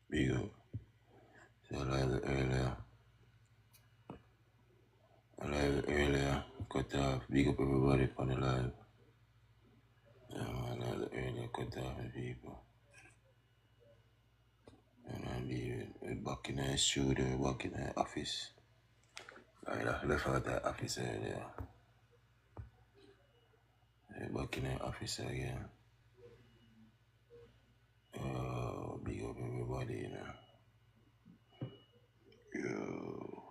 Big up. So live earlier. Live earlier. Cut off. Big up everybody on the live. Yeah, man, live earlier. Cut off the people. And I'll be back in the studio, back in the office. I left out the office earlier. Back in the office again. Big up everybody, you know. Yo.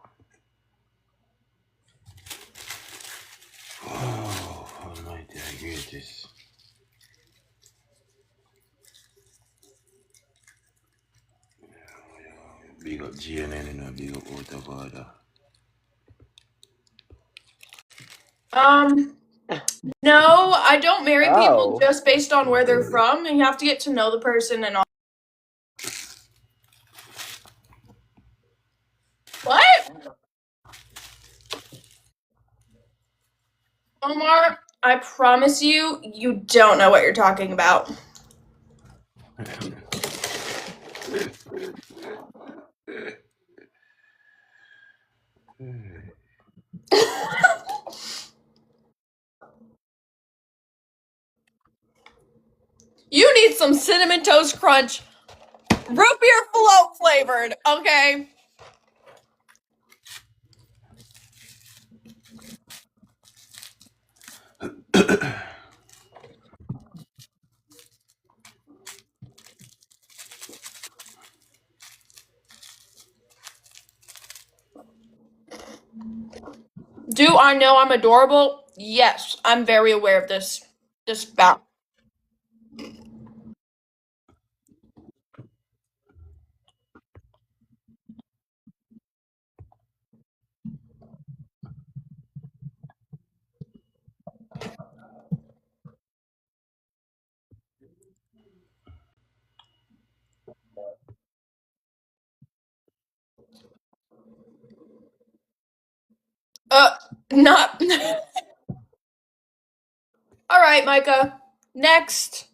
Oh, almighty, I greatest. Big up GNN, you know, big up out of order. No, I don't marry people just based on where they're from. You have to get to know the person and all. What? Omar, I promise you, you don't know what you're talking about. You need some Cinnamon Toast Crunch, root beer float flavored, okay? Do I know I'm adorable? Yes, I'm very aware of this fact. Not. All right, Micah. Next.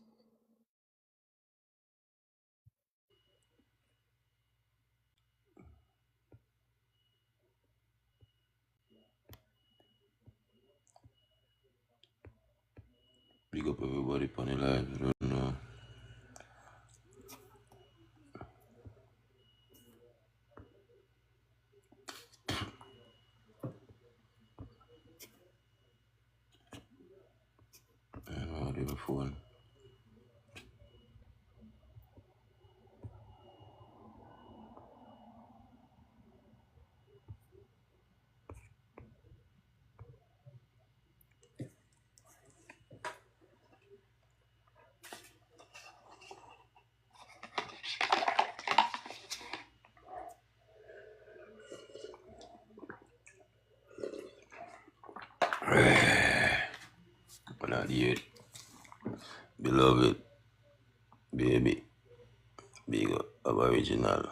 Big up everybody on the live, you don't know. I know, I have a phone. But not yet. Beloved, baby, big up Aboriginal.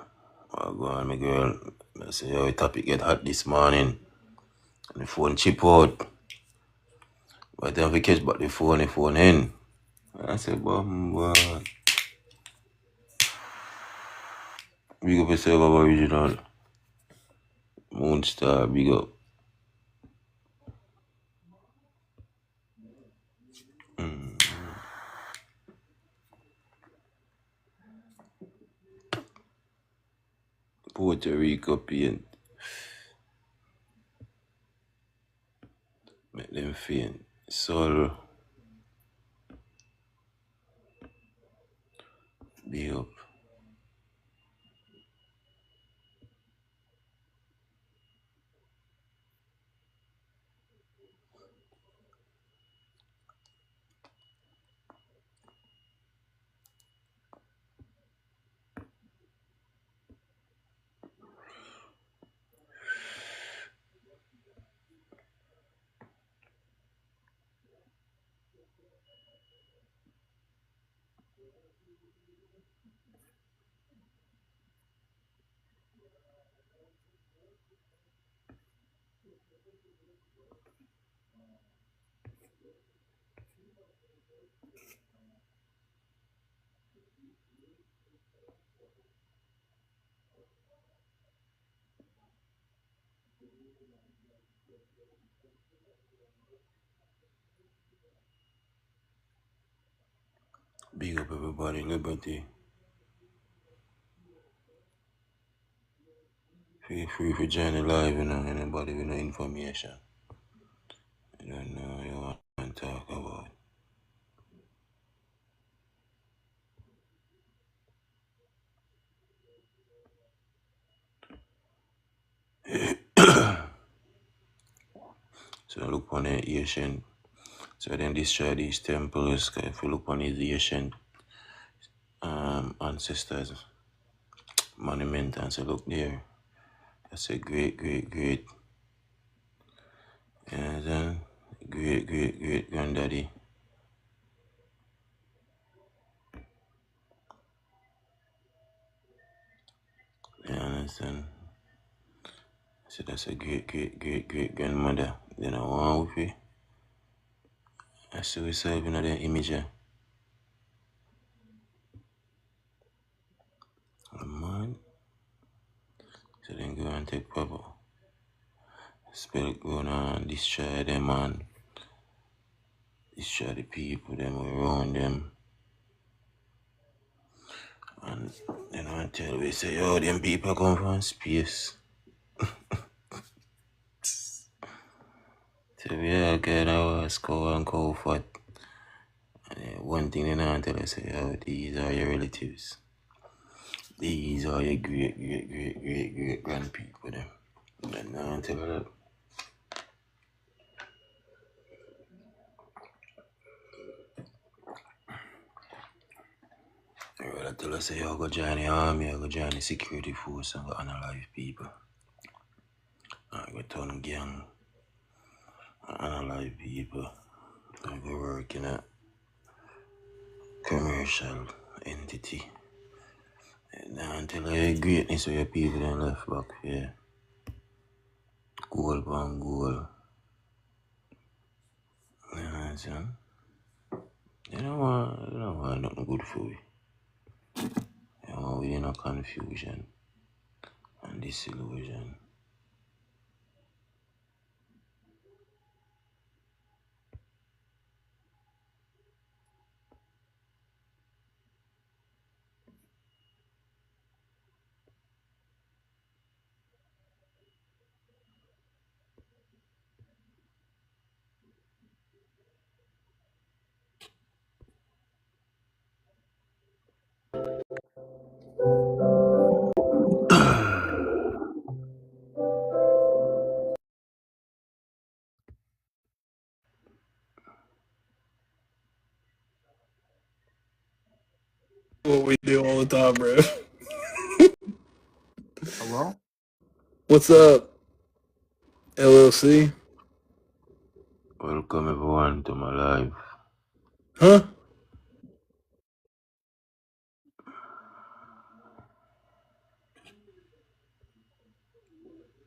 Go on, my girl. I say, your topic get hot this morning. And the phone chip out. By the time we catch back the phone in. I say, boy. Big up yourself, Aboriginal. Moonstar, big up. Puerto Rico paint. Make them faint. Soul. Big up. Big up everybody, Liberty. Feel free for join the live, anybody with no information. You don't know you want to talk about. So look on the ancient. So then destroy these temples. If you look on these ancient ancestors monument and say look there. That's a great, great, great. Then great, great, great granddaddy. You understand? So that's a great, great, great, great grandmother. Then I want with you. I see myself in the image. Man. So then go and take Papa. Spirit going on, destroy them and destroy the people, them around them. And then I tell we say, yo, them people come from space. So we all get our skull and cow fat. And one thing they don't tell us, say, yo, these are your relatives. These are your great, great, great, great, great grandpeople, them. And now tell her that. They rather tell us, say, yo, go join the army, or go join the security force and go analyze people. I go turn gang, analyze people. I go work in a commercial entity. And now until the greatness of your people then left back here. Goal upon goal. You know what I'm saying? You don't want nothing good for you. You want we in a confusion and disillusion. What we do all the time, bro. Hello? What's up, LLC? Welcome everyone to my life. Huh?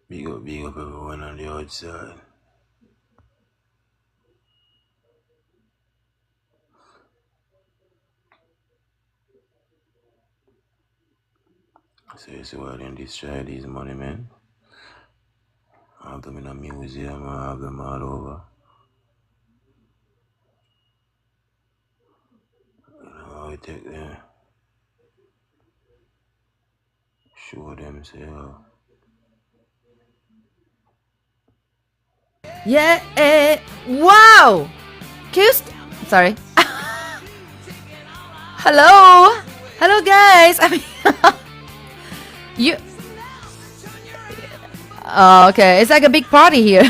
Big up everyone on the outside. So you see why they destroy these monuments? I have them in a museum, I have them all over. You know, I take them, show them, say, oh. Yeah. Wow. Sorry. Hello. Hello, guys. I mean, you. Oh, okay. It's like a big party here.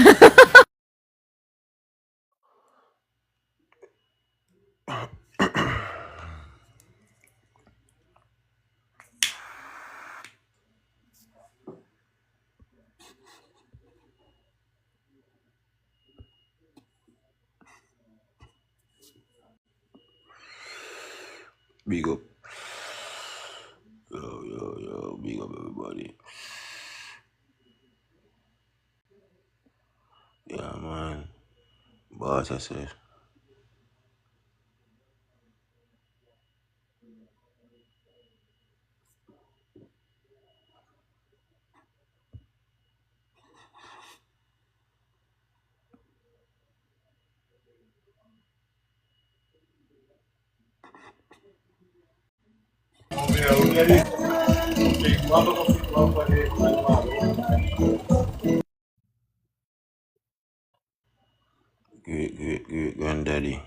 Big up. Yo, big up everybody. What I said. Great granddaddy.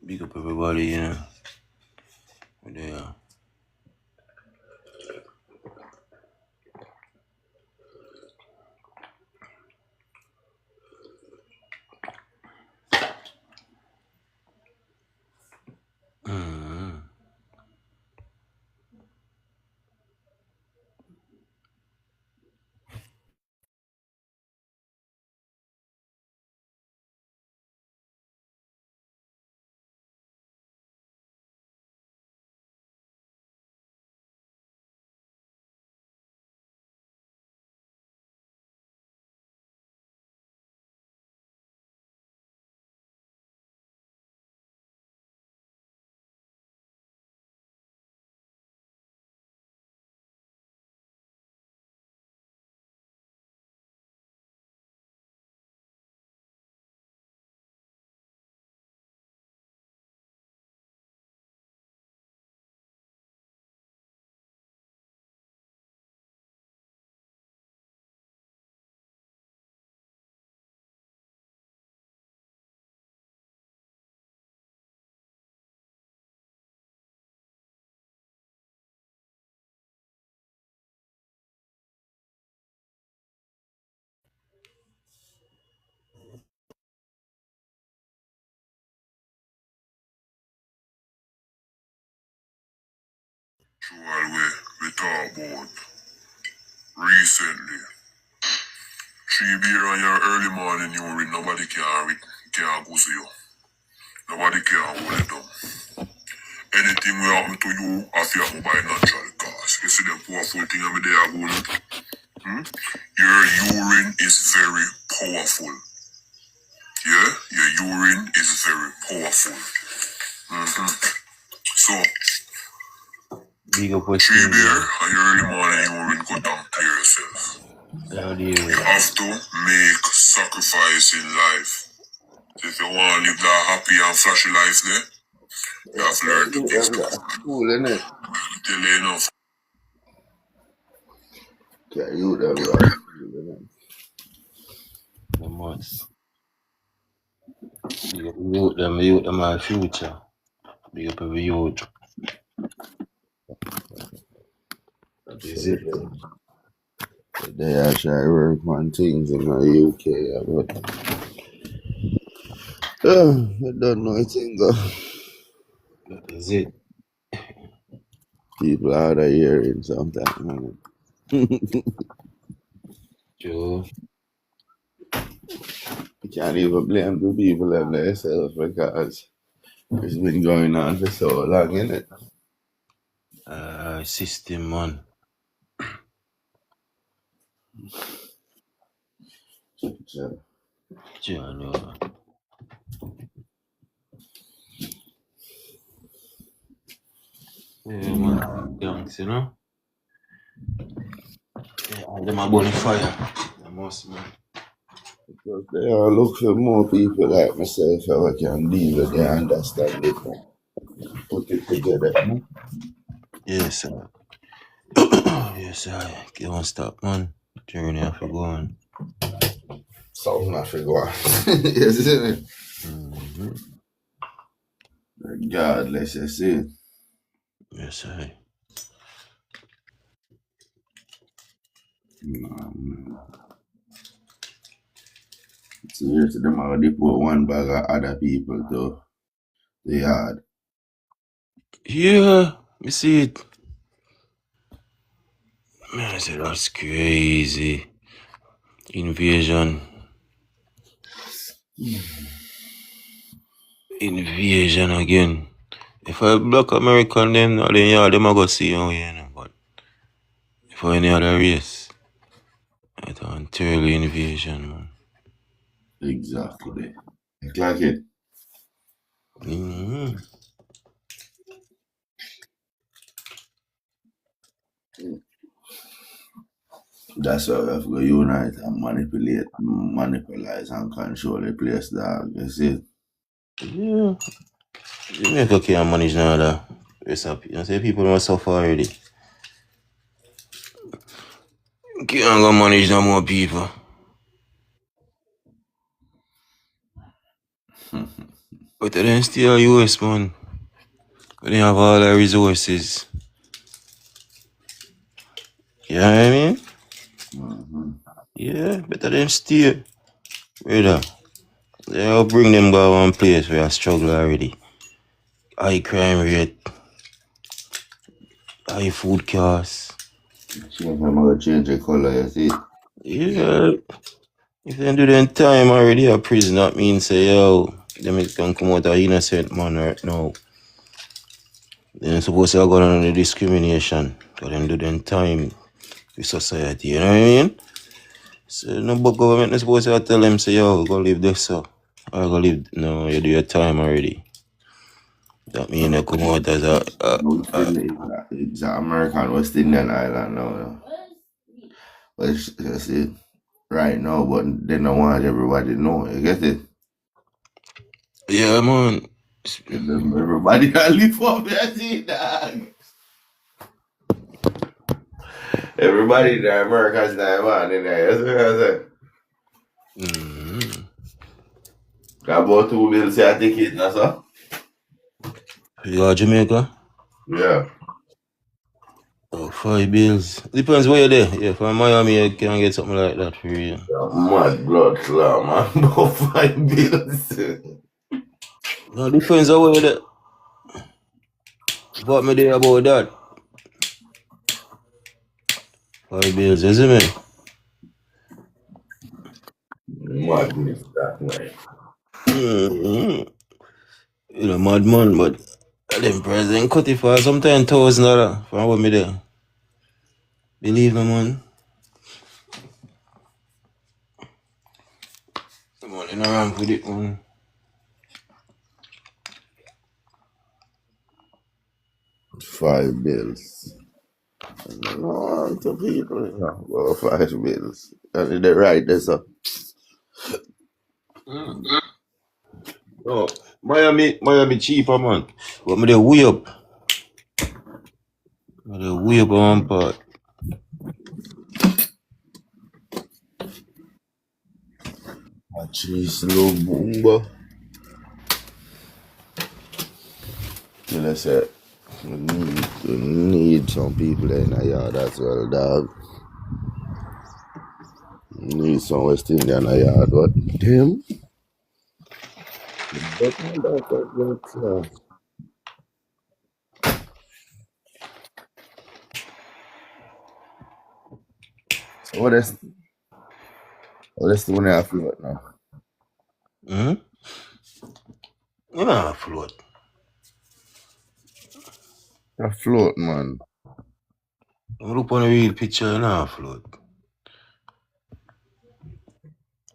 Big up everybody, you know. There. Mm-hmm. While we talk about recently, 3 beer on your early morning urine, nobody can go see you. Nobody can hold it down. Anything will happen to you after you buy natural cause. You see the powerful thing every day I go. Your urine is very powerful. Yeah? Your urine is very powerful. So, Big up West 3 beer Indian. on your early morning urine, go down clear yourself. Loud You here. have to make sacrifice in life. If you want to live that happy and flashy life there, you have to learn to give stuff. Cool, innit? Tell you enough. Yeah, you them, right? The must. Big up youth them our future. Big up every youth. That is it. Today I try to work on things in my UK, but I don't know a thing. That is it. People out of hearing sometimes, man. Joe. You can't even blame the people and themselves because it's been going on for so long, innit? System, man. John, yeah, man. Gangs, you know? Yeah, all them are burning fire. The most, man. Because they all look for more people like myself who can deal with it and understand it, man. Put it together, man. Yes, sir. Yes, sir. Don't stop, man. Journey have to go on. Something have to go on. Yes, isn't it? Mm-hmm. Regardless, you see. Yes, sir. Seriously, them already put one bag of other people to the yard. Yeah, you see it. Man, I said that's crazy. Invasion. Invasion again. If I black American then yeah, them I go see you, you know, but if I any other race, I don't terribly invasion, man. Exactly. Like it. Mm-hmm. That's why we have to go unite and monopolize and control the place, dog. You see? Yeah. Jamaica can't manage none of that. Recipe. You know, say people don't suffer already. Can't go manage no more people. But then still US, man. But they have all the resources. You know what I mean? Mm-hmm. Yeah, better them stay. Brother. They'll bring them go one place where I struggle already. High crime rate, high food costs. Change them, gonna change the color, you see? Yeah. If they do them time already a prison, that means say, yo, them is gonna come out a innocent man right now. They're supposed to go on the discrimination. Because them do them time with society, you know what I mean? So no but government is supposed to tell them say, yo, go live this so. Or go live no, you do your time already. That means they come out as It's an American West Indian island now. You know. But it's it right now, but they don't want everybody to know. You get it? yeah, man. Everybody can live up there, see, dog. Everybody in America's not man in there. That's what I said. Mm-hmm. Got about 2 bills say I take it, that's all. You are Jamaica? Yeah. Oh, 5 bills. Depends where you're there. Yeah, from Miami, you can get something like that for you. Mad blood clot, man. About 5 bills. No, depends on where you're there. What me there about that? 5 bills, isn't it? Madness that night. Mm-hmm. You know, madman, but them president cut it for sometimes $1,000 from what me there. Believe me, man. The money no wrong with it, man. $5 bills. No, to people, you know. Well, 5 bills. And they're right, that's up. Oh, Miami cheaper, man. But me there way up. Me there way up on one part. Cheese little boomba. And I said, we need some people in the yard as well, dog. Need some West Indian in the yard, but them? So what is the one I feel right now? Hmm? You know, float. A float, man. I look on the real picture, you know, float.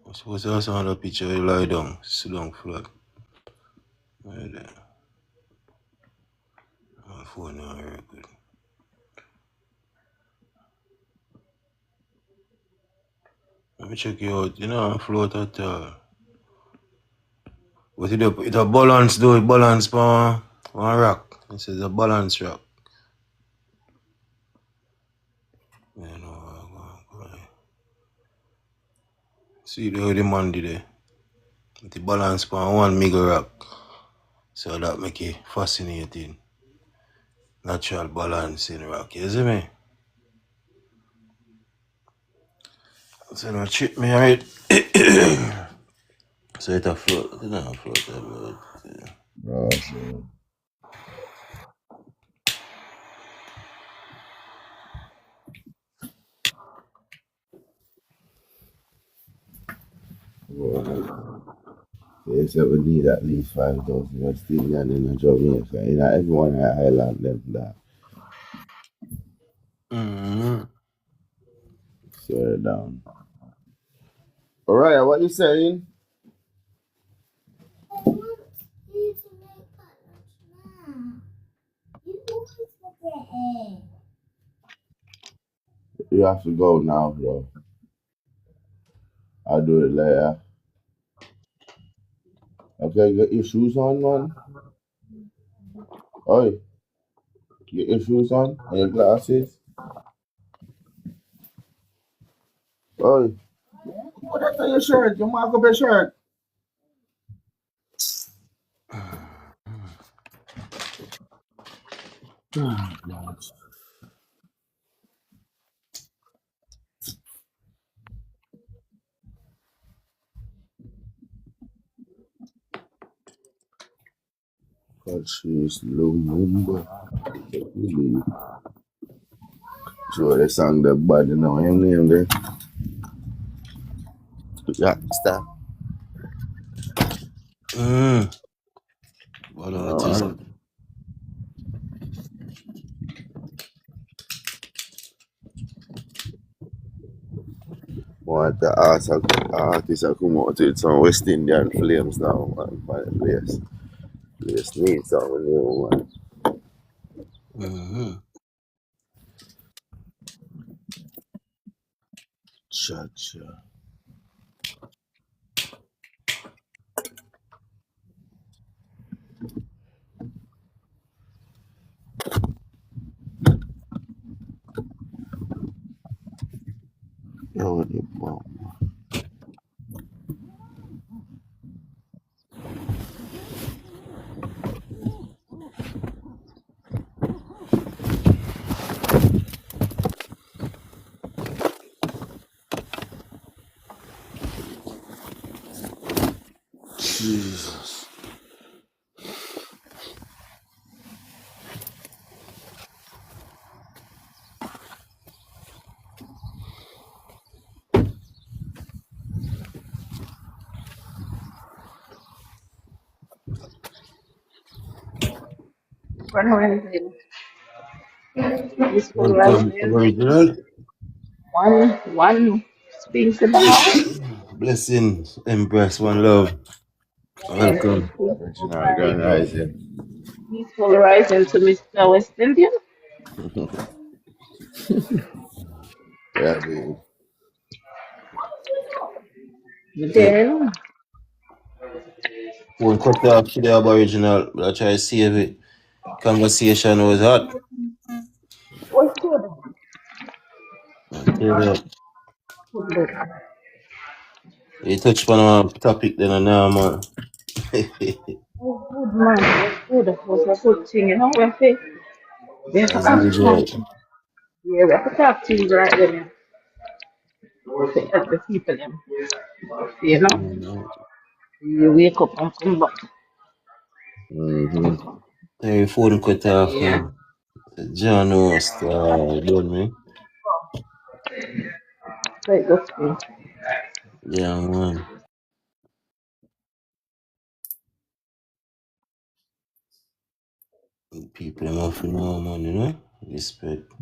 I'm supposed to have some other picture where you lie down, sit down float. Right there. My phone not very good. Let me check you out. You know, float at all. But it a balance though, it balance on one rock. It says a balance rock. You know, go. See the man did there. The balance on one mega rock. So that make it fascinating. Natural balance in rock, you see me? So no chip me right. So it a float. It don't float about. Oh, so. Well, they said we need at least 5,000 West Indian in Jamaica. You know, everyone in the island, them that. Mm-hmm. Swear down. Alright, what you saying? You have to go now, bro. I'll do it later. Okay, get your shoes on, man. Oi, get your shoes on and your glasses. Oi, put that on your shirt. You mark up your shirt. She's Lumumba. So they sang the body now. Him name there. Yeah, stop. What artist? Want the artist I come out with some West Indian flames now, man. By the place. Place needs some new one. Cha-cha. Yo, what the fuck? Jesus. Rising. Peaceful Welcome, rising. Aboriginal. One space in the house. Blessing, Empress, one love. Yes. Welcome. Peaceful Original Grand rising. Rising. Peaceful rising to Mr. West Indian. Yeah, baby. Yeah. Then Phone cut off to the Aboriginal, but I try to save it. Conversation was hot. what's good? I tell you, Good. you touch on a topic then and now, man. Oh, good man. What's good? What's a good thing? You know, we have to As act usual. something. Yeah, we have to talk things right then. Yeah. To help the people them. You know, you wake up and come back. Mm-hmm. Hey, phone cut off, Yeah. man. John Host, done me. Right, that's good. Yeah, man. People them have to know, man, you know? Respect.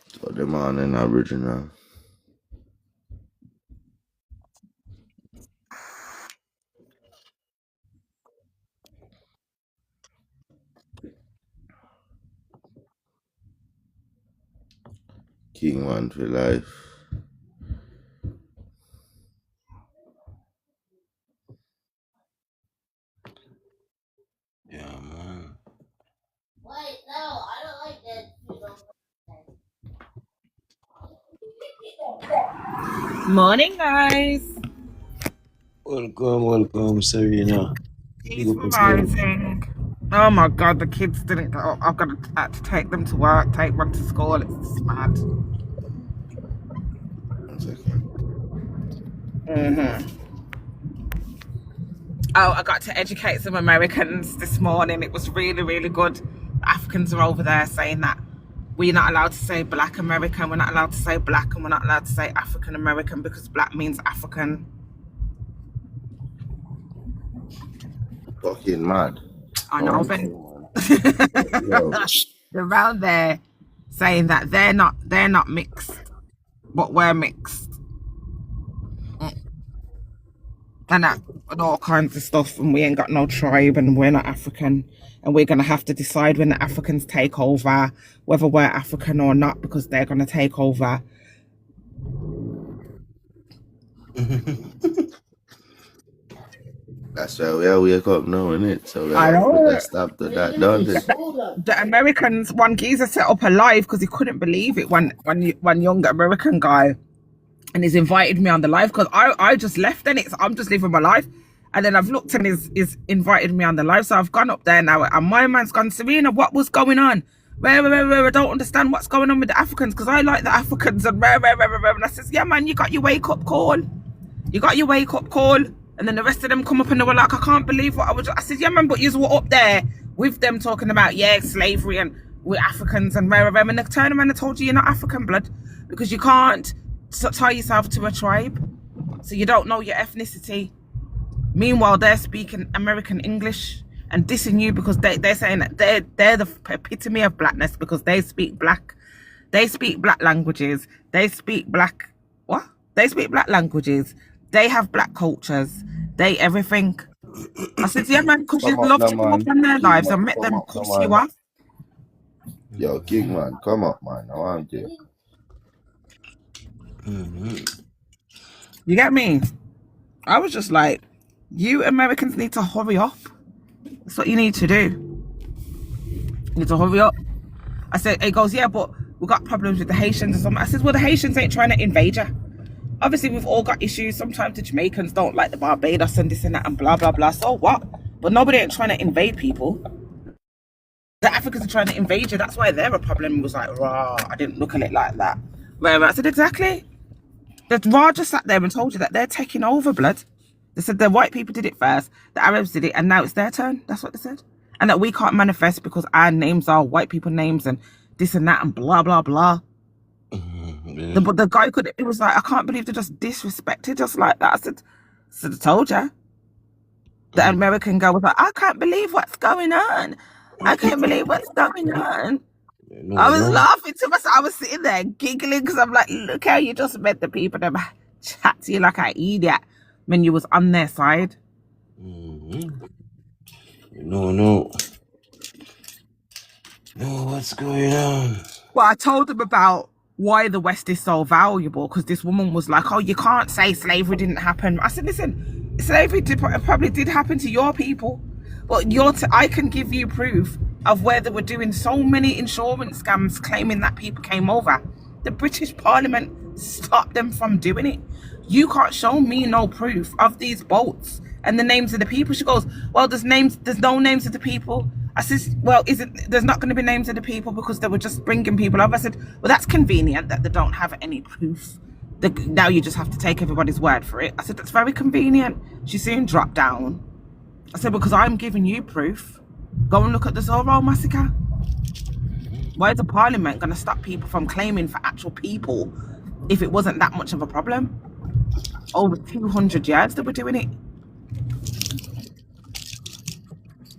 So the man in Original. King one for life. Yeah, man. Morning, guys. Welcome, Serena. Big up Peaceful yourself. rising. Oh my God, the kids didn't go. I've got to take them to work, take one to school. It's mad. 1 second. Oh, I got to educate some Americans this morning. It was really, really good. Africans are over there saying that we're not allowed to say Black American, we're not allowed to say Black, and we're not allowed to say African American because Black means African. Fucking mad. I know, Oh, but yo. they're around there saying that they're not mixed, but we're mixed. And and all kinds of stuff, and we ain't got no tribe, and we're not African, and we're gonna have to decide when the Africans take over whether we're African or not, because they're gonna take over. That's why we all wake up now, innit? So we I gotta put know. that stop to that, don't it? The Americans, one geezer set up a live because he couldn't believe it. One young American guy, and he's invited me on the live because I just left, and I'm just living my life, and then I've looked and he's invited me on the live, so I've gone up there now, and my man's gone, Serena, what was going on? Where, I don't understand what's going on with the Africans, because I like the Africans, and and I says, yeah man, you got your wake up call. You got your wake up call. And then the rest of them come up and they were like, I can't believe what I said, yeah man, but you were up there with them talking about, yeah, slavery and we're Africans and and they turned around and told you you're not African blood because you can't tie yourself to a tribe. So you don't know your ethnicity. Meanwhile, they're speaking American English and dissing you because they're saying that they're the epitome of blackness because they speak black languages. They speak black languages. They have black cultures. They everything. I said, yeah, man, because you love to come up on their lives and make them cuss you off. Yo, King man, come up, man. I want you. You get me? I was just like, you Americans need to hurry up. That's what you need to do. You need to hurry up. I said, he goes, yeah, but we got problems with the Haitians or something. I said, well, the Haitians ain't trying to invade you. Obviously, we've all got issues. Sometimes the Jamaicans don't like the Barbados and this and that and blah, blah, blah. So what? But nobody ain't trying to invade people. The Africans are trying to invade you. That's why they're a problem. It was like, rah, I didn't look at it like that. Where I said, exactly. The Rah just sat there and told you that they're taking over, blood. They said the white people did it first, the Arabs did it, and now it's their turn. That's what they said. And that we can't manifest because our names are white people names and this and that and blah, blah, blah. Yeah. But the guy it was like, I can't believe they just disrespected just like that. I said, I told you. The American guy was like, I can't believe what's going on. I can't believe what's going on. No, I was no. laughing to myself. I was sitting there giggling because I'm like, look how you just met the people that chat to you like an idiot when you was on their side. No, what's going on? Well, I told them about why the West is so valuable because this woman was like, oh, you can't say slavery didn't happen. I said, listen, slavery probably did happen to your people. But I can give you proof of where they were doing so many insurance scams claiming that people came over. The British Parliament stopped them from doing it. You can't show me no proof of these boats and the names of the people. She goes, well, there's no names of the people. I said, well, there's not going to be names of the people because they were just bringing people over. I said, well, that's convenient that they don't have any proof. Now you just have to take everybody's word for it. I said, that's very convenient. She soon dropped down. I said, because I'm giving you proof. Go and look at the Zorro massacre. Why is the Parliament going to stop people from claiming for actual people if it wasn't that much of a problem? Over 200 years they were doing it.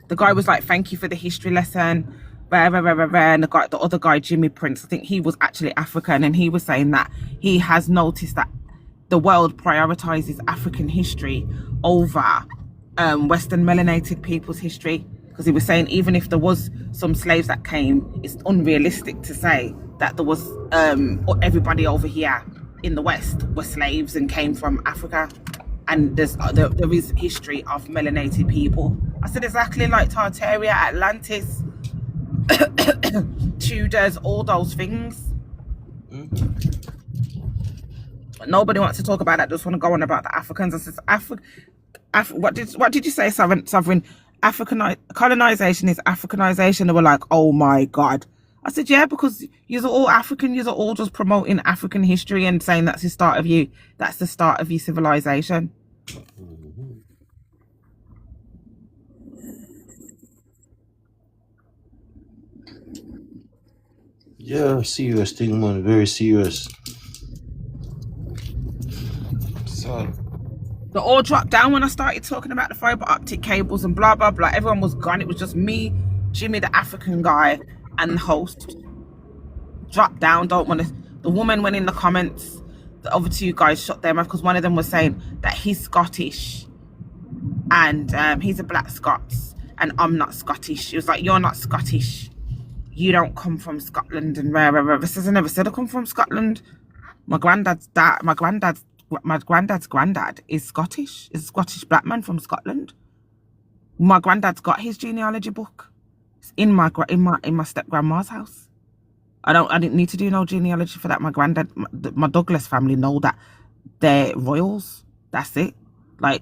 The guy was like, thank you for the history lesson. And the other guy, Jimmy Prince, I think he was actually African, and he was saying that he has noticed that the world prioritizes African history over Western melanated people's history. Because he was saying even if there was some slaves that came, it's unrealistic to say that there was everybody over here in the West were slaves and came from Africa. And there is history of melanated people. I said exactly like Tartaria, Atlantis, Tudors, all those things. Nobody wants to talk about that. Just want to go on about the Africans. I said, what did you say, Sovereign? Colonization is Africanization. They were like, oh my God. I said, yeah, because you're all African. You're all just promoting African history and saying that's the start of you. That's the start of your civilization. Yeah, serious thing, man. Very serious. So, They all dropped down when I started talking about the fiber optic cables and blah, blah, blah. Everyone was gone. It was just me, Jimmy, the African guy, and the host. Dropped down. Don't want to. The woman went in the comments. The other two guys shut their mouth because one of them was saying that he's Scottish and he's a black Scots, and I'm not Scottish. He was like, "You're not Scottish. You don't come from Scotland." And rare. I says, "I never said I come from Scotland. My granddad's granddad is Scottish. Is a Scottish black man from Scotland. My granddad's got his genealogy book. It's in my step grandma's house. I didn't need to do no genealogy for that. My granddad, my Douglas family know that they're royals. That's it. Like,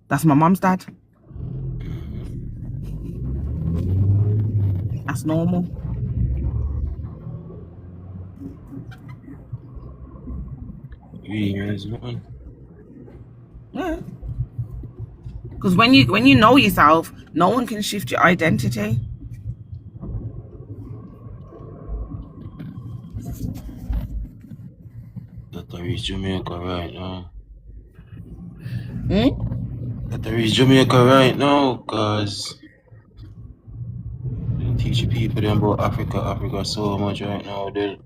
that's my mum's dad. That's normal. Years, man. Yeah. Because when you know yourself, no one can shift your identity. That I reach Jamaica right now. Hmm? That I reach Jamaica right now, cause they teach people them about Africa so much right now. They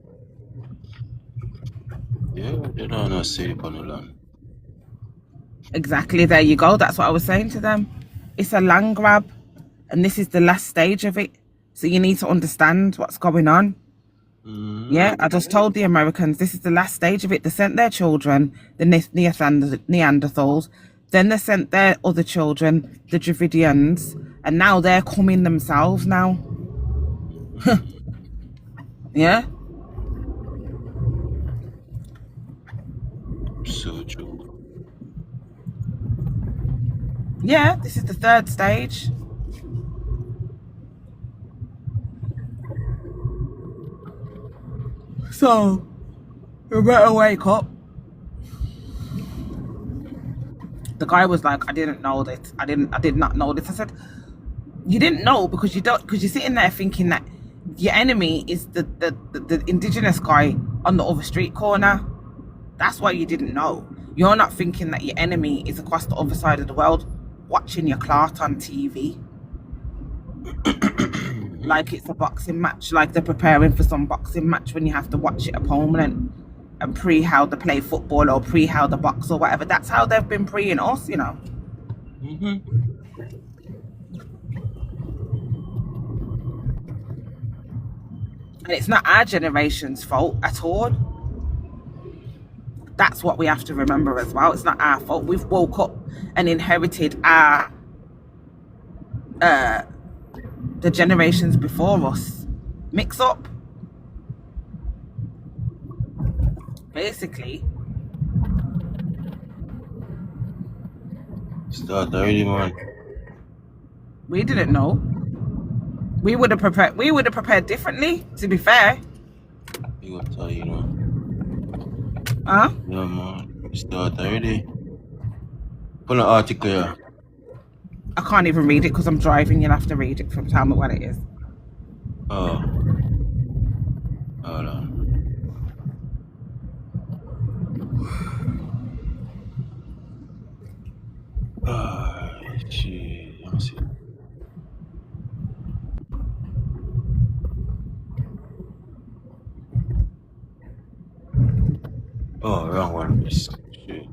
don't know say it on the land. Exactly. There you go. That's what I was saying to them. It's a land grab, and this is the last stage of it. So you need to understand what's going on. Yeah, I just told the Americans this is the last stage of it. They sent their children, the Neanderthals, then they sent their other children, the Dravidians, and now they're coming themselves now. Yeah? So true. Yeah, this is the third stage. So, you better wake up. The guy was like, I didn't know this. I did not know this. I said, you didn't know because you're sitting there thinking that your enemy is the indigenous guy on the other street corner. That's why you didn't know. You're not thinking that your enemy is across the other side of the world watching your clot on TV. Like it's a boxing match, like they're preparing for some boxing match when you have to watch it opponent and pre how they play football or pre how they box or whatever. That's how they've been preing us, you know. And it's not our generation's fault at all. That's what we have to remember as well. It's not our fault. We've woke up and inherited our the generations before us mix up. Basically. Start already, man. We didn't know. We would have prepared differently, to be fair. You gotta tell you know. Huh? Yeah, man. Start already. Put an article here. I can't even read it because I'm driving. You'll have to read it from tell me what it is. Oh. Hold on. Shit. Let me see. Oh, wrong one. Shit.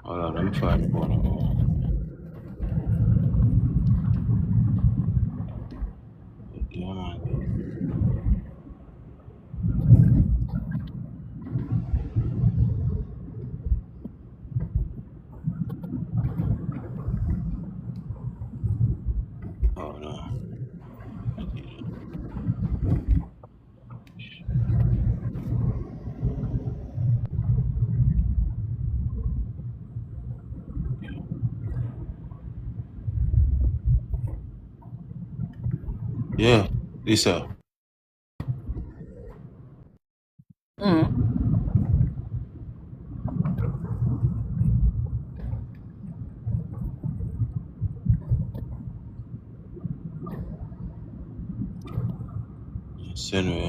Hold on, let me find the one. Yeah, man. Oh no. Yeah, Lisa. Send me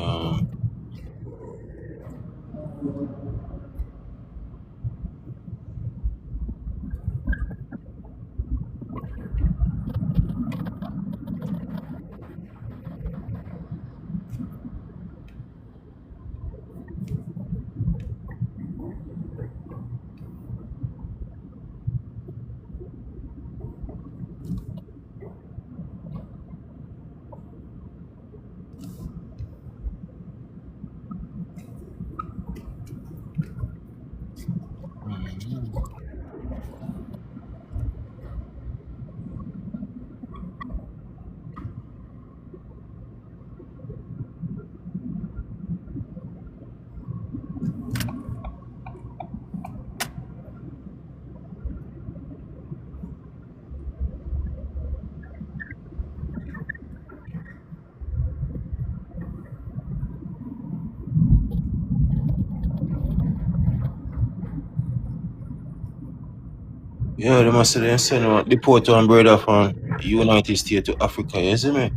Yeah, they must say they send deport one brother from United States to Africa, you see me?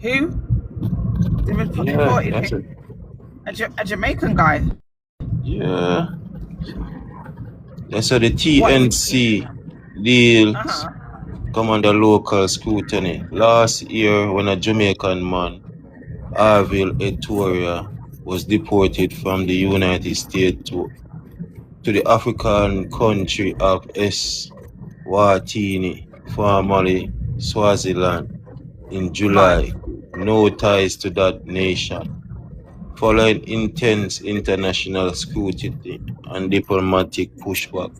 Who? They Yeah, reported that's it. him. A Jamaican guy. Yeah. They said the What is it? TNC deal Uh-huh. come under local scrutiny. Last year, when a Jamaican man, Arville Etoria, was deported from the United States to the African country of Eswatini, formerly Swaziland, in Right. July. No ties to that nation. Following intense international scrutiny and diplomatic pushback,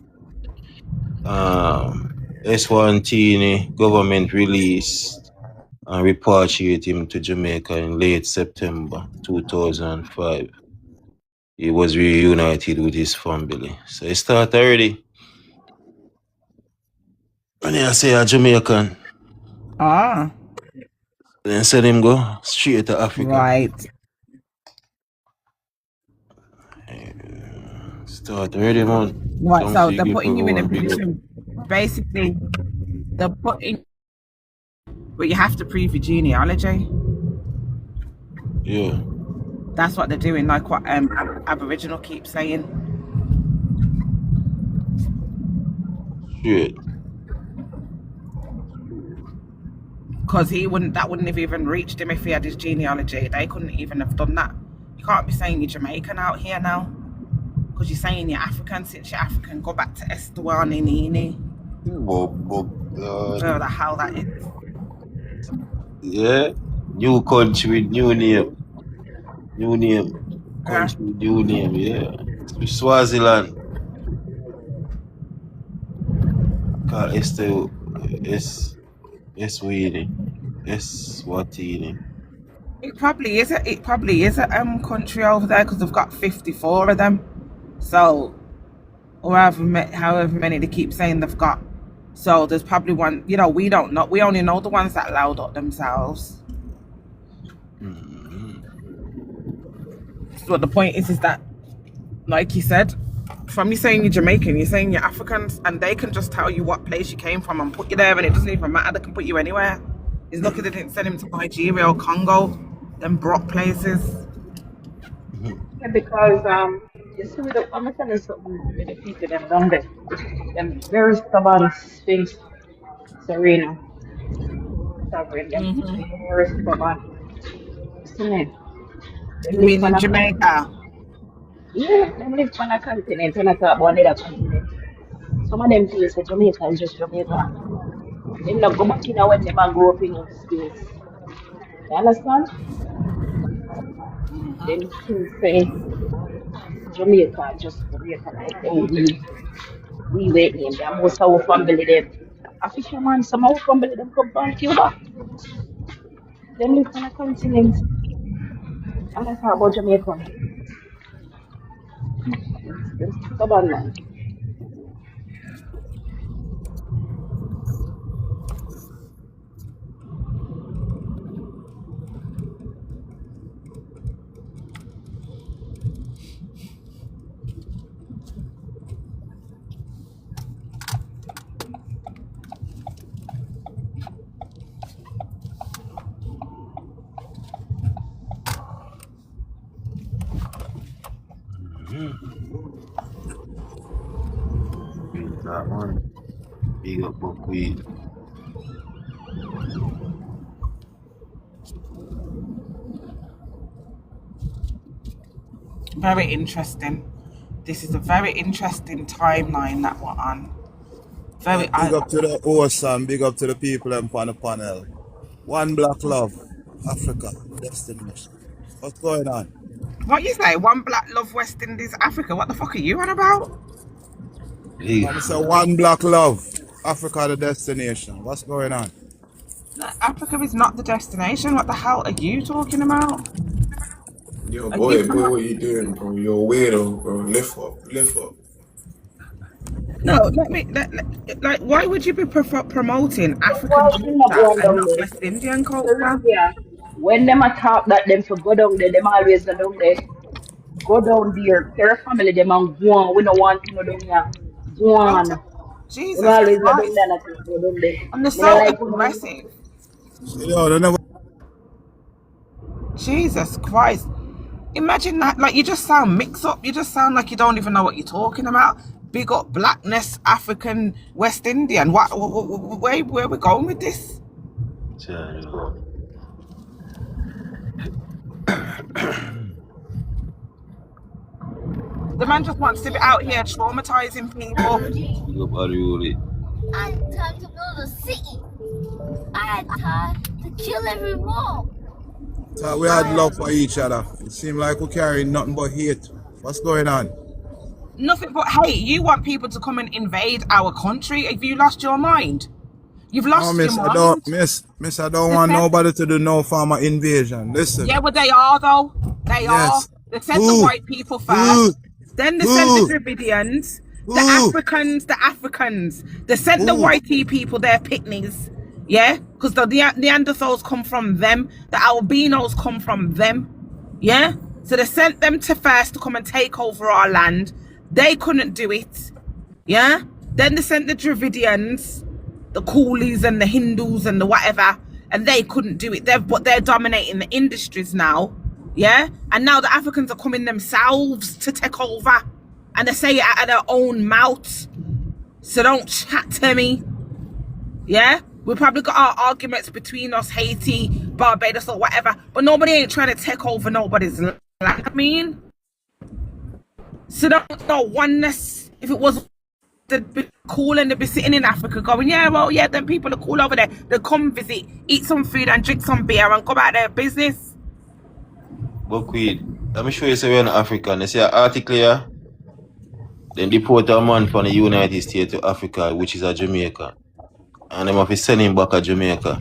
Eswatini government released and repatriated him to Jamaica in late September 2005. He was reunited with his family. So he started already. And I say a Jamaican. Ah. Then said him go straight to Africa. Right. Start already, man. Right, Some so see they're give putting you in a everyone big up. position. Basically, they're putting, but you have to prove your genealogy. Yeah. That's what they're doing, like what Aboriginal keeps saying. Straight. Because that wouldn't have even reached him if he had his genealogy. They couldn't even have done that. You can't be saying you're Jamaican out here now. Because you're saying you're African. Since you're African, go back to Eswatini. Whatever the hell that is. Yeah. New country with new name. New name. Country with new name, yeah. Swaziland. Called Eswatini. It probably is a country over there because they've got 54 of them. So, or however many they keep saying they've got. So there's probably one, we don't know. We only know the ones that allowed up themselves. So the point is that, like you said, from you saying you're Jamaican, you're saying you're Africans, and they can just tell you what place you came from and put you there, and it doesn't even matter. They can put you anywhere. It's lucky they didn't send him to Nigeria or Congo, them broke places. Yeah, because you see, I'm telling you something with the people them down there. Them very stubborn Sphinx, Serena, Sovereign. Them very stubborn. See me? You mean in Jamaica? Yeah, them live on a continent, and I talk about another continent. Some of them feel say Jamaica is just Jamaica. They not go back in when them grow up in the States. You understand? Them still say Jamaica just Jamaica like we wait name. They are most of our family them. A fisherman, some of our family them come from Cuba. Them live on a continent. And I talk about Jamaica. Them stubborn man. That one. Big up buckwheat. Very interesting. This is a very interesting timeline that we're on. Big up to the host and big up to the people on the panel. One Black Love, Africa, destination. What's going on? What you say? One Black Love, West Indies, Africa. What the fuck are you on about? I'm saying One Black Love, Africa, the destination. What's going on? Africa is not the destination. What the hell are you talking about? Yo, boy, what you doing, bro? You're a weirdo, bro. Lift up. No, like, why would you be promoting African culture and not West Indian culture? Yeah. When them talk that them for go down there, them always go down there. Go down there, tell family them and go on. We don't want to know down here. Go on. Them Jesus always let them Christ. down at them. And they're Me not so like when them. aggressive. Yo, they never Jesus Christ. Imagine that. Like, you just sound mixed up. You just sound like you don't even know what you're talking about. Big up blackness, African, West Indian. Where are we going with this? The man just wants to be out here traumatizing people. I had time to build a city. I had time to kill everyone. thought we had love for each other. It seemed like we're carrying nothing but hate. What's going on? Nothing but hate. You want people to come and invade our country? Have you lost your mind? You've lost Miss, your I mind. don't, miss, I don't want nobody to do no form of invasion. Listen. Yeah, but they are though. They are. They sent the white people first. Then they sent the Dravidians, the Africans. They sent the whitey people their picnics. Yeah, because the Neanderthals come from them. The albinos come from them. Yeah, so they sent them to first to come and take over our land. They couldn't do it. Yeah, then they sent the Dravidians, the coolies and the Hindus and the whatever, and they couldn't do it. They're dominating the industries now. Yeah, and now the Africans are coming themselves to take over, and they say it out of their own mouths. So don't chat to me. Yeah, we probably got our arguments between us, Haiti, Barbados, or whatever, but nobody ain't trying to take over nobody's land. I mean, so don't know oneness. If it was they'd be cool and they'd be sitting in Africa going, yeah, well, yeah, them people are cool over there. They'll come visit, eat some food and drink some beer and go about their business. But Queen, let me show you something in Africa. You see an article here? Then deport a man from the United States to Africa, which is a Jamaica. And them have to send him back to Jamaica.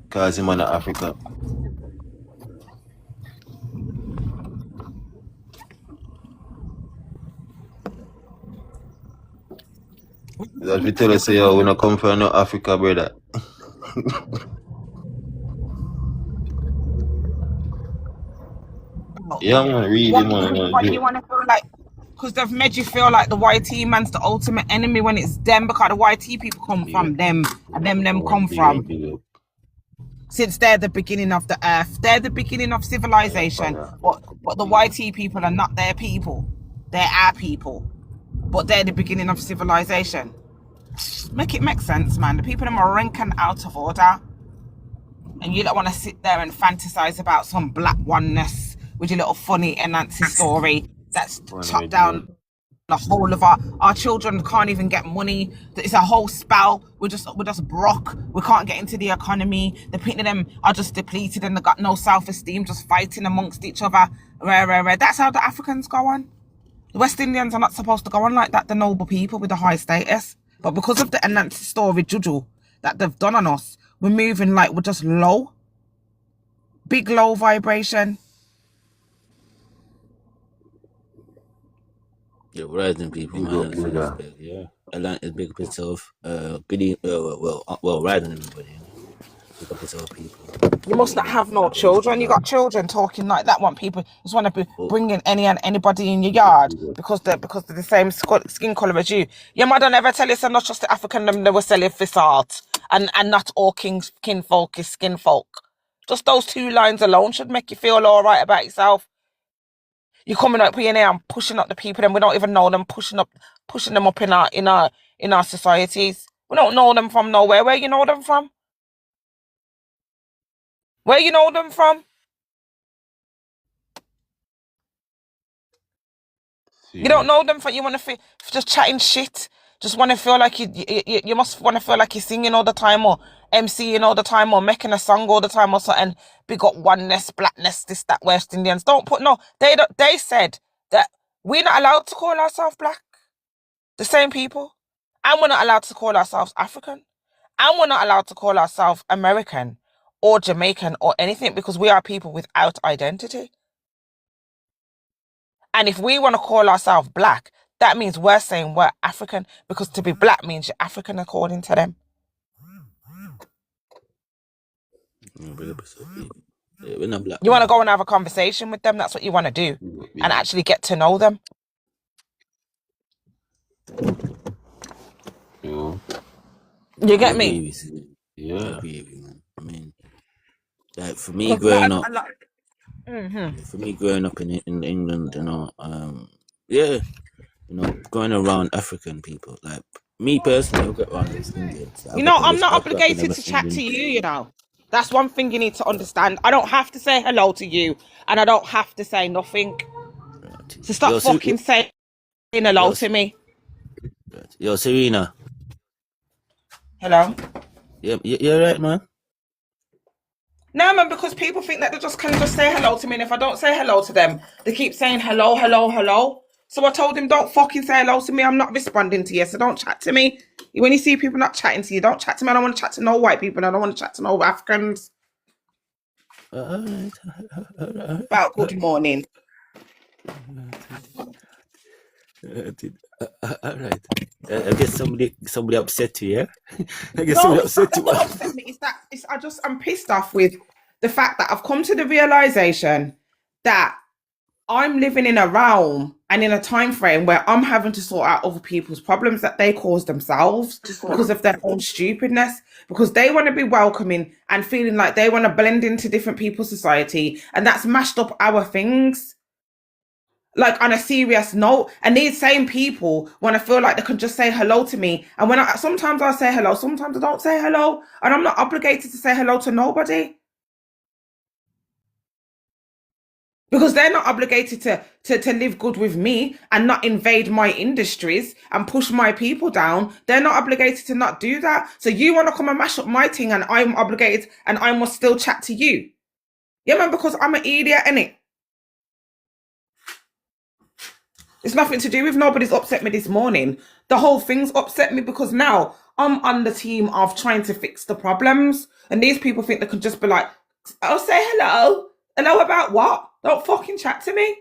Because he's in Africa. That we tell us, say, yo, we not come from no Africa, brother. Yeah, man, really, man. What you want to feel like? Because they've made you feel like the YT man's the ultimate enemy when it's them, because the YT people come from them, and them come from. Since they're the beginning of the earth, they're the beginning of civilization. But the YT people are not their people; they're our people. But they're the beginning of civilization. Make it make sense, man. The people them are ranking out of order, and you don't want to sit there and fantasize about some black oneness with your little funny Nancy story that's chopped down the whole of our children can't even get money. It's a whole spell. We're just broke. We can't get into the economy. The people of them are just depleted and they got no self-esteem, just fighting amongst each other. That's how the Africans go on. The West Indians are not supposed to go on like that, the noble people with the high status. But because of the Nancy story juju that they've done on us, we're moving like we're just low. Big low vibration. Yeah, rising people, man. Yeah, Atlantis, big up yourself. Good evening. Well, rising everybody. Big up yourself, people. You must not have no children. You got children talking like that. Want people just want to be bringing anybody in your yard because they're the same skin color as you. Your mother never tell you so not just the African them they were selling for salt and not all kinfolk is skin folk. Just those two lines alone should make you feel all right about yourself. You're coming up here and pushing up the people, and we don't even know them, pushing them up in our societies. We don't know them from nowhere. Where you know them from? Where you know them from? You don't know them from. You want to feel just chatting shit. Just want to feel like you must want to feel like you're singing all the time or MCing all the time or making a song all the time or something. Big up oneness, blackness, this, that, West Indians. They said that we're not allowed to call ourselves black. The same people. And we're not allowed to call ourselves African. And we're not allowed to call ourselves American or Jamaican or anything because we are people without identity. And if we want to call ourselves black, that means we're saying we're African because to be black means you're African according to them. We're not black. You want to go and have a conversation with them? That's what you want to do. And actually get to know them. You I get agree me? with you. I Yeah. agree with you, man. I mean, like for me Because growing up, a lot. Mm-hmm. in England, yeah, going around African people, like me personally, I got around West Indians. I You know, I'm not I grew up in a obligated to West chat to Indian. you, you know. That's one thing you need to understand. I don't have to say hello to you, and I don't have to say nothing. Right. So stop fucking saying hello to me. Yo, Serena. Hello? Yeah, you're right, man. No, man, because people think that they just can just say hello to me, and if I don't say hello to them, they keep saying hello, hello, hello. So I told him, don't fucking say hello to me. I'm not responding to you, so don't chat to me. When you see people not chatting to you, don't chat to me. I don't want to chat to no white people. I don't want to chat to no Africans. All right. About good morning. All right. I guess somebody upset you, yeah? I guess No, somebody it's not upset you. that upset me. It's that I'm pissed off with the fact that I've come to the realization that I'm living in a realm and in a time frame where I'm having to sort out other people's problems that they caused themselves because of their own stupidness, because they want to be welcoming and feeling like they want to blend into different people's society, and that's mashed up our things. Like on a serious note, and these same people want to feel like they can just say hello to me. And when sometimes I say hello, sometimes I don't say hello, and I'm not obligated to say hello to nobody. Because they're not obligated to live good with me and not invade my industries and push my people down. They're not obligated to not do that. So you want to come and mash up my thing, and I'm obligated and I must still chat to you. Yeah, man, because I'm an idiot, innit? It's nothing to do with nobody's upset me this morning. The whole thing's upset me because now I'm on the team of trying to fix the problems. And these people think they can just be like, oh, say hello. Hello about what? Don't fucking chat to me.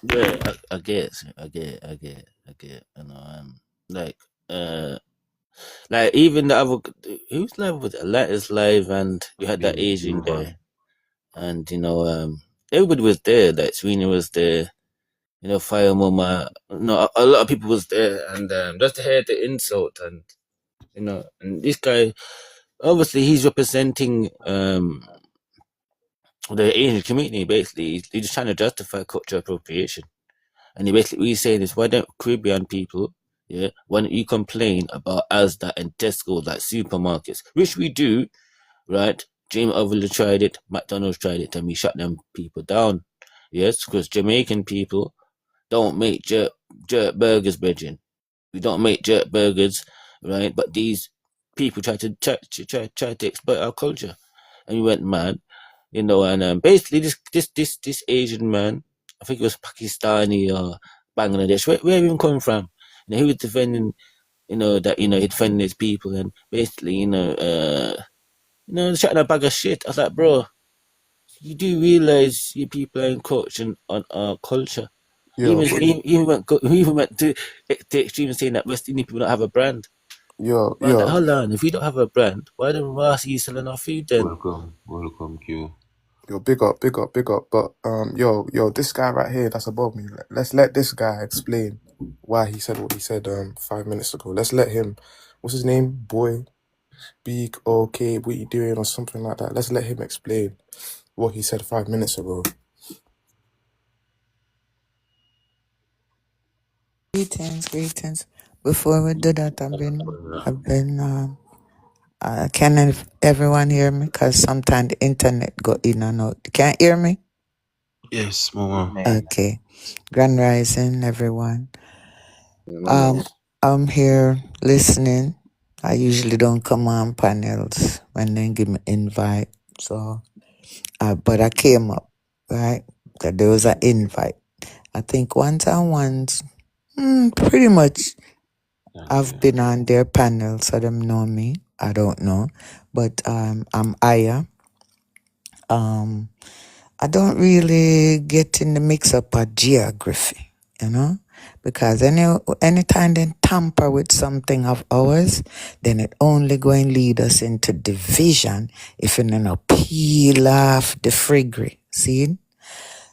Yeah, I get. You know, like even the other, who's live with Atlantis live, and you had that Yeah, Asian man. guy, and everybody was there. Like Serena was there, Fire Mama, a lot of people was there, and just to hear the insult, and and this guy, obviously he's representing the Asian community. Basically, he's just trying to justify cultural appropriation. And what he's saying is, why don't Caribbean people, why don't you complain about Asda and Tesco, like supermarkets, which we do, right? Jamie Overland tried it, McDonald's tried it, and we shut them people down. Yes, because Jamaican people don't make jerk burgers, brethren. We don't make jerk burgers, right? But these people try to exploit our culture, and we went mad, and basically this Asian man, I think it was Pakistani or Bangladesh, where even come from, he was defending, that he defending his people, and basically, chatting a bag of shit. I was like, bro, you do realize you people are encroaching on our culture. Yo, He even went to the extreme, saying that West Indian people don't have a brand. yo, But yo, hold on, if we don't have a brand, why the Ross are you selling our food then? Welcome, Q. yo, big up. But yo, this guy right here that's above me. Let's let this guy explain why he said what he said 5 minutes ago. Let's let him. What's his name? Boy, big okay. What you doing or something like that? Let's let him explain what he said 5 minutes ago. Greetings. Before we do that, can everyone hear me? Because sometimes the internet go in and out. Can you hear me? Yes, Mama. Okay. Grand Rising, everyone. I'm here listening. I usually don't come on panels when they give me invite. So, but I came up, right? There was an invite. I think one-on-ones, pretty much I've been on their panel, so them know me. I don't know. But I'm Aya. I don't really get in the mix-up of geography, because anytime they tamper with something of ours, then it only going to lead us into division if it don't peel off the friggery. See?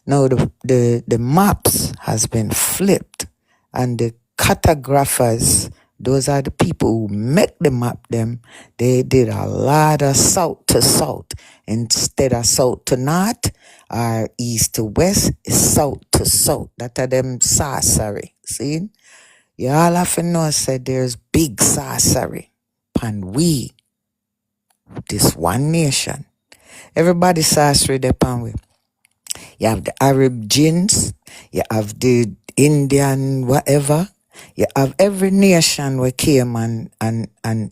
Now the maps has been flipped, and the cartographers, those are the people who make the map them. They did a lot of south to south instead of south to north or east to west. It's south to south. That are them sorcery. See? You all have to know said there's big sorcery. And we, this one nation. Everybody sorcery depend with. You have the Arab jinns, you have the Indian whatever, you have every nation we came and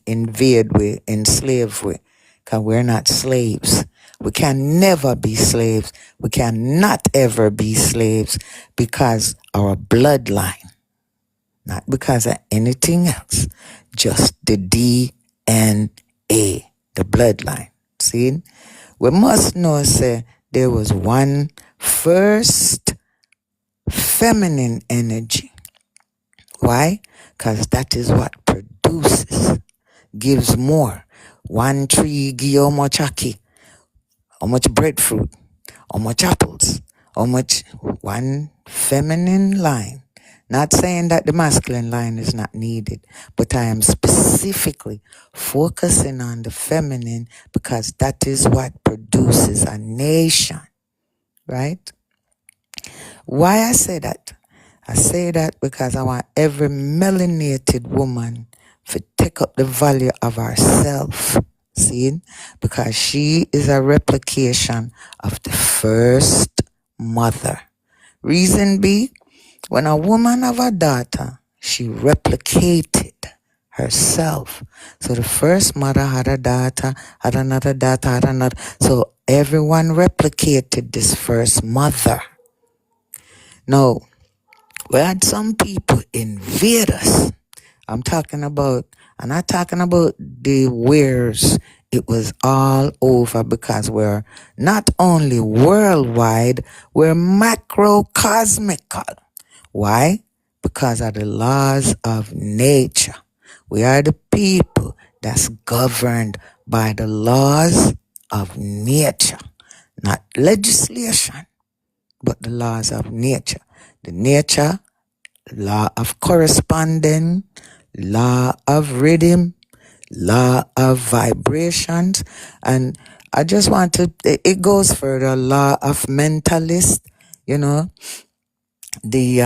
invade we, enslave we, because we're not slaves. We can never be slaves. We cannot ever be slaves because our bloodline, not because of anything else, just the DNA, the bloodline. See? We must know, say, there was one first feminine energy. Why? Because that is what produces, gives more. One tree give you how much ackee, how much breadfruit, how much apples, how much one feminine line. Not saying that the masculine line is not needed, but I am specifically focusing on the feminine because that is what produces a nation, right? Why I say that? I say that because I want every melanated woman to take up the value of herself, see? Because she is a replication of the first mother. Reason be, when a woman have a daughter, she replicated herself. So the first mother had a daughter, had another daughter, had another. So everyone replicated this first mother. Now, we had some people invade us. I'm not talking about the wares. It was all over because we're not only worldwide, we're macrocosmical. Why? Because of the laws of nature. We are the people that's governed by the laws of nature, not legislation, but the laws of nature. The nature, law of corresponding, law of rhythm, law of vibrations, and I just want to, it goes further, law of mentalist, you know, the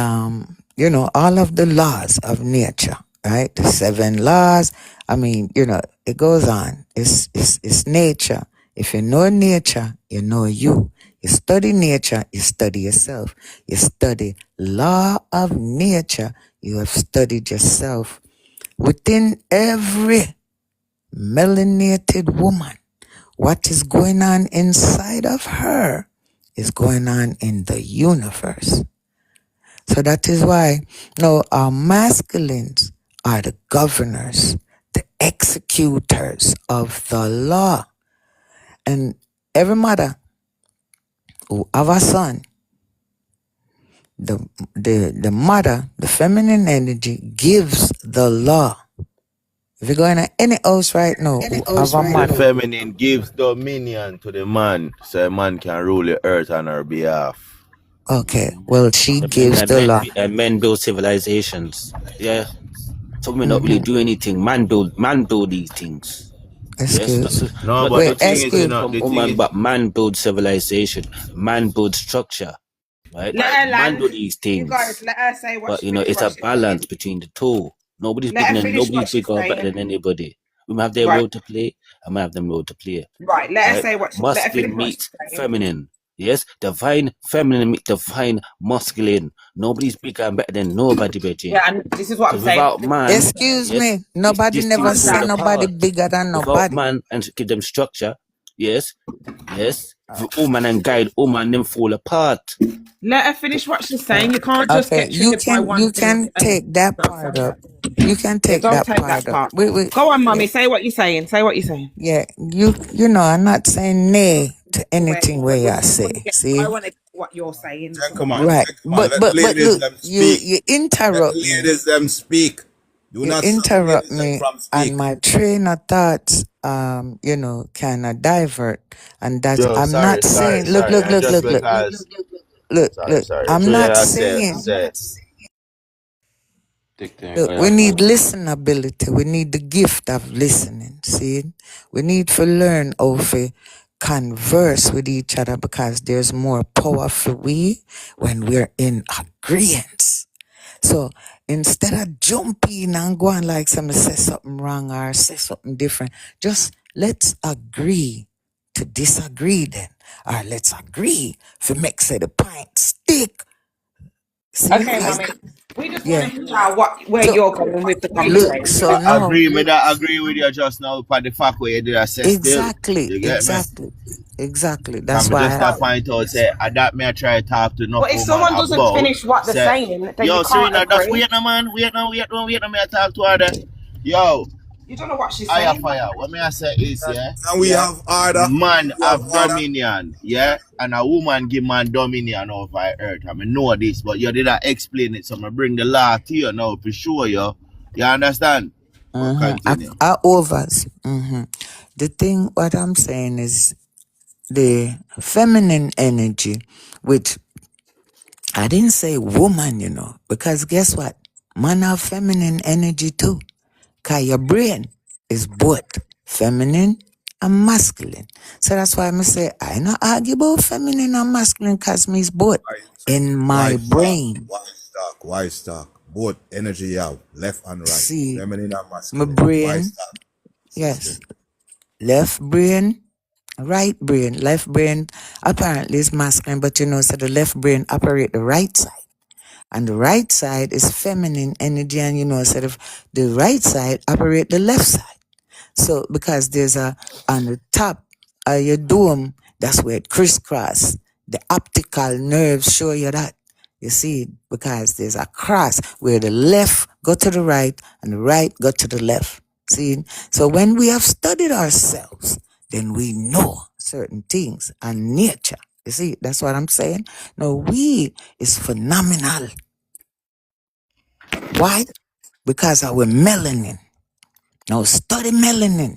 all of the laws of nature, right? The 7 laws. I mean, it goes on. It's nature. If you know nature, you know you. You study nature, you study yourself. You study law of nature, you have studied yourself. Within every melanated woman, what is going on inside of her is going on in the universe. So that is why, our masculines are the governors, the executors of the law. And every mother who have a son, the mother, the feminine energy, gives the law. If you're going to any house right now, who have a The mother. feminine gives dominion to the man, so a man can rule the earth on her behalf. Okay, well, she And gives the law. men build civilizations. Yeah. So women not really do anything. Man build these things. Excuse. Yes, No, not but the the thing is, thing the from thing woman, is, but man build civilization. Man build structure. Right? Let her Man land. do these You guys, things. let her say what But she finish it's what a she's balance saying. between the two. Nobody's Let bigger her than finish nobody's what she's bigger or better saying. than anybody. We have their Right. role to play, and we have them role to play. Right. Let her Right? say what she. Let her finish Masculine what she's meets saying. feminine. Yes, divine feminine meets divine masculine. Nobody's bigger and better than nobody, Betty. Yeah, and this is what I'm Because saying. without man, Excuse yes, me. Nobody these never things Calm fall say down. nobody apart. bigger than Without nobody. man and to give them structure, yes, the woman and guide, woman them fall apart. Let her finish what she's saying. You can't just Okay, get triggered by one you thing. can take that part up. You can Yeah, take don't that take that part up. part. Wait. Go on, Yeah, mommy. Say what you're saying. Say what you're saying. yeah. I'm not saying nay to anything where you say. I See, want to get what you're saying. Come on, right? let But ladies look, them you speak. Let interrupt me. ladies them speak. Do You not stop interrupt ladies them me, from and speak. my train of thoughts, kind of divert, and that yo, I'm not sorry, saying. Look. and just because, sorry. I'm So not yeah, saying. Take time. Look, we need listenability. We need the gift of listening. See, we need to learn how to converse with each other because there's more power for we when we're in agreement. So instead of jumping and going like somebody say something wrong or say something different, just let's agree to disagree then. Or let's agree to make say the point stick. See, Okay, mommy. We just want to hear where So, you're going with the look, conversation. so now agree with you just now for the fact where you did assess exactly, You get exactly. me? That's Come why. just to point out say that me I try to talk to no But if someone doesn't finish what they're saying, then yo, you can't Serena, agree. just wait now, man. Wait now, me I talk to her there. Yo, You don't know what she's fire, saying. fire. What me I say is, yeah. And we have order. Man We have have order. dominion, yeah, and a woman give man dominion over earth. I mean, know this, but you did not explain it, so I bring the law to you now for sure, yo. You understand? Continue. Overs. The thing, what I'm saying is the feminine energy, which I didn't say woman, you know, because guess what? Man have feminine energy too. Because your brain is both feminine and masculine. So that's why I say I not argue about feminine and masculine because me is both in my brain. Wise talk. Both energy you have, left and right. See, feminine and my masculine. brain, Wise talk. yes, left brain, right brain. Left brain apparently is masculine, but you know, so the left brain operate the right side. And the right side is feminine energy, and you know, instead of the right side operate the left side. So because there's on the top of your dome, that's where it crisscross. The optical nerves show you that. You see, because there's a cross where the left go to the right and the right go to the left. See, so when we have studied ourselves, then we know certain things and nature. You see, that's what I'm saying. Now, we is phenomenal. Why? Because our melanin. Now, study melanin.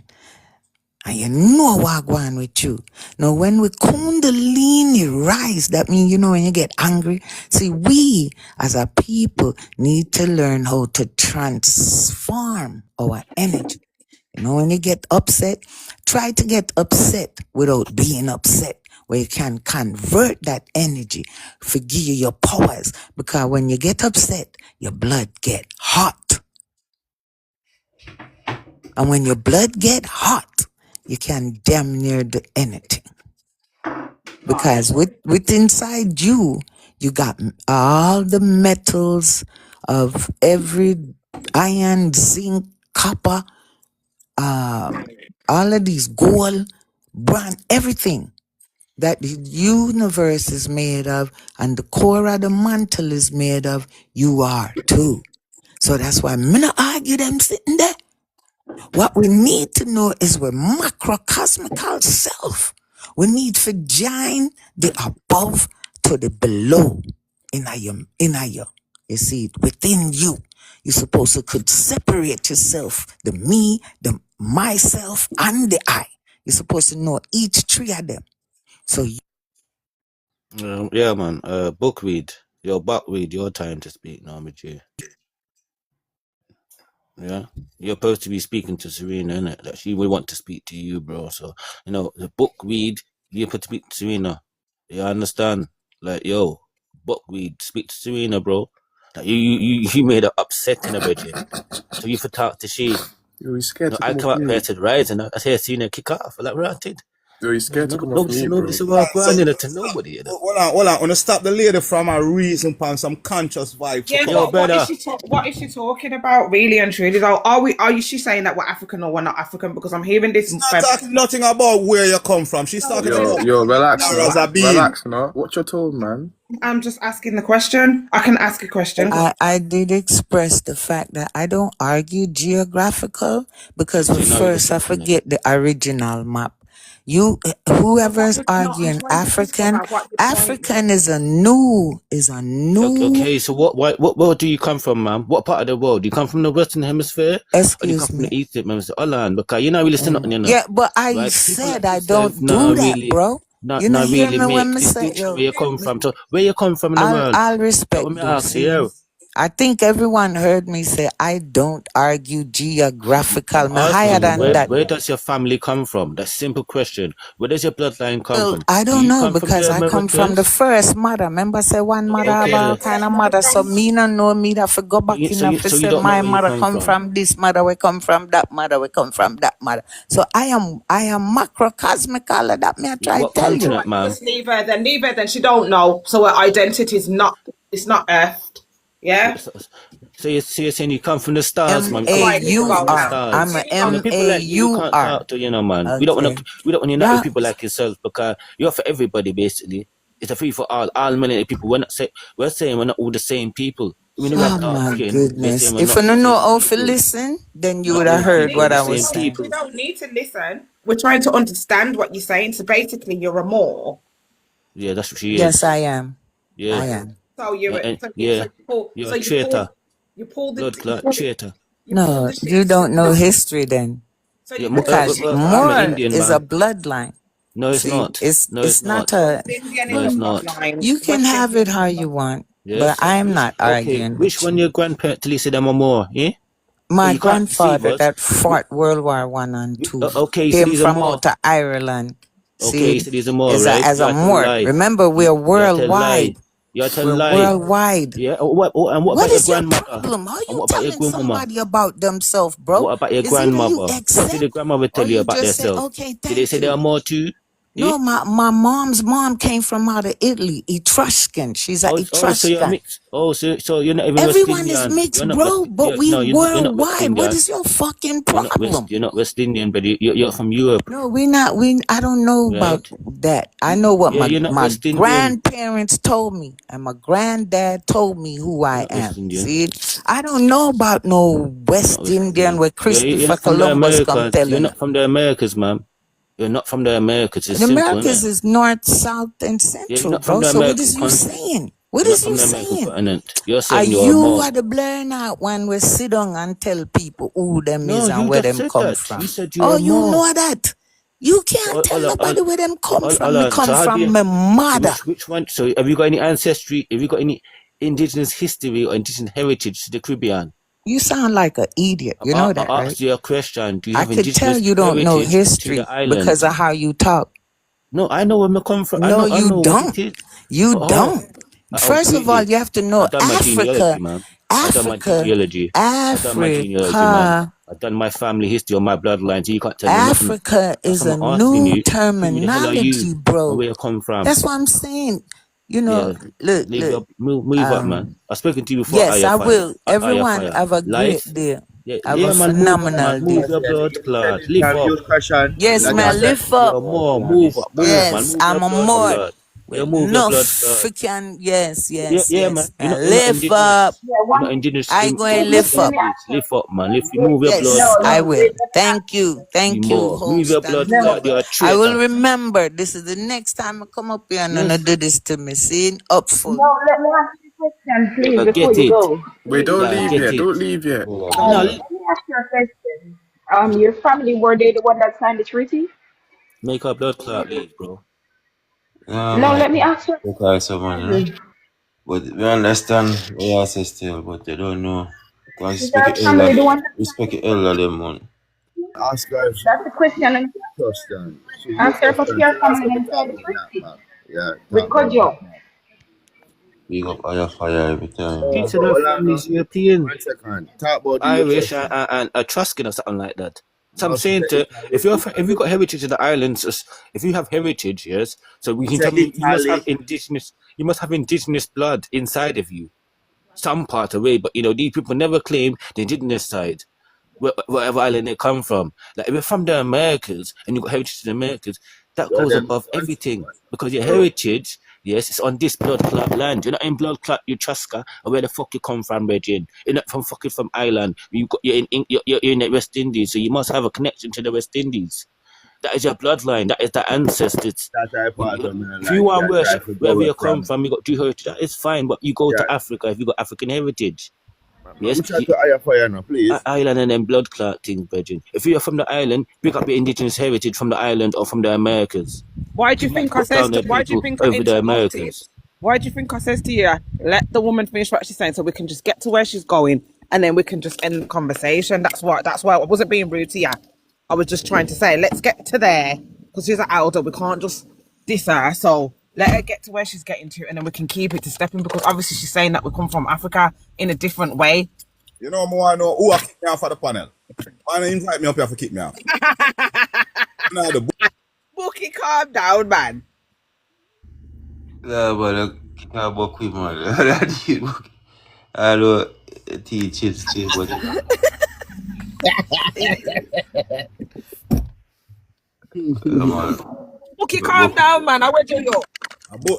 And you know what going on with you. Now, when we kundalini rise, that means, you know, when you get angry. See, we as a people need to learn how to transform our energy. You know, when you get upset, try to get upset without being upset, where you can convert that energy, forgive you your powers. Because when you get upset, your blood get hot. And when your blood get hot, you can damn near do anything. Because with inside you, you got all the metals of every iron, zinc, copper, all of these gold, bronze, everything that the universe is made of and the core of the mantle is made of, you are too. So that's why I'm not argue them sitting there. What we need to know is we're macrocosmical self. We need to join the above to the below in your. You see, within you, you're supposed to could separate yourself, the me, the myself, and the I. You're supposed to know each three of them. So Yeah, man. Bookweed. Your buckweed. Your time to speak now, with you. Yeah, you're supposed to be speaking to Serena, innit? That she would want to speak to you, bro. So you know the bookweed. You're supposed to speak to Serena. You understand? Like, yo, bookweed. Speak to Serena, bro. That you made her upset in a bedroom. So you for talk to she. Yo, he's scared No, to I come come off up here mute. to the rise and I hear Serena kick off. I'm like, ranted. Yo, he's scared to come off mute, Nobody bro. said what I'm going to nobody. You know? Hold on. I want to stop the lady from a reason upon some conscious vibe. Yeah, Yo, but brother. what is she talking about, really and truly? Though, are you she saying that we're African or we're not African? Because I'm hearing this. She's not talking nothing about where you come from. She's talking about Yo, relax, as a being. relax, no. Watch your tone, man. I'm just asking the question. I can ask a question. I did express the fact that I don't argue geographical because So you know first I forget the original map. Whoever's arguing African is a new. Okay, so what do you come from, man? What part of the world? Do you come from the Western Hemisphere? Or do you come from the Eastern Hemisphere? Holland, because you're not really listening to nothing, you know. Yeah, but I right? said I don't do that, bro. You not hear really me make when me say, distinction yo, where you come from. So where you come from in the world? I'll respect Let me you. ask See, you. I think everyone heard me say I don't argue geographical. I'm Me higher asking you, than that. where does your family come from? That's a simple question. Where does your bloodline come Well, from? I Do don't you know come from because the I come from the Americans? first mother. Remember, say one mother have all Okay. kind of mother. So me no know me that for go back in So and you say don't know my where you mother come come from this mother, we come from that mother, we come from that mother. So I am macrocosmical. That me I try to What tell you. continent, ma'am? Just leave her then. Leave her then. She don't know. So her identity is not. It's not earthed. Yeah. So you're saying you come from the stars, man. You come Quiet, need to from go the now. MAUR. I'm stars. a Really And people like you can't MAUR. talk to, you know, man. We don't Okay. want to unite Yeah. with people like yourself because you're for everybody, basically. It's a free for all many people. We're saying we're not all the same people. We know we have Oh dark my skin. We're goodness. saying we're If not you the don't know same how to people. listen, then you Not would have all heard people, what the I same was saying. people. You don't need to listen. We're trying to understand what you're saying. So basically, you're a Moor. Yeah, that's what she is. Yes, I am. Yeah. I am. So you're Yeah. You're a traitor. you pull the Blood clot traitor. No, you don't know history then. So Yeah, Because I'm an Moor Indian, is a man. bloodline. No, it's See, not. it's No, it's not not. a. Indian No, is it's a not. bloodline. You can West have it Indian how is a you bloodline. want, Yes. but I'm not Okay, arguing which with one you. your grandparents tell you said I'm a more, eh? My You can't deceive grandfather us. that fought World War One and Two Okay, you said came he's a from more. out of Ireland. Okay, you See, said he's a more, as right? a You are tell Moor. lie. Remember, we're You are tell lie. worldwide. You are tell We're lie. worldwide. Yeah. And what What about your is your grandmother? problem? How And you what about your telling grandmama? somebody about themselves, bro? What about your Is either you grandmother? What did accept the grandmother or tell you you about just say, themselves? okay, Did they thank say they you. are more too? No, Eh? my mom's mom came from out of Italy, Etruscan. She's an So you're Etruscan. mixed. So you're not even West Everyone is Indian. mixed, You're not bro, West. but we You're not West worldwide. What Indian. is your fucking You're not problem? West Indian, but you're from Europe, No, we not. I don't know about right? that. I know what Yeah, you're not my West Indian. grandparents told me, and my granddad told me who You're I not West am. Indian. See, I don't know about no You're not West West Indian Indian. where You're Christopher not from the Columbus come Americas. You're telling not us. from the Americas, ma'am. You're not from the Americas. It's The simple, Americas innit? is north, south, and Yeah, you're central, not from bro. the So what American is you continent. saying? What You're not is from you the American saying? continent. You're Are saying you're you more. are the blurring out one we sit down and tell people who them No, is and you where just them said come that. from? You said you Oh, are you more. know that. You So can't tell nobody where them come from. Me come So how do from you? my So mother. which one? So have you got any ancestry? Have you got any indigenous history or indigenous heritage to the Caribbean? You sound like an idiot. You know that, I right? asked you a question. Do you I have could tell indigenous you don't know heritage to history the because island? of how you talk. No, I know where I come from. No, I you know what don't. it is. You Oh, don't. First of all, really? you have to know I done my genealogy, man. I done my genealogy. Africa. I done my family history on my bloodline. So you can't tell me nothing. Africa That's is what a I'm asking new you. Who the hell are you? terminology, bro. Where you come from? That's what I'm saying. You know, Yeah. look. Move up, man. I've spoken to you before. Yes, I will. Aya Everyone fire. have a great Life. day. Yeah, Have a man. Move up, man. phenomenal day. Move your blood clot. Lift up. Yes, man, lift You're up. more. Move up. Move, man. Yes, Move I'm your a blood more clot. Yeah, with move your enough blood clot. freaking yes, Yeah, man. and You're not lift up. indigenous. You're not indigenous. I go and lift West up. Indies. Lift up, man. Move your blood Yes, I clot. will. Thank you, You you, more. Move your host and blood clot. You're a whoever. I will traitor. remember. This is the next time I come up here and Yes. do this to me. See, up full. No, let me ask you a question, You please, gotta before get you it. go. Wait, You don't gotta leave get yet. it. Don't leave yet. No, Let me ask you a question. Your family, were they the one that signed the treaty? make our blood clot leave, bro. Yeah, No, man. let me ask you a Okay, someone, you know. question. But we understand what you say still, but they don't know. Because Is your family the one that respect the elder them, man. Ask her if she that's the question and trust them. She you answer trust for them. your She ask family her to and talk sign the about that, treaty? man. Yeah, With talk about that, Kojo. man. Big up fire every time. She said her Hold on, family's European, 1 second. Talk about the Irish, trust them. and Etruscan or something like that. So I'm No, she saying said if you got heritage in the islands, if you have heritage, yes, so we She can said tell me you must have indigenous blood inside of you, some part of it. But these people never claim the indigenous side, whatever island they come from. Like if you're from the Americas and you got heritage in the Americas, that Well, goes then, above one everything second. because your heritage, yes, it's on this blood clot land. You're not in blood clot Etrusca or where the fuck you come from, Regine. You're not from Ireland. You're in the West Indies, so you must have a connection to the West Indies. That is your bloodline. That is the ancestors. That's our part of my If you life. want to Yeah, try worship to wherever go you come from. from, you got Jew heritage. That is fine, but you go Yeah. to Africa if you got African heritage. Yes. Yes, Try to hire fire now, please. island and then blood clot things, Virgin. If you're from the island, pick up your indigenous heritage from the island or from the Americas. Why do you think I Put said? down the Why do you people think I over the interrupted? Americans. Why do you think I says to you, let the woman finish what she's saying so we can just get to where she's going and then we can just end the conversation? That's why I wasn't being rude to you. I was just trying to say, let's get to there because she's an elder. We can't just diss her. So let her get to where she's getting to and then we can keep it to stepping because obviously she's saying that we come from Africa in a different way. You know, I know who kick me off of the panel. Why don't invite me up here to kick me off? Nah, the Bookie, calm down, man. Yeah, but I can't work with man. I know teach it, but come on. Bookie, calm down, man. I went to you.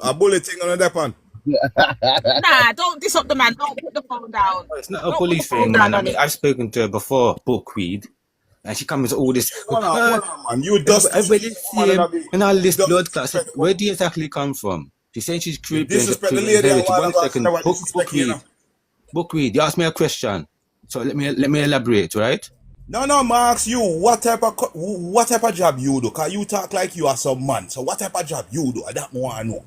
a bullet thing on the pan. Nah, don't diss up the man. Don't put the phone down. It's not a bully thing, man. I mean, I've spoken to her before, Bookweed, and she comes with all this. Hold on, man. You dust. And all this blood class. Where do you exactly come from? She's saying she's Caribbean. Disrespect the lady. One second. Bookweed, you asked me a question. So let me elaborate, right? No, Marks, you what type of job you do? Cause you talk like you are some man. So what type of job you do? I don't want to know.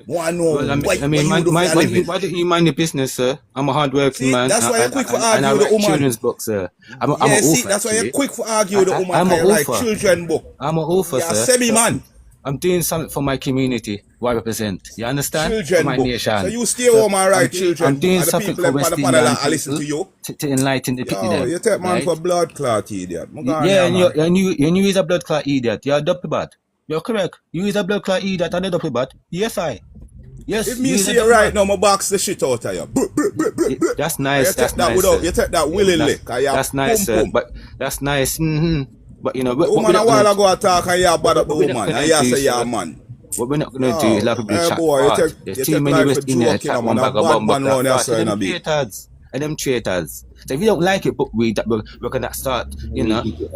Why don't you mind your business, sir? I'm a hard-working man. That's why you're quick for argue with the woman. Children's book, sir. I'm an author. That's why you're quick for argue with the woman. I'm an author. Like children book. I'm an author, sir. You're a semi-man. I'm doing something for my community, who I represent. You understand? Children for my book. nation. So you stay home and write children. I'm doing something for West Indian people to enlighten the people. Yo, you take man for blood clot, idiot. Yeah, and you is a blood clot idiot. You're a doppy bad. You're correct. You is a blood clot idiot and a doppy bad. Yes, I. Yes. If me see you right now, my box the shit out of you. That's nice. That's nice. You take that willingly. That's nice, sir. But that's nice. But you know, woman a while ago attack and you bad up the woman and you say you're a man. What we're not gonna do is let people chat hard. There's too many West Indian attack one bag of bomb. And them traitors. So if you don't like it, Bookweed, that we're gonna start,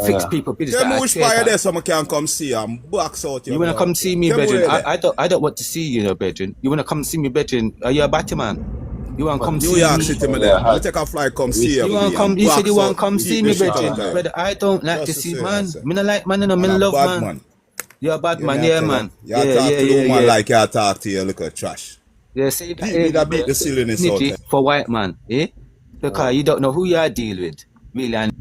fix people. Tell me which fire there someone can come see and box out your. You wanna come see me, Bedrin? I don't want to see you, Bedrin. You wanna come see me, Bedrin? Are you a Batman? You wanna come see me? New York City, man. You take a flight, come see you. You said you wanna come see me, Bedrin. But I don't like to see man. Me not like man, me love man. You're a bad man, yeah, man. You talk to the woman like you talk to your little trash. Yeah, say that. You beat the silliness out there. For white man, eh? Because you don't know who you are dealing with, really. And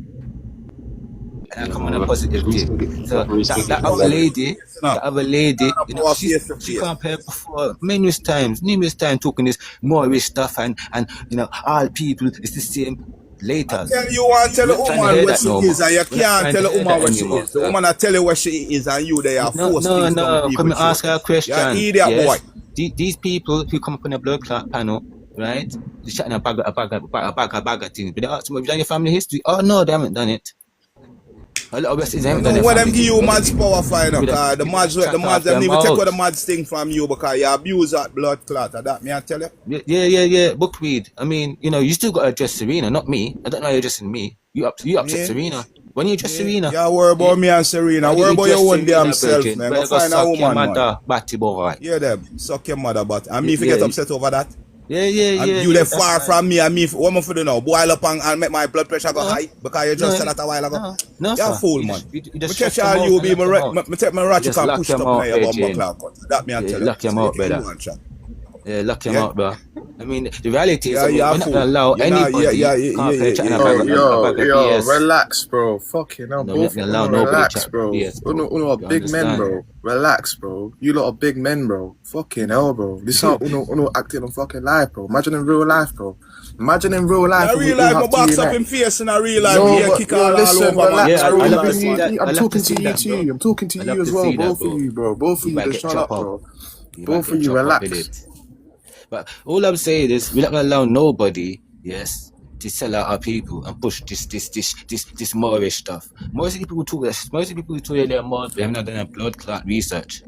I come on a positive thing. So that other lady, she can't pay before numerous times talking this Moorish stuff and all people is the same. Later. You want to tell the woman where she is and you can't tell the woman where she is. The woman will tell you where she is and you they are forced things No, come and ask her a question. You're an idiot, boy. These people who come up on a blood clot panel, right? They're chatting a bag of things. But they ask them, have you done your family history? Oh no, they haven't done it. A lot of West Indians haven't done it. What them give you mads power for, the mads them even take what the mads thing from you because you abuse that blood clot. That me I tell you. Yeah. Bookweed. I mean, you still got to address Serena, not me. I don't know you're addressing me. You upset Serena. When you address Serena, yeah, worry about me and Serena. Worry about your own damn self, man. Go find a woman, man. Batty boy. Yeah, them suck your mother, but and me if you get upset over that. Yeah. You they far from me and me. What am I for do now? Boil up and make my blood pressure go high because you just said that a while ago. No, you're a fool, man. Me catch all you be me take my ratchet and push it up in your bumper clock. That me I tell you. Lock him out, brother. Yeah, lock him out, bro. I mean, the reality is we're not gonna allow anybody Yo, relax, bro. Fucking hell, both relax, bro. Uno are big men, bro. Relax, bro. You lot are big men, bro. Fucking hell, bro. This how Uno acting on fucking life, bro. Imagine in real life, bro. Imagine in real life. In real life, my box up in face and I real life. Kick all over. I'm talking to you too. I'm talking to you as well. Both of you, bro. Both of you, just shut up, bro. Both of you, relax. But all I'm saying is we're not gonna allow nobody, to sell out our people and push this Moorish stuff. Most of the people who talk they're Moors, they haven't done a blood clot research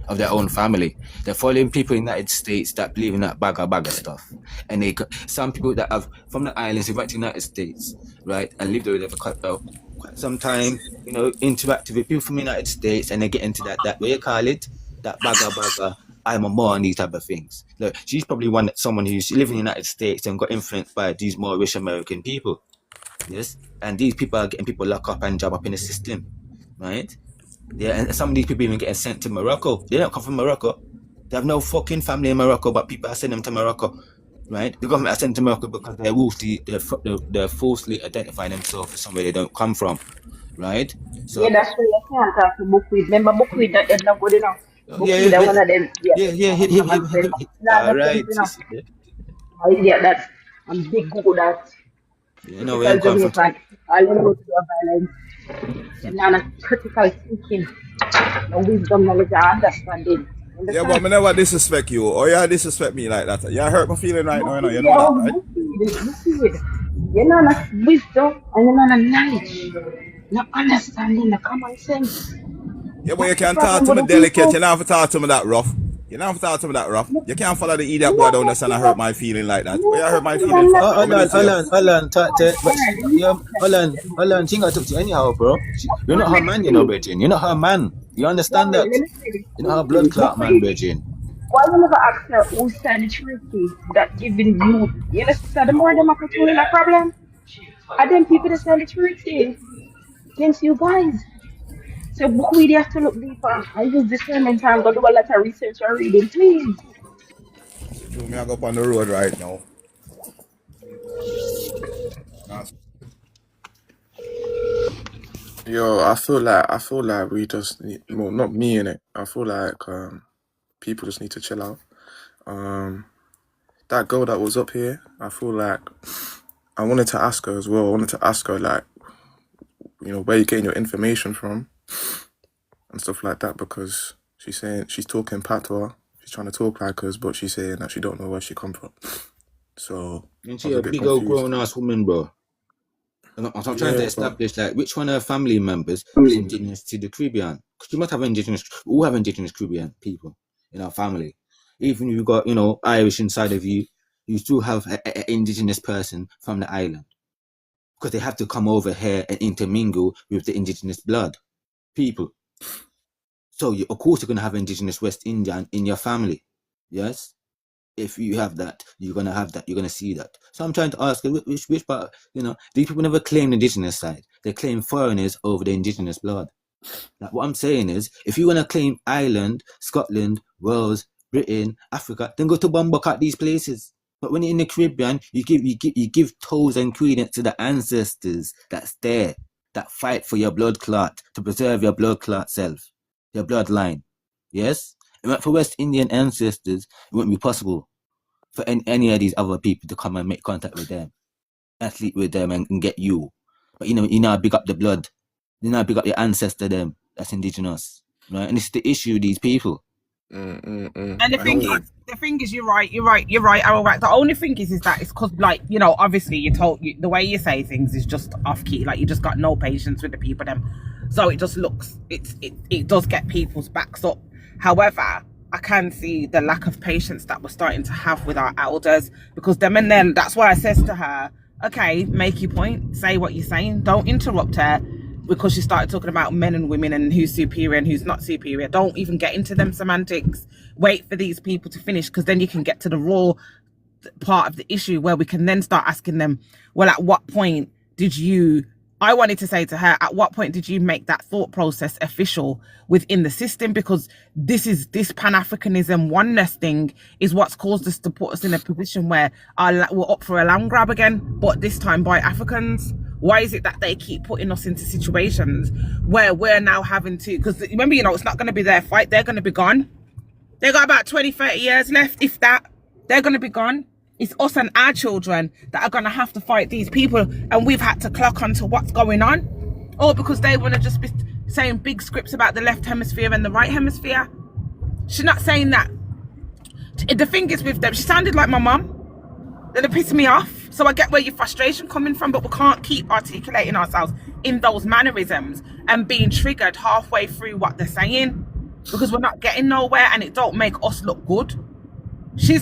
of their own family. They're following people in the United States that believe in that bagger stuff. And some people that have from the islands who went to the United States, right, and lived over there for quite some time, interacted with people from the United States, and they get into that what you call it, that bagger. I'm a more on these type of things. Look, she's probably someone who's living in the United States and got influenced by these more rich American people. Yes? And these people are getting people locked up and job up in the system. Right? Yeah, and some of these people even getting sent to Morocco. They don't come from Morocco. They have no fucking family in Morocco, but people are sending them to Morocco, right? The government are sending them to Morocco because they're falsely identifying themselves as somewhere they don't come from, right? So Yeah, that's why you can't talk to Bukwid. Remember Bukwid that is not good enough. yeah, Bukwid, one of them. Yeah, hit. I'm friend. Nah, All that's right, good enough. Yeah, that's I'm big good at you know where typical I'm coming from. Jamaican. I don't know to do violence. And now critical thinking, no wisdom, knowledge, and understanding. Yeah, but Understand? me never disrespect you. Or you disrespect me like that. You hurt my feeling right now, you know. You Bukwid, know that, oh, right? Bukwid. You know, no wisdom and you know, no knowledge, no understanding, no common sense. Yeah, but you That's the can't talk problem to with me the delicate. people. You don't have to talk to me that rough. You don't have to talk to me that rough. You You can't follow the idiot boy know, down there and hurt my feeling like that. Where you hurt my you feeling know, for? Oh, What me do to you? hold on, but hold on, she ain't gonna talk to you anyhow, bro. You're not her man, you know, Virgin. You're not her man. You understand that? let me say this. You're not her blood clot man, Virgin. Why you never ask her who's the charity that giving you understand the more them are controlling a problem? Are them people that sell the charity against you guys? So we have to look deeper. I use discernment time, go do a lot of research and reading, please. So me I go up on the road right now. Yo, I feel like we just need, well, not me in it. I feel like people just need to chill out. That girl that was up here, I feel like I wanted to ask her as well. I wanted to ask her like, you know, where you getting your information from and stuff like that, because she's saying she's talking patois. She's trying to talk like us, but she's saying that she don't know where she come from. So And I she was a a bit big old confused. grown ass woman, bro. And I'm trying to Yeah, but establish like which one of her family members is indigenous to the Caribbean. Because you must have indigenous, we have indigenous Caribbean people in our family. Even if you got, you know, Irish inside of you, you still have an indigenous person from the island. Because they have to come over here and intermingle with the indigenous blood people. So of course you're gonna have indigenous West Indian in your family. Yes? If you have that, you're gonna have that. You're gonna see that. So I'm trying to ask, which part? You know, these people never claim the indigenous side. They claim foreigners over the indigenous blood. Like what I'm saying is, if you wanna claim Ireland, Scotland, Wales, Britain, Africa, then go to Bombok at these places. But when you're in the Caribbean, you give toes and credence to the ancestors that's there, that fight for your blood clot to preserve your blood clot self, your bloodline. Yes. And for West Indian ancestors, it wouldn't be possible for any of these other people to come and make contact with them and sleep with them and get you. But you know, big up the blood. You know, big up your ancestor them that's indigenous. Right? And it's the issue with these people. And I the hear you. thing is, you're right. All right. The only thing is that it's because, like, you know, obviously the way you say things is just off key. Like, you just got no patience with the people them. So it just looks, it does get people's backs up. However, I can see the lack of patience that we're starting to have with our elders, because them and then that's why I says to her, okay, make your point, say what you're saying, don't interrupt her, because she started talking about men and women and who's superior and who's not superior. Don't even get into them semantics. Wait for these people to finish, because then you can get to the raw part of the issue where we can then start asking them, well, at what point did you, I wanted to say to her, at what point did you make that thought process official within the system? Because this Pan-Africanism oneness thing is what's caused us to put us in a position where we're up for a land grab again, but this time by Africans. Why is it that they keep putting us into situations where we're now having to, because remember, you know, it's not going to be their fight. They're going to be gone. They got about 20, 30 years left, if that. They're going to be gone. It's us and our children that are going to have to fight these people, and we've had to clock onto what's going on. Or because they want to just be saying big scripts about the left hemisphere and the right hemisphere. She's not saying that. The thing is with them, she sounded like my mum. They're pissing me off. So I get where your frustration coming from, but we can't keep articulating ourselves in those mannerisms and being triggered halfway through what they're saying, because we're not getting nowhere and it don't make us look good.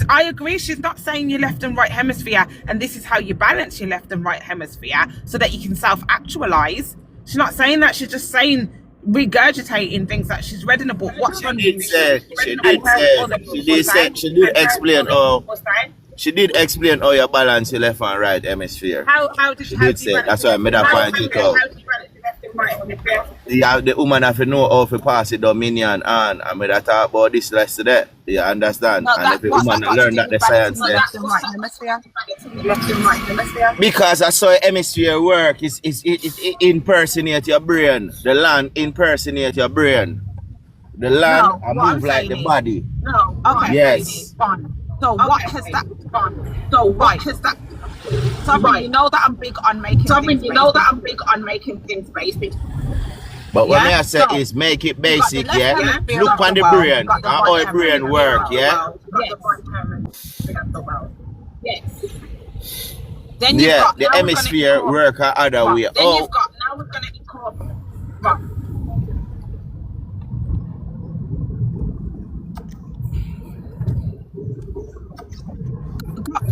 I agree, she's not saying your left and right hemisphere and this is how you balance your left and right hemisphere so that you can self-actualize. She's not saying that. She's just saying, regurgitating things that she's read in a book. She did explain how you balance your left and right hemisphere. How did she did say? That's why I made that point it out. Yeah, the woman have to know how to pass the dominion on. I mean, I talk about this less today. You understand? No, And if the what's woman that got to learn do that with the science balancing the there. left and right hemisphere? Because I saw hemisphere work. It impersonate your brain. The land impersonate your brain. The land No, what I'm move like saying the is, body. okay, Yes. fine. So what has that? Tubman, you know that I'm big on making things basic. But what Yeah? may I say So, is make it you got the basic, left yeah? hemisphere Look of on the the world, brain. you got the How right the brain hemisphere work, of the yeah? world. Yes. Then you've Yeah, got the now we're gonna hemisphere incorporate. work a other Right. way. Then Oh, you've got now we're gonna incorporate. Right.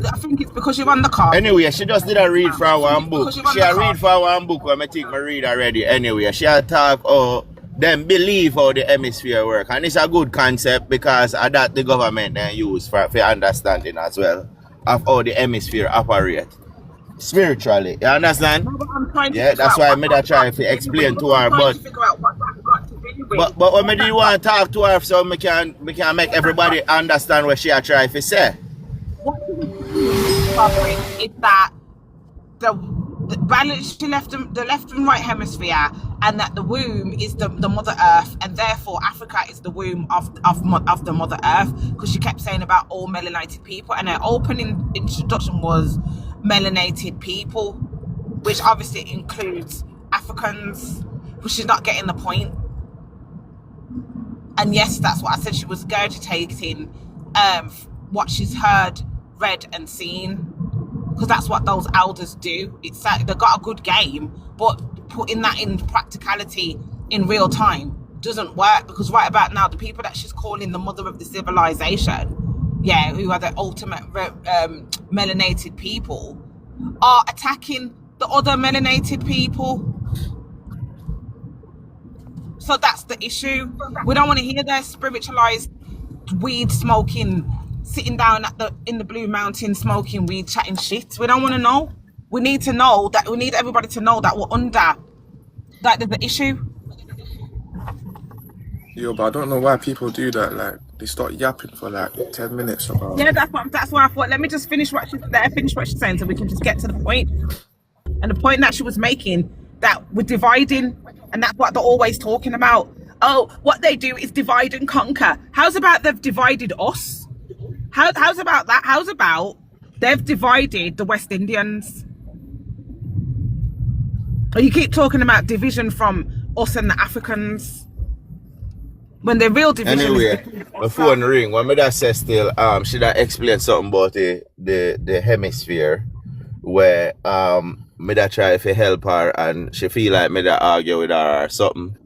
I think it's because you're on the card. anyway, she just did a read from one book. She a read from one book when I think I read already. Anyway, she a talk them believe how the hemisphere work. And it's a good concept because of that the government then use for understanding as well of how the hemisphere operate spiritually. You understand? No, but I'm trying to Yeah, figure that's out why I what made her that's try got to to do explain with. to her. I'm trying But to figure out what that's got to do with. but when do you want to talk to her so we can make everybody understand what she a try to say? What is covering is that the balance the left and right hemisphere, and that the womb is the Mother Earth, and therefore Africa is the womb of the Mother Earth, because she kept saying about all melanated people, and her opening introduction was melanated people, which obviously includes Africans, but she's not getting the point. And yes, that's what I said. She was regurgitating what she's heard, read, and seen, because that's what those elders do. It's like they got a good game, but putting that in practicality in real time doesn't work, because right about now, the people that she's calling the mother of the civilization, yeah, who are the ultimate melanated people, are attacking the other melanated people. So that's the issue. We don't want to hear their spiritualized weed smoking, sitting down in the Blue Mountain smoking weed, chatting shit. We don't want to know. We need to know that. We need everybody to know that we're under, that there's an issue. Yo, but I don't know why people do that. Like, they start yapping for like 10 minutes about. Yeah, that's why I thought, let me just finish what she's saying, so we can just get to the point. And the point that she was making, that we're dividing, and that's what they're always talking about. Oh, what they do is divide and conquer. How's about they've divided us? How's about that? How's about they've divided the West Indians? Or you keep talking about division from us and the Africans, when the real division anyway, is the phone ring. When me that say still, should I explain something about the hemisphere where me that try to help her and she feel like me that argue with her or something.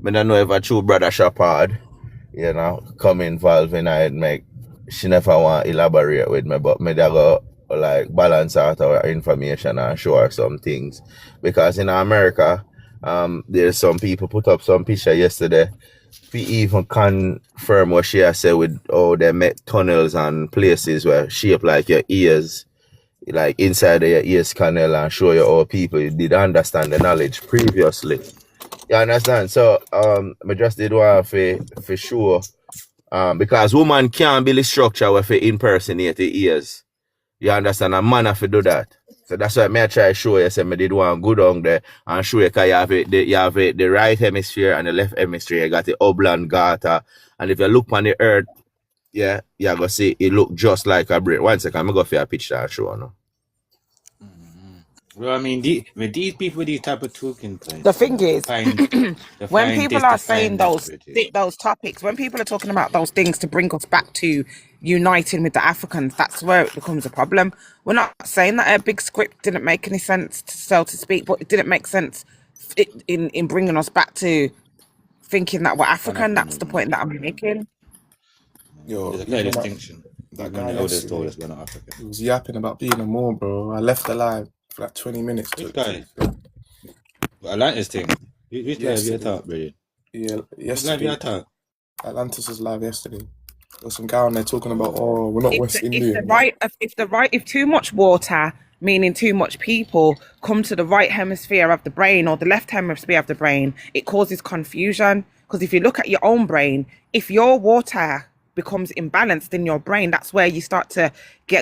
Me don't know if a true brother Shepard, you know, come involved in it, make she never want to elaborate with me, but me that go like balance out our information and show her some things. Because in America, there's some people put up some picture yesterday. We even confirm what she has said with they met tunnels and places where shape like your ears, like inside of your ears canal, and show you how people did understand the knowledge previously. You understand? So I just did want for sure. Because woman can't build a structure where they impersonate the ears. You understand? A man have to do that. So that's why I try to show you, say I did one good on there and show you, because you have the right hemisphere and the left hemisphere. You got the oblongata. And if you look on the earth, yeah, you're going to see it look just like a brain. 1 second, I'm going to go for a picture and show you. Well, I mean, these people with these type of talking points. The thing is, when people are saying those topics, when people are talking about those things to bring us back to uniting with the Africans, that's where it becomes a problem. We're not saying that a big script didn't make any sense, so to speak, but it didn't make sense in bringing us back to thinking that we're African. That's the point that I'm making. Yo, there's a clear distinction. That When guy the elders told yesterday, us we're not African. he was yapping about being a Moor, bro. I left the live for like 20 minutes. Which guy? Atlantis thing. Which live you Yesterday. talk, brother? Yeah, Which live yesterday. you talk? Atlantis was live yesterday. There was some guy on there talking about, we're not West If Indian. if too much water meaning too much people come to the right hemisphere of the brain or the left hemisphere of the brain, it causes confusion. Because if you look at your own brain, if your water becomes imbalanced in your brain, that's where you start to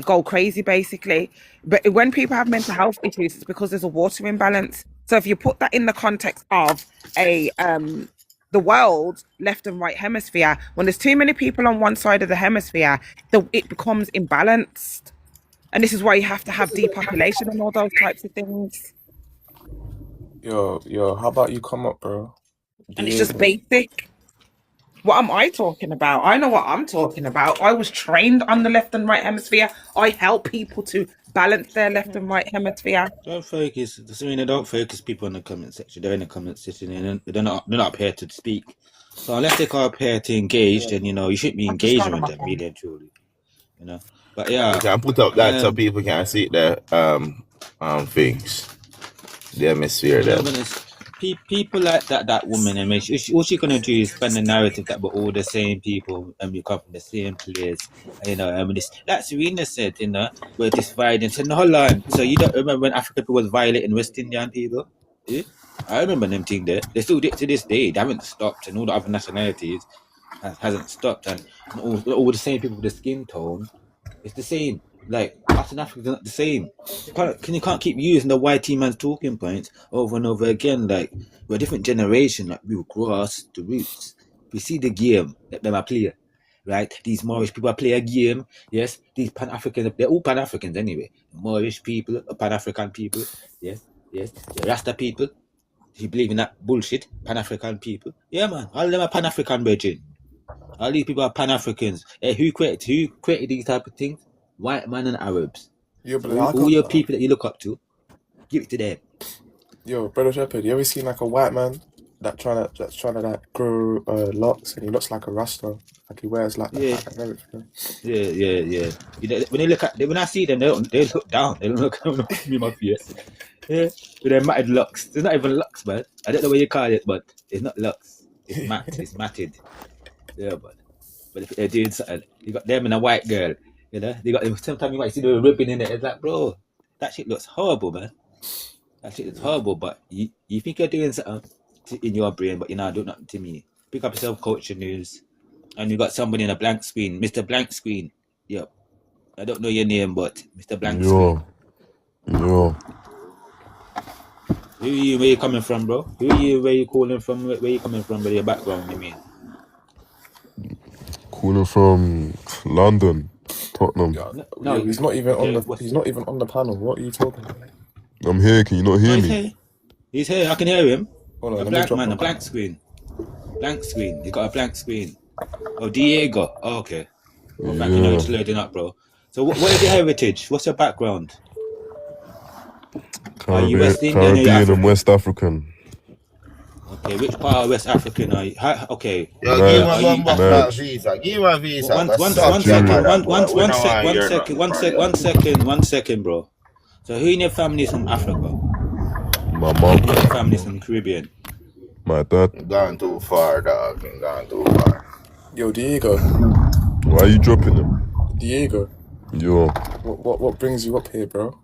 go crazy, basically. But when people have mental health issues, it's because there's a water imbalance. So if you put that in the context of the world, left and right hemisphere, when there's too many people on one side of the hemisphere, it becomes imbalanced. And this is why you have to have depopulation and all those types of things. Yo, how about you come up, bro? And it's just basic. What am I talking about? I know what I'm talking about. I was trained on the left and right hemisphere. I help people to balance their left and right hemisphere. Don't focus. Serena, don't focus people in the comment section. They're in the comment section and they're not up here to speak. So unless they come up here to engage, then you shouldn't be engaging with them, really and truly. But yeah, you can put up that so people can see the things, the hemisphere there. People like that woman, and all she's gonna do is spend the narrative that we're all the same people and we come from the same place. Like Serena said, we're divided. So hold on. So you don't remember when African people was violating West Indian people? Yeah? I remember them thing there. They still do it to this day. They haven't stopped, and all the other nationalities hasn't stopped, and all the same people with the skin tone. It's the same. Like us in Africa, not the same. You can't keep using the white man's talking points over and over again. Like we're a different generation. Like we will cross the roots. We see the game that them are play, right? These Moorish people play a game. Yes, these Pan-Africans, they're all Pan-Africans anyway. Moorish people, Pan-African people. Yes. The Rasta people. You believe in that bullshit? Pan-African people. Yeah, man. All of them are Pan-African virgin. All these people are Pan-Africans. Hey, who created these type of things? White man and Arabs. Yo, but all your people that you look up to, give it to them. Yo, Brother Shepherd, you ever seen like a white man that's trying to like grow locks, and he looks like a Rasta, like he wears like the hat and everything. Yeah. When I see them, they look down. They don't look at me in my face. Yeah, with their matted locks. It's not even locks, man. I don't know what you call it, but it's not locks. It's it's matted. Yeah, but if they're doing something, you got them and a white girl. They got sometimes you might see the ribbon in it. It's like, bro, that shit looks horrible, man. That shit is horrible. But you think you're doing something in your brain, but you're not doing nothing to me. Pick up yourself, Culture News, and you got somebody in a blank screen, Mr. Blank Screen. Yep. I don't know your name, but Mr. Blank Screen. Yo. Who are you? Where you coming from, bro? Who are you? Where you calling from? Where you coming from? Where your background? You mean? Calling from London. Tottenham. No, he's not even on the. He's not even on the panel. What are you talking about? I'm here. Can you not hear me? He's here. I can hear him. Hold on, a blank screen. Blank screen. You got a blank screen. Oh, Diego. Oh, okay. Well, back you know it's loading up, bro. So, what is your heritage? What's your background? Are you West Indian or Caribbean and West African. Okay, which part of West African are you? Okay. Yo, give him a visa. Give him a visa. One second, bro. So who in your family is from Africa? My mom. Who in your family is from Caribbean? My dad. Gone too far, dog. Gone too far. Yo, Diego. Why are you dropping him? Diego. Yo. What brings you up here, bro?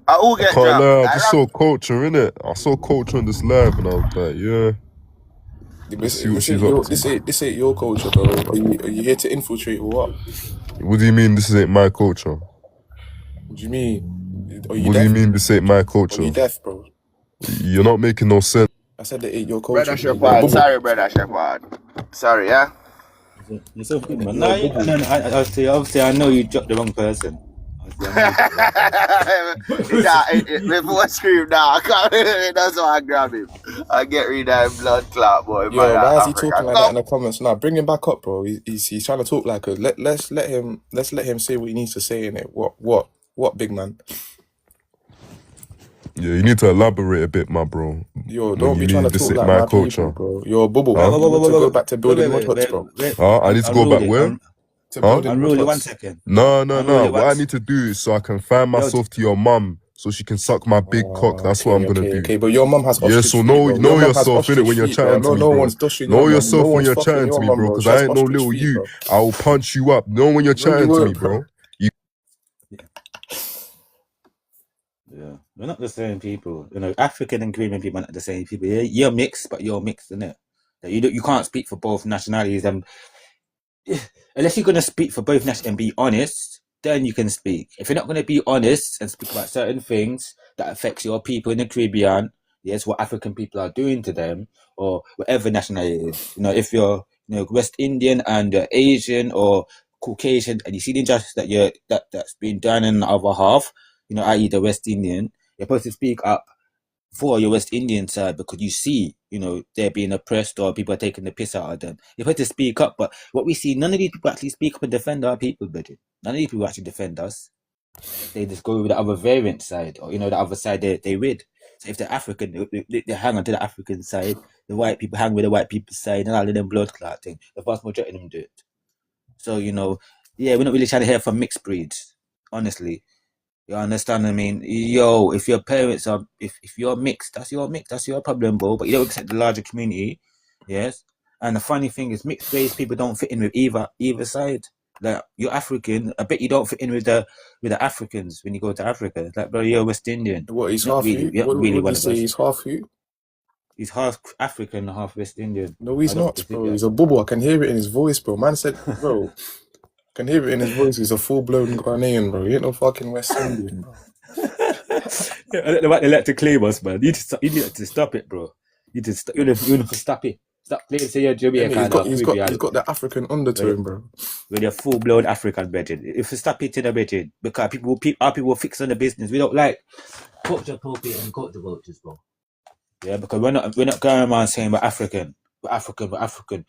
I will get can't lie, I just saw Culture, innit? I saw Culture on this live and I was like, yeah. This ain't your culture, bro. Are you here to infiltrate or what? What do you mean this ain't my culture? What do you mean? Are you what deaf? do you mean this ain't my culture? Are you deaf, bro? You're not making no sense. I said that ain't your culture. Brother Shepherd, sorry, Brother Shepherd. Sorry, yeah? You're so good, man. Obviously, I know you dropped the wrong person. Before I scream now, that's why I grab him. I get rid of him blood clot, boy. Yo, why is he talking like that in the comments? Nah, bring him back up, bro. He's trying to talk like a. Let's let him say what he needs to say in it. What, big man? Yeah, you need to elaborate a bit, my bro. Yo, don't be trying to talk like my culture, bro. You're a bubble. Huh? You need to go back to building mud huts, bro. I need to go back where? Unruly, 1 second. No. What I need to do is so I can find myself to your mum so she can suck my big cock. That's what I'm gonna do. Okay, but your mum has ostrich feet, know yourself, innit, when you're chatting to me, bro. Know yourself when you're chatting to me, bro, because I ain't no little you. I will punch you up. Know when you're chatting to me, bro. Yeah, we're not the same people. You know, African and Caribbean people are not the same people. You're mixed, but you're mixed, isn't it? You can't speak for both nationalities, and unless you're gonna speak for both nationalities and be honest, then you can speak. If you're not gonna be honest and speak about certain things that affects your people in the Caribbean, yes, what African people are doing to them, or whatever nationality it is. You know, if you're West Indian and Asian or Caucasian, and you see the injustice that's been done in the other half, i.e. the West Indian, you're supposed to speak up for your West Indian side because you see, they're being oppressed or people are taking the piss out of them. You're supposed to speak up, but what we see, none of these people actually speak up and defend our people, buddy. None of these people actually defend us. They just go with the other variant side, or the other side they rid. So if they're African, they hang on to the African side. The white people hang with the white people's side, and all of them blood clot thing. The vast majority of them do it. So we're not really trying to hear from mixed breeds, honestly. You understand what I mean? If your parents are, if you're mixed, that's your problem, bro. But you don't accept the larger community, yes. And the funny thing is, mixed race people don't fit in with either side. Like, you're African, I bet you don't fit in with the Africans when you go to Africa. Like, bro, you're West Indian. What, he's Not half really, who? What really would one you of say? us. He's half who? He's half African and half West Indian. No, he's I don't not, think bro. that. He's a bubble. I can hear it in his voice, bro. Man said, bro, I can hear it in his voice. He's a full-blown Ghanaian, bro. He ain't no fucking West Indian, bro. I don't know what they like to claim us, man. You need to stop it, bro. You need to stop it. Stop playing say you're Jamaican. He's got the African undertone, bro. With a full-blown African bedroom. If you stop it in a bedroom, because our people fix on the business. We don't like culture appropriate and culture vultures, bro. Yeah, because we're not going around saying we're African. We're African.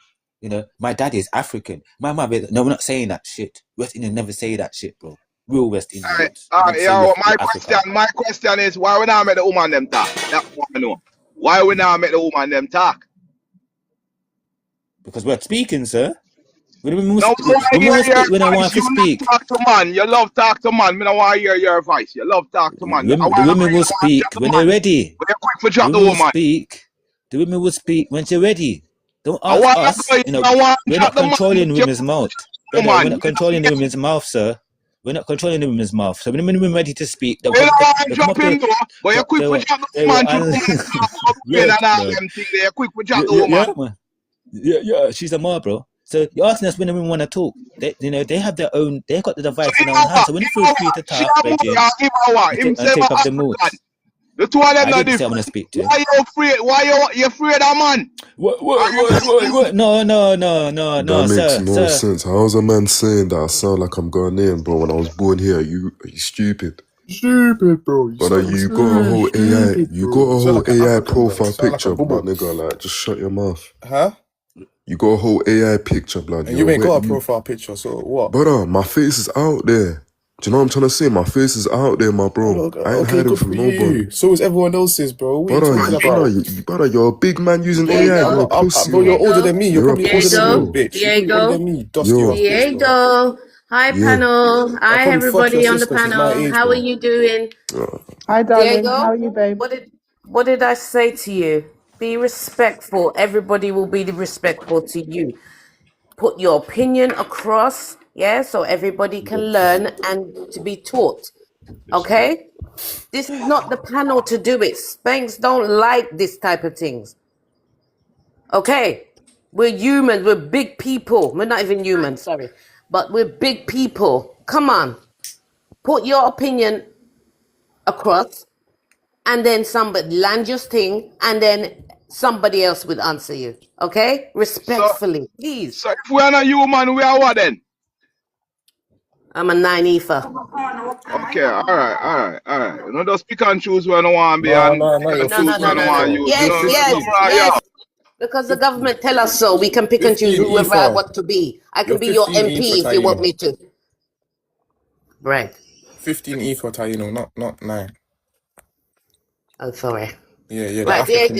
My dad is African. My mum, no, we're not saying that shit. West Indians never say that shit, bro. Real West Indians. My question is, why we not make the woman them talk? That's what I know. Why we not make the woman them talk? Because we're speaking, sir. When we Talk to man. You love talk to man. Me don't want to hear your voice. You love talk to man. The women will speak when they're ready. We're quick for drop the woman. The women will speak when they're ready. Don't ask us. We're not controlling women's mouth. We're not controlling the women's mouth, sir. We're not controlling the women's mouth. So when the women ready to speak, they'll come up but you're quick for drop the woman. You're quick for drop the woman. Yeah, she's a ma, bro. So you're asking us when the women want to talk. They have their own. They got the device in their own hands. So when you feel free to talk, and take up the mood. The two of them I didn't say I want to speak to you. Why you afraid? Why you afraid of man? What? No, that sir. makes no sense. How's a man saying that I sound like I'm Ghanaian, bro? When I was born here, are you stupid? Stupid, bro. You got a whole AI. You got a whole AI profile picture, blood, nigga. Like, just shut your mouth. Huh? You got a whole AI picture, blood. And you ain't got a profile picture, so what? Brother, my face is out there. Do you know what I'm trying to say? My face is out there, my bro. I ain't hiding from nobody. So is everyone else's, bro. What are you talking about? Brother, you're a big man using AI, bro. Bro, you're older than me. You're probably older than me, bitch. Diego. Hi, panel. Hi, everybody on the panel. How are you doing? Hi, darling. Diego, how are you, babe? What did I say to you? Be respectful. Everybody will be respectful to you. Put your opinion across, so everybody can learn and to be taught. Okay? This is not the panel to do it. Spanks don't like this type of things. Okay? We're humans. We're big people. We're not even human, sorry. But we're big people. Come on. Put your opinion across, and then somebody land your thing, and then somebody else will answer you. Okay? Respectfully, please. So if we're not human, we are what then? I'm a 9 ether. Okay, all right. You know, just pick and choose when I want to be No. Yes. Because the government tell us so. We can pick and choose whoever I want to be. I can be your MP if you want me to. Right. 15 ether, Taino, not 9. Oh, sorry. Yeah. Right, there you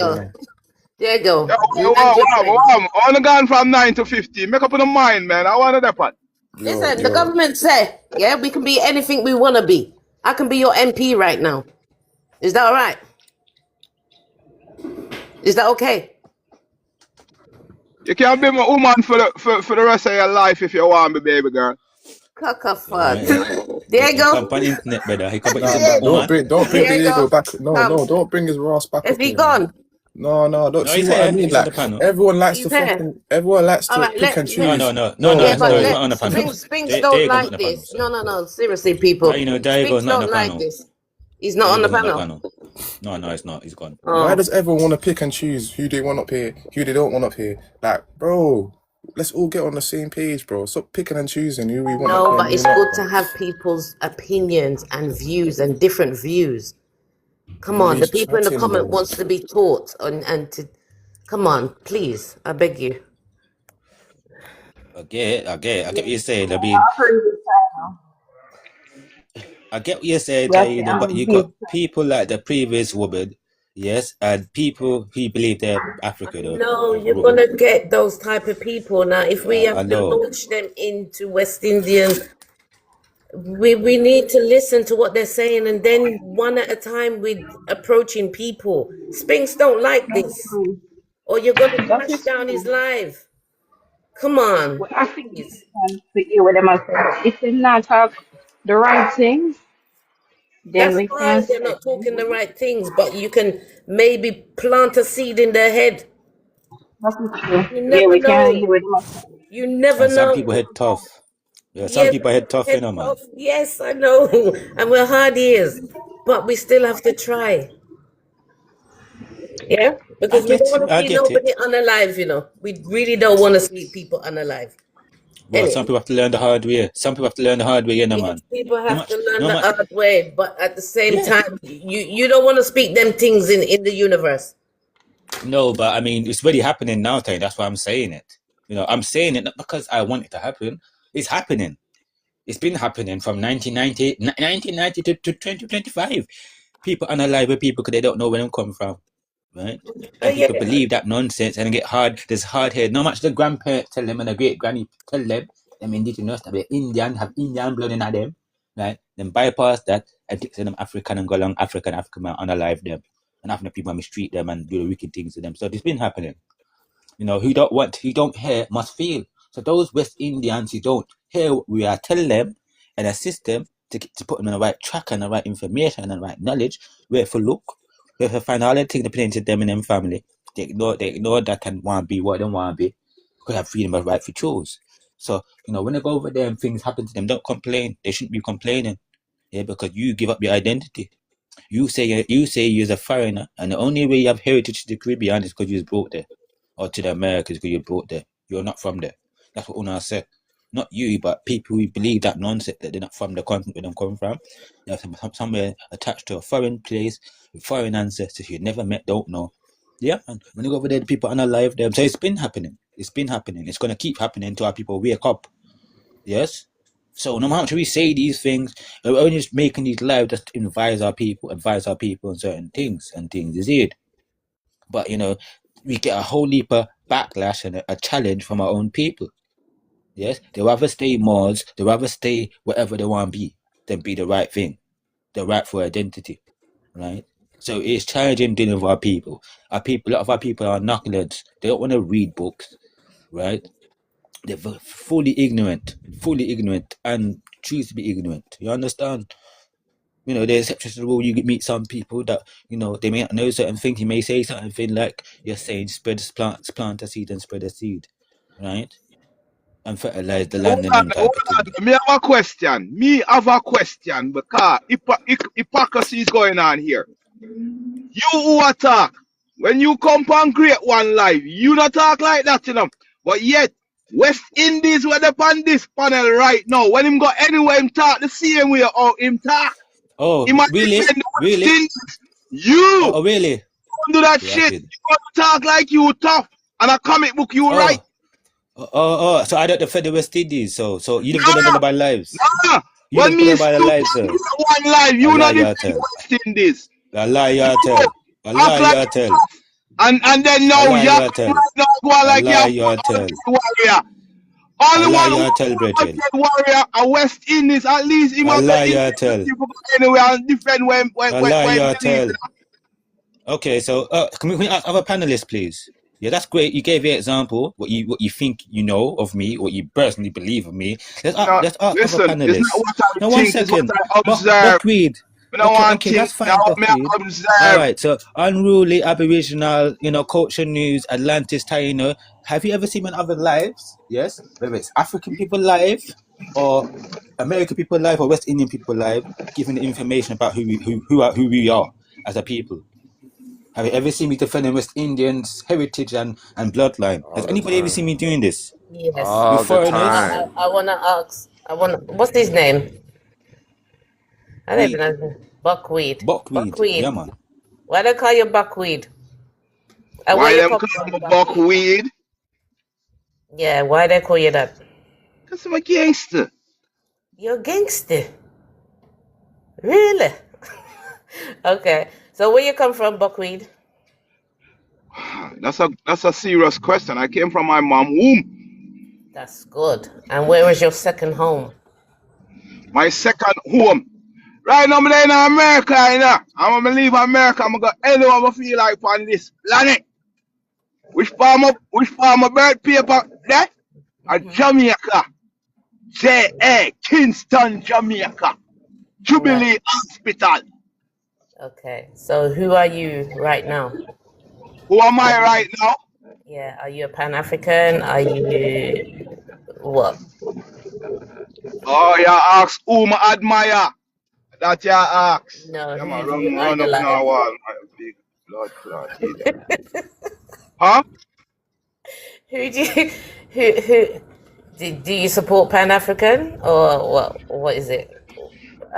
go. I want to go from 9 to 15. Make up in the mind, man. I want to that part. Listen, the government say, we can be anything we want to be. I can be your MP right now. Is that all right? Is that okay? You can be my woman for the rest of your life if you want me, baby girl. Cockafud. There you He come go. on internet, brother. He come on Nah, internet, nah, black don't woman. bring There you Diego go. back. No, don't bring his Ross back Has up he here, man. gone? No, don't No, see he's what I here. mean. He's on the Like panel. everyone likes He's to here. All right, pick and No, choose. yeah, but he's not on the panel. Spinks don't Diego's not on like the panel, this. sir. No. Seriously, How people. you know Diego's Spinks not on the don't like panel? this. He's not on the Diego's not on the panel. panel. No, it's not. He's gone. Why Oh. does everyone want to pick and choose who they want up here, who they don't want up here? Like, bro, let's all get on the same page, bro. Stop picking and choosing who we want up No, here but and it's who not. good to have people's opinions and views and different views. Come on, the Nobody's people in the chatting, comment bro. wants to be taught and to come on, please, I beg you. I get what you're saying. I I mean, agree with China. I get what you're saying, We have to but you give got people like the previous woman, yes, and people who believe they're African No, or you're woman. gonna get those type of people now. If we I have to know. launch them into West Indian, we need to listen to what they're saying, and then one at a time with approaching people. Spinks don't like this, or you're gonna That crash is down his true. live. Come on, But I think it's please. important to hear what them are saying. If they not talk the right things, then That's we can fine. They're say, not talking the right things, but you can maybe plant a seed in their head. that is true. You Yeah, never we can know. hear what them are saying. You never And some people know. head tough. Yeah, some Yes, people head tough, you head know, man. off. Yes, I know. And we're hard ears, but we still have to try. Yeah, because we don't want to I see get nobody it. unalive. We really don't want to see people unalive. Well, some Anyway, people have to learn the hard way. Some people have to learn the hard way, you know, yes, man. people have to learn No the much. hard way, but at the same Yeah. time, you don't want to speak them things in the universe. No, but I mean, it's already happening now, Tony. That's why I'm saying it. I'm saying it not because I want it to happen. It's happening. It's been happening from 1990 to 2025. People unalive with people because they don't know where they come from, right? And people believe that nonsense and get hard. There's hard head. No much the grandparents tell them and the great granny tell them indigenous that they're Indian, have Indian blood in them, right? Then bypass that and take them African and go along African man unalive them. And African people mistreat them and do the wicked things to them. So it's been happening. Who don't hear must feel. So those West Indians who don't hear what we are telling them and assist them to put them on the right track and the right information and the right knowledge, where to look, where to find all the things that pertain to them and them family. They ignore that and want to be what they want to be. Because they have freedom of right to choose. So, when they go over there and things happen to them, don't complain. They shouldn't be complaining. Yeah, because you give up your identity. You say you're a foreigner, and the only way you have heritage to the Caribbean is because you was brought there, or to the Americas because you're brought there. You're not from there. That's what Una said. Not you, but people who believe that nonsense that they're not from the continent where they come from. They're somewhere attached to a foreign place with foreign ancestors you never met, don't know. Yeah, and when you go over there, the people are not alive them. So it's been happening. It's been happening. It's gonna keep happening until our people wake up. Yes. So no matter we say these things, we're only just making these lives just to advise our people on certain things, and things is it. But we get a whole heap of backlash and a challenge from our own people. Yes, they rather stay Moors, they rather stay whatever they want to be than be the right thing, the rightful identity, right? So it's challenging dealing with our people. A lot of our people are knuckleheads. They don't want to read books, right? They're fully ignorant, and choose to be ignorant. You understand? There's exceptions to the rule. You meet some people that, they may not know certain things. You may say something like you're saying, plant a seed and spread a seed, right? And fertilize the land and them type of thing. Me have a question because hypocrisy is going on here. You who attack, when you come and create one live, you not talk like that, But yet, West Indies were on this panel right now. When him go anywhere, him talk the same way or him talk. Oh, He might really? defend the West Really? Indies. You Oh, really? don't do that shit. You want to talk like you tough. And a comic book you write. So I don't defend the West Indies. So you don't defend about lives. Nah. You When don't me defend about the lives, sir. one live, you not defend West Indies. A lie you tell. A lie you tell. And then now lie you you tell. now go on like A lie you're you tell. warrior. A Only lie one you tell, brethren. warrior, a West Indies, at least he A must lie you tell. anyway and defend when A lie you tell. Okay, so can we ask other panelists, please? Yeah, that's great. You gave your example, what you think you know of me, what you personally believe of me. Let's Now, ask other listen, it's not panelists. what I Now, one think, it's what second. I observe. Buckwheat. I don't want Okay, to think, that's now fine, what me Buckwheat. All observe. right, so unruly Aboriginal, culture news, Atlantis, Taino. Have you ever seen in other lives? Yes, whether it's African people live or American people live or West Indian people live, giving the information about who we are as a people. Have you ever seen me defending West Indians' heritage and bloodline? Has All the anybody ever time. seen me doing this Yes. with All the foreigners? I, time. I wanna ask. What's his name? I don't even Weed, know. Buckwheat. buckweed, yeah, Buckwheat. man. Why they call you buckwheat? And where Why you them come call from, me buckwheat? buckweed? Yeah, why they call you that? Because I'm a gangster. You're a gangster. Really? Okay. So where you come from, buckwheat? That's a serious question. I came from my mom womb. That's good. And where is your second home? My second home. Right now, I'm in America, you know. I'm gonna leave America. I'm gonna go anywhere I feel like on this planet. Which farm of birth paper there? A Jamaica. J.A. Kingston, Jamaica. Right. Jubilee Hospital. Okay. So who are you right now? Who am I right now? Yeah. Are you a Pan-African? Are you what? Oh, you ask whom I admire. That you ask. No, Yeah, who man, do you run up in our idolize? wall, my big blood clot idiot. Huh? Who do you who do you support Pan-African or what? What is it?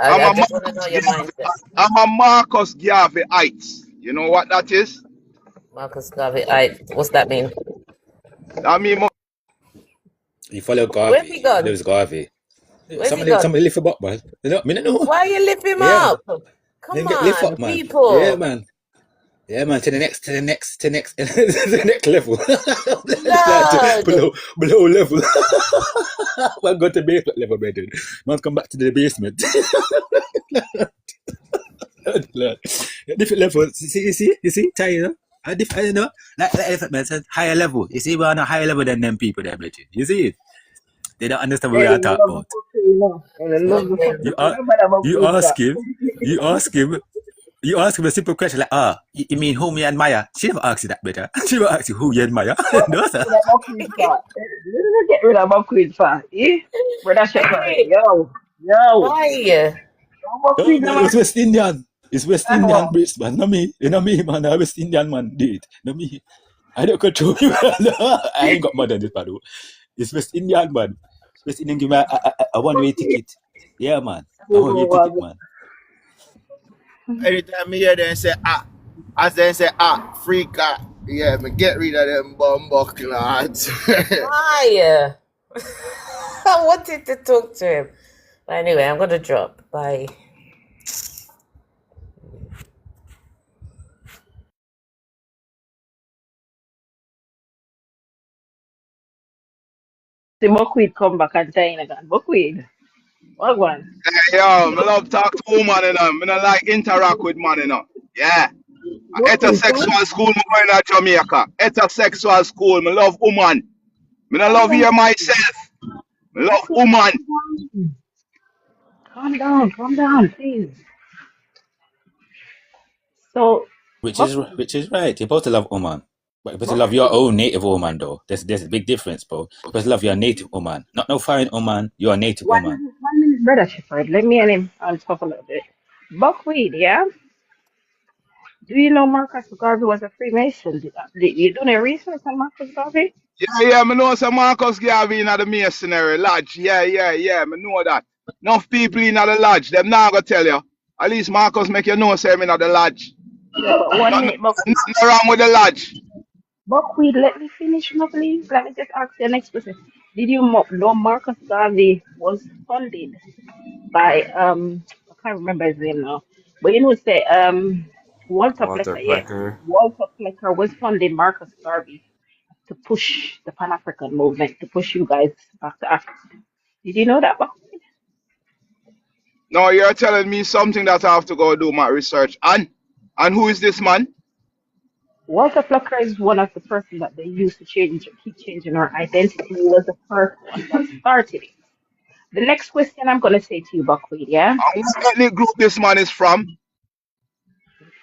I just want to know your mindset. I'm a Marcus Garvey Heights. You know what that is? Marcus Garvey. What's that mean? I mean, You follow Where's Garvey. he He gone? knows Garvey. Where's he gone? Somebody lift him up, man. Me don't know. Why you lift him Yeah, up? Come then get lift on, up, man. Yeah, people. man. Yeah, man. To the next, to the next level. No. below level. Man, go to basement level, brother. Man, come back to the basement. Different levels. You see, tell you know. You know, like elephant man said, higher level. You see, we're on a higher level than them people there, brother. You see it? They don't understand what we are talking about. You ask him a simple question like, you mean whom you admire? She never asked you that, better. She never asked you who you admire. No, sir. Get rid of my queen for brother Shepherd. Yo. Why? It's West Indian. It's West Indian Brits, man. No me. You know me, man. I'm West Indian man. Do it. No me. I don't control you. I ain't got more than this, man. It's West Indian, man. West Indian give me a one-way ticket. Yeah, man. A one-way ticket, man. Anytime me hear them say as they say Africa, yeah, me get rid of them bumbucklads. Why? I wanted to talk to him. But anyway, I'm gonna drop. Bye. The Buckwheat come back and time again. Buckwheat. What one? Hey, yo, I love talk to woman, you know. I don't like interact with man, you know. Yeah. Heterosexual school, me going to Jamaica. Heterosexual school, me love woman. Me don't love here myself. Me love woman. Calm down, please. So, Which is right. You're supposed to love Oman. But you're supposed to love your own native woman, though. There's a big difference, bro. You're supposed to love your native woman. Not no foreign woman, your native woman. 1 minute, brother Shepherd. Let me and him. I'll talk a little bit. Buckwheat, yeah? Do you know Marcus Garvey was a Freemason? Did you do any research on Marcus Garvey? Yeah, me know some Marcus Garvey in the Masonry Lodge. Yeah, me know that. Enough people in the lodge, them now gonna tell you. At least Marcus make you know say him in the lodge. Yeah, but 1 minute, Nothing wrong with the lodge. Buckwheat, let me finish, no, please. Let me just ask you the next question. Did you know Marcus Garvey was funded by I can't remember his name now, but you know say Walter Walter Plecker, yeah. Plecker. Walter Plecker was funding Marcus Garvey to push the Pan African movement, to push you guys back to Africa. Did you know that? Buckwheat? No, you're telling me something that I have to go do my research. And who is this man? Walter Plucker is one of the person that they used to keep changing her identity. He was the first one that started it. The next question I'm gonna say to you, Buckwheat, yeah? And what ethnic group this man is from?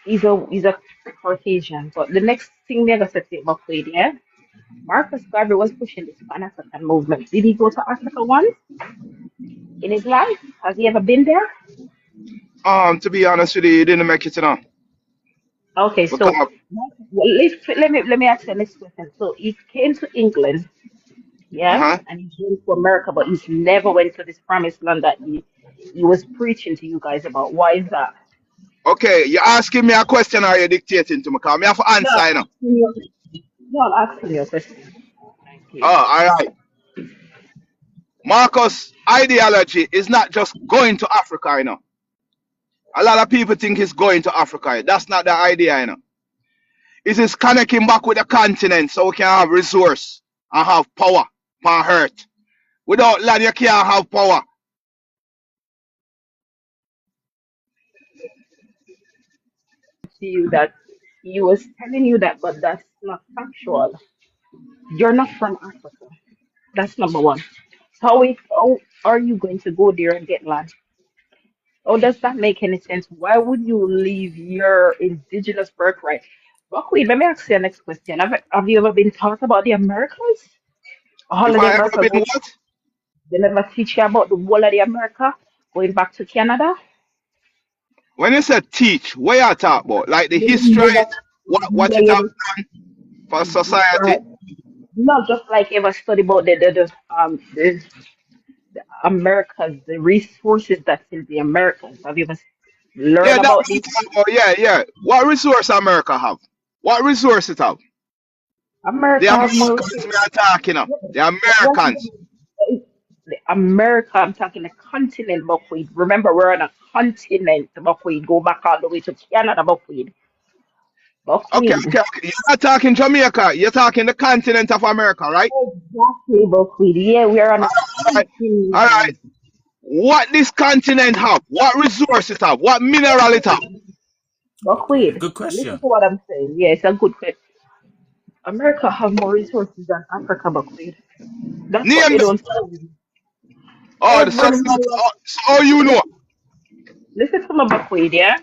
He's a Caucasian. But the next thing they're gonna say to you, Buckwheat, yeah? Marcus Garvey was pushing this Pan African movement. Did he go to Africa once in his life? Has he ever been there? To be honest with you, he didn't make it, you know. Okay, Because so let me ask you the next question. So he came to England, yeah, and he came to America, but he's never went to this promised land that he was preaching to you guys about. Why is that? okay, you're asking me a question or you're dictating to me? Because I have to No, answer, you know. no, I'm asking you a question. Thank you. Oh, all right. Marcus' ideology is not just going to Africa, you know. A lot of people think he's going to Africa. That's not the idea, you know. It is connecting back with the continent so we can have resource and have power on earth. Without land, you can't have power. To you that he was telling you that, but that's not factual. You're not from Africa. That's number one. So how are you going to go there and get land? Oh, does that make any sense? Why would you leave your indigenous birthright? Buckwheat, let me ask you the next question. Have you ever been taught about the Americas? All If of the I ever America been go, what? they never teach you about the whole of the America going back to Canada? When you say teach, what you talk about? Like the They history, never, what it they have never, done for society? right. Not just like ever study about the Americas, the resources that's in the Americas. Have you ever Yeah, learned that about what you this? talk about. Yeah, yeah. What resource America have? What resource it have? The America have more Americans resources. we are talking of. The What Americans. the America, I'm talking the continent, Buckwheat. Remember, we're on a continent, Buckwheat. Go back all the way to Canada, Buckwheat. Okay, Buckwheat. okay, okay. You're not talking Jamaica. You're talking the continent of America, right? Exactly, Buckwheat. Yeah, we are on a All right. All right. continent. What this continent have? What resource it have? What mineral it have? Buckwheat. Good Listen question. to what I'm saying. Yeah, it's a good question. America have more resources than Africa, Buckwheat. That's what Name they them. don't tell you. Oh, Everybody knows. so you know. Listen to my Buckwheat, yeah?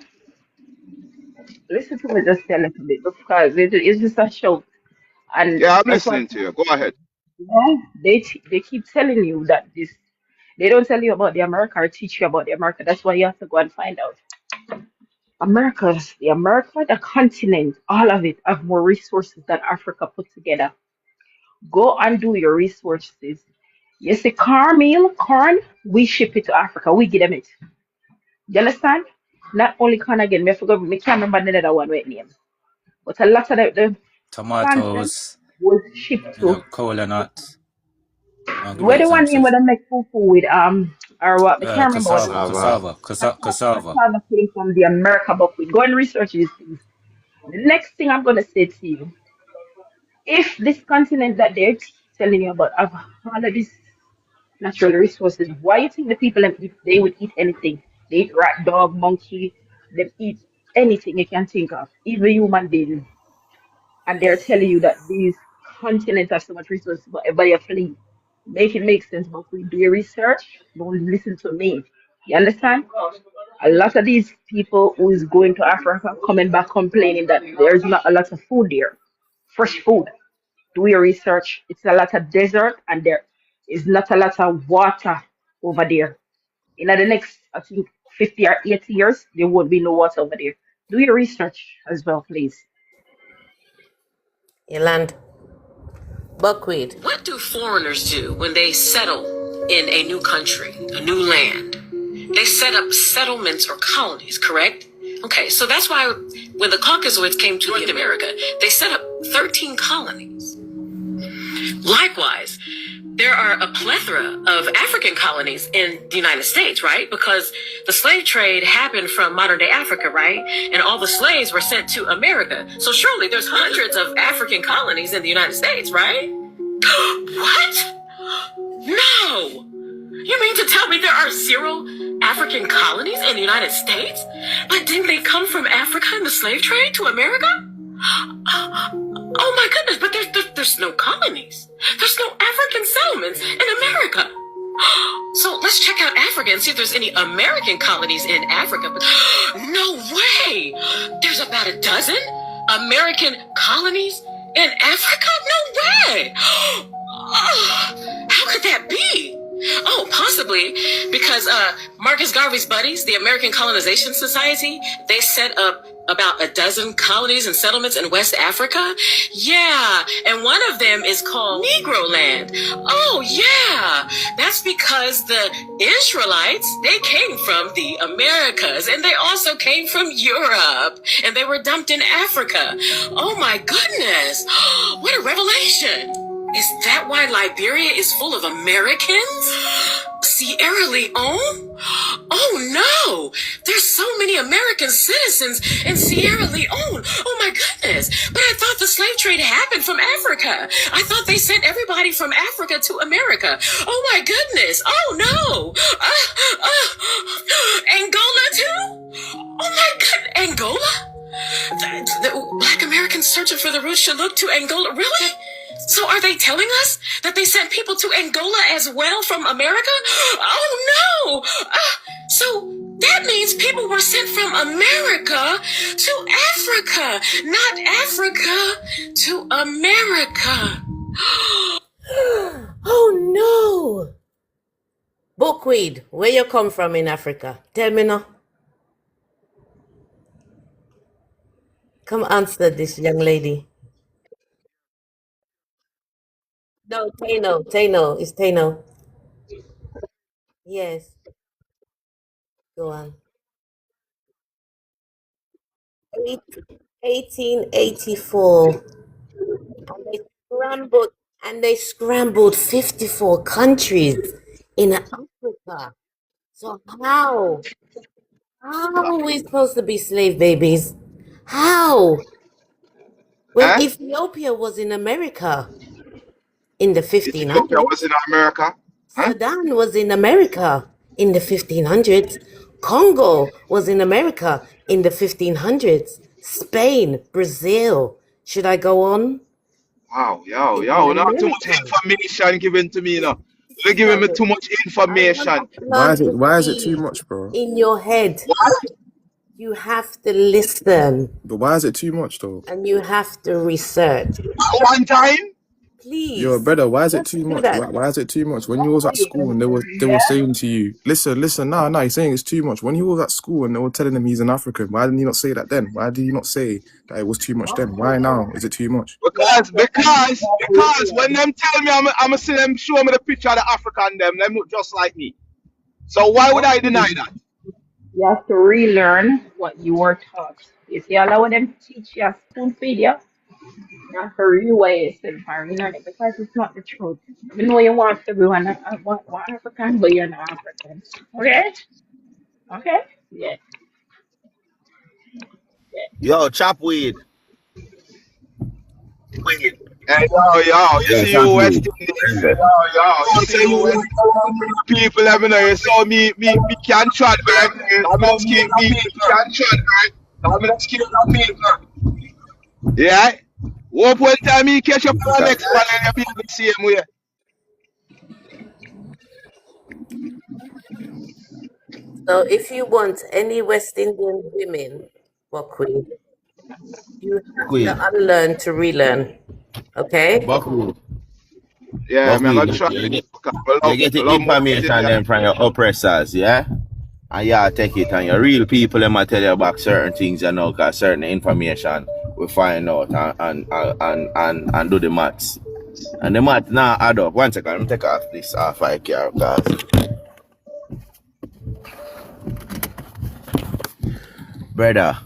Listen to me just a little bit because it's just a show. And Yeah, I'm that's why listening to you. Go ahead. yeah, they keep telling you that this they don't tell you about the America or teach you about the America. That's why you have to go and find out. America, the continent, all of it have more resources than Africa put together. Go and do your resources. You see, corn, we ship it to Africa. We give them it. You understand? Not only corn again, me can't remember the other one right name. But a lot of the plantain Tomatoes, was shipped you know, to cola nut. I'll give you where the one name where examples. they make fufu with or what? I can't remember what it Cassava, is. Cassava. cassava. Cassava came from the America buckwheat. Go and research these things. The next thing I'm gonna say to you, if this continent that they're telling you about have all of these natural resources, why you think the people if they would eat anything? They eat rat, dog, monkey, they eat anything you can think of, even human beings. And they're telling you that these continents have so much resources, but everybody are fleeing. Make it make sense, but we do your research, don't listen to me. You understand? A lot of these people who is going to Africa coming back complaining that there's not a lot of food there, fresh food. Do your research. It's a lot of desert and there is not a lot of water over there. In the next, I think, 50 or 80 years, there won't be no water over there. Do your research as well, please. Yolanda. Buckwheat. What do foreigners do when they settle in a new country, a new land? They set up settlements or colonies, correct? Okay, so that's why when the Caucasoids came to North America, they set up 13 colonies. Likewise, there are a plethora of African colonies in the United States, right? Because the slave trade happened from modern day Africa, right? And all the slaves were sent to America. So surely there's hundreds of African colonies in the United States, right? What? No! You mean to tell me there are 0 African colonies in the United States? But didn't they come from Africa in the slave trade to America? Oh my goodness, but there's no colonies. There's no African settlements in America. So let's check out Africa and see if there's any American colonies in Africa. But no way! There's about a dozen American colonies in Africa? No way! How could that be? Oh, possibly because Marcus Garvey's buddies, the American Colonization Society, they set up about a dozen colonies and settlements in West Africa. Yeah, and one of them is called Negro Land. Oh, yeah, that's because the Israelites, they came from the Americas, and they also came from Europe, and they were dumped in Africa. Oh, my goodness. What a revelation. Is that why Liberia is full of Americans? Sierra Leone? Oh no! There's so many American citizens in Sierra Leone. Oh my goodness! But I thought the slave trade happened from Africa. I thought they sent everybody from Africa to America. Oh my goodness! Oh no! Angola too? Oh my god, Angola? The Black Americans searching for the roots should look to Angola. Really? So are they telling us that they sent people to Angola as well from America? Oh no! So that means people were sent from America to Africa, not Africa to America. Oh no! Buckwheat, where you come from in Africa? Tell me now. Come answer this young lady. No, Tano. It's Tano. Yes. Go on. 1884. And they scrambled 54 countries in Africa. So how are we supposed to be slave babies? How? When Ethiopia was in America in the 1500s. Ethiopia was in America. Sudan was in America in the 1500s. Congo was in America in the 1500s. Spain, Brazil. Should I go on? Wow, yo, not too much information given to me now. You're giving me too much information. Why is it too much, bro? In your head. You have to listen. But why is it too much, though? And you have to research. One time? Please. Yo, brother, why is it too much? Why is it too much? When you was at school and they were saying to you, listen, nah, he's saying it's too much. When he was at school and they were telling him he's an African, why didn't he not say that then? Why did he not say that it was too much then? Why now is it too much? Because when them tell me I'm see them show me the picture of the African them look just like me. So why would I deny that? You have to relearn what you were taught. If you allow them to teach you a spoon feed you, you have to rewire yourself and relearn it because it's not the truth. You know you want to be one African, but you're not African. Okay? Okay? Yeah. Yo, chop weed. Hey, yo, you see you West Indies. You see you West people, let me know. You saw me can trot, man. I'm not scared, me can trot, right? I'm not scared of people. Yeah? Hope one time he catch up on the next one and you people see him way. So if you want any West Indian women, Buckwheat, you have to unlearn to relearn. Okay? Buckwheat. Yeah, man, I'm trying. You get the information then from your oppressors, yeah? And you take it, and your real people them tell you about certain things, you know, cause certain information we find out and do the maths. And the math now add up. 1 second, let me take off this R5 car, guys. Brother,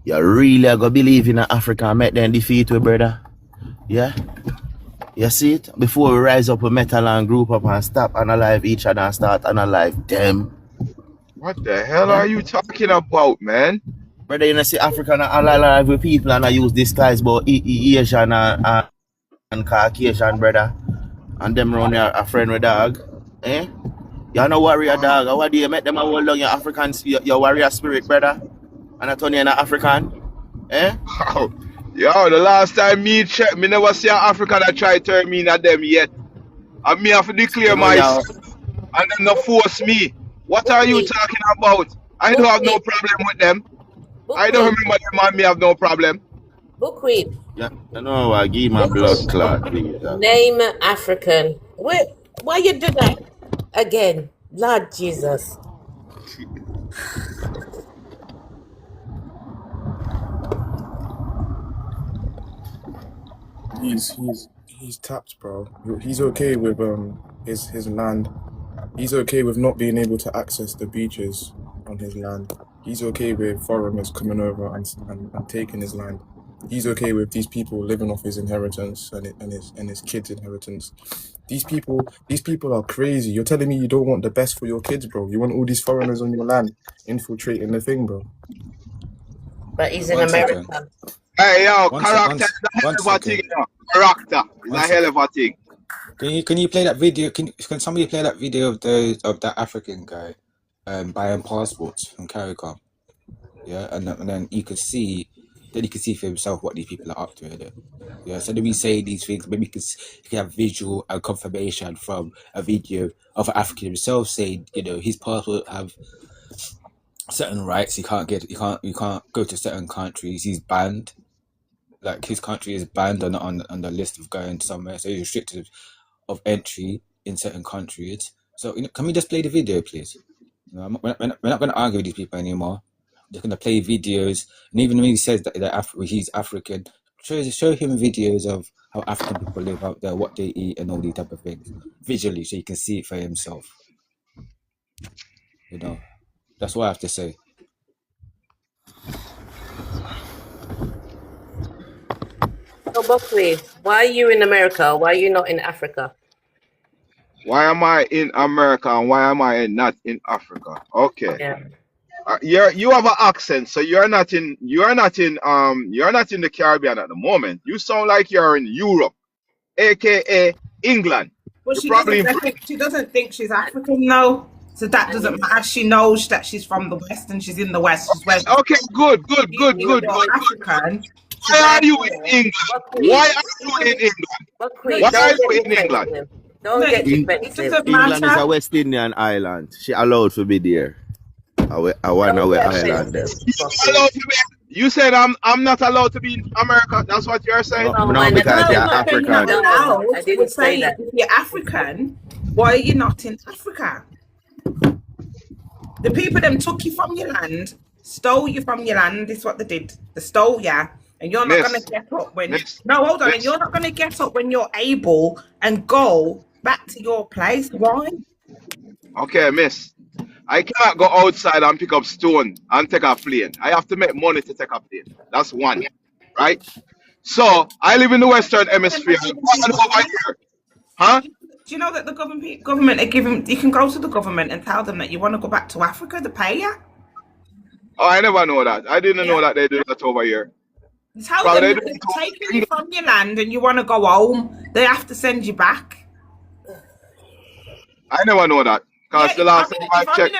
you really gonna believe in Africa and make them defeat we, brother? Yeah? You see it? Before we rise up with metal and group up and stop analyze each other and start analyze them. What the hell are you talking about, man? Brother, you know, see Africa and alive with people and I use disguise about Asian and Caucasian, brother. And them around here a friend with dog. Eh? You know warrior dog. How do you make them hold on your African, your warrior spirit, brother? And I turn you in African? Eh? Yo, the last time me check, me never see an African that try to turn me in at them yet. And me have to declare You know, y'all. myself and them not force me. What are you Buckwheat, talking about? I don't have no buckwheat, problem with them. I don't buckwheat, remember them and me have no problem. buckwheat. Yeah, you know what? Give my blood clot, please. Name African. Why you do that again? Lord Jesus. He's tapped, bro. He's okay with his land. He's okay with not being able to access the beaches on his land. He's okay with foreigners coming over and taking his land. He's okay with these people living off his inheritance and his kids' inheritance. These people are crazy. You're telling me you don't want the best for your kids, bro. You want all these foreigners on your land infiltrating the thing, bro. But he's in One second. America. Hey, yo, One character is a hell of a thing, you know. Character is a hell of a thing. Can you play that video? Can somebody play that video of that African guy buying passports from CARICOM? Yeah, and then you could see for himself what these people are up to in it. Yeah, so then we say these things, maybe you can have visual and confirmation from a video of an African himself saying, his passport have certain rights. You can't go to certain countries. He's banned. Like his country is banned on the list of going somewhere. So he's restricted of entry in certain countries. So can we just play the video, please? We're not going to argue with these people anymore. We're just going to play videos, and even when he says that he's African, show him videos of how African people live out there, what they eat, and all these type of things visually, so you can see it for himself. That's what I have to say. So Buckwheat, why are you in America? Why are you not in Africa? Why am I in America and why am I not in Africa? Okay. Yeah. You have an accent, so you're not in the Caribbean at the moment. You sound like you're in Europe, aka England. Well, You're she doesn't think she's African, though. So that doesn't matter. She knows that she's from the West and she's in the West. She's West. Okay, good. African. Why are you in England? Why are you in England? Why are you in England? Don't get defensive. England is a West Indian island. She allowed to be there. I want to wear island there. You said I'm not allowed to be in America. That's what you're saying? No, because you're African. I didn't say that. If you're African, why are you not in Africa? The people them took you from your land, stole you from your land. This is what they did. They stole you, and you're not going to get up when. No, hold on. And you're not going to get up when you're able and go back to your place. Why? Okay, miss. I cannot go outside and pick up stone and take a plane. I have to make money to take a plane. That's one, right? So I live in the Western Hemisphere. Over here. Huh? Do you know that the government are giving? You can go to the government and tell them that you want to go back to Africa to pay you. Oh, I never know that. I didn't know that they do that over here. Tell them that they're taking you from your land and you want to go home. They have to send you back. I never know that. Because the last time I checked.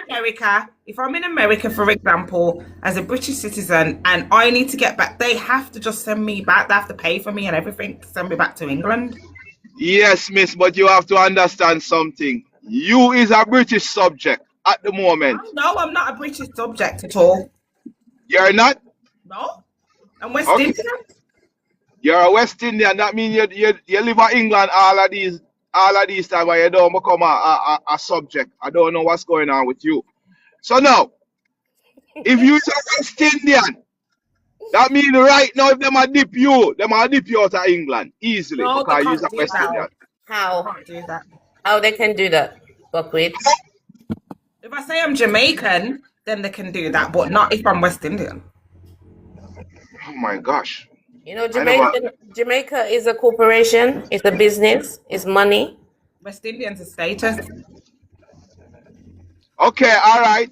If I'm in America, for example, as a British citizen, and I need to get back, they have to just send me back. They have to pay for me and everything to send me back to England. Yes, miss, but you have to understand something. You is a British subject at the moment. No, I'm not a British subject at all. You're not? No, I'm West Indian. You're a West Indian. That means you live in England all of these time and you don't become a subject. I don't know what's going on with you. So now, if you're a West Indian, that means right now if them a dip you out of England easily because you're a West Indian. How? How they can do that, Buckwheat? If I say I'm Jamaican, then they can do that, but not if I'm West Indian. Oh my gosh. You know, Jamaica is a corporation, it's a business, it's money. West Indians a status. Okay, all right.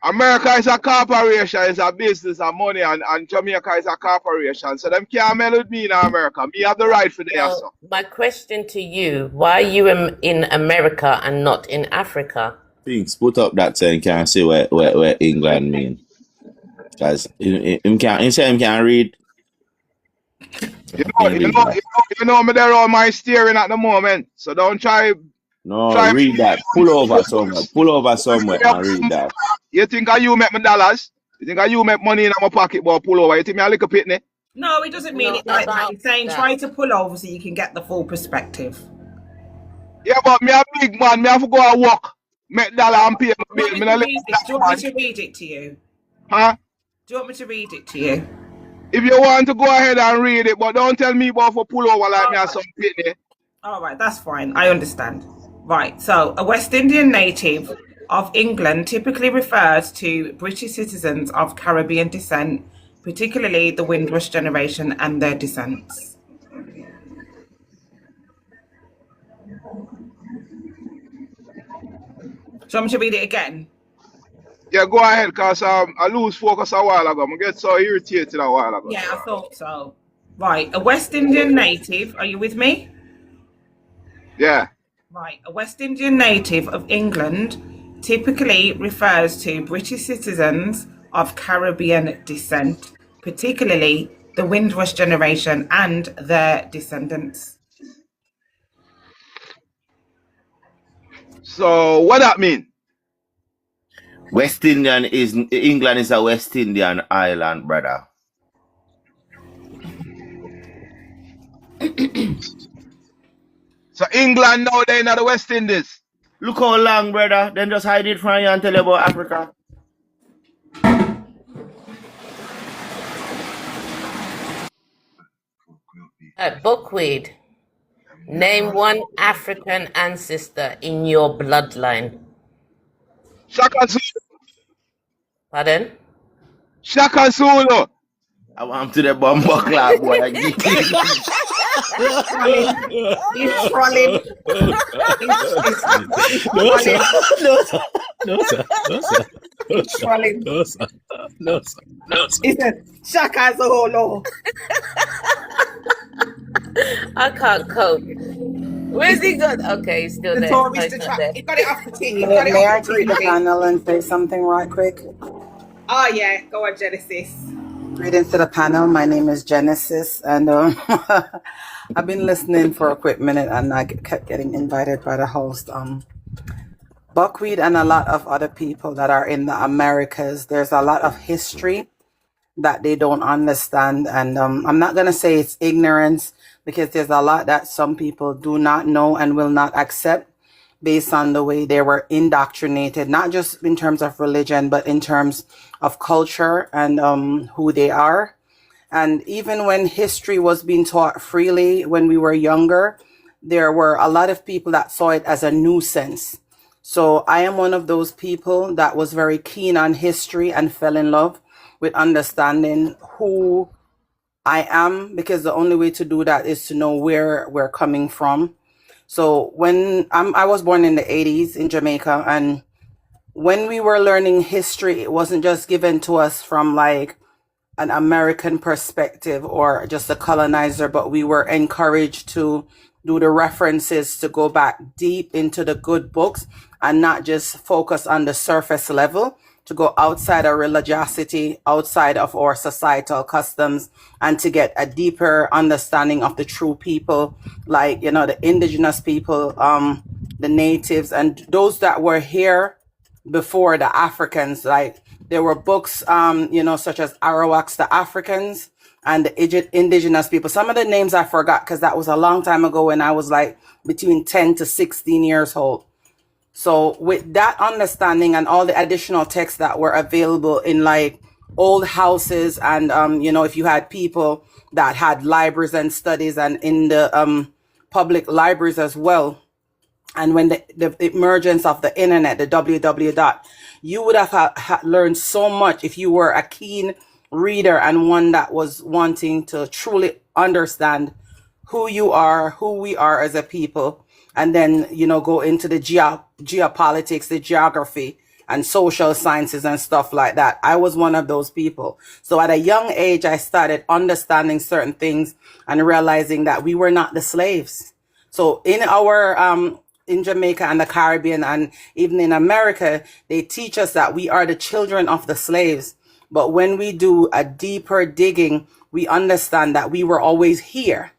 America is a corporation, it's a business and money, and Jamaica is a corporation. So them can't mess with me in America. Me have the right for the answer. My question to you, why are you in America and not in Africa? Things put up that so you can see where England mean. Because him can't read. Maybe that. You know me there on my steering at the moment. So don't try No, read that. Pull over somewhere and read that. You think you make me dollars? You think you make money in my pocket, but pull over? You think me a little pitney? No, he doesn't mean it like that. He's saying try to pull over so you can get the full perspective. Yeah, but me a big man. Me have to go and walk, make dollar and pay my bill. Me no Do you want me to read it to you? Huh? Do you want me to read it to you? If you want to go ahead and read it, but don't tell me about for pull over like me or some pitney. All right, that's fine. I understand. Right, so a West Indian native of England typically refers to British citizens of Caribbean descent, particularly the Windrush generation and their descendants. Do you want me to read it again? Yeah, go ahead, because I lose focus a while ago. I get so irritated a while ago. Yeah, I thought so. Right, a West Indian native, are you with me? Yeah. Right, a West Indian native of England typically refers to British citizens of Caribbean descent, particularly the Windrush generation and their descendants. So what that mean? West Indian is England is a West Indian island, brother. So England now they in the West Indies. Look how long, brother. Then just hide it from you and tell you about Africa. Buckwheat, name one African ancestor in your bloodline. Shaka Zulu. Pardon? Shaka Zulu. I want to the bumbo clap, boy. He's trolling. He's trolling. No, sir. He said, Shaka Zulu. I can't cope. Where's he got? Okay, he's still The there. Tories No, he's to not track. there. He got it off the TV. He May, got it may I off the greet the TV. panel and say something right quick? Oh, yeah. Go on, Genesis. Greetings to the panel. My name is Genesis, and I've been listening for a quick minute, and I kept getting invited by the host. Buckwheat and a lot of other people that are in the Americas, there's a lot of history that they don't understand, and I'm not going to say it's ignorance, because there's a lot that some people do not know and will not accept based on the way they were indoctrinated, not just in terms of religion, but in terms of culture and who they are. And even when history was being taught freely when we were younger, there were a lot of people that saw it as a nuisance. So I am one of those people that was very keen on history and fell in love with understanding who I am, because the only way to do that is to know where we're coming from. So when I was born in the 80s in Jamaica, and when we were learning history, it wasn't just given to us from like an American perspective or just a colonizer, but we were encouraged to do the references, to go back deep into the good books and not just focus on the surface level, to go outside of religiosity, outside of our societal customs, and to get a deeper understanding of the true people, like, you know, the indigenous people, the natives, and those that were here before the Africans. Like there were books, you know, such as Arawak's The Africans and the indigenous people. Some of the names I forgot because that was a long time ago when I was like between 10 to 16 years old. So with that understanding and all the additional texts that were available in like old houses, and you know, if you had people that had libraries and studies, and in the public libraries as well, and when the emergence of the internet, the www, you would have learned so much if you were a keen reader and one that was wanting to truly understand who you are, who we are as a people, and then, you know, go into the geopolitics, the geography and social sciences and stuff like that. I was one of those people. So at a young age, I started understanding certain things and realizing that we were not the slaves. So in our, in Jamaica and the Caribbean and even in America, they teach us that we are the children of the slaves. But when we do a deeper digging we understand that we were always here,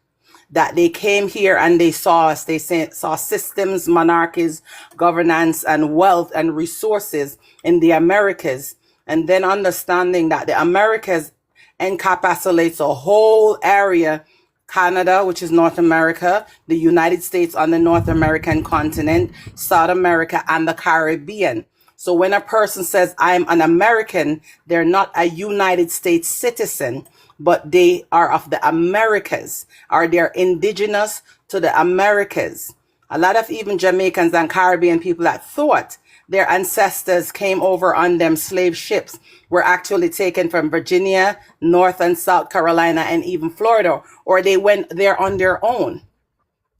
that they came here and they saw us. They saw systems, monarchies, governance, and wealth and resources in the Americas. And then understanding that the Americas encapsulates a whole area, Canada, which is North America, the United States on the North American continent, South America, and the Caribbean. So when a person says, I'm an American, they're not a United States citizen, but they are of the Americas, or they're indigenous to the Americas. A lot of even Jamaicans and Caribbean people that thought their ancestors came over on them slave ships were actually taken from Virginia, North and South Carolina, and even Florida, or they went there on their own.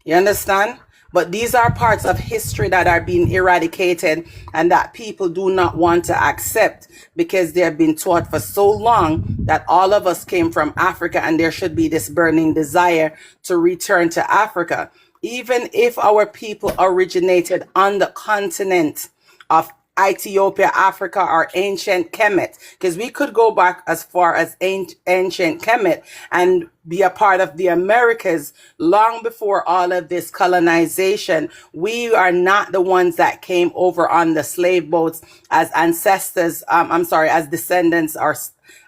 You understand? But these are parts of history that are being eradicated and that people do not want to accept because they have been taught for so long that all of us came from Africa and there should be this burning desire to return to Africa. Even if our people originated on the continent of Ethiopia, Africa, or ancient Kemet, because we could go back as far as ancient Kemet and be a part of the Americas long before all of this colonization. We are not the ones that came over on the slave boats as ancestors, as descendants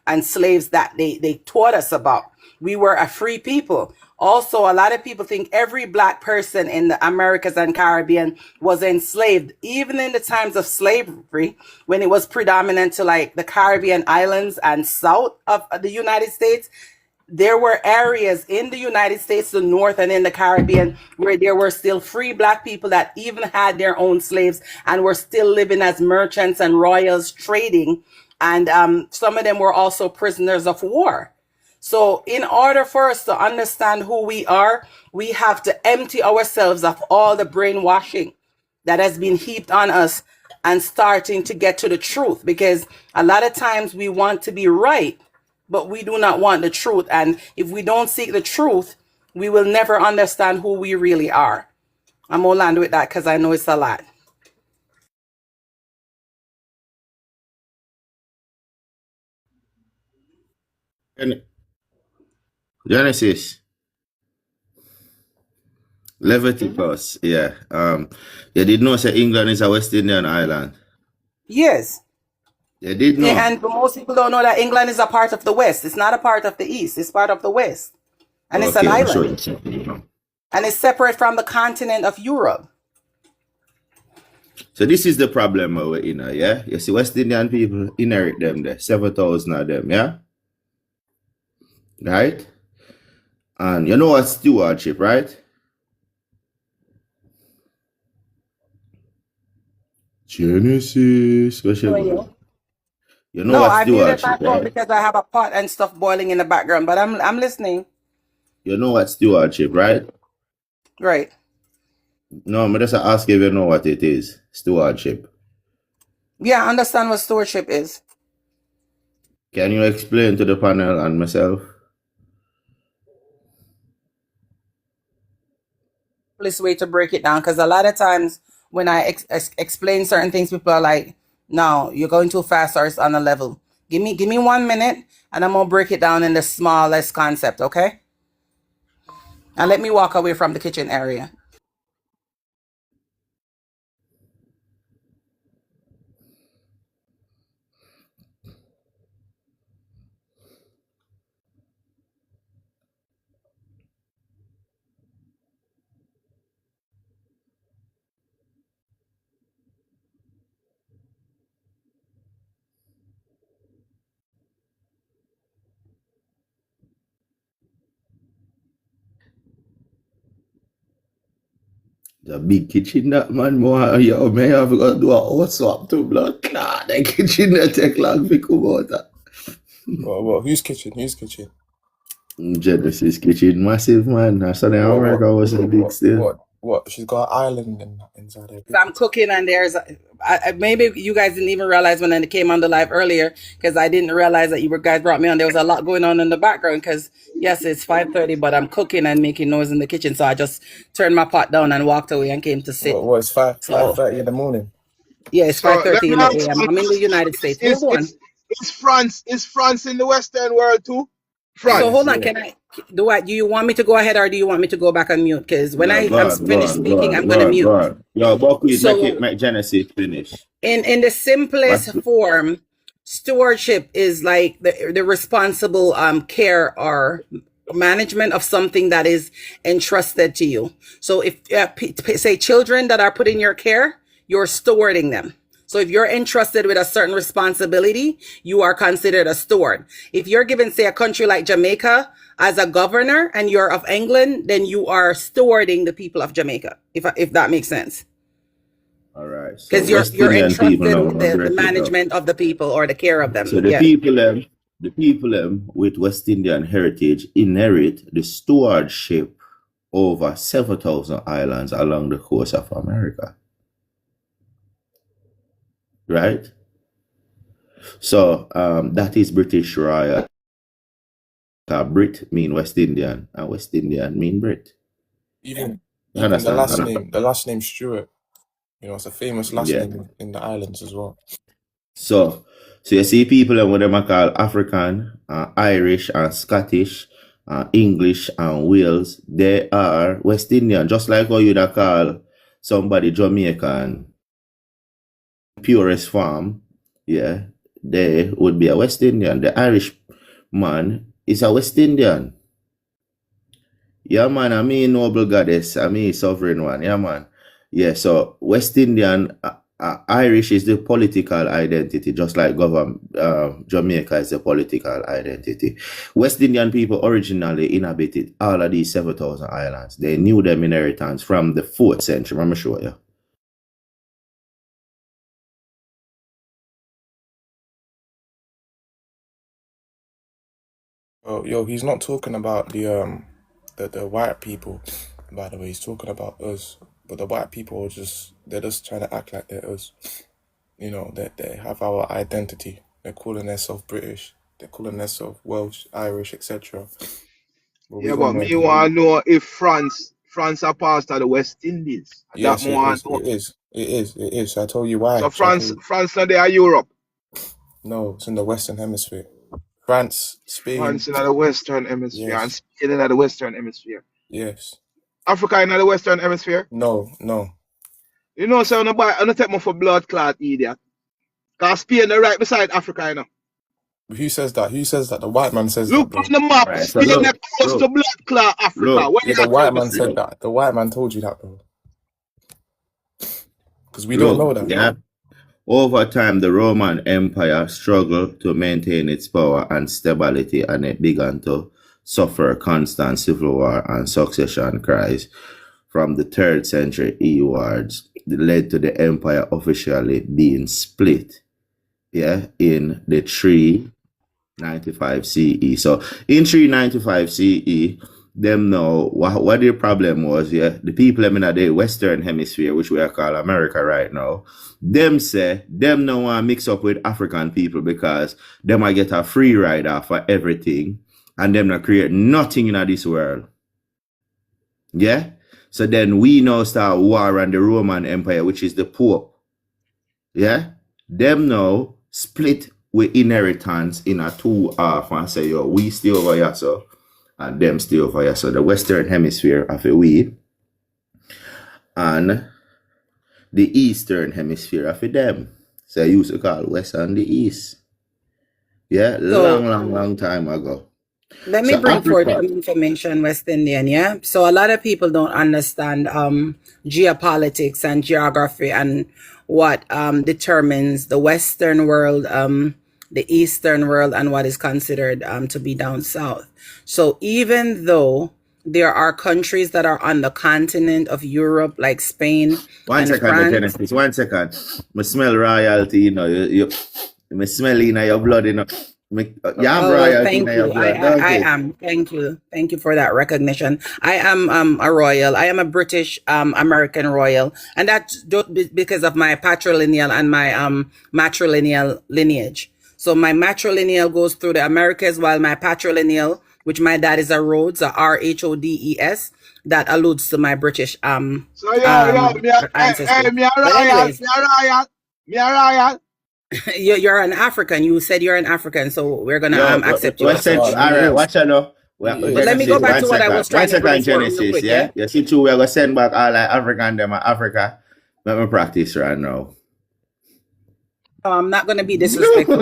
and slaves that they taught us about. We were a free people. Also, a lot of people think every black person in the Americas and Caribbean was enslaved. Even in the times of slavery, when it was predominant to like the Caribbean islands and south of the United States, there were areas in the United States, the North and in the Caribbean, where there were still free black people that even had their own slaves and were still living as merchants and royals trading. And some of them were also prisoners of war. So in order for us to understand who we are, we have to empty ourselves of all the brainwashing that has been heaped on us and starting to get to the truth. Because a lot of times we want to be right, but we do not want the truth. And if we don't seek the truth, we will never understand who we really are. I'm going to land with that because I know it's a lot. Genesis. Leviticus, yeah. You did know say England is a West Indian island. Yes. You did know. Yeah, and most people don't know that England is a part of the West. It's not a part of the East. It's part of the West. And it's an island. Sure. And it's separate from the continent of Europe. So this is the problem we're in, yeah? You see, West Indian people inherit them there, 7,000 of them, yeah? Right? And you know what stewardship, right? Genesis. You know what I muted stewardship, my phone right? because I have a pot and stuff boiling in the background, but I'm listening. You know what stewardship, right? Right. No, I'm just ask if you know what it is. Stewardship. Yeah, I understand what stewardship is. Can you explain to the panel and myself? This way to break it down, because a lot of times when I explain certain things, people are like, no, you're going too fast or it's on a level. Give me 1 minute and I'm going to break it down in the smallest concept, okay? And let me walk away from the kitchen area. The big kitchen that man more you may have got to do a whole swap to blood clot. The kitchen that take long to come out. What? Whose kitchen? Whose kitchen? Genesis kitchen, massive man. I saw the America was a big still. What? She's got an island inside her. I'm cooking and there's maybe you guys didn't even realize when I came on the live earlier, because I didn't realize that you guys brought me on. There was a lot going on in the background because yes, it's 5:30, but I'm cooking and making noise in the kitchen. So I just turned my pot down and walked away and came to sit. What? It's 5:30 in the morning. Yeah, it's 5:30 in the AM. I'm in the United States. Is France in the Western world too? France. So hold on, can I do you want me to go ahead or do you want me to go back on mute? Because when I am finished speaking, I'm gonna mute. Yo, Buckwheat, So make Genesis finish. in the simplest form, stewardship is like the responsible care or management of something that is entrusted to you. So if say children that are put in your care, you're stewarding them. So if you're entrusted with a certain responsibility, you are considered a steward. If you're given, say, a country like Jamaica as a governor and you're of England, then you are stewarding the people of Jamaica, if that makes sense. All right. Because you're entrusted with the management of the people or the care of them. So the people with West Indian heritage inherit the stewardship over 7,000 islands along the coast of America. Right? So that is British Royal. Brit mean West Indian and West Indian mean Brit. Even the last name Stewart. You know, it's a famous last name in the islands as well. So you see people and what they call African, Irish and Scottish, English and Wales, they are West Indian, just like how you'd call somebody Jamaican, purest form, they would be a West Indian. The Irish man is a West Indian. Yeah, man, I mean noble goddess, I mean sovereign one, yeah, man. Yeah, so West Indian, Irish is the political identity, just like Jamaica is the political identity. West Indian people originally inhabited all of these 7,000 islands. They knew them inheritance from the 4th century. I'm sure you. Oh, yo, he's not talking about the white people. By the way, he's talking about us. But the white people they're just trying to act like they're us. You know, that they have our identity. They're calling themselves British. They're calling themselves Welsh, Irish, etc. But me want to know if France are part of the West Indies. Yes, it is. I told you why. So France not there, Europe. No, it's in the Western Hemisphere. France, Spain. France in the Western Hemisphere, and Spain in the Western Hemisphere. Yes. Africa in the Western Hemisphere? No. You know, so I'm not take me for blood clot, idiot. Because Spain is right beside Africa, you know. Who says that? The white man says Look that. Look on the map. Right, Spain is close to blood clot Africa. The white man said that. The white man told you that, bro. Because we don't know that. Yeah. Over time, the Roman Empire struggled to maintain its power and stability, and it began to suffer constant civil war and succession crises from the 3rd century onwards. It led to the empire officially being split in the 395 CE. So in 395 CE, them know what the problem was. The people in the Western Hemisphere, which we are called America right now, them say them no want to mix up with African people because them might get a free rider for everything. And them not create nothing in this world. Yeah? So then we now start war on the Roman Empire, which is the Pope. Yeah? Them now split with inheritance in a 2 half and say, yo, we stay over here, so, and them stay over here. So the Western Hemisphere of a we, and the Eastern Hemisphere of a them. So I used to call West and the East. Yeah? Long time ago. Let me bring forward some information, West Indian, yeah? So a lot of people don't understand geopolitics and geography and what determines the Western world, the Eastern world, and what is considered to be down south. So even though there are countries that are on the continent of Europe, like Spain and France. 1 second. I smell royalty, you know. You smell in your blood, you know. Thank you. I am. Thank you. Thank you for that recognition. I am a royal. I am a British American royal, and that's because of my patrilineal and my matrilineal lineage. So my matrilineal goes through the Americas, while my patrilineal, which my dad is a Rhodes, a RHODES, that alludes to my British ancestry. Me a royal. You're an African. You said you're an African, so we're gonna Yo, accept you what's as that? such. All right, watch out now. But let me go back to what I was trying to bring forward real Genesis, quick, yeah? You see, too, we're going to send back all like African, them, Africa. Let me practice right now. I'm not going to be disrespectful.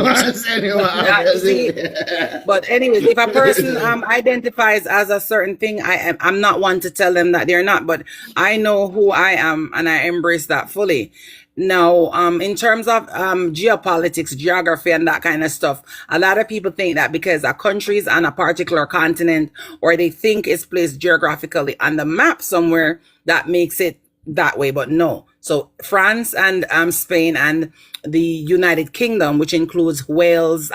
But anyways, if a person identifies as a certain thing, I'm not one to tell them that they're not, but I know who I am and I embrace that fully. Now, in terms of geopolitics, geography, and that kind of stuff, a lot of people think that because a country is on a particular continent or they think it's placed geographically on the map somewhere, that makes it that way, but no. So France and Spain and the United Kingdom, which includes Wales,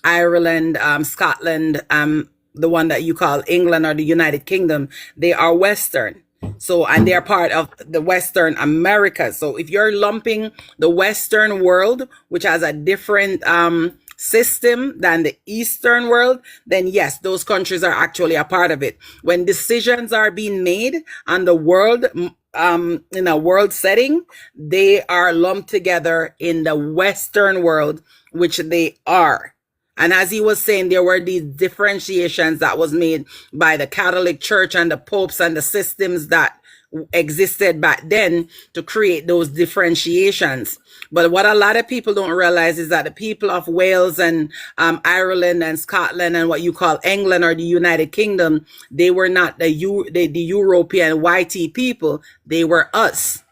Ireland, Scotland, the one that you call England or the United Kingdom, they are Western. So, and they're part of the Western America. So if you're lumping the Western world, which has a different system than the Eastern world, then yes, those countries are actually a part of it. When decisions are being made on the world, in a world setting, they are lumped together in the Western world, which they are. And as he was saying, there were these differentiations that was made by the Catholic Church and the popes and the systems that existed back then to create those differentiations. But what a lot of people don't realize is that the people of Wales and Ireland and Scotland and what you call England or the United Kingdom, they were not the European whitey people. They were us.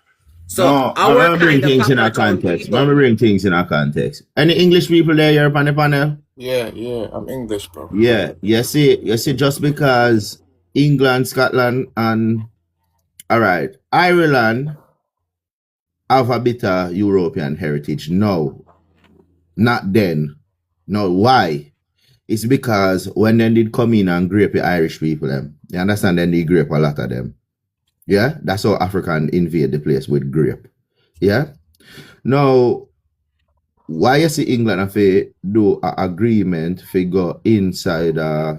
So no, I'm bring things in our context. I'm bring things in our context. Any English people there here on the panel? Yeah, I'm English, bro. Yeah, you see, just because England, Scotland, and all right, Ireland have a bit of European heritage. No, not then. No, why? It's because when they did come in and grape the Irish people, them, you understand, then they grape a lot of them. Yeah, that's how African invade the place with grape. Yeah. Now, why you see England have to do an agreement to go inside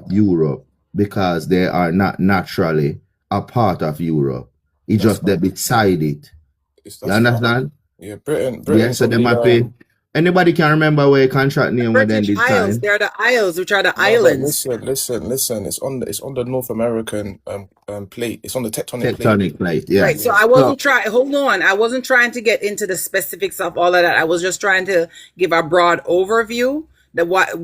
Europe? Because they are not naturally a part of Europe. It's just they beside it. You understand? Yeah, Britain. Yeah, so they might pay. Anybody can remember where contract name when they did Isles. sign? They're the Isles, which are the islands. Listen. It's on the North American plate. It's on the tectonic plate. Yeah. Right. So I wasn't trying. Hold on. I wasn't trying to get into the specifics of all of that. I was just trying to give a broad overview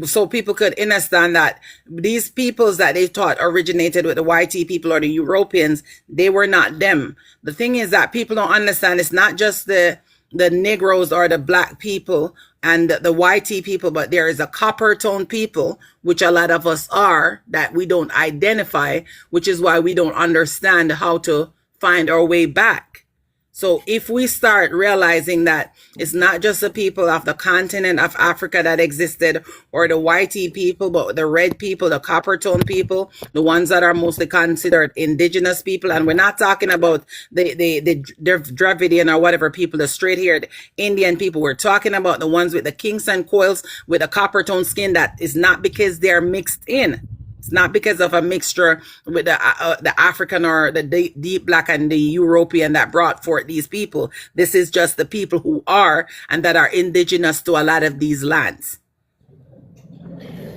so people could understand that these peoples that they thought originated with the YT people or the Europeans, they were not them. The thing is that people don't understand. It's not just the Negroes or the black people and the YT people, but there is a copper tone people, which a lot of us are, that we don't identify, which is why we don't understand how to find our way back. So if we start realizing that it's not just the people of the continent of Africa that existed or the YT people, but the red people, the copper tone people, the ones that are mostly considered indigenous people. And we're not talking about the Dravidian or whatever people, the straight haired Indian people. We're talking about the ones with the Kingston coils with a copper tone skin. That is not because they're mixed in. It's not because of a mixture with the African or the deep black and the European that brought forth these people. This is just the people who are and that are indigenous to a lot of these lands.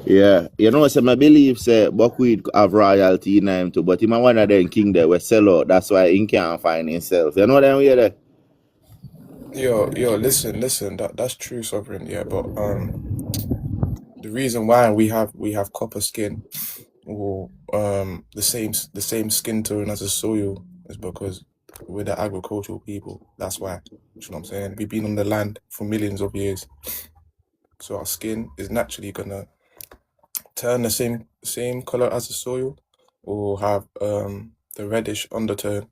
Yeah, you know, so my belief say Buckwheat have royalty in him too, but him one of them king there will sell out. That's why he can't find himself. You know what I mean? There? Yo, listen, that's true, Sovereign, yeah, but the reason why we have copper skin or the same skin tone as the soil is because we're the agricultural people. That's why. You know what I'm saying? We've been on the land for millions of years. So our skin is naturally gonna turn the same color as the soil or have the reddish undertone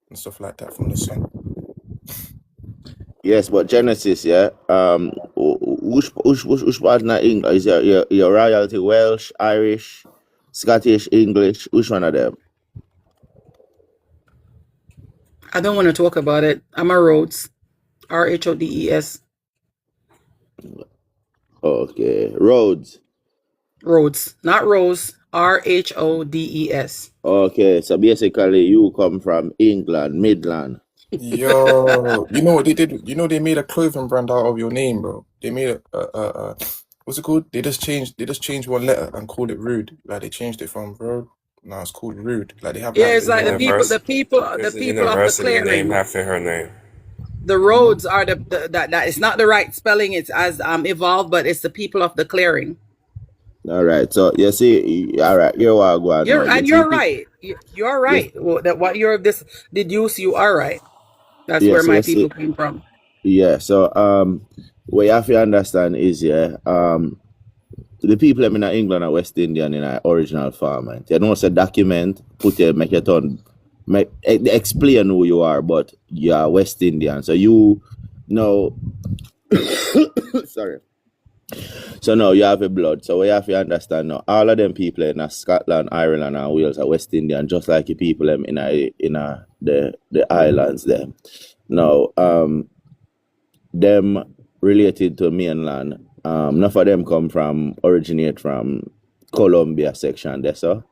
and stuff like that from the sun. Yes, but Genesis, yeah. Which part of English is your royalty? Welsh, Irish, Scottish, English? Which one of them? I don't want to talk about it. I'm a Rhodes, Rhodes. Okay, Rhodes, not Rose. Rhodes. Okay, so basically you come from England, Midland. Yo, you know what they did? You know they made a clothing brand out of your name, bro. They made what's it called? They just changed one letter and called it Rude. Like they changed it from bro. Now it's called Rude. Like they have Yeah, like it's like the people, There's a the people of the university named clearing. after her name. The roads are that it's not the right spelling. It's as evolved, but it's the people of the clearing. All right. So you see, all right, you're right. You're right. You're right. Well, that what you're this deduce, you are right. That's where my people came from. Yeah. So what you have to understand is the people in England are West Indian in our original format. You don't say document, make it on, explain who you are, but you are West Indian. So you know, sorry. So now you have a blood. So we have to understand now, all of them people in Scotland, Ireland, and Wales are West Indian, just like the people in the islands there. Now, them related to mainland. Enough of them originate from Colombia section there, so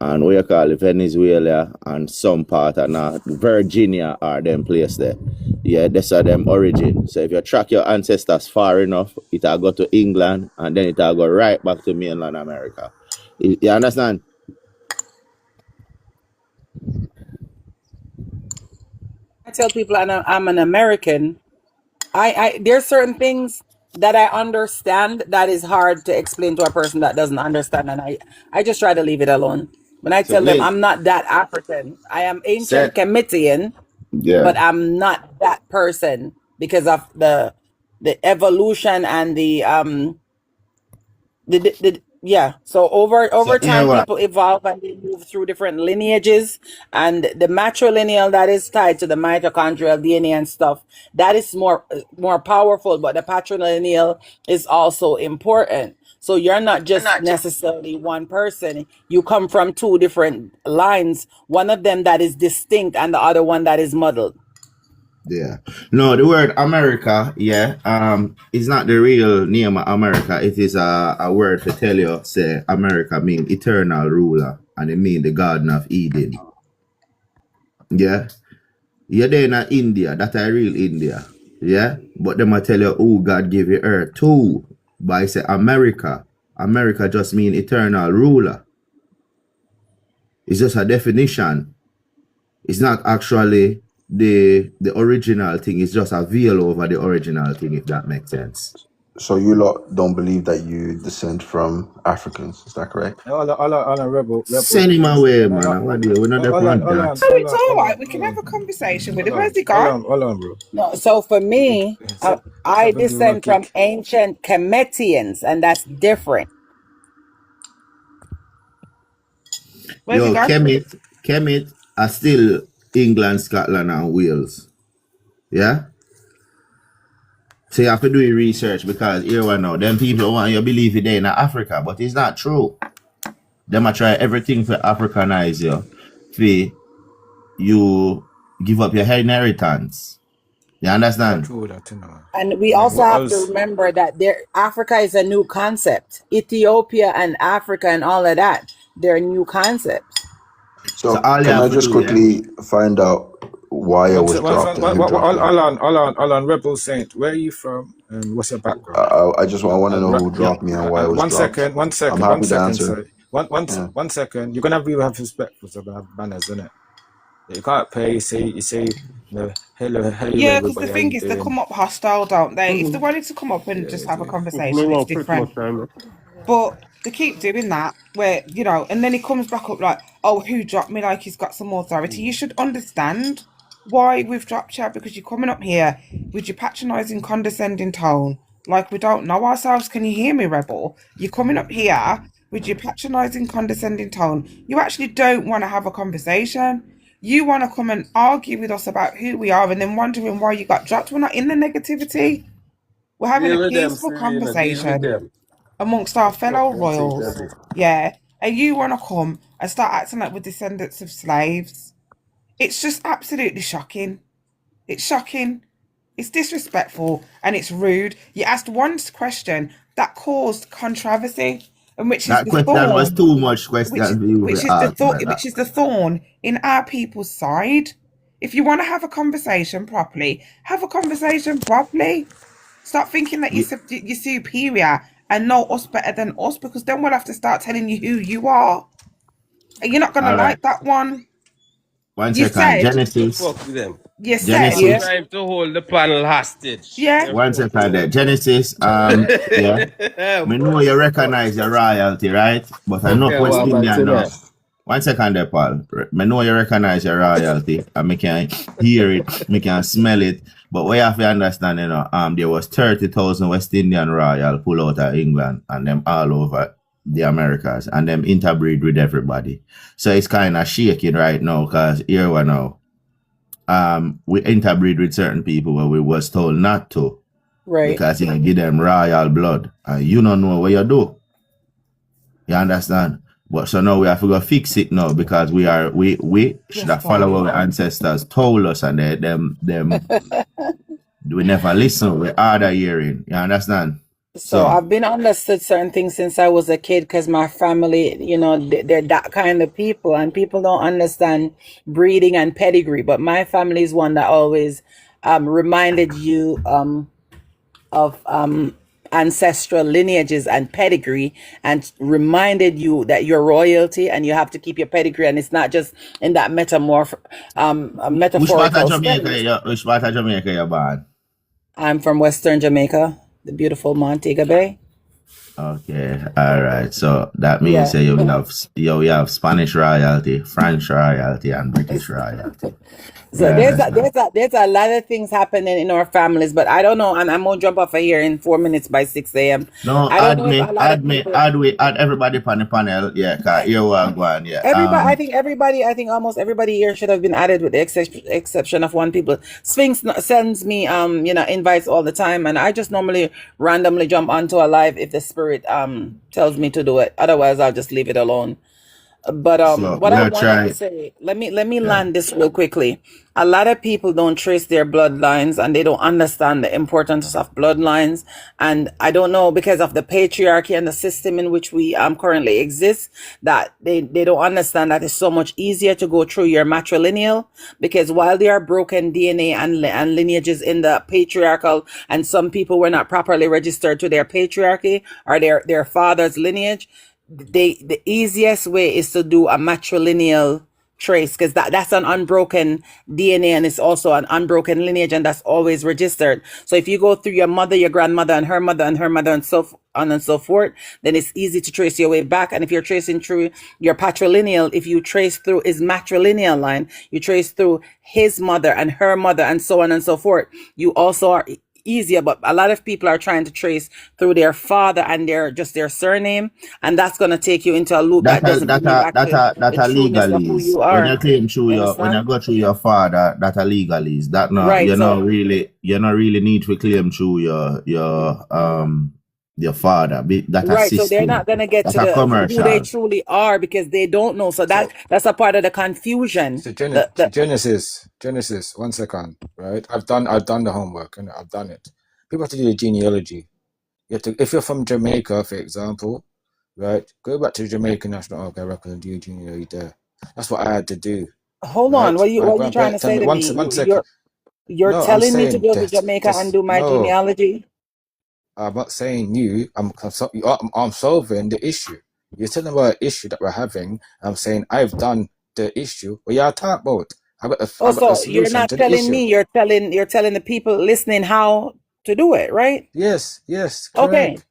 and what you call it, Venezuela and some part of Virginia are them place there. Yeah, that's them origin. So if you track your ancestors far enough, it'll go to England and then it'll go right back to mainland America. You understand? I tell people I'm an American. I there's certain things that I understand that is hard to explain to a person that doesn't understand, and I just try to leave it alone. When I tell them I'm not that African, I am ancient Kemetic, but I'm not that person because of the evolution and so over time people evolve and they move through different lineages, and the matrilineal that is tied to the mitochondrial DNA and stuff, that is more powerful, but the patrilineal is also important. So you're not just necessarily one person. You come from two different lines, one of them that is distinct and the other one that is muddled. Yeah. No, the word America, is not the real name of America. It is a word to tell you, say, America mean eternal ruler, and it mean the Garden of Eden. Yeah. You're there in India, that's a real India. Yeah. But them I tell you, oh, God gave you earth too. But I say America. America just mean eternal ruler. It's just a definition. It's not actually the original thing. Is just a veil over the original thing, if that makes sense. So you lot don't believe that you descend from Africans, is that correct? Hold on, rebel. Send him away, man. We're not there for that. So it's all right. We can have a conversation with him. Where's he gone? Hold on, bro. No, so for me, I descend from ancient Kemetians, and that's different. Yo, Kemet are still England, Scotland, and Wales. Yeah? So you have to do your research, because here we know, them people want you to believe it there in Africa, but it's not true. Them are try everything for Africanize you, for you give up your inheritance. You understand? And we also have to remember that Africa is a new concept. Ethiopia and Africa and all of that, they're new concepts. So can I just quickly find out why I was dropped? Hold on, Rebel Saint, where are you from and what's your background? I want to know who dropped me and why I was dropped. One second. I'm happy to answer. One second. You're gonna have respect for some banners, isn't it? You can't pay. You say no, hello. Yeah, because the thing is, they come up hostile, don't they? If they wanted to come up and just have a conversation, it's different. But they keep doing that, where, and then he comes back up like, oh, who dropped me? Like he's got some authority. You should understand why we've dropped you, because you're coming up here with your patronising, condescending tone, like we don't know ourselves. Can you hear me, Rebel? You're coming up here with your patronising, condescending tone. You actually don't want to have a conversation. You want to come and argue with us about who we are and then wondering why you got dropped. We're not in the negativity. We're having a peaceful conversation amongst our fellow royals. Yeah. And you want to come and start acting like we're descendants of slaves. It's just absolutely shocking. It's shocking. It's disrespectful and it's rude. You asked one question that caused controversy. And which is the thorn, was too much question. Which is the thorn in our people's side. If you want to have a conversation properly, have a conversation properly. Stop thinking that you're superior and know us better than us, because then we'll have to start telling you who you are. And you're not going to All right. like that one. One You second. said, Genesis. Fuck them. you said, Genesis. Trying to hold the panel hostage. yeah. One second there. Genesis. Yeah. Me know you recognize your royalty, right? But I know Okay, West well, back to Indian now. that. 1 second there, Paul. Me know you recognize your royalty, and me can hear it, me can smell it. But what you have to understand, you know, there was 30,000 West Indian royal pull out of England and them all over the Americas, and them interbreed with everybody. So it's kind of shaking right now, because here we now. We interbreed with certain people where we was told not to, Right. because you give them royal blood, and you don't know what you do. You understand? But so now we have to go fix it now, because we should have followed what our ancestors told us, and them we never listen. We harder hearing. You understand? So I've been understood certain things since I was a kid, because my family, you know, they're that kind of people, and people don't understand breeding and pedigree. But my family is one that always reminded you of ancestral lineages and pedigree, and reminded you that you're royalty and you have to keep your pedigree, and it's not just in that Which metaphorical part of sense. Jamaica? Which part of Jamaica you born? I'm from Western Jamaica, the beautiful Montego Bay. Okay, all right. So that means Yeah. say you have Spanish royalty, French royalty, and British royalty. So Yeah, there's a lot of things happening in our families, but I don't know, and I'm gonna jump off of here in 4 minutes by 6 a.m. no, I don't know if a lot of people, add everybody on the panel. Yeah, cause here we are going. Yeah. I think almost everybody here should have been added, with the exception of one people. Sphinx sends me invites all the time, and I just normally randomly jump onto a live if the spirit tells me to do it. Otherwise, I'll just leave it alone. But So what I we'll wanted try. to say, let me land this real quickly. A lot of people don't trace their bloodlines, and they don't understand the importance of bloodlines. And I don't know, because of the patriarchy and the system in which we currently exist, that they don't understand that it's so much easier to go through your matrilineal, because while there are broken DNA and lineages in the patriarchal, and some people were not properly registered to their patriarchy or their father's lineage, the easiest way is to do a matrilineal trace, because that's an unbroken DNA, and it's also an unbroken lineage, and that's always registered. So if you go through your mother, your grandmother, and her mother, and so on and so forth, then it's easy to trace your way back. And if you're tracing through your patrilineal, if you trace through his matrilineal line, you trace through his mother and her mother, and so on and so forth, you also are easier. But a lot of people are trying to trace through their father and their surname, and that's going to take you into a loop that doesn't bring you back to the trueness of who legalese. you When are. you claim through You your when you understand? go through your father, that a legalese. That no, Right. you So not really need to claim through your father. That a right. So they're system. not going to get That's to a who they commercial. truly are, because they don't know. So that's a part of the confusion. So The Genesis, 1 second, right? I've done the homework, and I've done it. People have to do the genealogy. You have to, if you're from Jamaica, for example, right? Go back to the Jamaican National Archive record and do your genealogy there. That's what I had to do, hold on. right? What are you trying to Tell say me to one me? one second. You're No, I'm telling me to saying go to Jamaica and do my no. genealogy? I'm not saying you. I'm solving the issue. You're telling about an issue that we're having. I'm saying I've done the issue. What you talk about? I got the So you're solution not to the telling issue. me. You're telling the people listening how to do it, right? Yes, Okay. correct.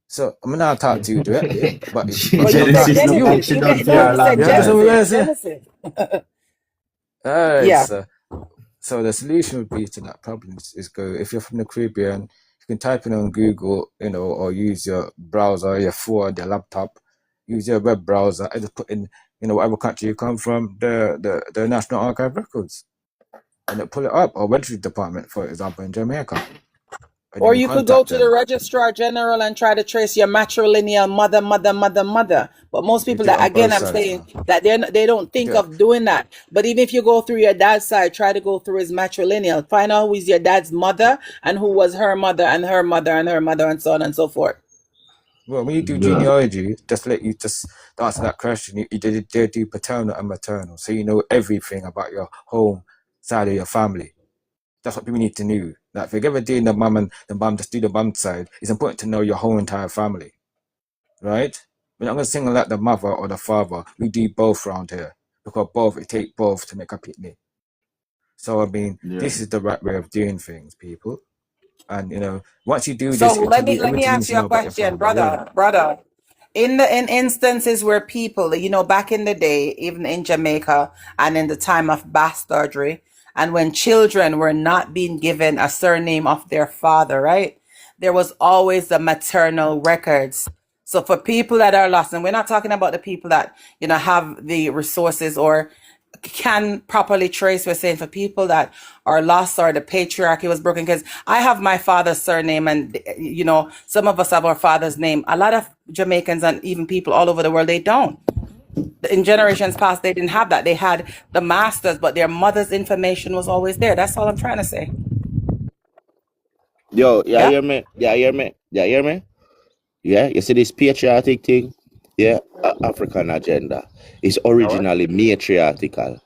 So I'm not talk to you directly, but But you said Genesis look Genesis. like she done for You a said long time. Genesis. Alright, Yeah. so the solution would be to that problem is go, if you're from the Caribbean, you can type in on Google, or use your browser, your phone, your laptop, use your web browser, and just put in, whatever country you come from, the National Archive records, and it pull it up, or Registry Department, for example, in Jamaica, and Or then you could go contact to the them. registrar general and try to trace your matrilineal mother. But most You people do it that, on again, both I'm sides saying now. that they don't think Yeah. of doing that. But even if you go through your dad's side, try to go through his matrilineal. Find out who is your dad's mother and who was her mother and her mother and her mother, and so on and so forth. Well, when you do Yeah. genealogy, just let you just answer that question. You do paternal and maternal, so you know everything about your home side of your family. That's what people need to know. That if you're ever doing the mum just do the mum side, it's important to know your whole entire family, right? We're not going to single out the mother or the father. We do both around here because it takes both to make a picnic. So I mean, this is the right way of doing things, people. And you know, once you do this, So let me ask you a question, brother. In instances where people, you know, back in the day, even in Jamaica and in the time of bastardry, and when children were not being given a surname of their father, right? There was always the maternal records. So for people that are lost, and we're not talking about the people that, you know, have the resources or can properly trace, we're saying for people that are lost or the patriarchy was broken, because I have my father's surname and, you know, some of us have our father's name. A lot of Jamaicans and even people all over the world, they don't. In generations past, they didn't have that. They had the masters, but their mother's information was always there. That's all I'm trying to say. Yo, Yeah. hear me? Yeah, you see this patriotic thing? Yeah, African agenda is originally matriarchal.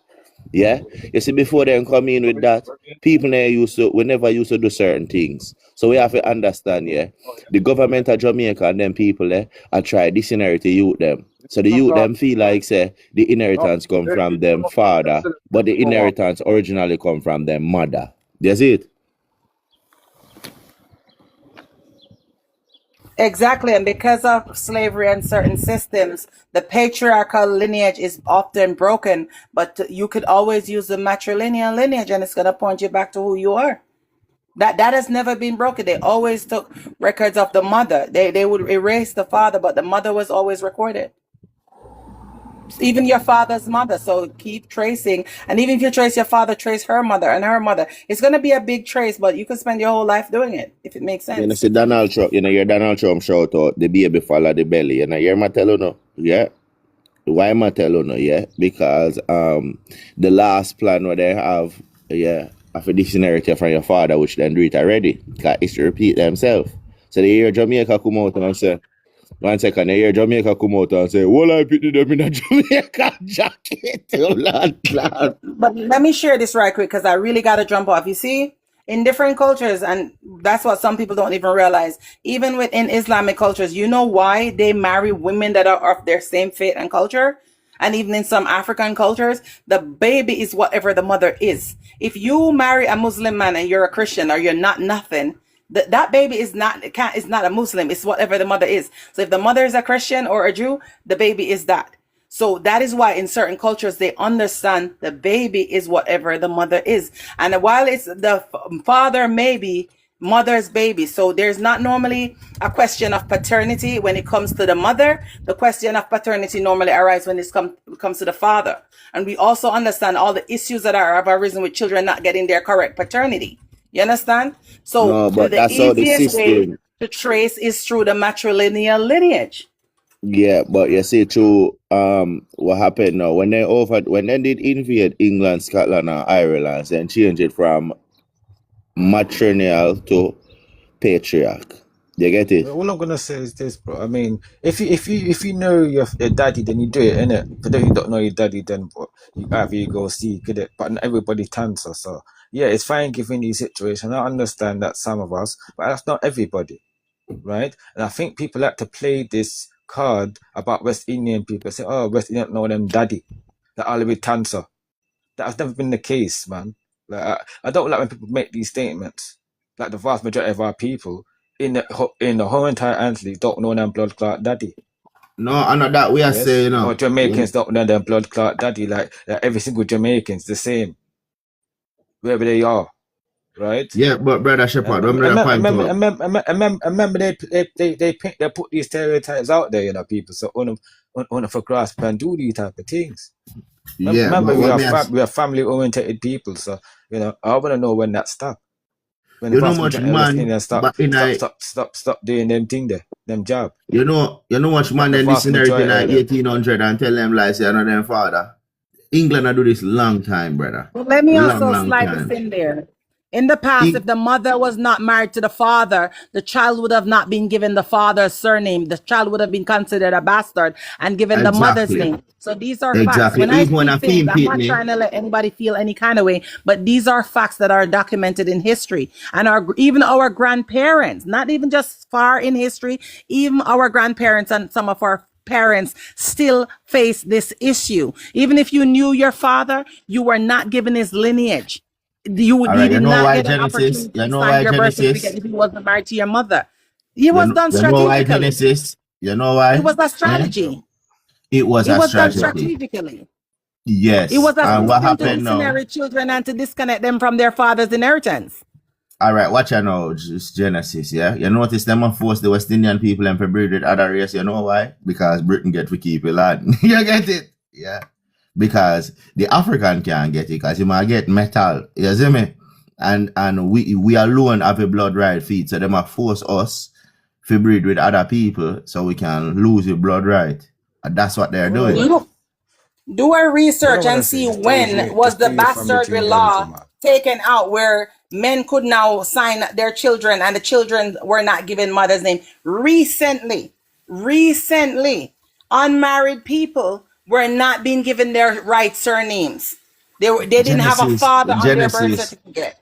Yeah, you see, before they come in with that, people we never used to do certain things. So we have to understand, yeah, the government of Jamaica and them people there are try this inherit the youth them. So the youth them feel like say the inheritance come from them father, but the inheritance originally come from them mother. That's it. Exactly. And because of slavery and certain systems, the patriarchal lineage is often broken, but you could always use the matrilineal lineage and it's going to point you back to who you are. That has never been broken. They always took records of the mother. They would erase the father, but the mother was always recorded. Even your father's mother. So keep tracing. And even if you trace your father, trace her mother and her mother. It's going to be a big trace, but you can spend your whole life doing it if it makes sense. You know, see Donald Trump, you know, your Donald Trump shout out the baby follow the belly. You know, hear me tell you no? Yeah. Why am I telling you? Yeah, because the last plan where they have, yeah, of a dictionary from your father, which then do it already, because it's to repeat themselves. So they hear Jamaica come out and say, 1 second, they hear Jamaica come out and say, well, I put them in a Jamaica jacket. Oh, Lord. But let me share this right quick because I really got to jump off. You see, in different cultures, and that's what some people don't even realize, even within Islamic cultures, you know why they marry women that are of their same faith and culture? And even in some African cultures, the baby is whatever the mother is. If you marry a Muslim man and you're a Christian or you're not nothing, that baby is not a Muslim. It's whatever the mother is. So if the mother is a Christian or a Jew, the baby is that. So that is why in certain cultures, they understand the baby is whatever the mother is. And while it's the father, maybe mother's baby. So there's not normally a question of paternity when it comes to the mother. The question of paternity normally arises when it comes to the father. And we also understand all the issues that have arisen with children not getting their correct paternity. You understand? So No, but the that's how the easiest way system. to trace is through the matrilineal lineage. Yeah, but you see, too, what happened now when they did invade England, Scotland, and Ireland, and change it from matrilineal to patriarch. You get it? All I'm gonna say is this, bro. I mean, if you know your daddy, then you do it, innit? For those who don't know your daddy, then either you go see, get it. But not everybody turns us. So yeah, it's fine given these situations. I understand that some of us, but that's not everybody, right? And I think people like to play this card about West Indian people. Say, oh, West Indian don't know them daddy. That all with cancer. That has never been the case, man. Like I don't like when people make these statements. Like the vast majority of our people in the whole entire Antilles don't know them blood clot daddy. No, I know that we are saying, Or Jamaicans don't know them blood clot daddy. Like every single Jamaican's the same, wherever they are, right? Yeah, but brother Shepherd, remember they put these stereotypes out there, you know, people. So on for grasp and do these type of things. Yeah, remember but we are family oriented people, so you know I want to know when that stop. When you the know vast much majority man, stop doing them thing there, them job. You know much man The then vast listen to everything like majority 1800 and tell them like say I know them father. England I do this long time, brother. But let me also Long slide this time. in there. In the past, He- if the mother was not married to the father, the child would have not been given the father's surname. The child would have been considered a bastard and given the mother's exactly. name. So these are facts. Exactly. When I Even when I speak things, feel I'm not pitney, trying to let anybody feel any kind of way, but these are facts that are documented in history. And even our grandparents, not even just far in history, even our grandparents and some of our parents still face this issue. Even if you knew your father, you were not given his lineage. You all right, you did know not why get an Genesis? opportunity You to know sign why your birth Genesis? certificate if you wasn't married to your mother. It was done You know why strategically. Genesis? You know It why? was a Eh? strategy. It was It a was done strategy. strategically. Yes. It was a And what system to happened now? disinherit children and to disconnect them from their father's inheritance. All right, watch out now, just Genesis, yeah? You notice them and force the West Indian people and breed with other race, you know why? Because Britain get to keep it land. You get it? Yeah. Because the African can't get it, because you might get metal, you see me? And we alone have a blood right feed, so they might force us to breed with other people so we can lose the blood right. And that's what they're doing. Do a research What I and wanna say see is when was just the do your family bastardry genealogy, law man. taken out where men could now sign their children and the children were not given mother's name. Recently, unmarried people were not being given their right surnames. They didn't have a father on their birth certificate.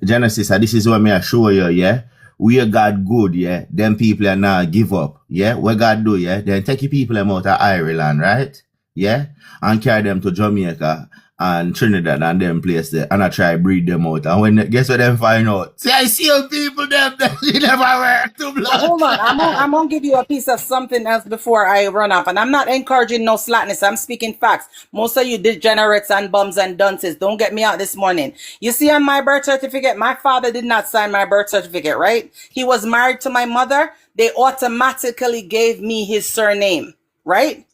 Genesis, and this is what me I show you, yeah? We God good, yeah? Them people are now give up, yeah? What God do, yeah? Then take the people them out of Ireland, right? Yeah? And carry them to Jamaica and Trinidad and them place there, and I try breed them out. And when guess what them find out? See, I see you people them you never work to blood. Hold on, I'm gonna give you a piece of something else before I run off. And I'm not encouraging no slackness. I'm speaking facts. Most of you degenerates and bums and dunces, don't get me out this morning. You see, on my birth certificate, my father did not sign my birth certificate, right? He was married to my mother. They automatically gave me his surname, right?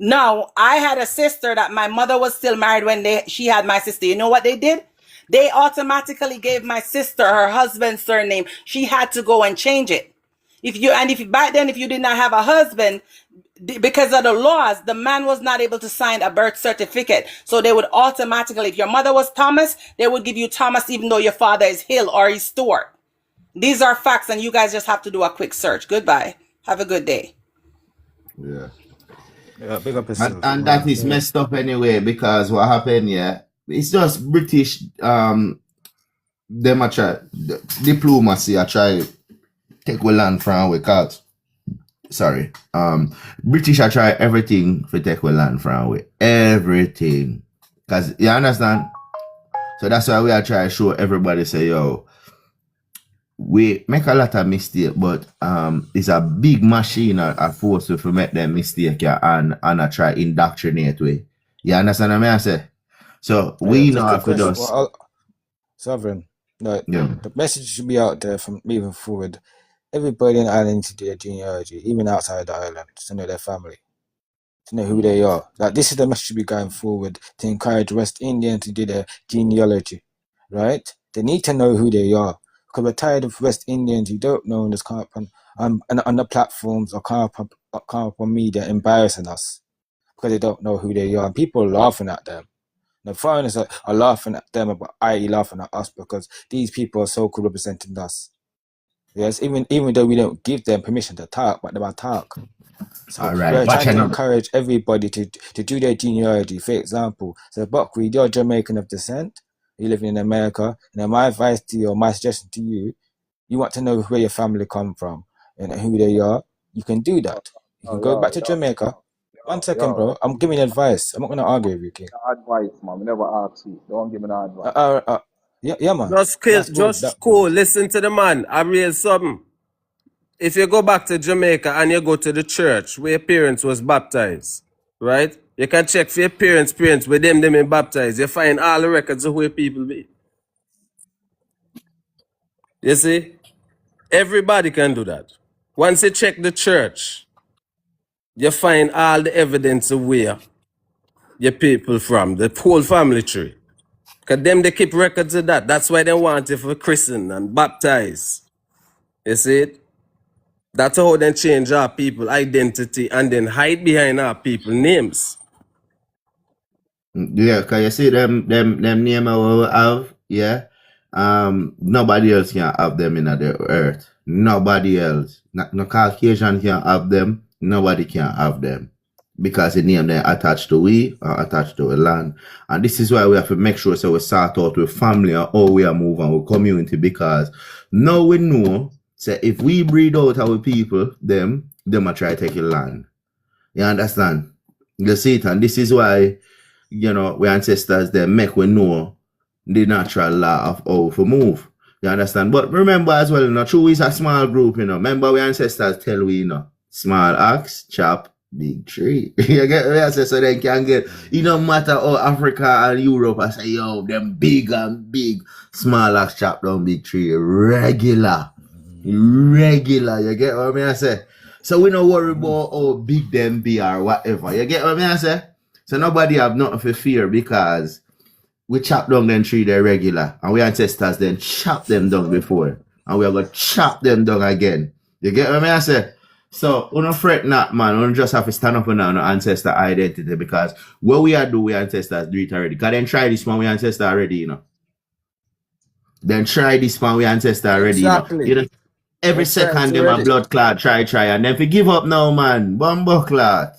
Now, I had a sister that my mother was still married when she had my sister. You know what they did? They automatically gave my sister her husband's surname. She had to go and change it. If back then, if you did not have a husband, because of the laws, the man was not able to sign a birth certificate. So they would automatically, if your mother was Thomas, they would give you Thomas even though your father is Hill or he's Stewart. These are facts, and you guys just have to do a quick search. Goodbye. Have a good day. Yeah. Yeah, big up yourself. And that is messed up anyway, because what happened, yeah, it's just British, them a try, diplomacy a try take we land from we cause, sorry, British a try everything for take we land from we, everything, because, you understand? So that's why we are trying to show everybody, say, yo, we make a lot of mistake, but it's a big machine at force to make them mistake, yeah, and I try indoctrinate we. You understand what I say? So we know have to just Sovereign. No, yeah. The message should be out there from moving forward. Everybody in the island needs to do their genealogy, even outside the island, to know their family, to know who they are. Like, this is the message should be going forward, to encourage West Indians to do their genealogy, right? They need to know who they are. Because we're tired of West Indians who don't know and just come up on the platforms or come up on media embarrassing us because they don't know who they are. And people are laughing at them. The foreigners are laughing at them, but i.e. laughing at us because these people are so-called representing us. Yes, even though we don't give them permission to talk, but they might talk. So all right, we're trying to encourage everybody to do their genealogy. For example, so Buckwheat, you're Jamaican of descent. You live in America, and my advice to you, or my suggestion to you, you want to know where your family come from and who they are. You can do that. You can go back to Jamaica. 1 second, bro. I'm giving you advice. I'm not gonna argue with you, King. Advice, man. We never ask you. Don't give me no advice. Yeah, man. Just cool. Listen to the man. I real something. If you go back to Jamaica and you go to the church where your parents was baptized, right? You can check for your parents' where them in baptized. You find all the records of where people be. You see? Everybody can do that. Once you check the church, you find all the evidence of where your people from, the whole family tree. Because them, they keep records of that. That's why they want you for christen and baptize. You see it? That's how they change our people identity and then hide behind our people names. Yeah, because you see them name we have, yeah, Nobody else can have them in the earth. Nobody else. No Caucasian can have them. Nobody can have them. Because the name they attached to we or attached to a land. And this is why we have to make sure so we sort out with family or how we are moving with community, because now we know say if we breed out our people, them will try to take your land. You understand? You see it, and this is why, you know, we ancestors they make we know the natural law of how to move. You understand? But remember as well, you know, true is a small group, you know. Remember we ancestors tell we, you know, small axe, chop, big tree. You get what I say? So they can get, it don't matter how Africa and Europe, I say, yo, them big and big, small axe, chop down big tree, regular. You get what I say? So we don't worry about how big them be or whatever. You get what I say? So nobody have nothing for fear, because we chop down them tree they regular, and we ancestors then chop them down before, and we are going to chop them down again. You get what I say? So we don't fret not, man. We just have to stand up on our ancestor identity, because what we are do, we ancestors do it already. Because then try this one, we ancestor already, you know. Then try this one, we ancestor already, Exactly. you know. Every second them a blood clot, try, and then if you give up now, man, bumbo clot.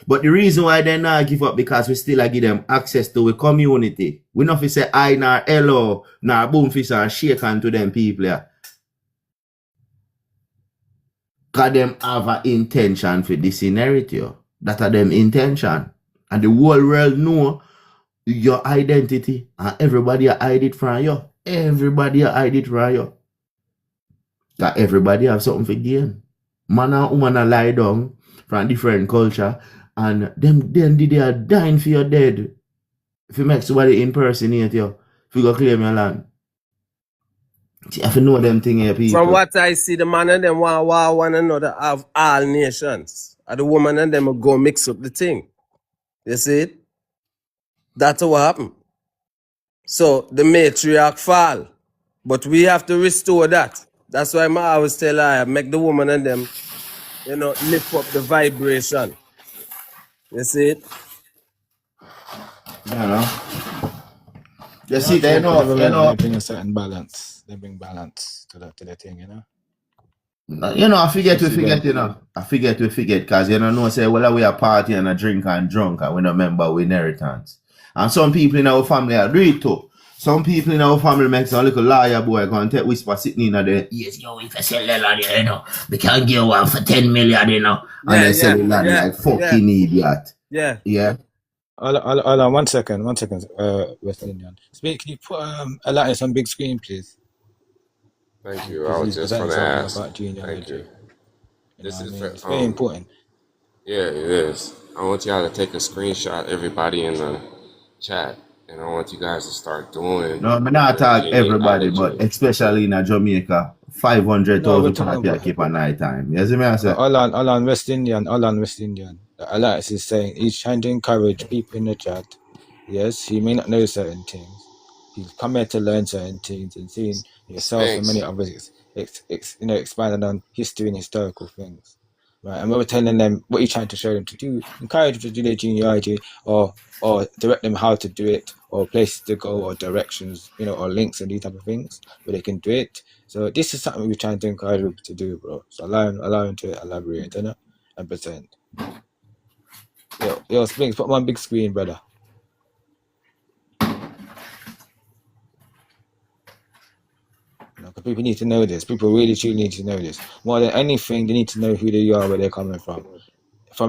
But the reason why they not give up, because we still give them access to a community. We not fi say I nor hello, nor boomfish or shake on to them people, yeah. Because them have an intention for disinherit you. That are them intention. And the whole world know your identity, and everybody hide it from you. Everybody hide it from you. That everybody have something for gain. Man and woman are lie down from different culture, and them they are dying for your dead. If you make somebody impersonate you, if you go claim your land. See, if you know them thing here, people. From what I see, the man and them want war one another of all nations. And the woman and them will go mix up the thing. You see it? That's what happened. So the matriarch fall. But we have to restore that. That's why I always tell her, make the woman and them, you know, lift up the vibration. You see it? You know. You see, I they think know, they bring a certain balance. They bring balance to the thing, you know. You know, I forget, you know. I forget, because you know, say, well, we are party and a drink and drunk, and we don't remember we inheritance. And some people in our family agree it too. Some people in our family make some little liar boy go and take whisper sitting in there. Yes, yo, if I sell the land, you know, we can get one for 10 million, you know. And they sell the land like fucking idiot. Yeah. Yeah. Hold on, 1 second, West Indian. Speak, can you put Atlantis on big screen, please? Thank you. I was just going to ask. Thank you. This is it's very important. Yeah, it is. I want y'all to take a screenshot, everybody in the chat, and I want you guys to start doing. No, I'm not talking everybody, but especially in Jamaica, 500,000 party keep a night time. You see me? I say, Hold on, West Indian. Alex is saying he's trying to encourage people in the chat. Yes, he may not know certain things. He's come here to learn certain things and seeing yourself and many others, expanding on history and historical things. Right, and we were telling them what you're trying to show them to do, encourage them to do their genealogy, or direct them how to do it, or places to go, or directions, or links and these type of things where they can do it. So this is something we're trying to encourage people to do, bro. So allow him to elaborate, and present. Yo, Spinks, put 'em on big screen, brother. People need to know this. People really truly need to know this. More than anything, they need to know who they are, where they're coming from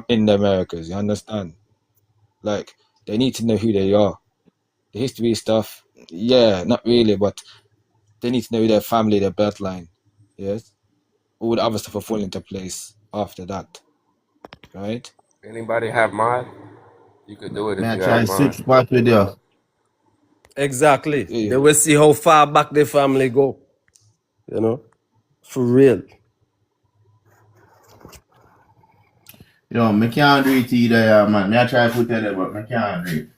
in the Americas. You understand? Like, they need to know who they are. The history stuff, yeah, not really, but they need to know their family, their bloodline. Yes, all the other stuff will fall into place after that, right? Anybody have mod? You could do it if you try have mod. switch back with you. Exactly. They will see how far back their family go. For real. I can't do it either, man. I try to put it there, but I can't do it.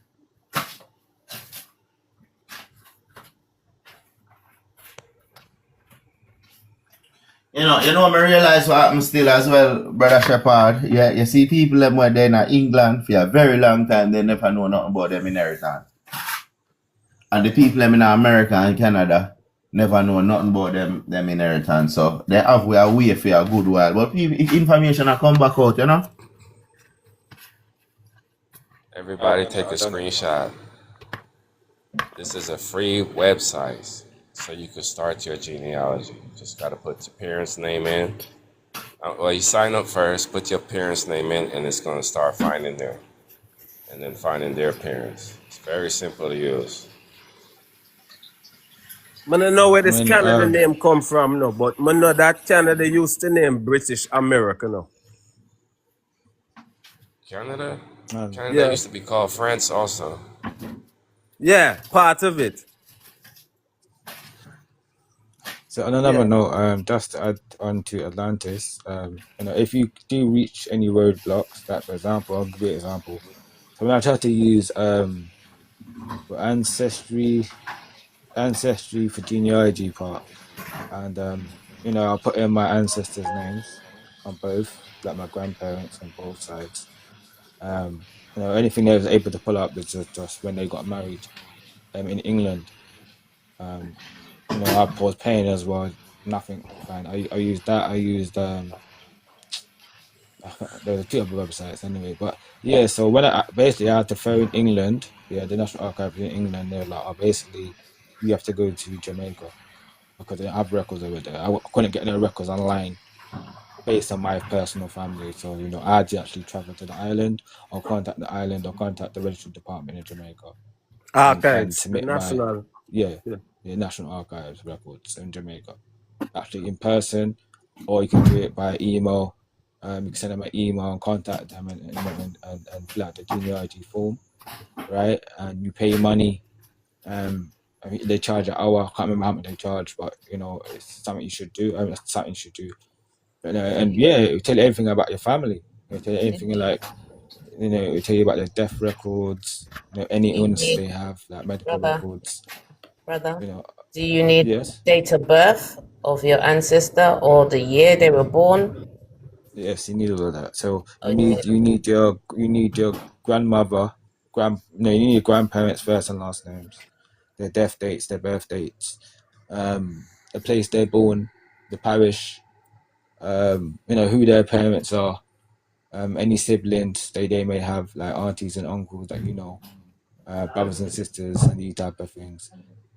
I realize what happened still as well, Brother Shepherd. Yeah, you see people them were there in England for a very long time, they never know nothing about them inheritance. And the people them in America and Canada never know nothing about them inheritance. So they have we are way for a good while. But if information will come back out, you know. Everybody take a screenshot. This is a free website, so you can start your genealogy. Just got to put your parents' name in. Well, you sign up first, put your parents' name in, and it's going to start finding there. And then finding their parents. It's very simple to use. I don't know where this When Canada name come from, no, but I know that Canada used to name British America, no. Canada? Canada Yeah. used to be called France also. Yeah, part of it. So on another Yeah. note, just to add on to Atlantis, if you do reach any roadblocks, like for example, I'll give you an example. So when I try to use for ancestry for genealogy part, and I'll put in my ancestors' names on both, like my grandparents on both sides. Anything they was able to pull up is just when they got married in England. I was paying as well, nothing fine. I used that. I used there were two other websites anyway, but yeah. So when I had to phone England, the National Archives in England, they were like, basically you have to go to Jamaica because they don't have records over there. I couldn't get no records online based on my personal family. So I had to actually travel to the island or contact the island or contact the registry department in Jamaica and Archives, submit national. the National Archives records in Jamaica, actually in person, or you can do it by email. You can send them an email and contact them and fill out the genealogy form, right? And you pay money. I mean, they charge an hour. I can't remember how much they charge, but it's something you should do. It's something you should do. It'll tell you everything about your family. It'll tell you everything it'll tell you about their death records, any illnesses they have, like medical records. Brother, Do you need yes, date of birth of your ancestor or the year they were born? yes, you need all of that. So you need your grandmother, you need your grandparents' first and last names, their death dates, their birth dates, the place they're born, the parish, who their parents are, any siblings they may have, like aunties and uncles that brothers and sisters and these type of things,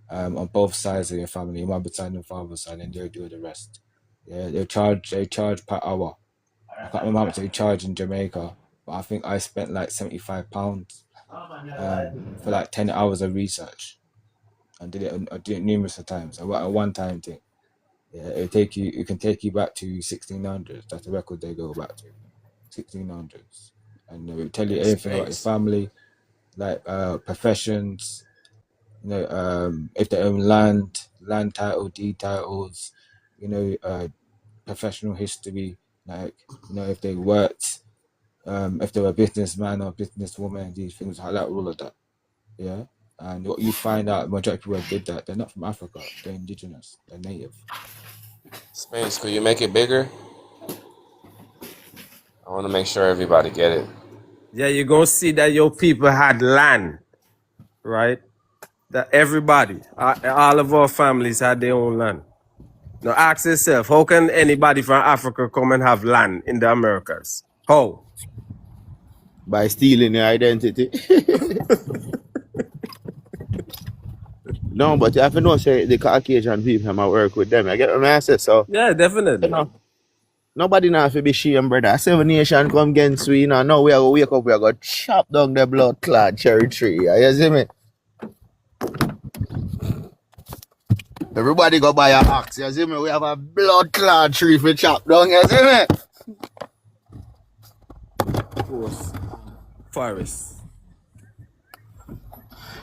on both sides of your family, your mother's side and father's side, and they'll do the rest. Yeah, they charge per hour. I can't remember how much they charge in Jamaica, but I think I spent like £75 for like 10 hours of research, and did it numerous of times. A one-time thing. Yeah, it can take you back to 1600s. That's the record they go back to, 1600s, and it will tell you everything about your family, like professions, if they own land title, deed titles, professional history, like if they worked, if they were a businessman or businesswoman, these things like that, all of that. Yeah. And what you find out, majority of people who did that, they're not from Africa, they're indigenous, they're native. Spence, could you make it bigger? I want to make sure everybody get it. Yeah, you're going to see that your people had land, right? That everybody, all of our families had their own land. Now ask yourself, how can anybody from Africa come and have land in the Americas? How? By stealing your identity. No, but you have to know, say, the Caucasian people, I work with them. I get what I say, so. Yeah, definitely. Nobody now have to be ashamed, brother. 7 Nation come against we, now we are going to wake up, we are going to chop down the blood clad cherry tree. You see me? Everybody go buy an axe, you see me? We have a blood clad tree for chop down, you see me? Forest.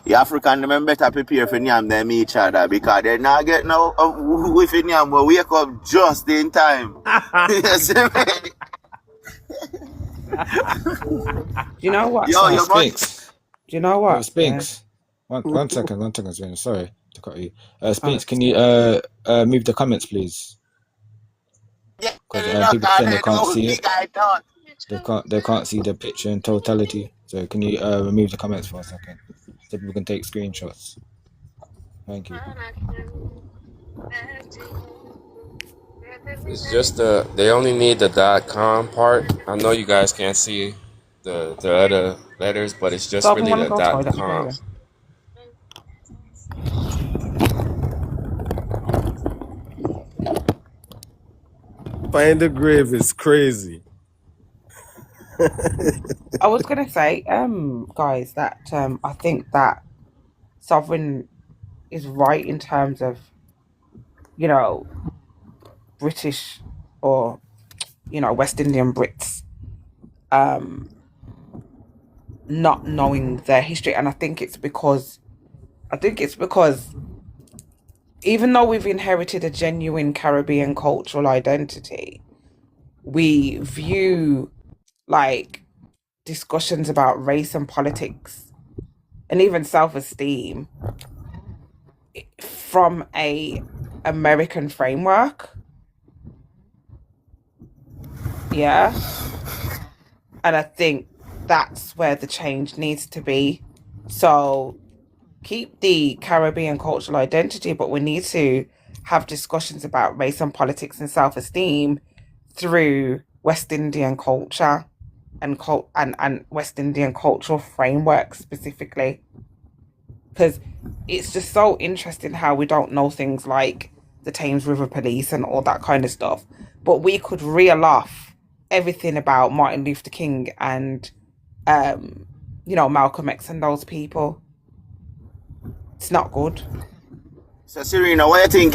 The African them better prepare for yam than each other because they not get no with yam will wake up just in time. You see me? You know what? Spinks. Do you know what? Spinks. One second, Zane. Sorry to cut you. Spinks, can you move the comments, please? Because people saying they can't see it. They can't see the picture in totality. So can you remove the comments for a second so people can take screenshots? Thank you. It's just they only need the .com part. I know you guys can't see the other letters, but it's just Stop and really want to the go toilet. .com. Find the grave is crazy. I was gonna say, guys, that I think that Sovereign is right in terms of, you know, British or, you know, West Indian Brits not knowing their history. And I think it's because even though we've inherited a genuine Caribbean cultural identity, we view like discussions about race and politics and even self-esteem from a American framework. Yeah. And I think that's where the change needs to be. So keep the Caribbean cultural identity, but we need to have discussions about race and politics and self-esteem through West Indian culture and West Indian cultural framework specifically. Because it's just so interesting how we don't know things like the Thames River Police and all that kind of stuff, but we could reel off everything about Martin Luther King and you know, Malcolm X and those people. It's not good. So Serena, what you think?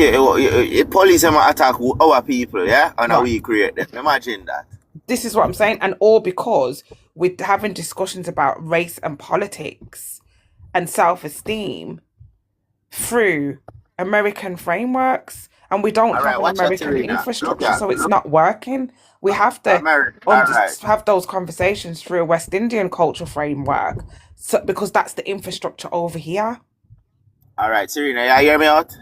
Police attack our people, yeah, and how we create them. Imagine that. This is what I'm saying, and all because we're having discussions about race and politics and self-esteem through American frameworks, and we don't have an American infrastructure, so it's not working. We have to have those conversations through a West Indian cultural framework, so because that's the infrastructure over here. All right, Serena, you hear me out?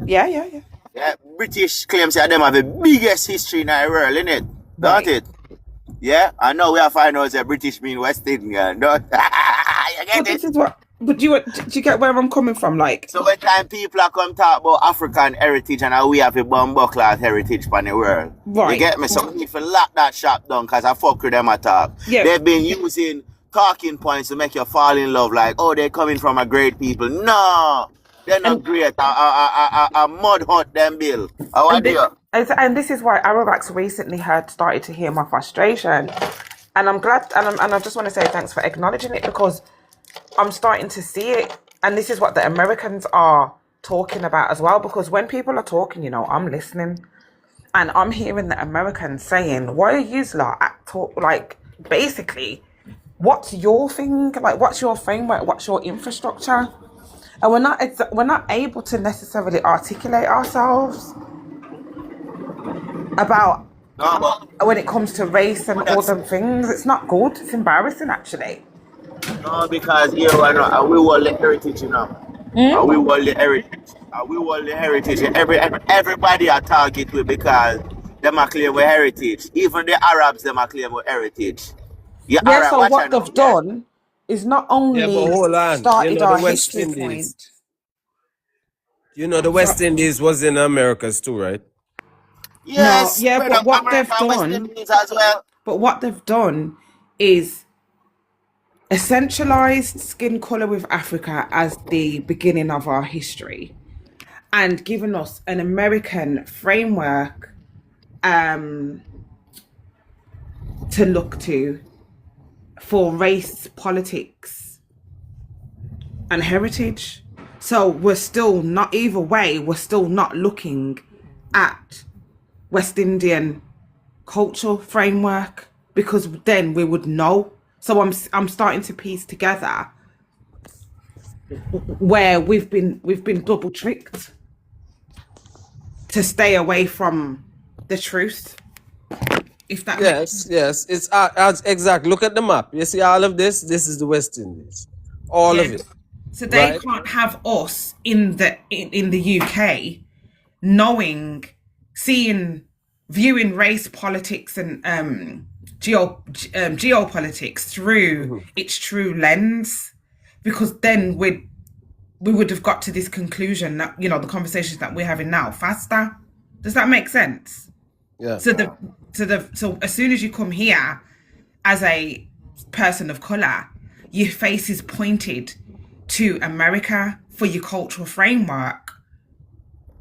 Yeah. Yeah, British claims that them have the biggest history in the world, innit? Don't it? Yeah, I know we are finding out that British mean West Indian, don't you get it? But do you get where I'm coming from? Like, so when time people are come talk about African heritage and how we have a bumbo class heritage for the world, right? You get me? So we need to lock that shop down because I fuck with them at talk. Yeah. They've been using talking points to make you fall in love, like, oh, they're coming from a great people. No, they're not great. A mud hut them bill. And this is why Arabax recently started to hear my frustration, and I'm glad, and I just want to say thanks for acknowledging it, because I'm starting to see it, and this is what the Americans are talking about as well. Because when people are talking, you know, I'm listening, and I'm hearing the Americans saying, "Why are you like basically?" What's your thing? Like, what's your framework? What's your infrastructure? And we're not able to necessarily articulate ourselves about when it comes to race and all them things. It's not good. It's embarrassing, actually. No, because here we want the heritage, you know. We want the heritage. We want the heritage. Everybody are target with because them are claim with heritage. Even the Arabs, them are claim with heritage. Yeah, so what they've done is not only started our history point. You know, the West Indies was in Americas too, right? Yes. No, yeah, but what they've done, but what they've done is essentialized skin color with Africa as the beginning of our history, and given us an American framework to look to for race, politics, and heritage. So we're still not, either way, we're still not looking at West Indian cultural framework, because then we would know. So I'm starting to piece together where we've been double tricked to stay away from the truth. If that yes, it's exact. Look at the map. You see all of this. This is the West Indies, all of it. So they can't have us in the UK viewing race, politics, and geopolitics through its true lens, because then we would have got to this conclusion that, you know, the conversations that we're having now faster. Does that make sense? Yeah. So as soon as you come here as a person of color, your face is pointed to America for your cultural framework,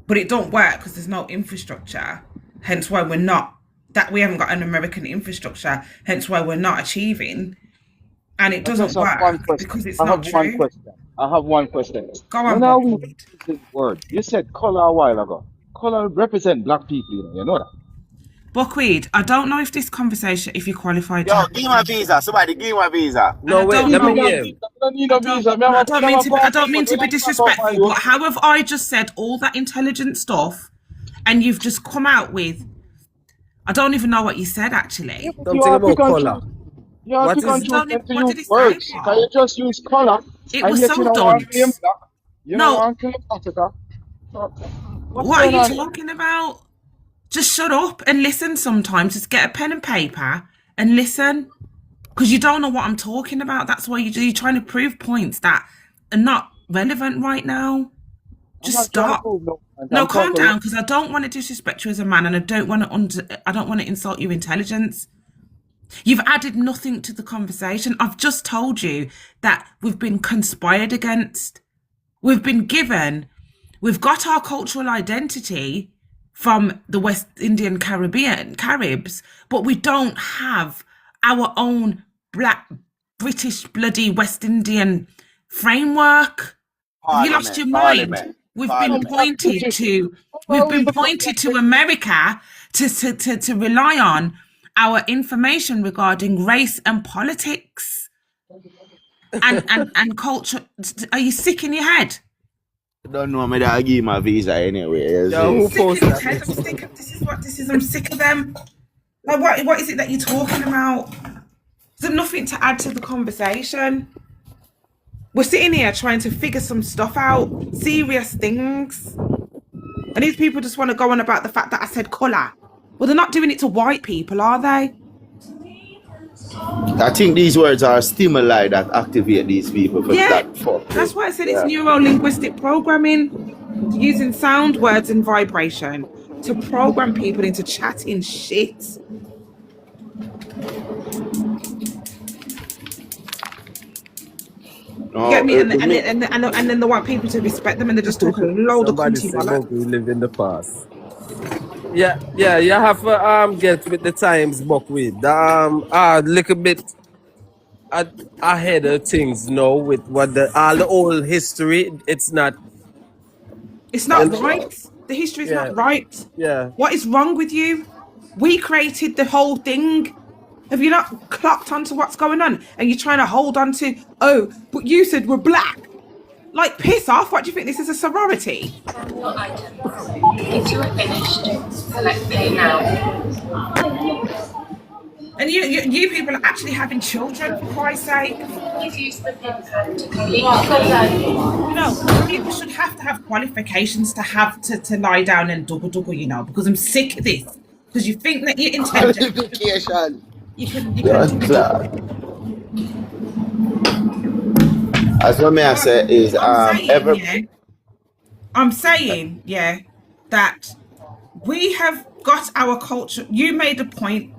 but it don't work because there's no infrastructure. Hence why we haven't got an American infrastructure. Hence why we're not achieving, and it doesn't work because it's not true. I have one question. Go on. When are we using this word? You said color a while ago. Color represent black people, you know that. Buckwheat, I don't know if this conversation, if you qualified. Yo, give my visa. Somebody give my visa. No, wait, let me hear. I don't mean to be disrespectful, but how have I just said all that intelligent stuff and you've just come out with, I don't even know what you said actually. Something about color. You have to control to use words. Can you just use color? It was so dumb. No. What are you talking about? Just shut up and listen sometimes. Just get a pen and paper and listen. Because you don't know what I'm talking about. That's why you're trying to prove points that are not relevant right now. Just stop. No, calm down, because I don't want to disrespect you as a man, and I don't want to insult your intelligence. You've added nothing to the conversation. I've just told you that we've been conspired against. We've got our cultural identity from the West Indian Caribs, but we don't have our own black British bloody West Indian framework. Have you lost your mind? We've been pointed to America to rely on our information regarding race and politics and culture. Are you sick in your head? I don't know, maybe I'll give my visa anyway. I'm sick of them. Like, what is it that you're talking about? There's nothing to add to the conversation. We're sitting here trying to figure some stuff out, serious things. And these people just want to go on about the fact that I said colour. Well, they're not doing it to white people, are they? I think these words are stimuli that activate these people. That's why I said it's neuro-linguistic programming, using sound, words and vibration to program people into chatting shit. No, get me? And then they want people to respect them, and they just talk a load of cunty bollocks. We live in the past. Yeah, you have to get with the times, Buckwheat. A little bit ahead of things now with what all the old history. It's not right. The history is not right. Yeah. What is wrong with you? We created the whole thing. Have you not clocked onto what's going on? And you're trying to hold on to, but you said we're black. Like, piss off. What do you think? This is a sorority? Your items. If you are finished, select pay now. And you people are actually having children, for Christ's sake. Please use the pin pad to complete your You know, people should have to have qualifications to have to lie down and double, you know, because I'm sick of this. Because you think that you're intelligent. Qualification. You can As what may I say is I'm saying that we have got our culture. You made a point,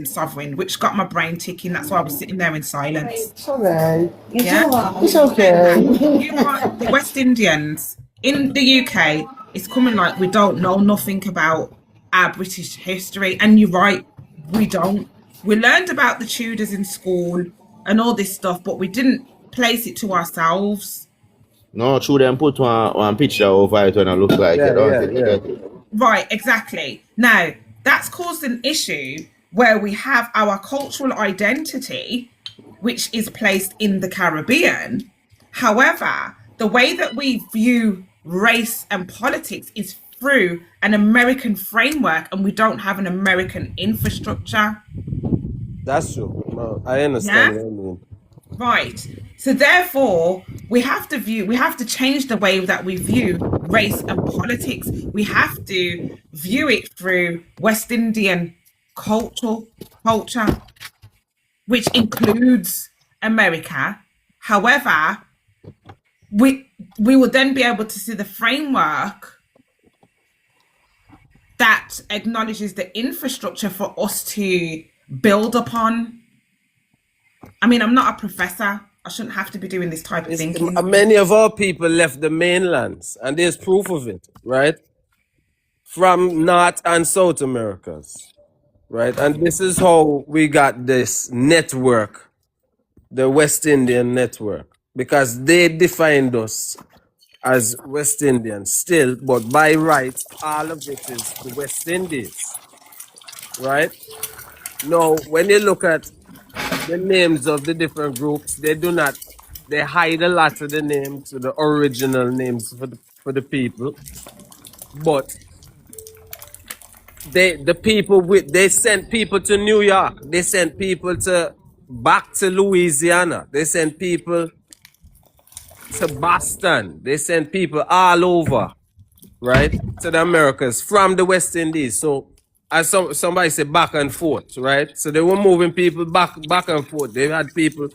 Sovereign, which got my brain ticking. That's why I was sitting there in silence. It's alright. It's okay. You want the West Indians in the UK, it's coming like we don't know nothing about our British history. And you're right, we don't. We learned about the Tudors in school and all this stuff, but we didn't place it to ourselves. No, true, them put one picture over it when it looks like it. Right, exactly. Now, that's caused an issue where we have our cultural identity, which is placed in the Caribbean. However, the way that we view race and politics is through an American framework, and we don't have an American infrastructure. That's true. No, I understand what you mean. Right. So therefore, we have to change the way that we view race and politics. We have to view it through West Indian culture, which includes America. However, we will then be able to see the framework that acknowledges the infrastructure for us to build upon. I mean, I'm not a professor. I shouldn't have to be doing this type of thinking. Many of our people left the mainlands, and there's proof of it, right? From North and South Americas, right? And this is how we got this network, the West Indian network, because they defined us as West Indians still, but by right, all of it is the West Indies, right? Now, when you look at the names of the different groups, they hide a lot of the names, the original names for the people, but they sent people to New York, they sent people back to Louisiana, they sent people to Boston, they sent people all over, right, to the Americas from the West Indies. So as somebody said, back and forth, right? So they were moving people back and forth. They had people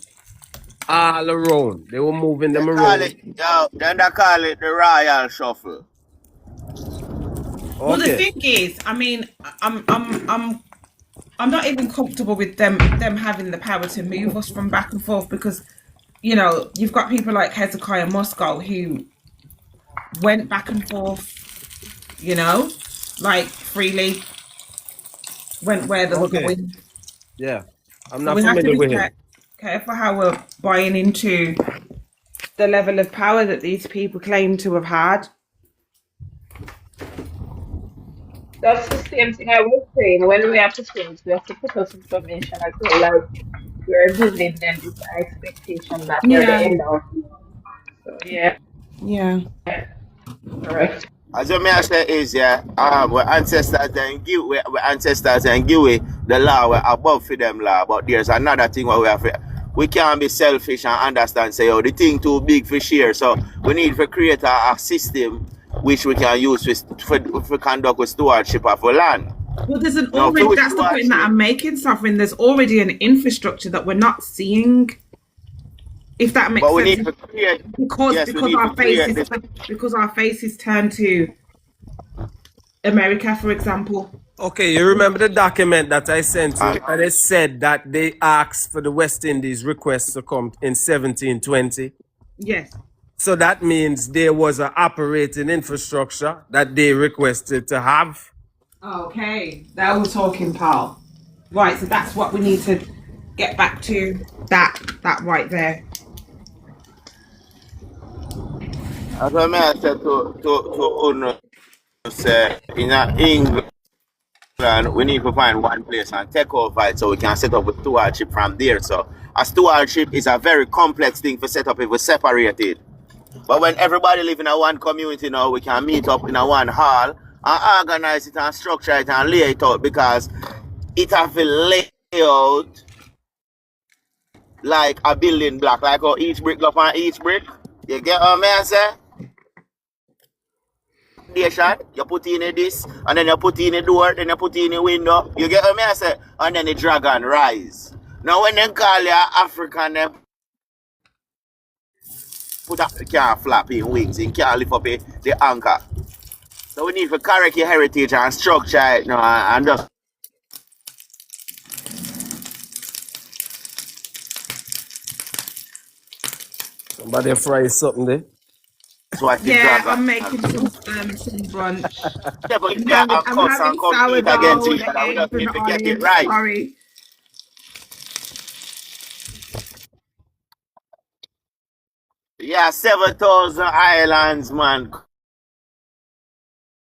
all around. They were moving them around. Then they call it the Royal Shuffle. Well, the thing is, I mean, I'm not even comfortable with them having the power to move us from back and forth, because, you know, you've got people like Hezekiah Moscow who went back and forth, you know, like freely, went where they were going. Yeah, I'm So not we have to familiar with be him. careful how we're buying into the level of power that these people claim to have had. That's the same thing I was saying. When we have to change, we have to put us information as well. Like, we're giving them this expectation that they're the end all. So, yeah. Yeah. Correct. As you may I say is, yeah, our ancestors and give the law were above for them law, but there's another thing where we can't be selfish and understand, say, oh, the thing too big for share, so we need to create a system which we can use for conduct with stewardship of our land. Well, that's the point that I'm making, Sovereign. There's already an infrastructure that we're not seeing. If that makes sense. Need to create, because our face is turned to America, for example. Okay, you remember the document that I sent you, and it said that they asked for the West Indies request to come in 1720. Yes. So that means there was an operating infrastructure that they requested to have. Okay, now we're talking, pal. Right, so that's what we need to get back to. That right there. As I may have said to say, in England, we need to find one place and take over it so we can set up a stewardship from there. So a stewardship is a very complex thing to set up if we separate it. But when everybody live in a one community now, we can meet up in a one hall and organize it and structure it and lay it out, because it have to lay out like a building block, like how each brick up on each brick. You get what I say? You put in this, and then you put in a door, then you put in a window. You get what I say? And then the dragon rise. Now when they call you African, they put up, it can't flap in wings, it can't lift up the anchor. So we need to correct your heritage and structure it now and just somebody fry something there. Yeah, I'm making some brunch. Yeah, but you I'm can't having sourdough with eggs and olives. Right. Sorry. Yeah, 7,000 islands, man.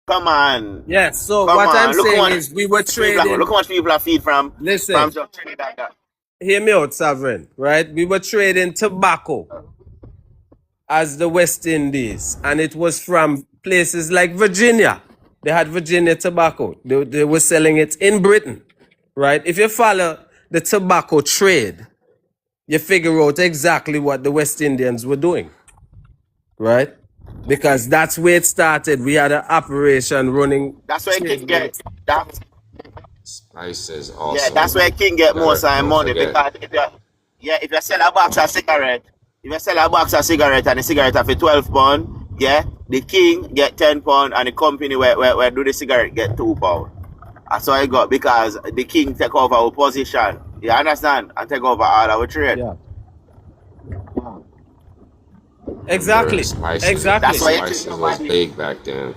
Come on. Yes, so Come what on. I'm Look saying how is we were trading. Look how much people are feed from. Listen, from Trinidad. Hear me out, Sovereign, right? We were trading tobacco as the West Indies, and it was from places like Virginia. They had Virginia tobacco. They were selling it in Britain, right? If you follow the tobacco trade, you figure out exactly what the West Indians were doing, right? Because that's where it started. We had an operation running. That's where King get that. Spices also. Yeah, that's where King get most of money, because if you sell a box of cigarette If you sell a box of cigarette and the cigarette for £12, yeah, the king get £10 and the company where do the cigarette get £2. That's how I got because the king take over our position. You understand? And take over all our trade. Yeah. Exactly. Spices. Exactly. That's why Spices was big back then.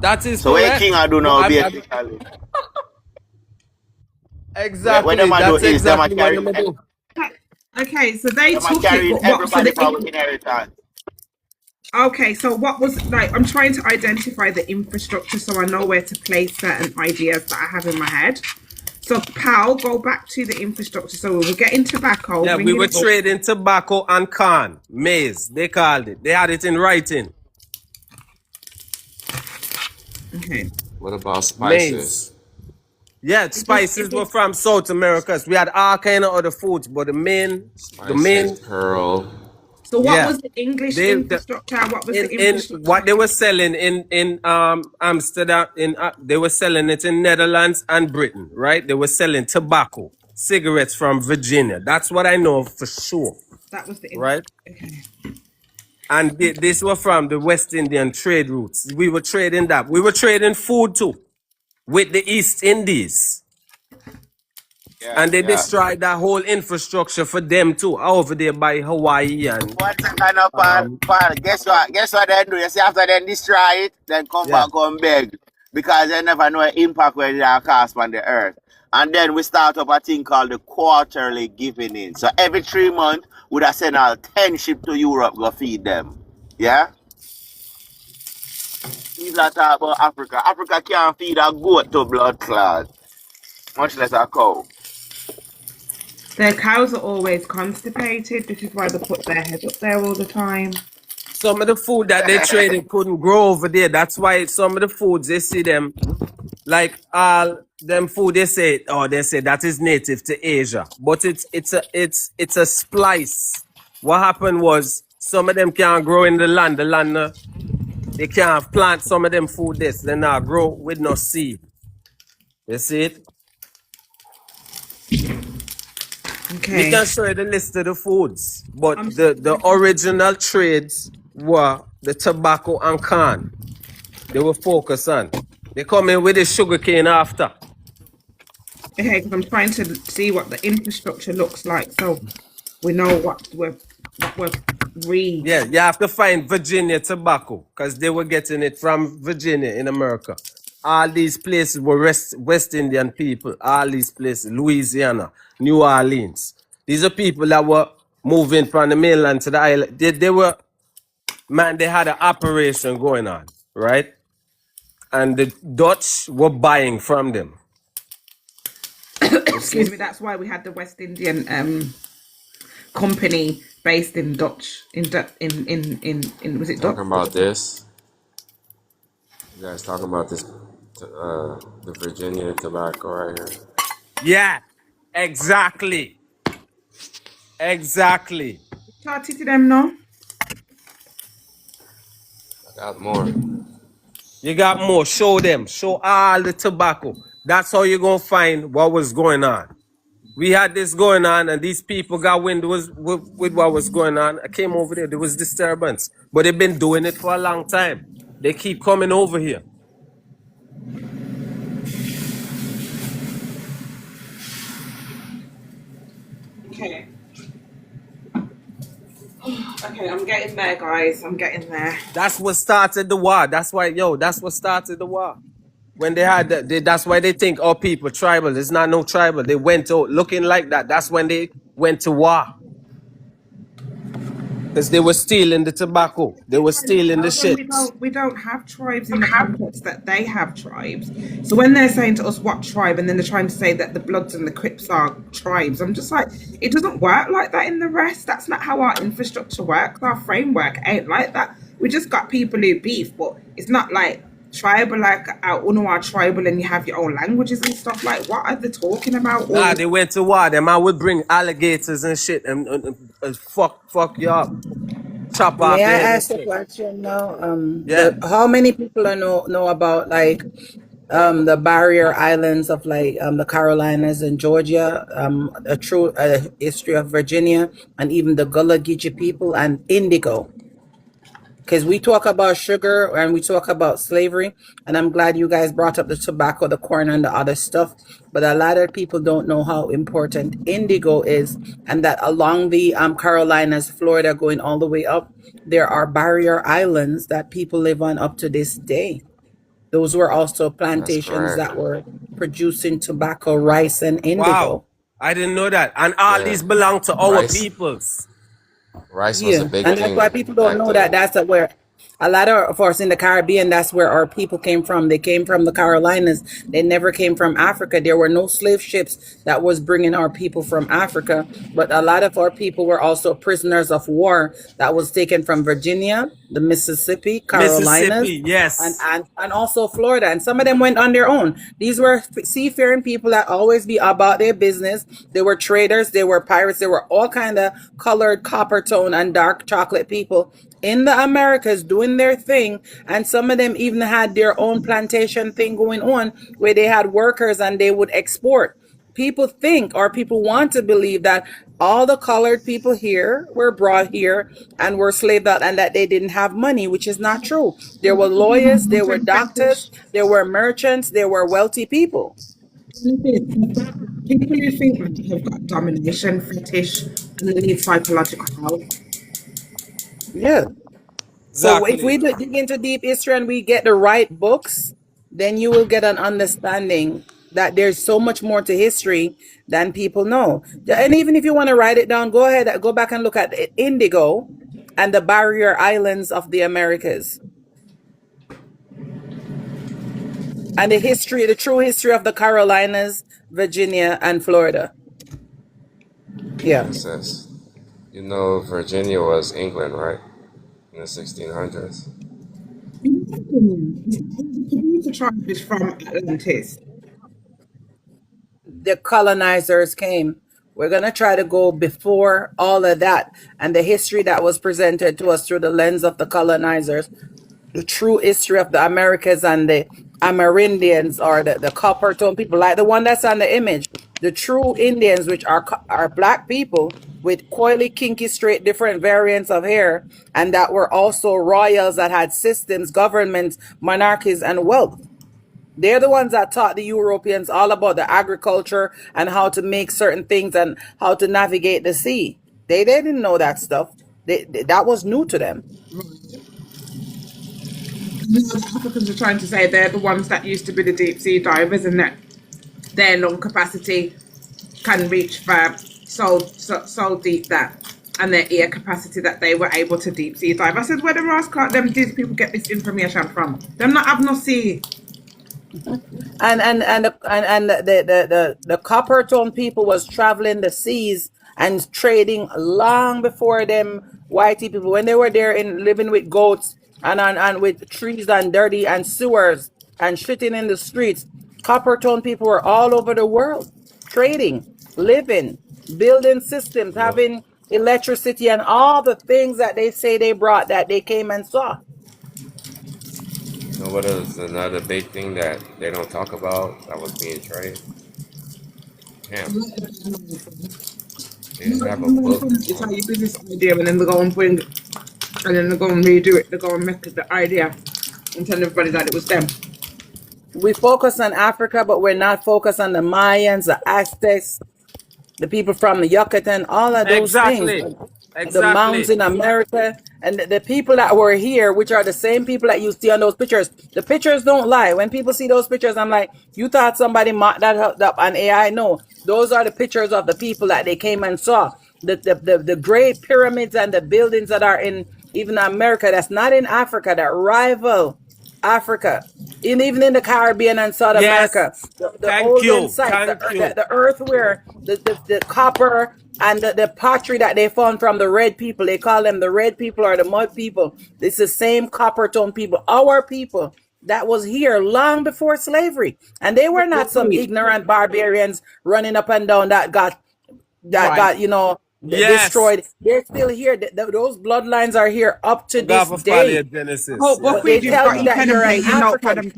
That is so what correct. king I do now basically. Exactly. What them I do That's is them I exactly what carry I'm do. Okay, so they them I took it, carrying but what? So everybody the from inheritance. okay, so what was like? I'm trying to identify the infrastructure so I know where to place certain ideas that I have in my head. So, Pal, go back to the infrastructure. So we were getting tobacco. Yeah, we were trading tobacco and corn, maize. They called it. They had it in writing. Okay. What about spices? Maize. Yeah, spices were from South America. We had all kind of other foods, but the main, pearl. So what was the English infrastructure? What was the infrastructure? In what they were selling in Amsterdam, they were selling it in Netherlands and Britain, right? They were selling tobacco, cigarettes from Virginia. That's what I know for sure. That was the right. Okay. And this were from the West Indian trade routes. We were trading that. We were trading food too with the East Indies. Yeah, and they destroyed that whole infrastructure for them too, over there by Hawaii and. One second up, Paul. Guess what? Guess what they do? You see, after they destroy it, then come back and beg because they never know the impact where they are cast on the earth. And then we start up a thing called the quarterly giving in. So every 3 months, we'd have sent out 10 ships to Europe go feed them. Yeah. People are talking about Africa. Africa can't feed a goat to blood clot, much less a cow. Their cows are always constipated. This is why they put their head up there all the time. Some of the food that they traded couldn't grow over there. That's why some of the foods they see them, like all them food they say that is native to Asia, but it's a splice. What happened was some of them can't grow in the land. The land they can't plant some of them food. They not grow with no seed. You see it? Okay. We can show you the list of the foods, but the original trades were the tobacco and corn. They were focused on. They come in with the sugar cane after. Okay, because I'm trying to see what the infrastructure looks like, so we know what we're reading. Yeah, you have to find Virginia tobacco because they were getting it from Virginia in America. All these places were West Indian people. All these places, Louisiana, New Orleans. These are people that were moving from the mainland to the island. They were, man, they had an operation going on, right? And the Dutch were buying from them. Excuse me, that's why we had the West Indian company based in Dutch, was it Dutch? Talking about this? You guys talking about this, the Virginia tobacco right here? Yeah, exactly. Exactly. Talk to them now. I got more. You got more. Show them. Show all the tobacco. That's how you're going to find what was going on. We had this going on, and these people got wind with what was going on. I came over there. There was disturbance. But they've been doing it for a long time. They keep coming over here. Okay. Okay, I'm getting there, guys. I'm getting there. That's what started the war. That's why, that's what started the war. When they had that's why they think, oh, people, tribal. There's not no tribal. They went out looking like that. That's when they went to war. Because they were stealing the tobacco. They were stealing the shit. We don't have tribes in the context that they have tribes. So when they're saying to us what tribe, and then they're trying to say that the Bloods and the Crips are tribes, I'm just like, it doesn't work like that in the rest. That's not how our infrastructure works. Our framework ain't like that. We just got people who beef, but it's not like tribal, like our tribal, and you have your own languages and stuff. Like, what are they talking about? Nah, they went to war. Them man would bring alligators and shit and fuck you up. Chop off. May I ask a question now? Yeah. How many people know about like the barrier islands of like the Carolinas and Georgia, a true history of Virginia, and even the Gullah Geechee people and indigo. Because we talk about sugar and we talk about slavery, and I'm glad you guys brought up the tobacco, the corn, and the other stuff. But a lot of people don't know how important indigo is, and that along the Carolinas, Florida, going all the way up, there are barrier islands that people live on up to this day. Those were also That's plantations correct. that were producing tobacco, rice, and indigo. Wow. I didn't know that. And all Yeah. these belong to our Rice. peoples. Rice was a Yeah, big and that's thing why people don't back know that then. that's where a lot of us in the Caribbean, that's where our people came from. They came from the Carolinas. They never came from Africa. There were no slave ships that was bringing our people from Africa. But a lot of our people were also prisoners of war that was taken from Virginia, the Mississippi, Carolinas, Mississippi, yes. and also Florida. And some of them went on their own. These were seafaring people that always be about their business. They were traders. They were pirates. They were all kind of colored copper tone and dark chocolate people in the Americas doing their thing. And some of them even had their own plantation thing going on where they had workers and they would export. People think, or people want to believe, that all the colored people here were brought here and were slaved out and that they didn't have money, which is not true. There were lawyers, there were doctors, there were merchants, there were wealthy people. People who think that they've got domination fetish and they need psychological help. Yeah. So if we Exactly. dig into deep history and we get the right books, then you will get an understanding that there's so much more to history than people know. And even if you want to write it down, go ahead, go back and look at indigo and the barrier islands of the Americas. And the history, the true history of the Carolinas, Virginia, and Florida. Yeah. Princess, you know Virginia was England, right? In the 1600s. The tribe is from Atlantis. The colonizers came. We're going to try to go before all of that and the history that was presented to us through the lens of the colonizers, the true history of the Americas and the Amerindians, or the copper tone people, like the one that's on the image, the true Indians, which are black people with coily, kinky, straight, different variants of hair, and that were also royals that had systems, governments, monarchies, and wealth. They're the ones that taught the Europeans all about the agriculture and how to make certain things and how to navigate the sea. They didn't know that stuff. That was new to them. The Africans are trying to say they're the ones that used to be the deep sea divers, and that their lung capacity can reach for so deep that, and their ear capacity that they were able to deep sea dive. I said, where the rascal them these people get this information from? Them not have no sea. And the copper tone people was traveling the seas and trading long before them whitey people, when they were there in living with goats and with trees and dirty and sewers and shitting in the streets. Copper tone people were all over the world trading, living, building systems, having electricity, and all the things that they say they brought that they came and saw. You know what is another big thing that they don't talk about that was being traded? Hemp. They used to have a book. It's how you do this idea, and then they go and bring, and then they go and redo it. They go and make the idea and tell everybody that it was them. We focus on Africa, but we're not focused on the Mayans, the Aztecs, the people from the Yucatan, all of those things. The mountains in America, and the people that were here, which are the same people that you see on those pictures. The pictures don't lie. When people see those pictures, I'm like, you thought somebody mocked that up on AI? No, those are the pictures of the people that they came and saw. The great pyramids and the buildings that are in even America, that's not in Africa, that rival Africa, even in the Caribbean and South America. The olden sites, the earthware, the copper, and the pottery that they found from the red people. They call them the red people or the mud people. It's the same copper tone people, our people that was here long before slavery. And they were not some ignorant barbarians running up and down that got destroyed. They're still here. Those bloodlines are here up to this day. Genesis. But they tell you that you're an African.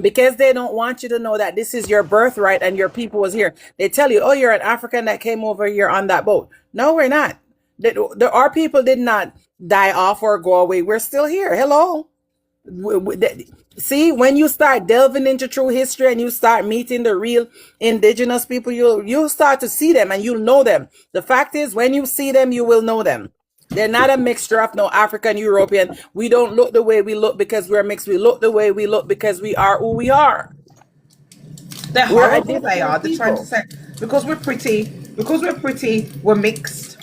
because they don't want you to know that this is your birthright and your people was here. They tell you, oh, you're an African that came over here on that boat. No, we're not. Our people did not die off or go away. We're still here. Hello. See, when you start delving into true history and you start meeting the real indigenous people, you'll start to see them and you'll know them. The fact is, when you see them, you will know them. They're not a mixture of no African, European. We don't look the way we look because we're mixed. We look the way we look because we are who we are. They're We're a horrible. They are. different They're trying to people. say because we're pretty, we're mixed.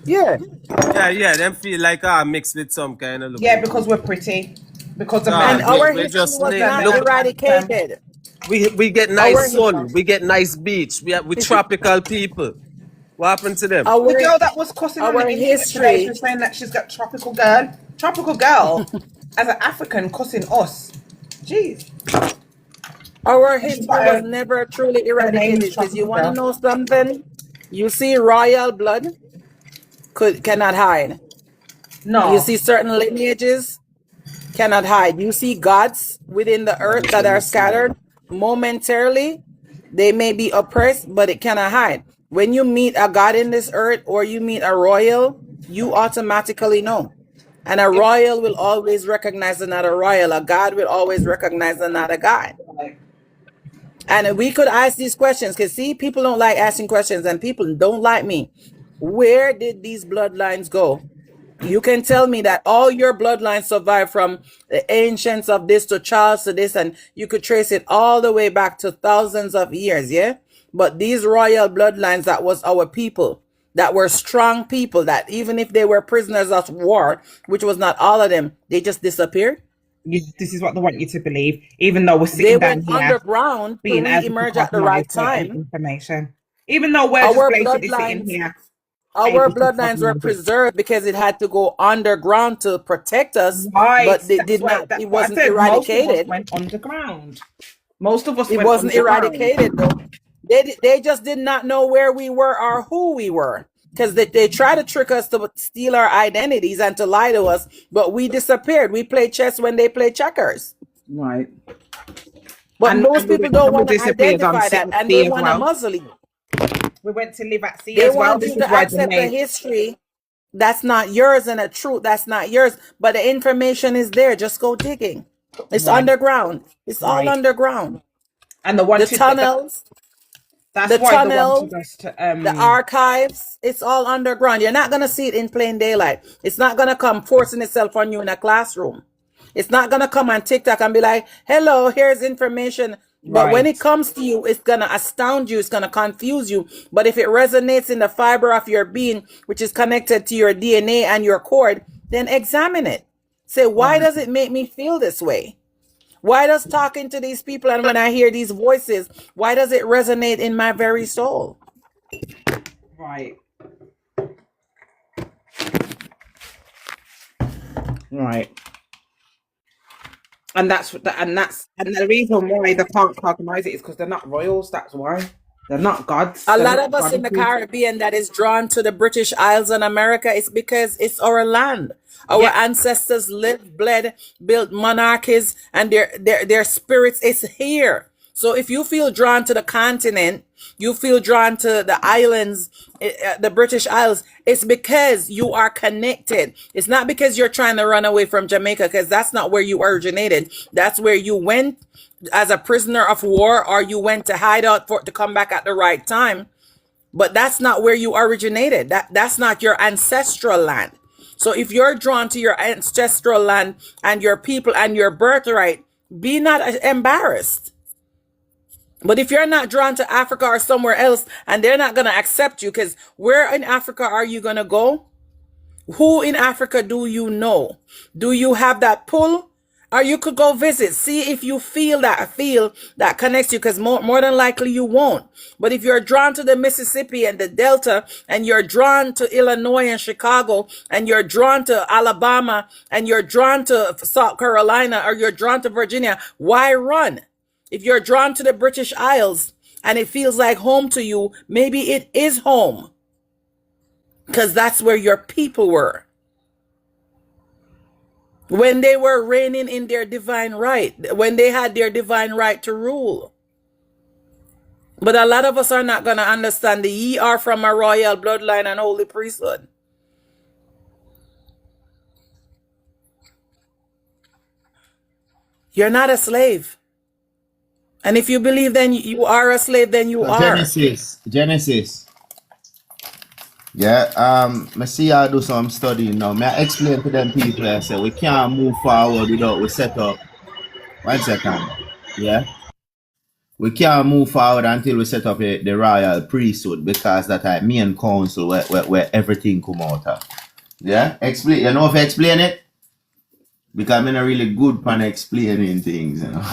Yeah. Yeah, them feel like mixed with some kind of look. Yeah, because we're pretty. Because the Nah, man And our we history just was not look. eradicated. We get Our nice sun. We get nice beach. We tropical people. What happened to them? the our girl that was cussing on the our internet today, she history. was saying that she's got tropical girl as an African cussing us. Jeez. Our She's history got was never truly her name is eradicated because you Tropical want to Girl. know something? You see royal blood cannot hide. You No. see certain lineages cannot hide. You see gods within the earth that are scattered momentarily. They may be oppressed, but it cannot hide. When you meet a god in this earth or you meet a royal, you automatically know. And a royal will always recognize another royal. A god will always recognize another god. And we could ask these questions because, see, people don't like asking questions and people don't like me. Where did these bloodlines go? You can tell me that all your bloodlines survived from the ancients of this to Charles to this, and you could trace it all the way back to thousands of years, yeah? But these royal bloodlines, that was our people, that were strong people, that even if they were prisoners of war, which was not all of them, they just disappeared. This is what they want you to believe, even though we're They sitting down went here underground to being able to re-emerge at the right compromise certain time. information. Even though we're just Our blatantly sitting bloodlines, here our able to bloodlines were compromise it. preserved because it had to go underground to protect us, Right. but they That's did what not. that's It what I wasn't said. Most of us eradicated. went underground. Most of us It went wasn't underground. eradicated though. They just did not know where we were or who we were because they try to trick us to steal our identities and to lie to us, but we disappeared. We played chess when they played checkers. Right. But And most people don't want to disappeared on identify that, and sea they as want to well. muzzle you. We went to live at sea They as well. want This you is to why the accept a name. history that's not yours and a truth that's not yours, but the information is there. Just go digging. It's Right. underground. It's all Right. underground. And the The tunnels, that's the why they tunnels, wanted us to the archives, it's all underground. You're not going to see it in plain daylight. It's not going to come forcing itself on you in a classroom. It's not going to come on TikTok and be like, hello, here's information. But when it comes to you, it's going to astound you. It's going to confuse you. But if it resonates in the fiber of your being, which is connected to your DNA and your cord, then examine it. Say, why does it make me feel this way? Why does talking to these people and when I hear these voices, why does it resonate in my very soul? Right. Right. And the reason why they can't compromise it is because they're not royals. That's why they're not gods. A They're lot not of us in the goddesses. Caribbean that is drawn to the British Isles and America is because it's our land. Our Yeah. ancestors lived, bled, built monarchies, and their spirits is here. So if you feel drawn to the continent, you feel drawn to the islands, the British Isles, it's because you are connected. It's not because you're trying to run away from Jamaica, because that's not where you originated. That's where you went as a prisoner of war, or you went to hide out to come back at the right time. But that's not where you originated. That's not your ancestral land. So if you're drawn to your ancestral land and your people and your birthright, be not embarrassed. But if you're not drawn to Africa or somewhere else and they're not going to accept you, because where in Africa are you going to go? Who in Africa do you know? Do you have that pull? Or you could go visit, see if you feel that connects you, because more than likely you won't. But if you're drawn to the Mississippi and the Delta, and you're drawn to Illinois and Chicago, and you're drawn to Alabama, and you're drawn to South Carolina, or you're drawn to Virginia, why run? If you're drawn to the British Isles and it feels like home to you, maybe it is home, because that's where your people were. when they were reigning in their divine right, when they had their divine right to rule. But a lot of us are not going to understand the ye are from a royal bloodline and holy priesthood. You're not a slave. And if you believe then you are a slave, then you So are. Genesis. Yeah, I see y'all do some studying now. May I explain to them people I say we can't move forward without we set up. 1 second. Yeah. We can't move forward until we set up the royal priesthood because that I main council where everything come out of. Yeah? Explain, you know if I explain it? Because I'm not really good pan explaining things, you know.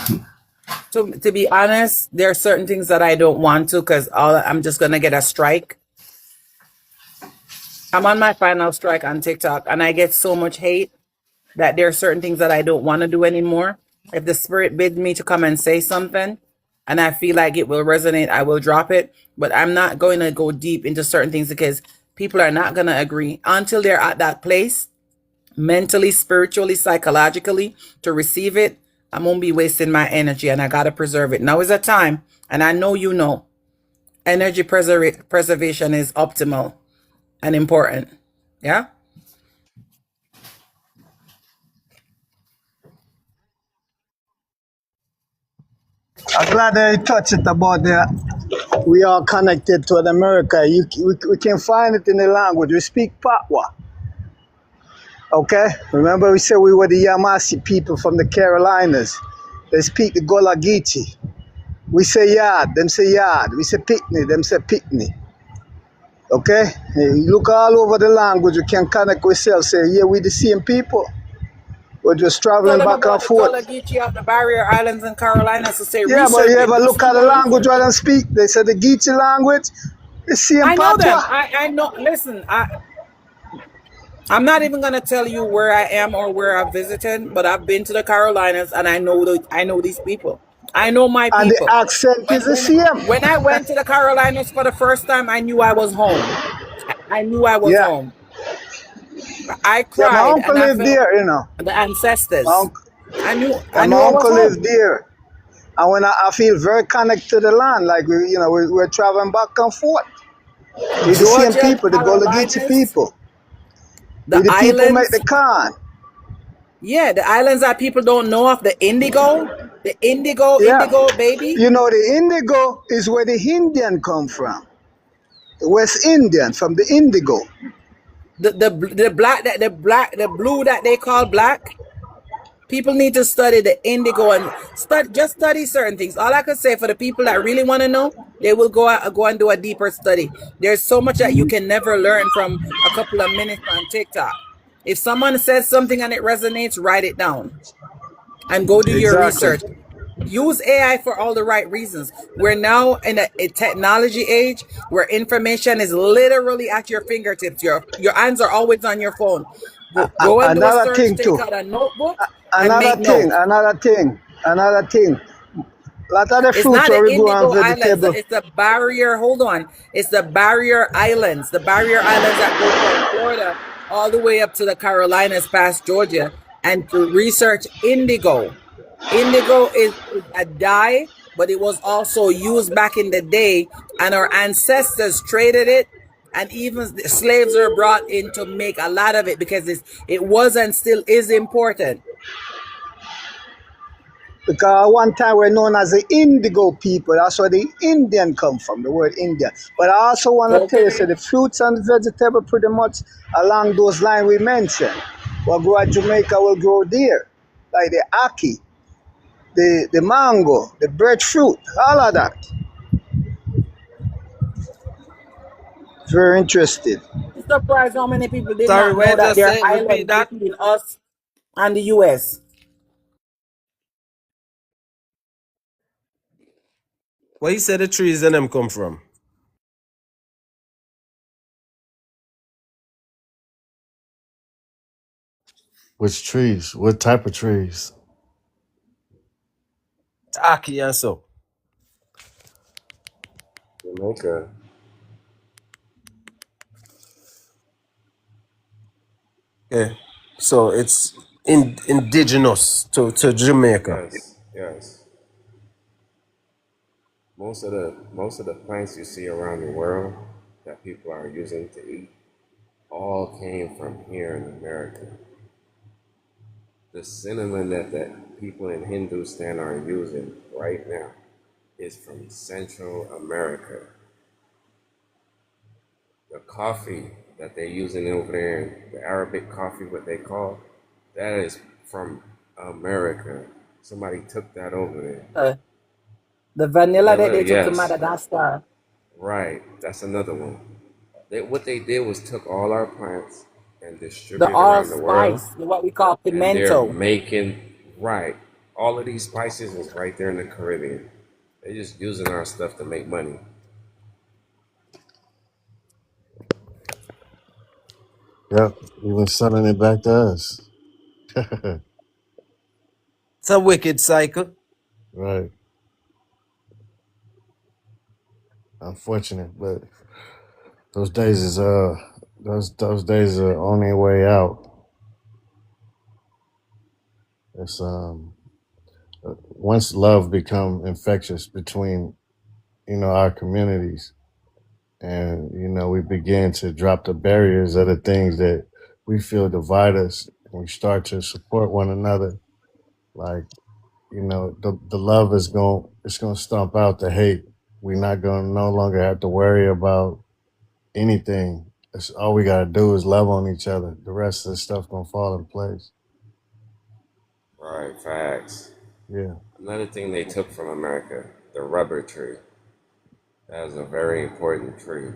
To be honest, there are certain things that I don't want to because I'm just going to get a strike. I'm on my final strike on TikTok and I get so much hate that there are certain things that I don't want to do anymore. If the spirit bids me to come and say something and I feel like it will resonate, I will drop it. But I'm not going to go deep into certain things because people are not going to agree until they're at that place, mentally, spiritually, psychologically, to receive it. I won't be wasting my energy and I got to preserve it. Now is a time, and I know you know, energy preservation is optimal and important. Yeah? I'm glad that you touched it about we are connected to America. We can find it in the language. We speak Patwa. Okay? Remember we said we were the Yamasi people from the Carolinas. They speak the Golagiti. We say yard, them say yard. We say picnic, them say picnic. Okay? You look all over the language, you can connect with yourself. Say, yeah, we the same people. We're just traveling Tell them back and about the forth. Gullah Geechee of the Barrier Islands and Carolinas to say Yeah, but research you it. ever Do look some at the more language research. where they speak? They say the Geechee language, the same I know them. patois. I know. Listen, I'm not even gonna tell you where I am or where I've visited, but I've been to the Carolinas and I know these people. I know my And the people. accent is the same. When I went to the Carolinas for the first time, I knew I was home. I knew I was Yeah. home. I Yeah, my cried uncle and I lived felt there, you know. the ancestors. My I knew yeah, I my was uncle lived home. there. And when I feel very connected to the land, like we're traveling back and forth. We're the same Georgia, people, the Gullah Geechee Carolinas, people. We the the people make the islands. corn. Yeah, the islands that people don't know of, the indigo, Yeah. indigo, baby. You know, the indigo is where the Indian come from. The West Indian, from the indigo. The blue that they call black. People need to study the indigo and study certain things. All I could say for the people that really want to know, they will go and do a deeper study. There's so much that you can never learn from a couple of minutes on TikTok. If someone says something and it resonates, write it down and go do your Exactly. research. Use AI for all the right reasons. We're now in a technology age where information is literally at your fingertips. Your hands are always on your phone. Go and do a Another search, thing take too. out a notebook and Another make thing, notes. another thing, another thing. A lot of the It's fruits not where the we grow on Indigo Islands. vegetable. It's the barrier. Hold on. It's the barrier islands. The barrier islands that go from Florida all the way up to the Carolinas past Georgia. And to research indigo. Indigo is a dye, but it was also used back in the day. And our ancestors traded it. And even slaves were brought in to make a lot of it because it was and still is important. Because one time we're known as the indigo people. That's where the Indian come from, the word India. But I also want to tell you, so the fruits and the vegetable pretty much along those lines we mentioned. What grow at Jamaica will grow there. Like the ackee, the mango, the breadfruit, all of that. Very interesting. I'm surprised how many people did Sorry, not know wait, that just there are say, repeat islands that. between us and the US. Where you say the trees and them come from? Which trees? What type of trees? Aki and so. Okay. Okay. So it's indigenous to Jamaica. Yes, yes. Most of the plants you see around the world that people are using to eat all came from here in America. The cinnamon that people in Hindustan are using right now is from Central America. The coffee that they're using over there, the Arabic coffee, what they call, that is from America. Somebody took that over there. The vanilla that Vanilla, they took to yes. Madagascar. Right, that's another one. What they did was took all our plants and The distributed around the world, allspice, what we call and they're pimento. making, right, all of these spices was right there in the Caribbean. They're just using our stuff to make money. Yep. Even selling it back to us. It's a wicked cycle. Right. Unfortunate, but those days is those days are on their way out. It's once love become infectious between our communities, and we begin to drop the barriers of the things that we feel divide us, and we start to support one another. Like the love is gonna stomp out the hate. We're not gonna no longer have to worry about anything. That's all we gotta do is love on each other. The rest of the stuff gonna fall in place. Right, facts. Yeah. Another thing they took from America, the rubber tree. That is a very important tree.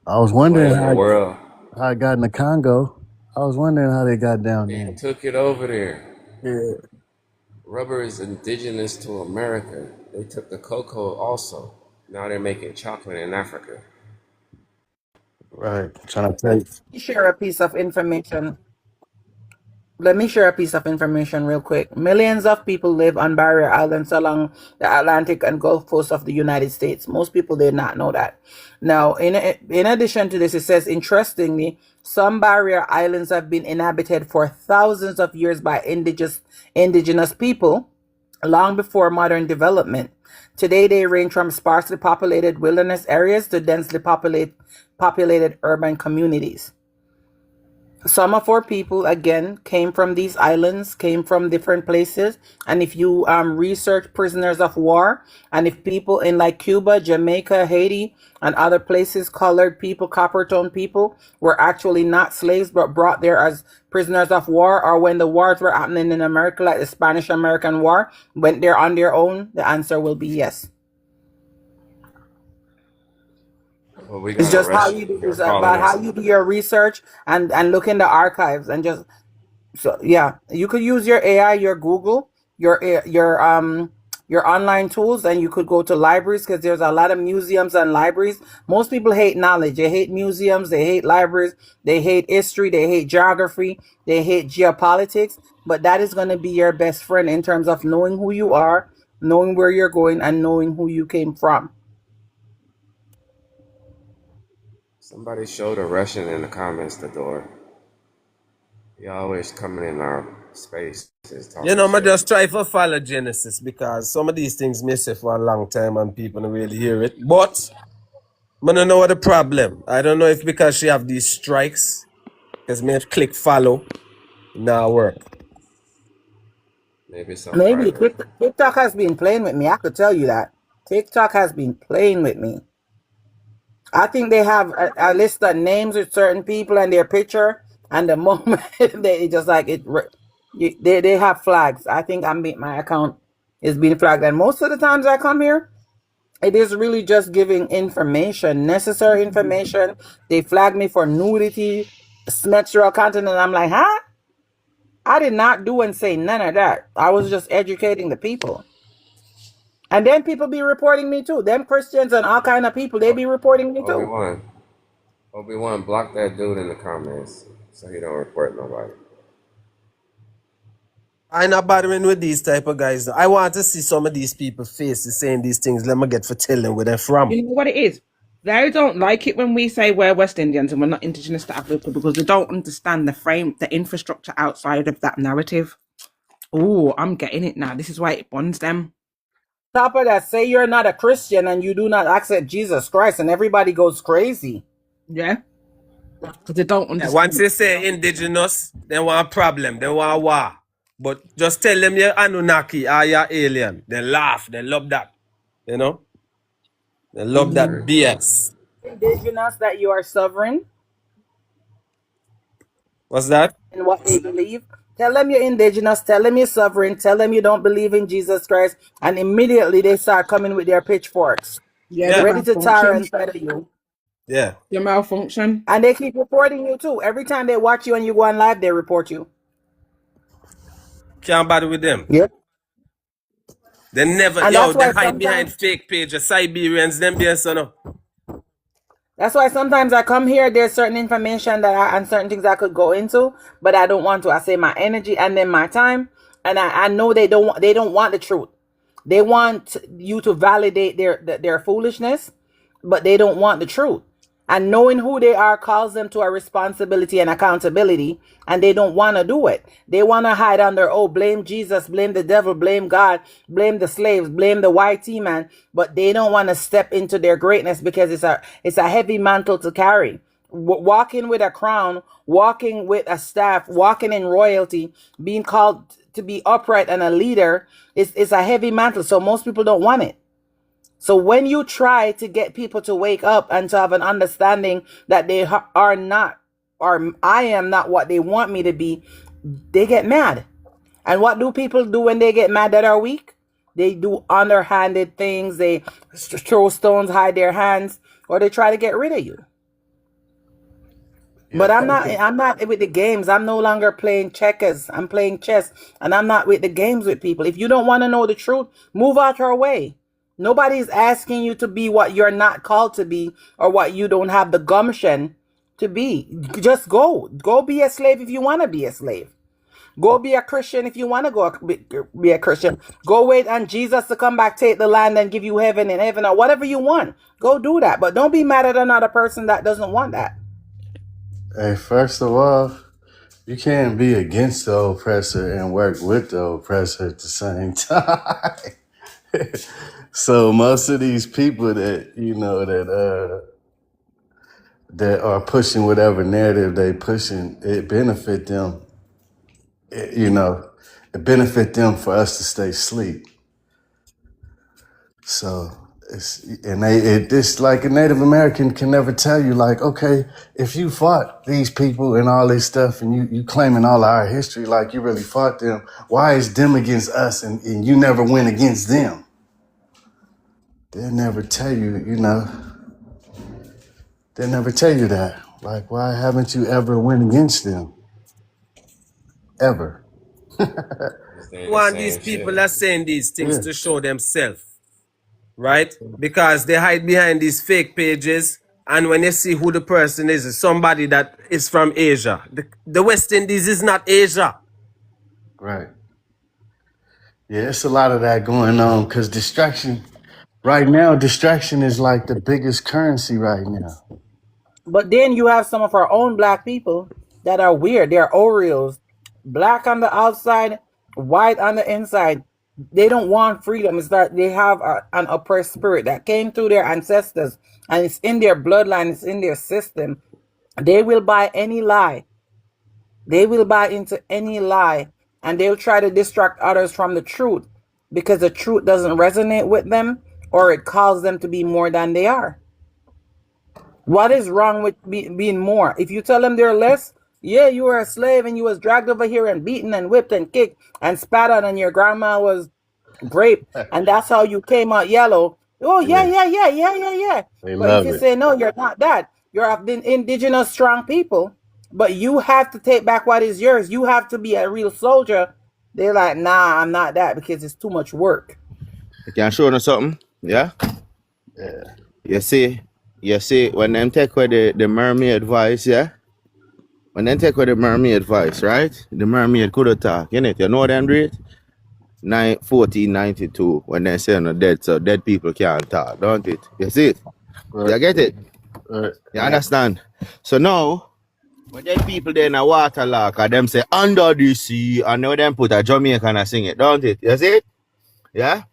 I was What wondering in the world? how it got in the Congo. I was wondering how they got down They there. took it over there. Yeah. Rubber is indigenous to America. They took the cocoa also. Now they're making chocolate in Africa. Right. Trying to Let take. me share a piece of information. Let me share a piece of information real quick. Millions of people live on barrier islands along the Atlantic and Gulf Coast of the United States. Most people did not know that. Now, in addition to this, it says, interestingly, some barrier islands have been inhabited for thousands of years by indigenous people, long before modern development. Today, they range from sparsely populated wilderness areas to densely populated urban communities. Some of our people, again, came from these islands, came from different places. And if you research prisoners of war, and if people in like Cuba, Jamaica, Haiti, and other places, colored people, copper tone people, were actually not slaves, but brought there as prisoners of war, or when the wars were happening in America, like the Spanish-American War, went there on their own, the answer will be yes. Well, we It's gotta just how rush. you do You're it's about calling how us. you do your research and look in the archives and just so yeah, you could use your AI, your Google, your online tools, and you could go to libraries because there's a lot of museums and libraries. Most people hate knowledge. They hate museums, they hate libraries, they hate history, they hate geography, they hate geopolitics. But that is going to be your best friend in terms of knowing who you are, knowing where you're going, and knowing who you came from. Somebody showed a Russian in the comments the door. He always coming in our spaces talking I shit. just try to follow Genesis because some of these things may say for a long time and people don't really hear it. But I don't know what the problem. I don't know if because she have these strikes, because me click follow, now work. Maybe some Maybe private. TikTok has been playing with me. I could tell you that. TikTok has been playing with me. I think they have a list of names with certain people and their picture, and the moment they just like it, they have flags. I think my account is being flagged, and most of the times I come here, it is really just giving information, necessary information. They flag me for nudity, sexual content, and I'm like, huh? I did not do and say none of that. I was just educating the people. And then people be reporting me too. Them Christians and all kind of people, they be reporting me too. Obi-Wan, block that dude in the comments so he don't report nobody. I'm not bothering with these type of guys. I want to see some of these people faces saying these things. Let me get for telling where they're from. You know what it is? They don't like it when we say we're West Indians and we're not indigenous to Africa because they don't understand the infrastructure outside of that narrative. Oh, I'm getting it now. This is why it bonds them. Top of that, say you're not a Christian and you do not accept Jesus Christ, and everybody goes crazy. Yeah. Because they don't understand. Once they say indigenous, they want a problem, they want war. But just tell them you're Anunnaki or you're alien. They laugh, they love that. You know? They love that BS. Indigenous that you are sovereign. What's that? In what they believe. Tell them you're indigenous, tell them you're sovereign, tell them you don't believe in Jesus Christ, and immediately they start coming with their pitchforks. Yeah. Ready to tar inside of you. Yeah. Your malfunction. And they keep reporting you too. Every time they watch you and you go on live, they report you. Can't bother with them. Yep. They never, And yo, that's they why hide behind fake pages. Siberians, them there, son of. That's why sometimes I come here, there's certain information that and certain things I could go into, but I don't want to. I say my energy and then my time. And I know they don't want the truth. They want you to validate their foolishness, but they don't want the truth. And knowing who they are calls them to a responsibility and accountability, and they don't want to do it. They want to hide under, oh, blame Jesus, blame the devil, blame God, blame the slaves, blame the YT man, but they don't want to step into their greatness because it's a heavy mantle to carry. Walking with a crown, walking with a staff, walking in royalty, being called to be upright and a leader is a heavy mantle, so most people don't want it. So when you try to get people to wake up and to have an understanding that they are not, or I am not what they want me to be, they get mad. And what do people do when they get mad that are weak? They do underhanded things. They throw stones, hide their hands, or they try to get rid of you. But I'm not with the games. I'm no longer playing checkers. I'm playing chess, and I'm not with the games with people. If you don't want to know the truth, move out your way. Nobody's asking you to be what you're not called to be or what you don't have the gumption to be. Just go be a slave if you want to be a slave. Go be a Christian if you want to go be a Christian. Go wait on Jesus to come back, take the land and give you heaven and heaven or whatever you want. Go do that. But don't be mad at another person that doesn't want that. Hey, first of all, you can't be against the oppressor and work with the oppressor at the same time. So most of these people that, you know, that are pushing whatever narrative they pushing, it benefit them, it benefit them for us to stay asleep. So it's like a Native American can never tell you, like, okay, if you fought these people and all this stuff and you claiming all our history like you really fought them, why is them against us and you never went against them? They'll never tell you, they'll never tell you that. Like, why haven't you ever went against them? Ever. Want these people are saying these things to show themselves, right? Because they hide behind these fake pages, and when you see who the person is, it's somebody that is from Asia. The West Indies is not Asia. Right. Yeah, it's a lot of that going on because right now, distraction is like the biggest currency right now. But then you have some of our own black people that are weird. They're Oreos, black on the outside, white on the inside. They don't want freedom. It's that they have an oppressed spirit that came through their ancestors, and it's in their bloodline, it's in their system. They will buy any lie. They will buy into any lie, and they'll try to distract others from the truth because the truth doesn't resonate with them or it calls them to be more than they are. What is wrong with being more? If you tell them they're less, yeah, you were a slave and you was dragged over here and beaten and whipped and kicked and spat on and your grandma was raped and that's how you came out yellow. Oh, yeah. They But love if you it. say, no, you're not that. You're of the indigenous strong people, but you have to take back what is yours. You have to be a real soldier. They're like, nah, I'm not that because it's too much work. Can I show you something? Yeah? Yeah. You see, when them take away the mermaid voice, yeah? When them take away the mermaid voice, right? The mermaid could have talk, innit? You know them, Andrew? 1492, when they say no dead, so dead people can't talk, don't it? You see it? Right. You get it? Right. You understand? So now, when them people there in a water lock, and them say under the sea, and now them put a Jamaican and sing it, don't it? You see it? Yeah?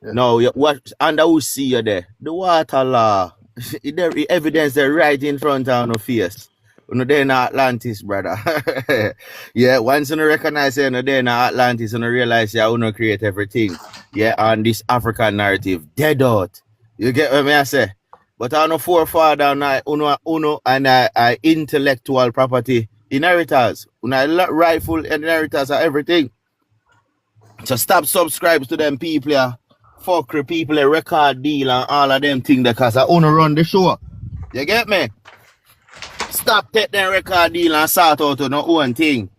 Yeah. No, what under who see you there? The water law. The evidence they right in front of no face. You know, they're in Atlantis, brother. Yeah, once you recognize you know, they're in Atlantis, you realize you know create everything. Yeah, on this African narrative. Dead out. You get what I say? But I know forefather and uno and I intellectual property inheritors. Rightful inheritors of everything. So stop subscribe to them people yeah. Fuckery people, a record deal and all of them things because I wanna run the show. You get me? Stop take them record deal and sort out on no own thing.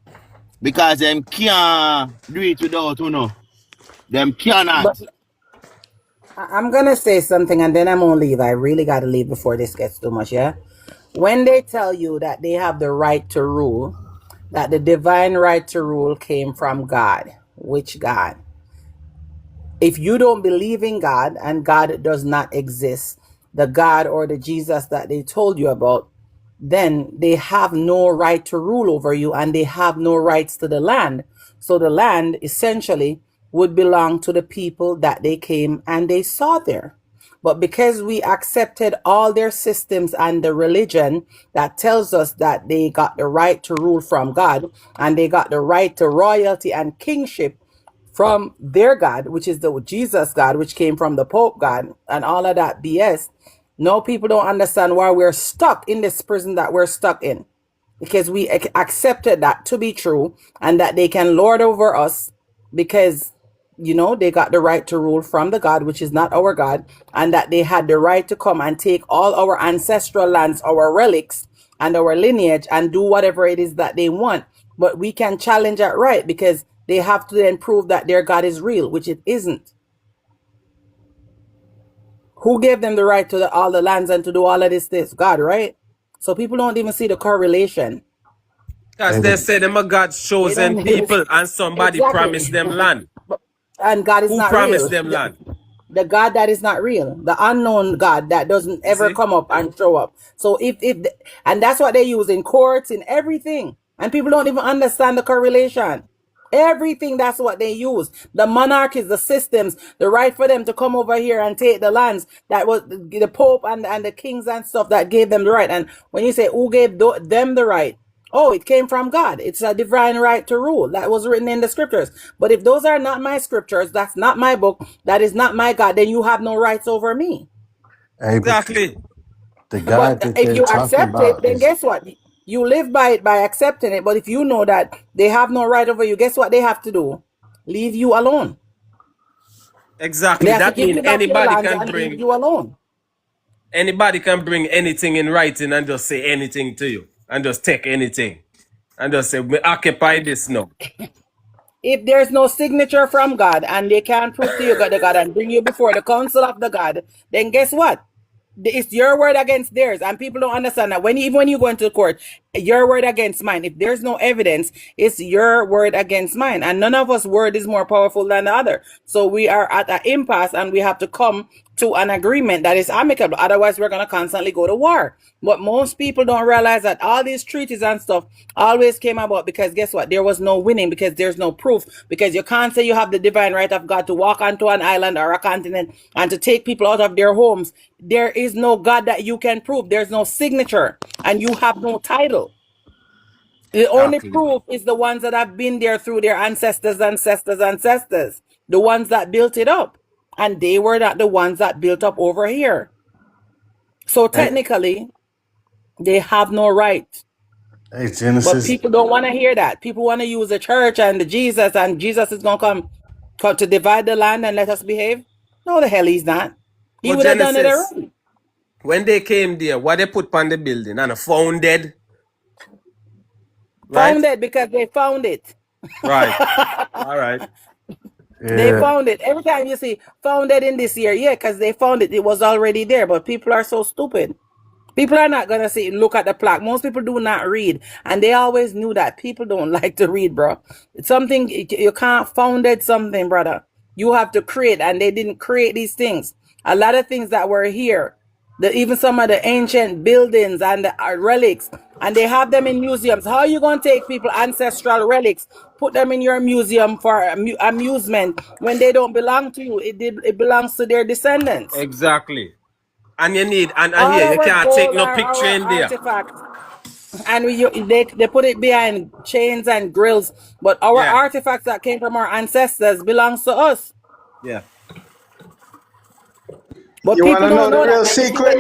Because them can't do it without you know. Them cannot. But I'm gonna say something and then I'm gonna leave. I really gotta leave before this gets too much, yeah? When they tell you that they have the right to rule, that the divine right to rule came from God. Which God? If you don't believe in God and God does not exist, the God or the Jesus that they told you about, then they have no right to rule over you and they have no rights to the land. So the land essentially would belong to the people that they came and they saw there. But because we accepted all their systems and the religion that tells us that they got the right to rule from God and they got the right to royalty and kingship from their God, which is the Jesus God, which came from the Pope God and all of that BS. No, people don't understand why we're stuck in this prison that we're stuck in, because we accepted that to be true and that they can lord over us because, you know, they got the right to rule from the God, which is not our God, and that they had the right to come and take all our ancestral lands, our relics and our lineage and do whatever it is that they want. But we can challenge that right because they have to then prove that their God is real, which it isn't. Who gave them the right to all the lands and to do all of this? God, right? So people don't even see the correlation. Because they say them are God's chosen people and somebody promised them land. And God is Who not promised real. them land? The God that is not real, the unknown God that doesn't ever come up and show up. So and that's what they use in courts, in everything. And people don't even understand the correlation. Everything, that's what they use. The monarchies, the systems, the right for them to come over here and take the lands. That was the Pope and the kings and stuff that gave them the right. And when you say who gave them the right, oh, it came from God. It's a divine right to rule. That was written in the scriptures. But if those are not my scriptures, that's not my book, that is not my God, then you have no rights over me. Exactly. The God But that if they're you talking accept it, about then is guess what? You live by it by accepting it. But if you know that they have no right over you, guess what they have to do? Leave you alone. Exactly. They have to That give means you back your anybody lands can and leave bring you alone. anything in writing and just say anything to you and just take anything and just say we occupy this now. If there's no signature from God and they can't prove to you the God and bring you before the council of the God, then guess what? It's your word against theirs, and people don't understand that even when you go into court, your word against mine. If there's no evidence, it's your word against mine, and none of us word is more powerful than the other. So we are at an impasse, and we have to come to an agreement that is amicable. Otherwise, we're gonna constantly go to war. But most people don't realize that all these treaties and stuff always came about because guess what? There was no winning because there's no proof. Because you can't say you have the divine right of God to walk onto an island or a continent and to take people out of their homes. There is no God that you can prove. There's no signature and you have no title. The only proof is the ones that have been there through their ancestors, the ones that built it up. And they were not the ones that built up over here. So technically, they have no right. Hey, Genesis. But people don't want to hear that. People want to use the church and Jesus is going to come to divide the land and let us behave. No, the hell he's not. He would have done it already. When they came there, what they put on the building? And founded? Founded because they found it. Right. All right. Yeah. They found it. Every time you see founded in this year, yeah, because they found it. It was already there, but people are so stupid. People are not going to say, look at the plaque. Most people do not read. And they always knew that. People don't like to read, bro. It's something, you can't founded something, brother. You have to create, and they didn't create these things. A lot of things that were here Even some of the ancient buildings and the relics, and they have them in museums. How are you going to take people ancestral relics, put them in your museum for amusement when they don't belong to you? It belongs to their descendants. Exactly. And you need, and All here, you our can't take gold no are picture our in there. artifacts, and they put it behind chains and grills. But our Yeah. artifacts that came from our ancestors belongs to us. Yeah. But You want people to know don't the know that. real And you see, secret?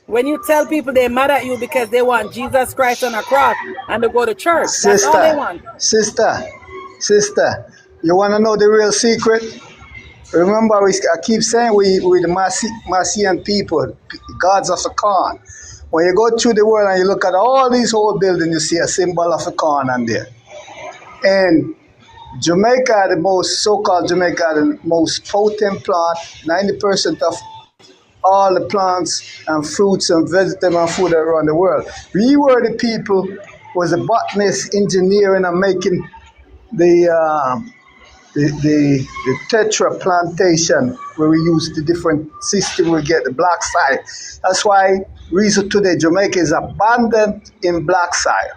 when you tell people, they're mad at you because they want Jesus Christ on a cross and to go to church. That's all they Sister, want. sister, you want to know the real secret? Remember, I keep saying we the Marcian people, gods of the corn. When you go through the world and you look at all these old buildings, you see a symbol of the corn on there. And Jamaica, so-called Jamaica, the most potent plant. 90% of all the plants and fruits and vegetable and food around the world. We were the people was the botanists engineering and making the tetra plantation where we use the different system we get the black soil. That's why reason today Jamaica is abundant in black soil.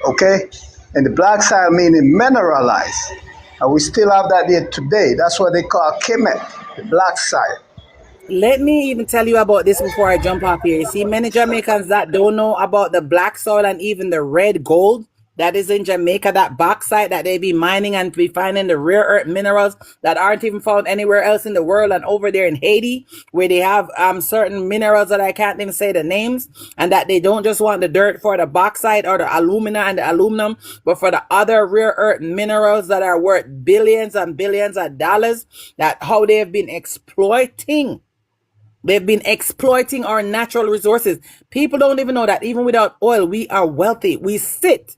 Okay? And the black soil meaning mineralized. And we still have that there today. That's what they call Kemet, the black soil. Let me even tell you about this before I jump off here. You see, many Jamaicans that don't know about the black soil and even the red gold that is in Jamaica, that bauxite that they be mining and be finding the rare earth minerals that aren't even found anywhere else in the world, and over there in Haiti, where they have certain minerals that I can't even say the names, and that they don't just want the dirt for the bauxite or the alumina and the aluminum, but for the other rare earth minerals that are worth billions and billions of dollars, that how they have been exploiting. They've been exploiting our natural resources. People don't even know that even without oil, we are wealthy. We sit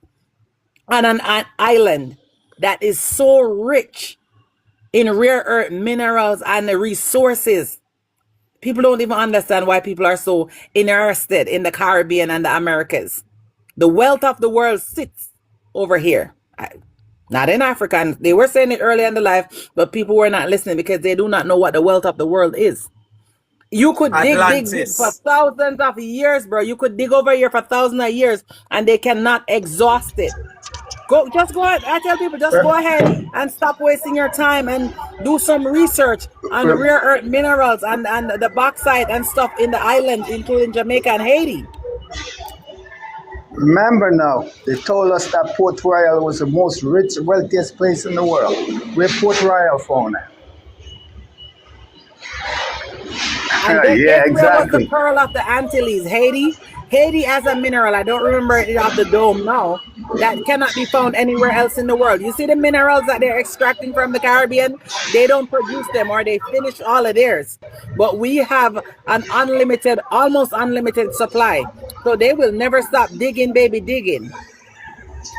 on an island that is so rich in rare earth minerals and the resources. People don't even understand why people are so interested in the Caribbean and the Americas. The wealth of the world sits over here. Not in Africa. And they were saying it earlier in the life, but people were not listening because they do not know what the wealth of the world is. You could dig for thousands of years, bro. You could dig over here for thousands of years and they cannot exhaust it. Just go ahead. I tell people, just go ahead and stop wasting your time and do some research on rare earth minerals and the bauxite and stuff in the islands, including Jamaica and Haiti. Remember now, they told us that Port Royal was the most rich, wealthiest place in the world. Where Port Royal found it. And then Yeah, where was exactly. the pearl of the Antilles? Haiti. Haiti has a mineral. I don't remember it off the dome now. That cannot be found anywhere else in the world. You see the minerals that they're extracting from the Caribbean? They don't produce them or they finish all of theirs. But we have an unlimited, almost unlimited supply. So they will never stop digging, baby, digging.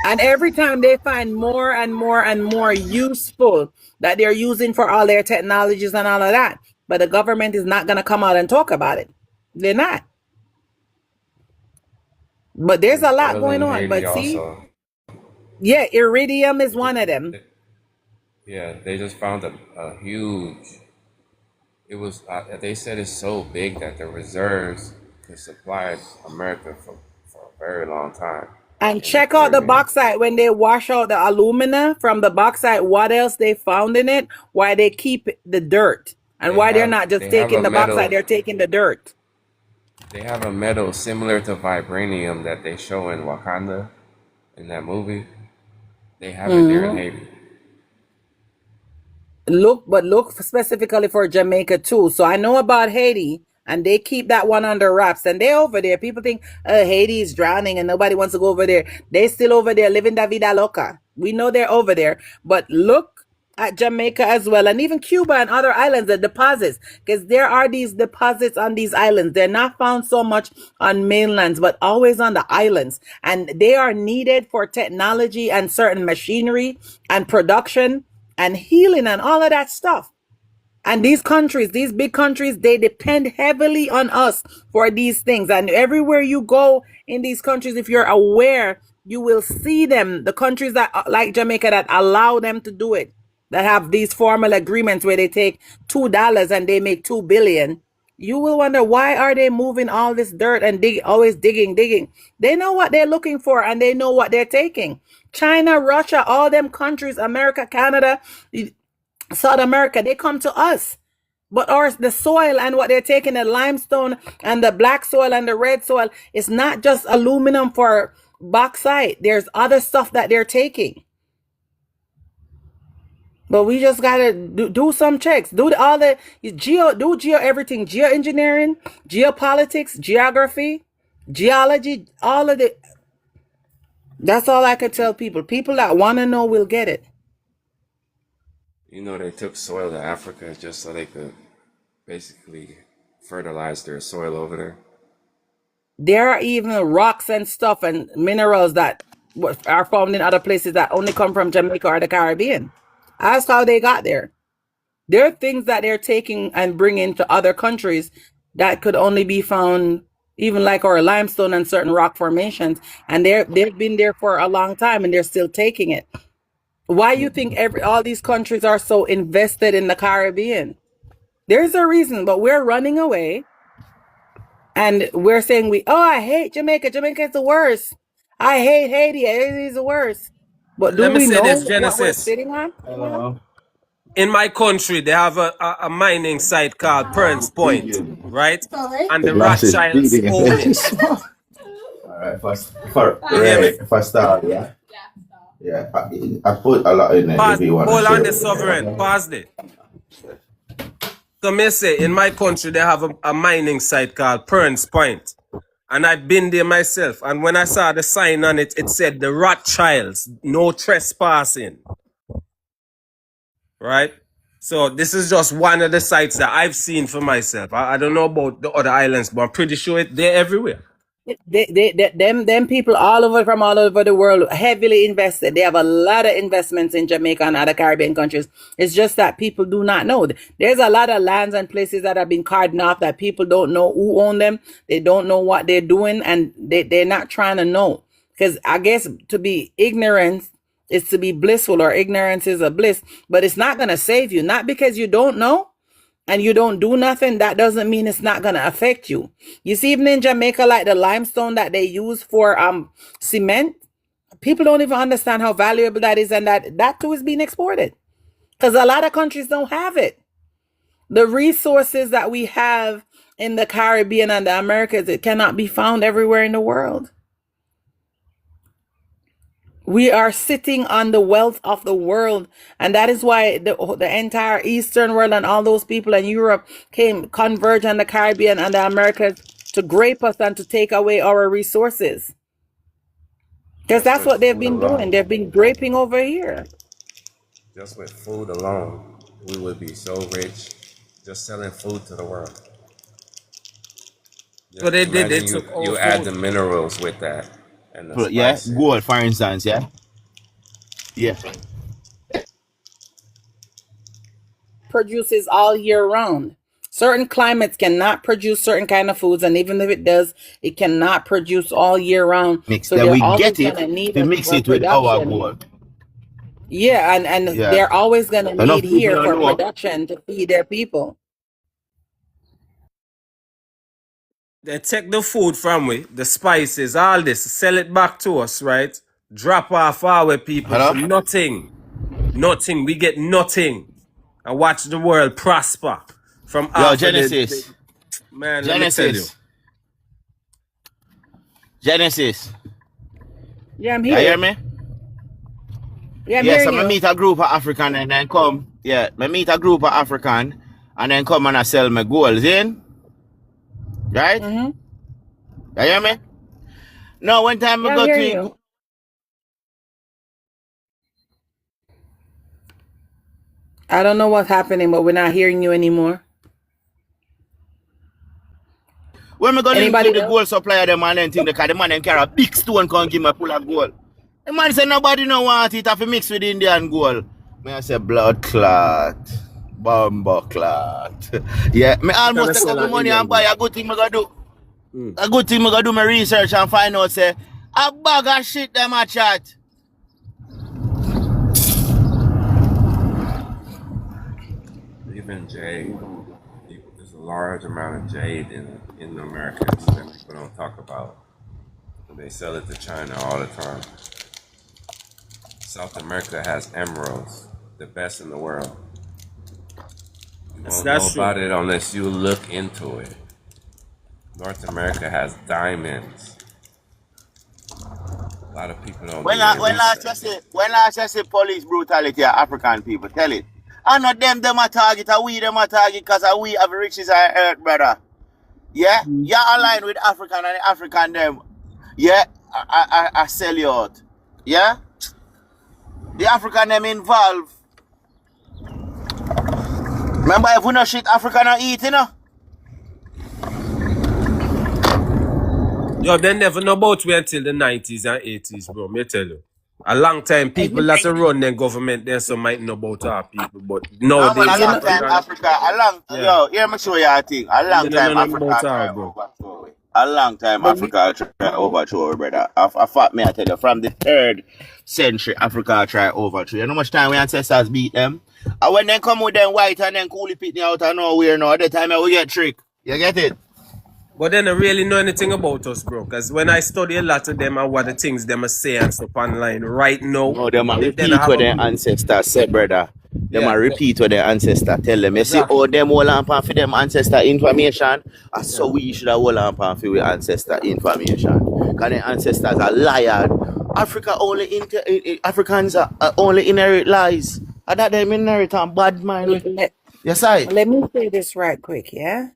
And every time they find more and more and more useful that they're using for all their technologies and all of that. But the government is not going to come out and talk about it. They're not. But there's a lot going on. Haiti But see, also. yeah, iridium is one of them. Yeah, they just found a huge. It was. They said it's so big that the reserves could supply America for a very long time. And check out the bauxite when they wash out the alumina from the bauxite. What else they found in it? Why they keep the dirt and why they're not just taking the bauxite, they're taking the dirt. They have a metal similar to vibranium that they show in Wakanda in that movie. They have it there in Haiti. Look specifically for Jamaica too. So I know about Haiti and they keep that one under wraps and they're over there. People think Haiti is drowning and nobody wants to go over there. They're still over there living la vida loca. We know they're over there, but look at Jamaica as well, and even Cuba and other islands, the deposits, because there are these deposits on these islands. They're not found so much on mainlands, but always on the islands, and they are needed for technology and certain machinery and production and healing and all of that stuff. And these countries, these big countries, they depend heavily on us for these things. And everywhere you go in these countries, if you're aware, you will see them, the countries that like Jamaica that allow them to do it, that have these formal agreements where they take $2 and they make $2 billion. You will wonder, why are they moving all this dirt and always digging? They know what they're looking for and they know what they're taking. China, Russia, all them countries, America, Canada, South America, they come to us. But the soil and what they're taking, the limestone and the black soil and the red soil, is not just aluminum for bauxite. There's other stuff that they're taking. But we just gotta do some checks. Do geo everything, geoengineering, geopolitics, geography, geology, all of it. That's all I could tell people. People that want to know will get it. You know, they took soil to Africa just so they could basically fertilize their soil over there. There are even rocks and stuff and minerals that are found in other places that only come from Jamaica or the Caribbean. Ask how they got there. There are things that they're taking and bringing to other countries that could only be found, even like our limestone and certain rock formations, and they've been there for a long time and they're still taking it. Why you think all these countries are so invested in the Caribbean? There's a reason, but we're running away and we're saying I hate Jamaica. Jamaica is the worst. I hate Haiti. Haiti is the worst. But do we know what we're sitting on? In my country, they have a mining site called Burns Point, right? And the Rothschilds own it. All right, if I start, yeah. Yeah, I put a lot in there. Hold on the sovereign. Pause it. So me say, in my country, they have a mining site called Burns Point. And I've been there myself. And when I saw the sign on it, it said the Rothschilds, no trespassing. Right? So this is just one of the sites that I've seen for myself. I don't know about the other islands, but I'm pretty sure they're everywhere. Them people from all over the world heavily invested. They have a lot of investments in Jamaica and other Caribbean countries. It's just that people do not know. There's a lot of lands and places that have been cordoned off that people don't know who own them. They don't know what they're doing, and they're not trying to know. Because I guess to be ignorant is to be blissful, or ignorance is a bliss, but it's not going to save you. Not because you don't know and you don't do nothing, that doesn't mean it's not going to affect you. You see, even in Jamaica, like the limestone that they use for cement, people don't even understand how valuable that is, and that too is being exported because a lot of countries don't have it. The resources that we have in the Caribbean and the Americas, it cannot be found everywhere in the world. We are sitting on the wealth of the world. And that is why the entire Eastern world and all those people in Europe converge on the Caribbean and the Americas to grape us and to take away our resources. Because that's what they've been doing. They've been graping over here. Just with food alone, we would be so rich just selling food to the world. So they took you add the minerals with that. And the spices. Gold, for instance, yeah. Produces all year round. Certain climates cannot produce certain kind of foods, and even if it does, it cannot produce all year round. So we get it to mix it with our gold. Yeah, and they're always going to need here for production to feed their people. They take the food from we, the spices, all this, sell it back to us, right? Drop off our people for nothing. Nothing. We get nothing. And watch the world prosper from Genesis. Man, Genesis. Let me tell you. Genesis. Yeah, I'm here. You hear me? Yeah, I'm hearing so you. I meet a group of African and then come. Yeah, I meet a group of African and then come and I sell my gold, in. Right? Mm-hmm. You hear me? No, one time I go to... I don't know what's happening, but we're not hearing you anymore. When we go to the gold supplier, them and then think the man then carry a big stone can give me full of gold. The man say nobody no want it have to mix with Indian gold. Me I say blood clot. Bomba clot. Yeah, me almost take up the money and buy a good thing I gotta do. A good thing I gotta do my research and find out say a bag of shit them a chat. Even Jay, there's a large amount of jade in the Americas that people don't talk about. They sell it to China all the time. South America has emeralds, the best in the world. You won't know That's about true. it unless you look into it. North America has diamonds. A lot of people don't do When their research. I just say police brutality of African people, tell it. I know them a target, we them a target because we have riches on earth, brother. Yeah? You're aligned with African and the African them. Yeah? I sell you out. Yeah? The African them involved. Remember if we no shit African not eat, you know? Yo, they never know about we until the 90s and 80s, bro. Me tell you. A long time people that run their government then some might know about our people, but No, man, nowadays a long time Africa, yo, hear me show you a thing. A long time Africa try overthrow it. A long time Africa try overthrow it, brother. I fought me, I tell you, from the 3rd century, Africa try overthrow. You know how much time we ancestors beat them? And when they come with them white and then coolie pitney out of nowhere now, the time we get trick. You get it? But they don't really know anything about us, bro. Because when I study a lot of them and what the things them say and stuff online right now. No, them a repeat what their ancestors said, brother. Them a repeat what their ancestors tell them. You see, oh, them hold on for them ancestor information. So we should have hold on for our ancestor information. Because the ancestors are liars. Africans are only inherit lies. And that them inherit on bad mind. Yes, I. Let me say this right quick, yeah?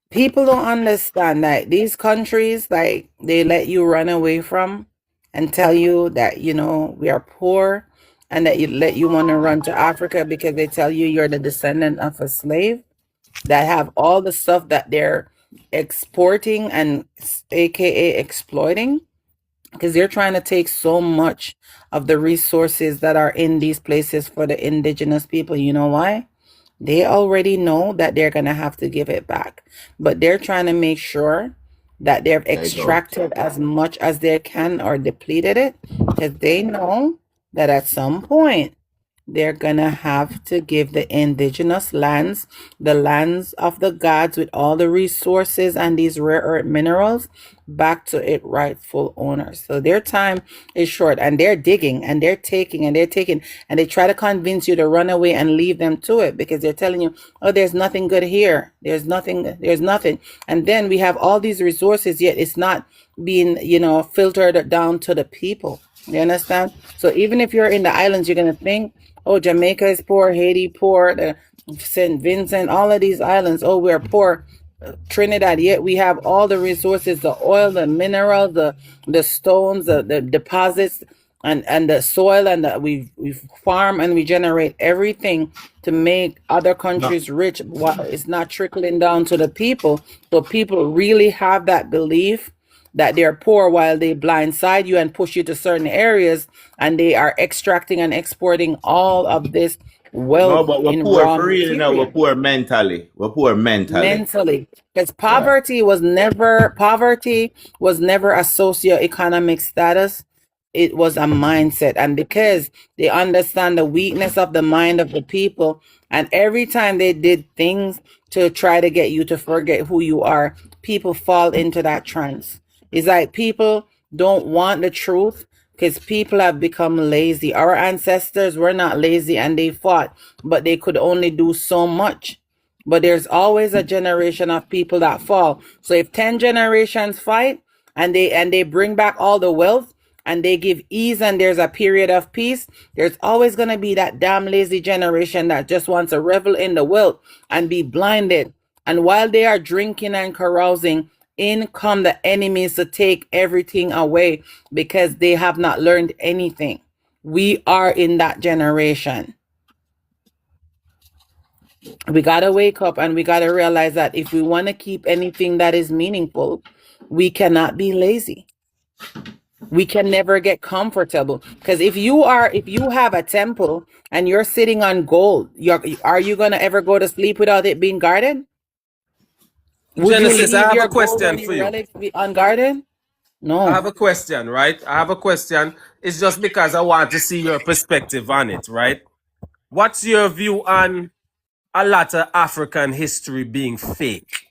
People don't understand that these countries, like, they let you run away from and tell you that, you know, we are poor and that you want to run to Africa because they tell you you're the descendant of a slave that have all the stuff that they're exporting and aka exploiting, because they're trying to take so much of the resources that are in these places for the indigenous people. You know why? They already know that they're going to have to give it back, but they're trying to make sure that they've extracted as much as they can or depleted it, because they know that at some point they're going to have to give the indigenous lands, the lands of the gods with all the resources and these rare earth minerals, back to its rightful owners. So their time is short, and they're digging and they're taking and they try to convince you to run away and leave them to it, because they're telling you, oh, there's nothing good here. There's nothing. And then we have all these resources, yet it's not being, filtered down to the people. You understand? So even if you're in the islands, you're going to think, oh, Jamaica is poor, Haiti poor, St. Vincent, all of these islands, oh, we're poor. Trinidad, yet we have all the resources, the oil, the minerals, the stones, the deposits, and the soil, and we farm and we generate everything to make other countries rich. It's not trickling down to the people. So people really have that belief that they're poor while they blindside you and push you to certain areas, and they are extracting and exporting all of this wealth. No, but we're poor for real now. We're poor mentally. Because poverty was never a socioeconomic status. It was a mindset. And because they understand the weakness of the mind of the people, and every time they did things to try to get you to forget who you are, people fall into that trance. It's like people don't want the truth because people have become lazy. Our ancestors were not lazy and they fought, but they could only do so much. But there's always a generation of people that fall. So if 10 generations fight and they bring back all the wealth and they give ease and there's a period of peace, there's always going to be that damn lazy generation that just wants to revel in the wealth and be blinded. And while they are drinking and carousing, in come the enemies to take everything away because they have not learned anything. We are in that generation. We got to wake up and we got to realize that if we want to keep anything that is meaningful, we cannot be lazy. We can never get comfortable, because if you have a temple and you're sitting on gold, are you going to ever go to sleep without it being guarded? Genesis, I have a question for you. Unguarded? No. I have a question, right? It's just because I want to see your perspective on it, right? What's your view on a lot of African history being fake.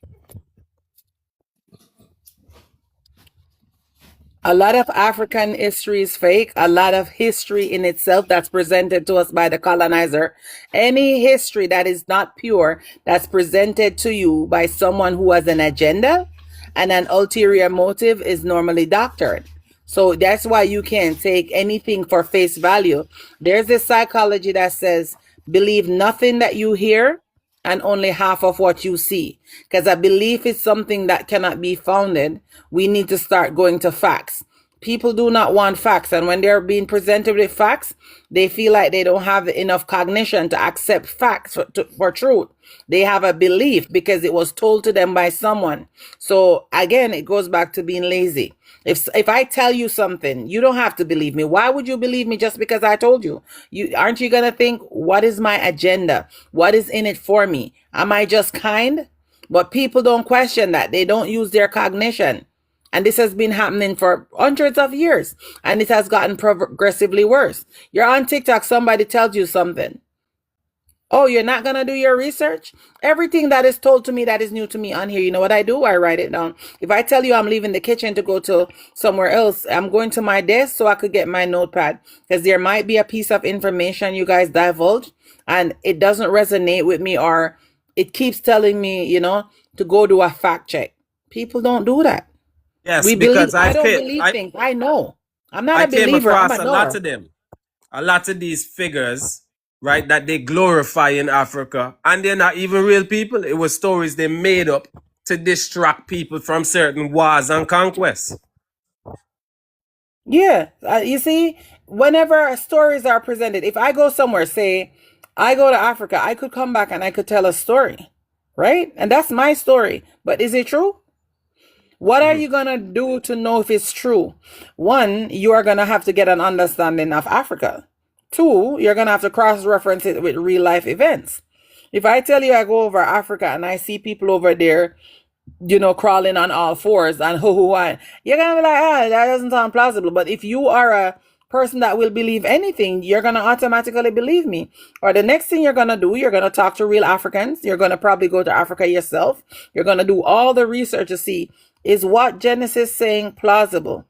A lot of African history is fake. A lot of history in itself that's presented to us by the colonizer. Any history that is not pure, that's presented to you by someone who has an agenda and an ulterior motive, is normally doctored. So that's why you can't take anything for face value. There's this psychology that says, believe nothing that you hear and only half of what you see. Because a belief is something that cannot be founded. We need to start going to facts. People do not want facts. And when they're being presented with facts, they feel like they don't have enough cognition to accept facts for truth. They have a belief because it was told to them by someone. So again, it goes back to being lazy. If I tell you something, you don't have to believe me. Why would you believe me just because I told you? Aren't you going to think, what is my agenda? What is in it for me? Am I just kind? But people don't question that. They don't use their cognition. And this has been happening for hundreds of years. And it has gotten progressively worse. You're on TikTok, somebody tells you something. Oh, you're not going to do your research? Everything that is told to me that is new to me on here, you know what I do? I write it down. If I tell you I'm leaving the kitchen to go to somewhere else, I'm going to my desk so I could get my notepad. Because there might be a piece of information you guys divulge and it doesn't resonate with me, or it keeps telling me, to go do a fact check. People don't do that. Yes, because I don't believe things. I know. I'm not a believer. I came across I'm a a lot of them. A lot of these figures, right, that they glorify in Africa, and they're not even real people. It was stories they made up to distract people from certain wars and conquests. Yeah, you see, whenever stories are presented, if I go somewhere, say, I go to Africa, I could come back and I could tell a story, right? And that's my story. But is it true? What are you going to do to know if it's true? One, you are going to have to get an understanding of Africa. Two, you're going to have to cross-reference it with real-life events. If I tell you I go over Africa and I see people over there, crawling on all fours and you're going to be like, that doesn't sound plausible. But if you are a person that will believe anything, you're going to automatically believe me. Or the next thing you're going to do, you're going to talk to real Africans. You're going to probably go to Africa yourself. You're going to do all the research to see, is what Genesis saying plausible?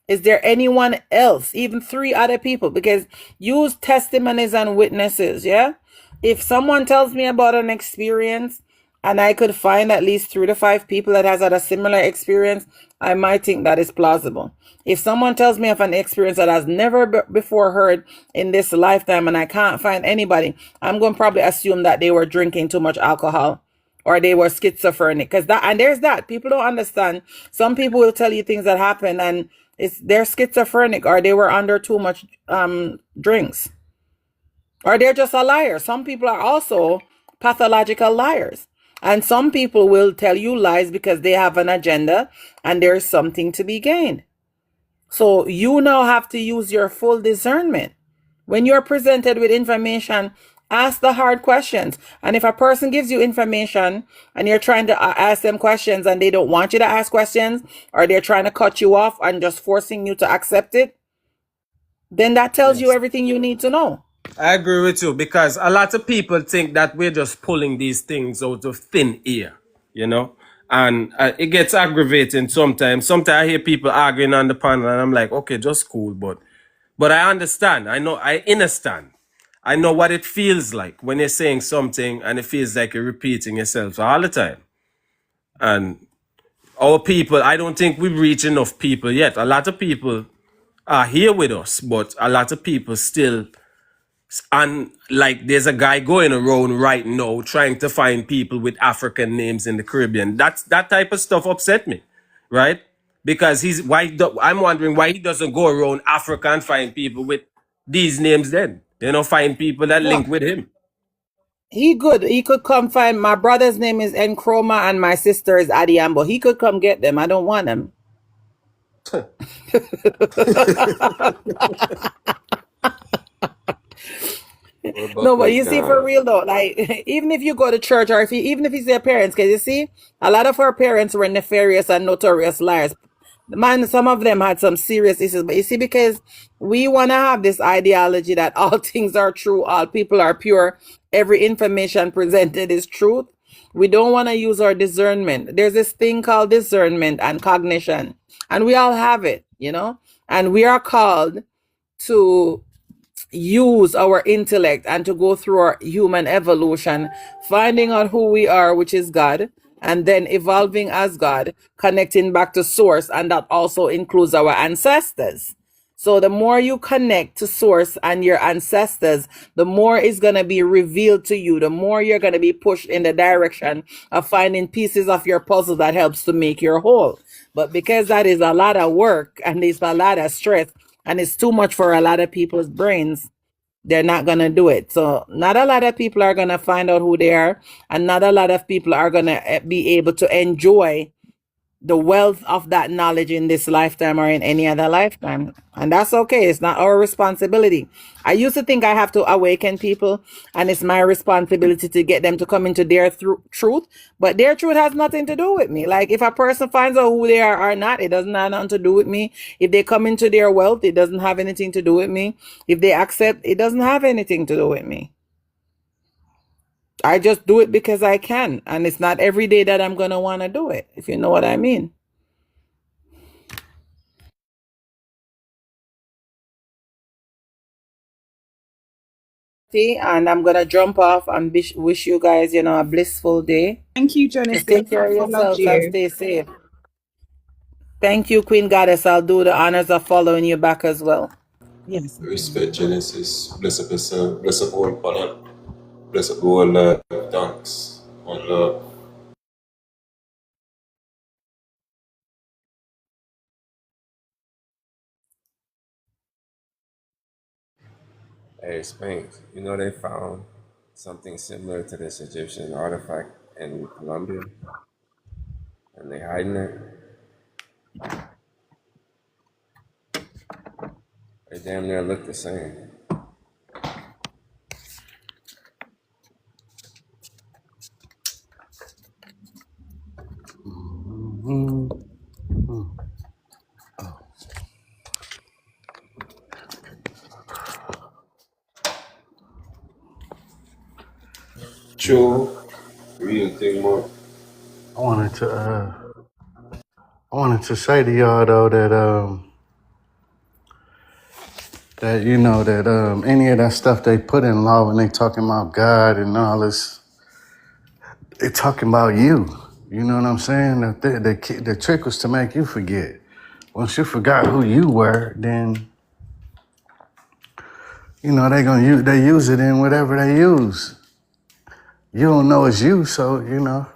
Is there anyone else, even 3 other people? Because use testimonies and witnesses, yeah? If someone tells me about an experience and I could find at least 3 to 5 people that has had a similar experience, I might think that is plausible. If someone tells me of an experience that I've never before heard in this lifetime and I can't find anybody, I'm going to probably assume that they were drinking too much alcohol or they were schizophrenic. And there's that. People don't understand. Some people will tell you things that happen and they're schizophrenic, or they were under too much drinks, or they're just a liar. Some people are also pathological liars. And some people will tell you lies because they have an agenda and there's something to be gained. So you now have to use your full discernment. When you're presented with information, ask the hard questions. And if a person gives you information and you're trying to ask them questions and they don't want you to ask questions, or they're trying to cut you off and just forcing you to accept it, then that tells you everything you need to know. I agree with you, because a lot of people think that we're just pulling these things out of thin air, and it gets aggravating sometimes. Sometimes I hear people arguing on the panel and I'm like, okay, just cool. But I understand. I understand. I know what it feels like when you're saying something and it feels like you're repeating yourself all the time. And our people, I don't think we've reached enough people yet. A lot of people are here with us, but a lot of people still, and like there's a guy going around right now trying to find people with African names in the Caribbean. That type of stuff upset me, right? Because I'm wondering why he doesn't go around Africa and find people with these names then. Find people that link with him. He could come find, my brother's name is Nkrumah and my sister is Adiambo. He could come get them. I don't want them. No, but you see, for real though, like even if you go to church, or even if it's their parents, because you see, a lot of our parents were nefarious and notorious liars. Man, some of them had some serious issues, but you see, because we want to have this ideology that all things are true, all people are pure, every information presented is truth. We don't want to use our discernment. There's this thing called discernment and cognition, and we all have it, you know, and we are called to use our intellect and to go through our human evolution, finding out who we are, which is God, and then evolving as God, connecting back to source, and that also includes our ancestors. So the more you connect to source and your ancestors, the more is going to be revealed to you, the more you're going to be pushed in the direction of finding pieces of your puzzle that helps to make your whole. But because that is a lot of work and it's a lot of stress and it's too much for a lot of people's brains, they're not going to do it. So not a lot of people are going to find out who they are, and not a lot of people are going to be able to enjoy the wealth of that knowledge in this lifetime or in any other lifetime. And that's okay. It's not our responsibility. I used to think I have to awaken people and it's my responsibility to get them to come into their truth, but their truth has nothing to do with me. Like if a person finds out who they are or not, it doesn't have nothing to do with me. If they come into their wealth, it doesn't have anything to do with me. If they accept, it doesn't have anything to do with me. I just do it because I can. And it's not every day that I'm going to want to do it, if you know what I mean. And I'm going to jump off and wish you guys, you know, a blissful day. Thank you, Genesis. Take care of yourselves and stay safe. Thank you, Queen Goddess. I'll do the honors of following you back as well. Yes. Respect Genesis. Bless up yourself. Bless up all panel. Bless up all thanks. One love. Hey, Spanks, you know they found something similar to this Egyptian artifact in Colombia, and they hiding it. They damn near look the same. True. Real thing, more. I wanted to say to y'all though that you know that any of that stuff they put in law when they talking about God and all this, they talking about you. You know what I'm saying? The trick was to make you forget. Once you forgot who you were, then you know they use it in whatever they use. You don't know it's you, so you know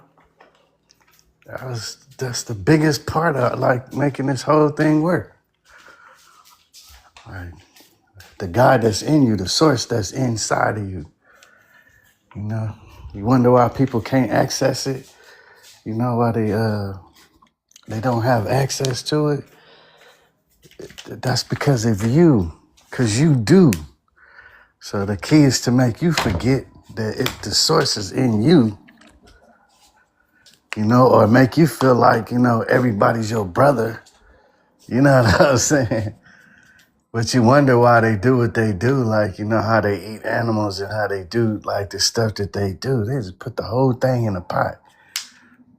that's the biggest part of like making this whole thing work. Like the God that's in you, the source that's inside of you. You know, you wonder why people can't access it. You know why they don't have access to it. That's because of you, because you do. So the key is to make you forget that the source is in you, you know, or make you feel like, you know, everybody's your brother. You know what I'm saying? But you wonder why they do what they do, like, you know, how they eat animals and how they do, like, the stuff that they do. They just put the whole thing in a pot.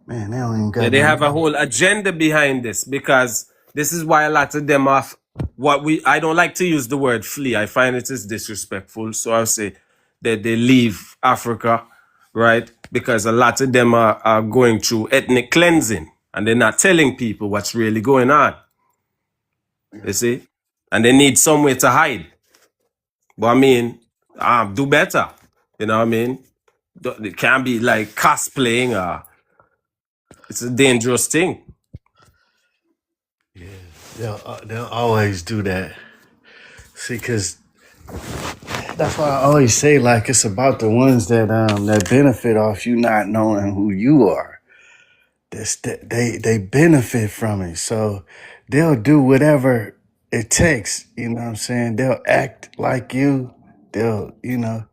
Man, they don't even got They have a whole agenda behind this, because this is why a lot of them are I don't like to use the word flee. I find it is disrespectful. So I'll say that they leave Africa, right? Because a lot of them are going through ethnic cleansing and they're not telling people what's really going on. You see? And they need somewhere to hide. But I mean, do better. You know what I mean? It can't be like cosplaying. It's a dangerous thing. They'll always do that. See, because that's why I always say, like, it's about the ones that benefit off you not knowing who you are. They benefit from it. So they'll do whatever it takes. You know what I'm saying? They'll act like you. They'll, you know.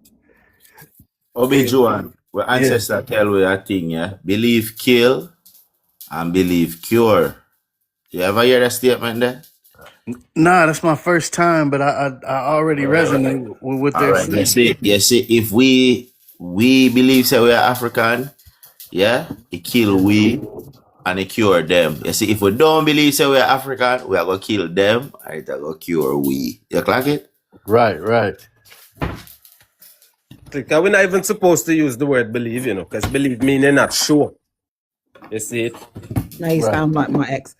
Obey Joan, where ancestor tell we a thing, yeah? Believe kill and believe cure. You ever hear that statement there? Nah, that's my first time, but I already resonate with their right. You see, if we we believe say we are African, yeah, it kill we and it cure them. You see, if we don't believe say we are African, we are gonna kill them and it are gonna cure we. You clock it? Right, right. Because we're not even supposed to use the word believe, you know, because believe meaning not sure. You see it? Now you Right. sound like my ex.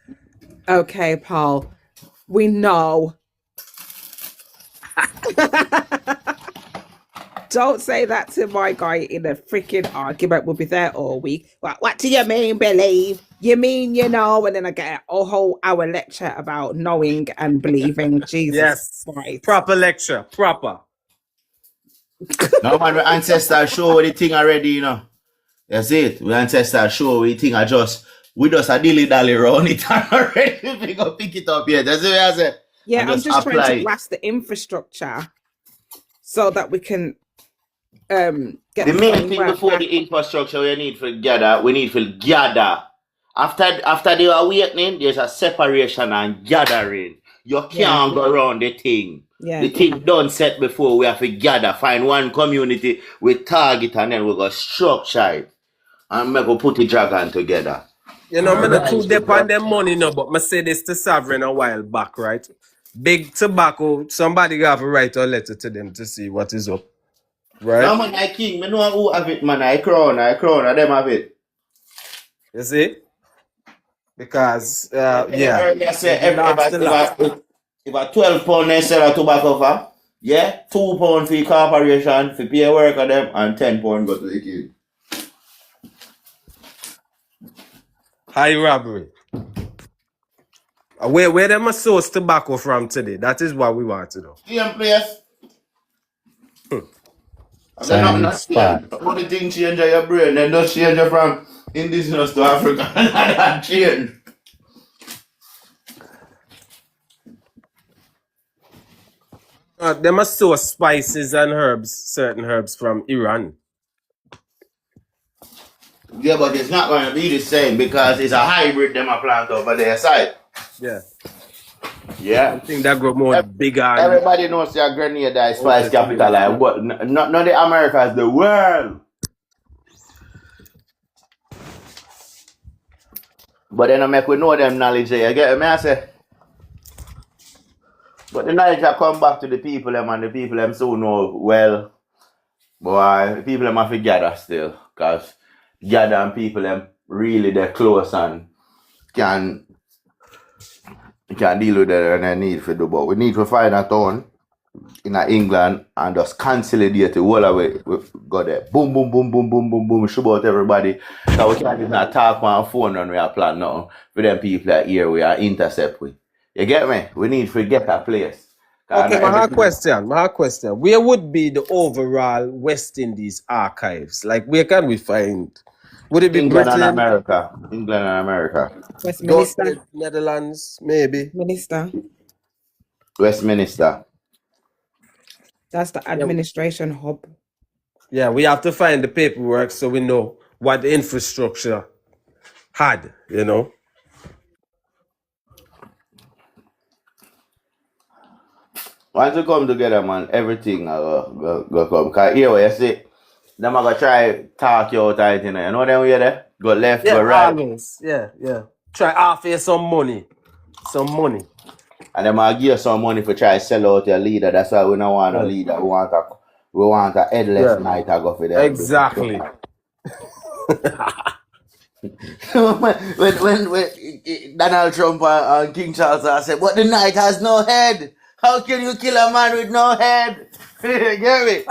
Okay, Paul. We know. Don't say that to my guy in a freaking argument. We'll be there all week. What do you mean, believe? You mean you know? And then I get a whole hour lecture about knowing and believing. Jesus Yes. Christ. Proper lecture. Proper. No man, we ancestors show the thing already, you know. That's it. We ancestors show we think we just a dilly dally around it and already we go pick it up here. That's what I said. Yeah, And I'm just trying apply to it. blast the infrastructure so that we can get The main thing framework before back. the infrastructure we need to gather. After the awakening, there's a separation and gathering. You can't go around the thing. Yeah. The thing done set before, we have to gather, find one community with target, and then we go structure it. And we go put the dragon together. You know, I'm not too deep on them money now, but I say this to Sovereign a while back, right? Big Tobacco, somebody got to write a letter to them to see what is up. Right? No man, I king, I know who have it, man. I crown, and them have it. You see? Because, Yeah. I say Last to last. if a 12 pound they sell a tobacco for, yeah, 2 pound for the corporation, for pay work of them, and 10 pound go to the kid. High robbery. Where them a source tobacco from today? That is what we want to know. Same place. And then Same not spot. only thing change your brain, then just change it from indigenous to African. That change. Them a source spices and herbs, certain herbs from Iran. Yeah, but it's not going to be the same because it's a hybrid them a plant over their side. Yeah. Yeah. I think that grow more bigger. Everybody knows your Grenada is spice capital, like, but not the Americas, the world. But then I make we know them knowledge there. You get me? I say. But the knowledge will come back to the people them, and the people them soon know well. Boy, the people them have to gather still. Because gather and people them really they're close and can deal with it and they need to do. But we need to find a town in England and just consolidate it all away. We go there. Boom, boom, boom, boom, boom, boom, boom. Shoot out everybody. So we can't even talk on phone when we are plan now. For them people that here we are intercept with. You get me? We need to get a place. Okay, my question. Where would be the overall West Indies archives? Like, where can we find? Would it be England Britain? and America. England and America. Westminster. Netherlands, maybe. Minister. Westminster. That's the administration hub. Yeah, we have to find the paperwork so we know what the infrastructure had, you know. Once we come together, man, everything go come. Because here where you see, them are going to try talk you out of it, you know. You know them way there? Go left, Yeah, go right. always. Yeah. Try offer some money. And them are give you some money for try to sell out your leader. That's why we don't want a leader. We want a headless night to go for them. Exactly. when Donald Trump and King Charles said, but the night has no head. How can you kill a man with no head? Get me?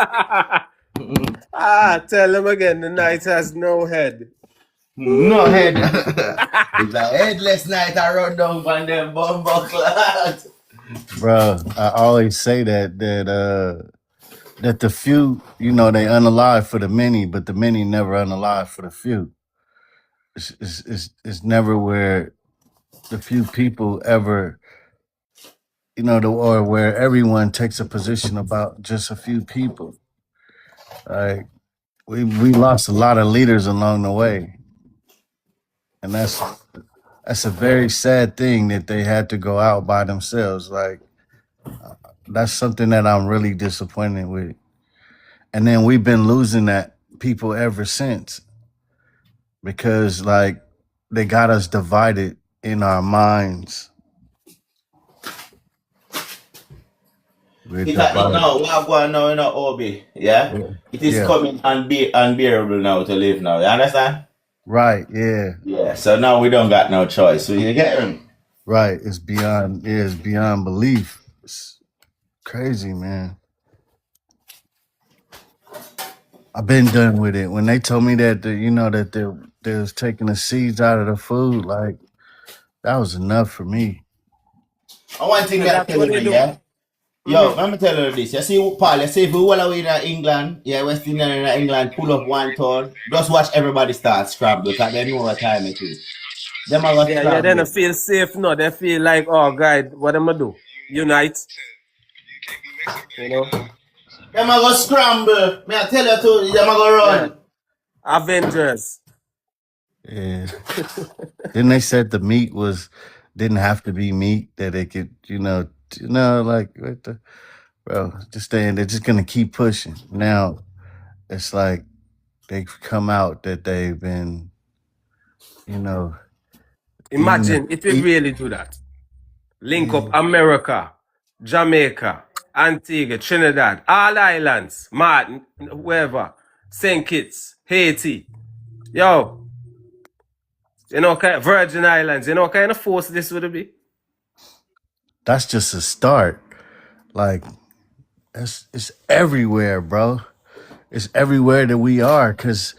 Tell them again, the night has no head. No head. It's a headless night I run down on them bumbo class. Bro, I always say that the few, you know, they unalive for the many, but the many never unalive for the few. It's never where the few people ever, you know, or where everyone takes a position about just a few people. Like we lost a lot of leaders along the way, and that's a very sad thing that they had to go out by themselves. Like that's something that I'm really disappointed with. And then we've been losing that people ever since, because like they got us divided in our minds. We're It divided. no, what going now in Obi, yeah? Yeah. It is Yeah. coming unbearable now to live now. You understand? Right. Yeah. Yeah. So now we don't got no choice. So you get me? Right. It's beyond. Yeah, it's beyond belief. It's crazy, man. I've been done with it. When they told me that that they was taking the seeds out of the food, like that was enough for me. And one thing And that I that's tell what you, they do. yeah? Yo, let me tell you this. You see, Paul, you see if we all away in England, yeah, West Indian in England, pull up one turn, just watch everybody start scramble because they know what time it is. Them are going to Yeah, they don't scramble. feel safe, no. They feel like, oh, God, what am I do? Unite. You know? Them are going to scramble. May I tell you too, them are going to Yeah. run. Avengers. Yeah. Then they said the meat didn't have to be meat, that they could, like what the bro, just saying they're just gonna keep pushing. Now it's like they've come out that they've been, eating Imagine if you eat, really do that. Link up yeah. America, Jamaica, Antigua, Trinidad, all islands, Martin, whoever, St. Kitts, Haiti. Yo, Virgin Islands, what kind of force this would be? That's just a start. Like it's everywhere, bro. It's everywhere that we are, because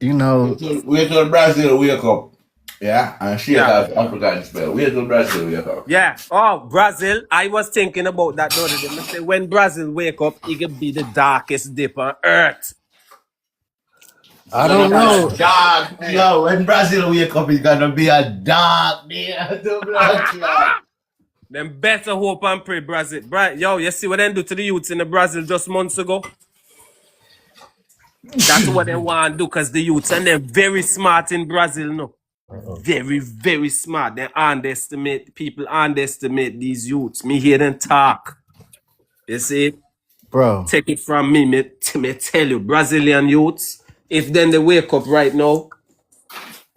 Wait till Brazil wake up. Yeah, and shake Yeah. off African spell. Wait till Brazil wake up. Yeah. Oh, Brazil. I was thinking about that the other day. I say when Brazil wake up, it could be the darkest dip on earth. I don't know. Dark. Yo, when Brazil wake up, it's gonna be a dark day. Them better hope and pray, Brazil. Yo, you see what they do to the youths in the Brazil just months ago? That's what they want to do, because the youths, and they're very smart in Brazil, no. Very, very smart. People underestimate these youths. Me hear them talk. You see? Bro. Take it from me, me tell you, Brazilian youths, if then they wake up right now,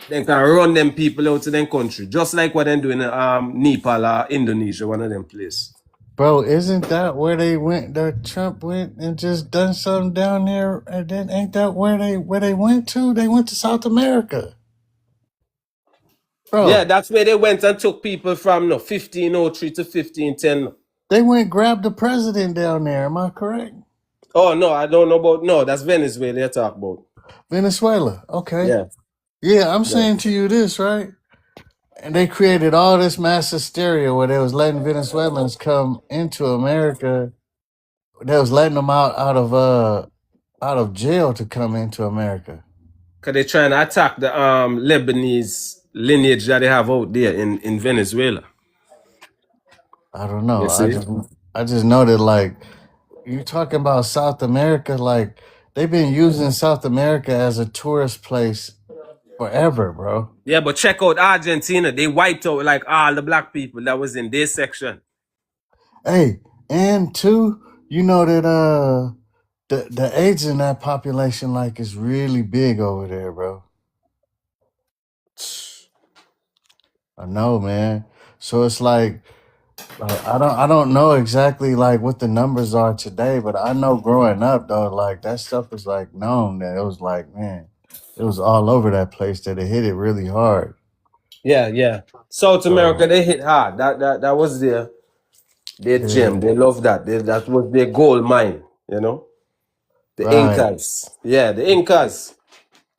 they can run them people out to them country. Just like what they do in Nepal or Indonesia, one of them places. Bro, isn't that where they went? That Trump went and just done something down there, and then ain't that where they went to? They went to South America, bro. Yeah, that's where they went and took people from 1503 to 1510. They went grabbed the president down there. Am I correct? Oh no, I don't know about that's Venezuela you talk about. Venezuela. Okay. Yeah. Yeah, I'm saying to you this, right? And they created all this mass hysteria where they was letting Venezuelans come into America. They was letting them out of jail to come into America. Because they're trying to attack the Lebanese lineage that they have out there in Venezuela. I don't know. You see? I just know that, like, you talking about South America, like they've been using South America as a tourist place forever, bro. Yeah, but check out Argentina. They wiped out like all the black people that was in their section. Hey, and two, you know that the AIDS in that population, like, is really big over there, bro. I know, man. So it's like I don't know exactly like what the numbers are today, but I know growing up though, like that stuff was like known, that it was like, man, it was all over that place, that it hit it really hard. Yeah. South America, they hit hard. That was their gem. They love that. That was their gold mine, The Right. Incas. Yeah, the Incas.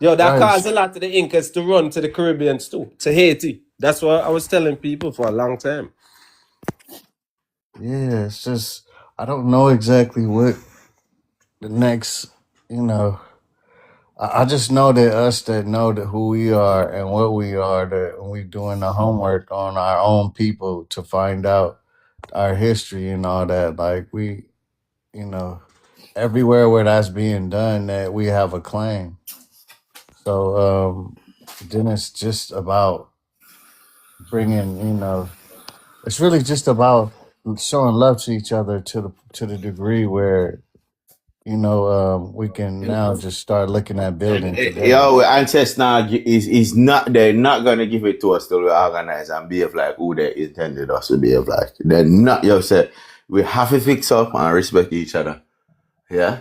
Yo, that Right. caused a lot of the Incas to run to the Caribbeans too, to Haiti. That's what I was telling people for a long time. Yeah, it's just I don't know exactly what the next, I just know that us that know that who we are and what we are, that when we doing the homework on our own people to find out our history and all that, like we, everywhere where that's being done, that we have a claim. So then it's just about bringing, it's really just about showing love to each other to the degree where we can now just start looking at building together. Yo, ancestors is not, they're not gonna give it to us till we organize and behave like who they intended us to behave like. They're not, say, we have to fix up and respect each other. Yeah?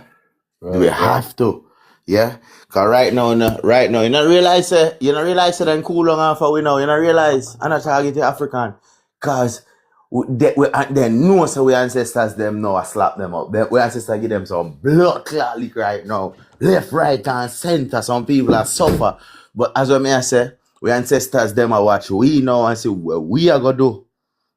We have to. Yeah? Cause right now, you not realize that I'm cool long after we know, you not realize I'm not targeting African. Cause they know so we ancestors them know I slap them up. We ancestors give them some blood clot lick right now. Left, right, and center. Some people are suffer. But as I may say, we ancestors them are watch we know and see what we are gonna do.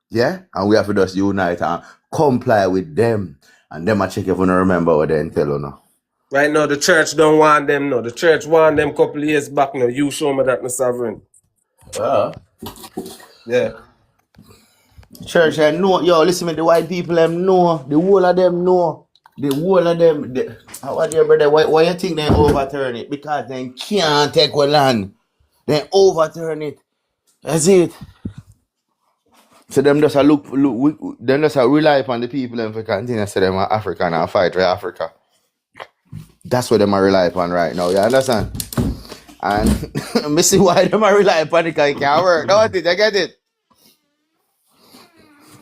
Yeah? And we have to just unite and comply with them. And them I check if you don't remember what they tell you now. Right now, the church don't want them, no. The church want them couple of years back now. You show me that, Mr. Sovereign. Yeah. Church, I know. Yo, listen, the white people, them know. The whole of them know. The whole of them. What dear brother, why you think they overturn it? Because they can't take our land. They overturn it. That's it. So them just them just rely upon the people and for continue to say them are African and fight for Africa. That's what them are rely upon right now, you understand? And I see why them are rely upon it because it can't work. Don't it? I get it.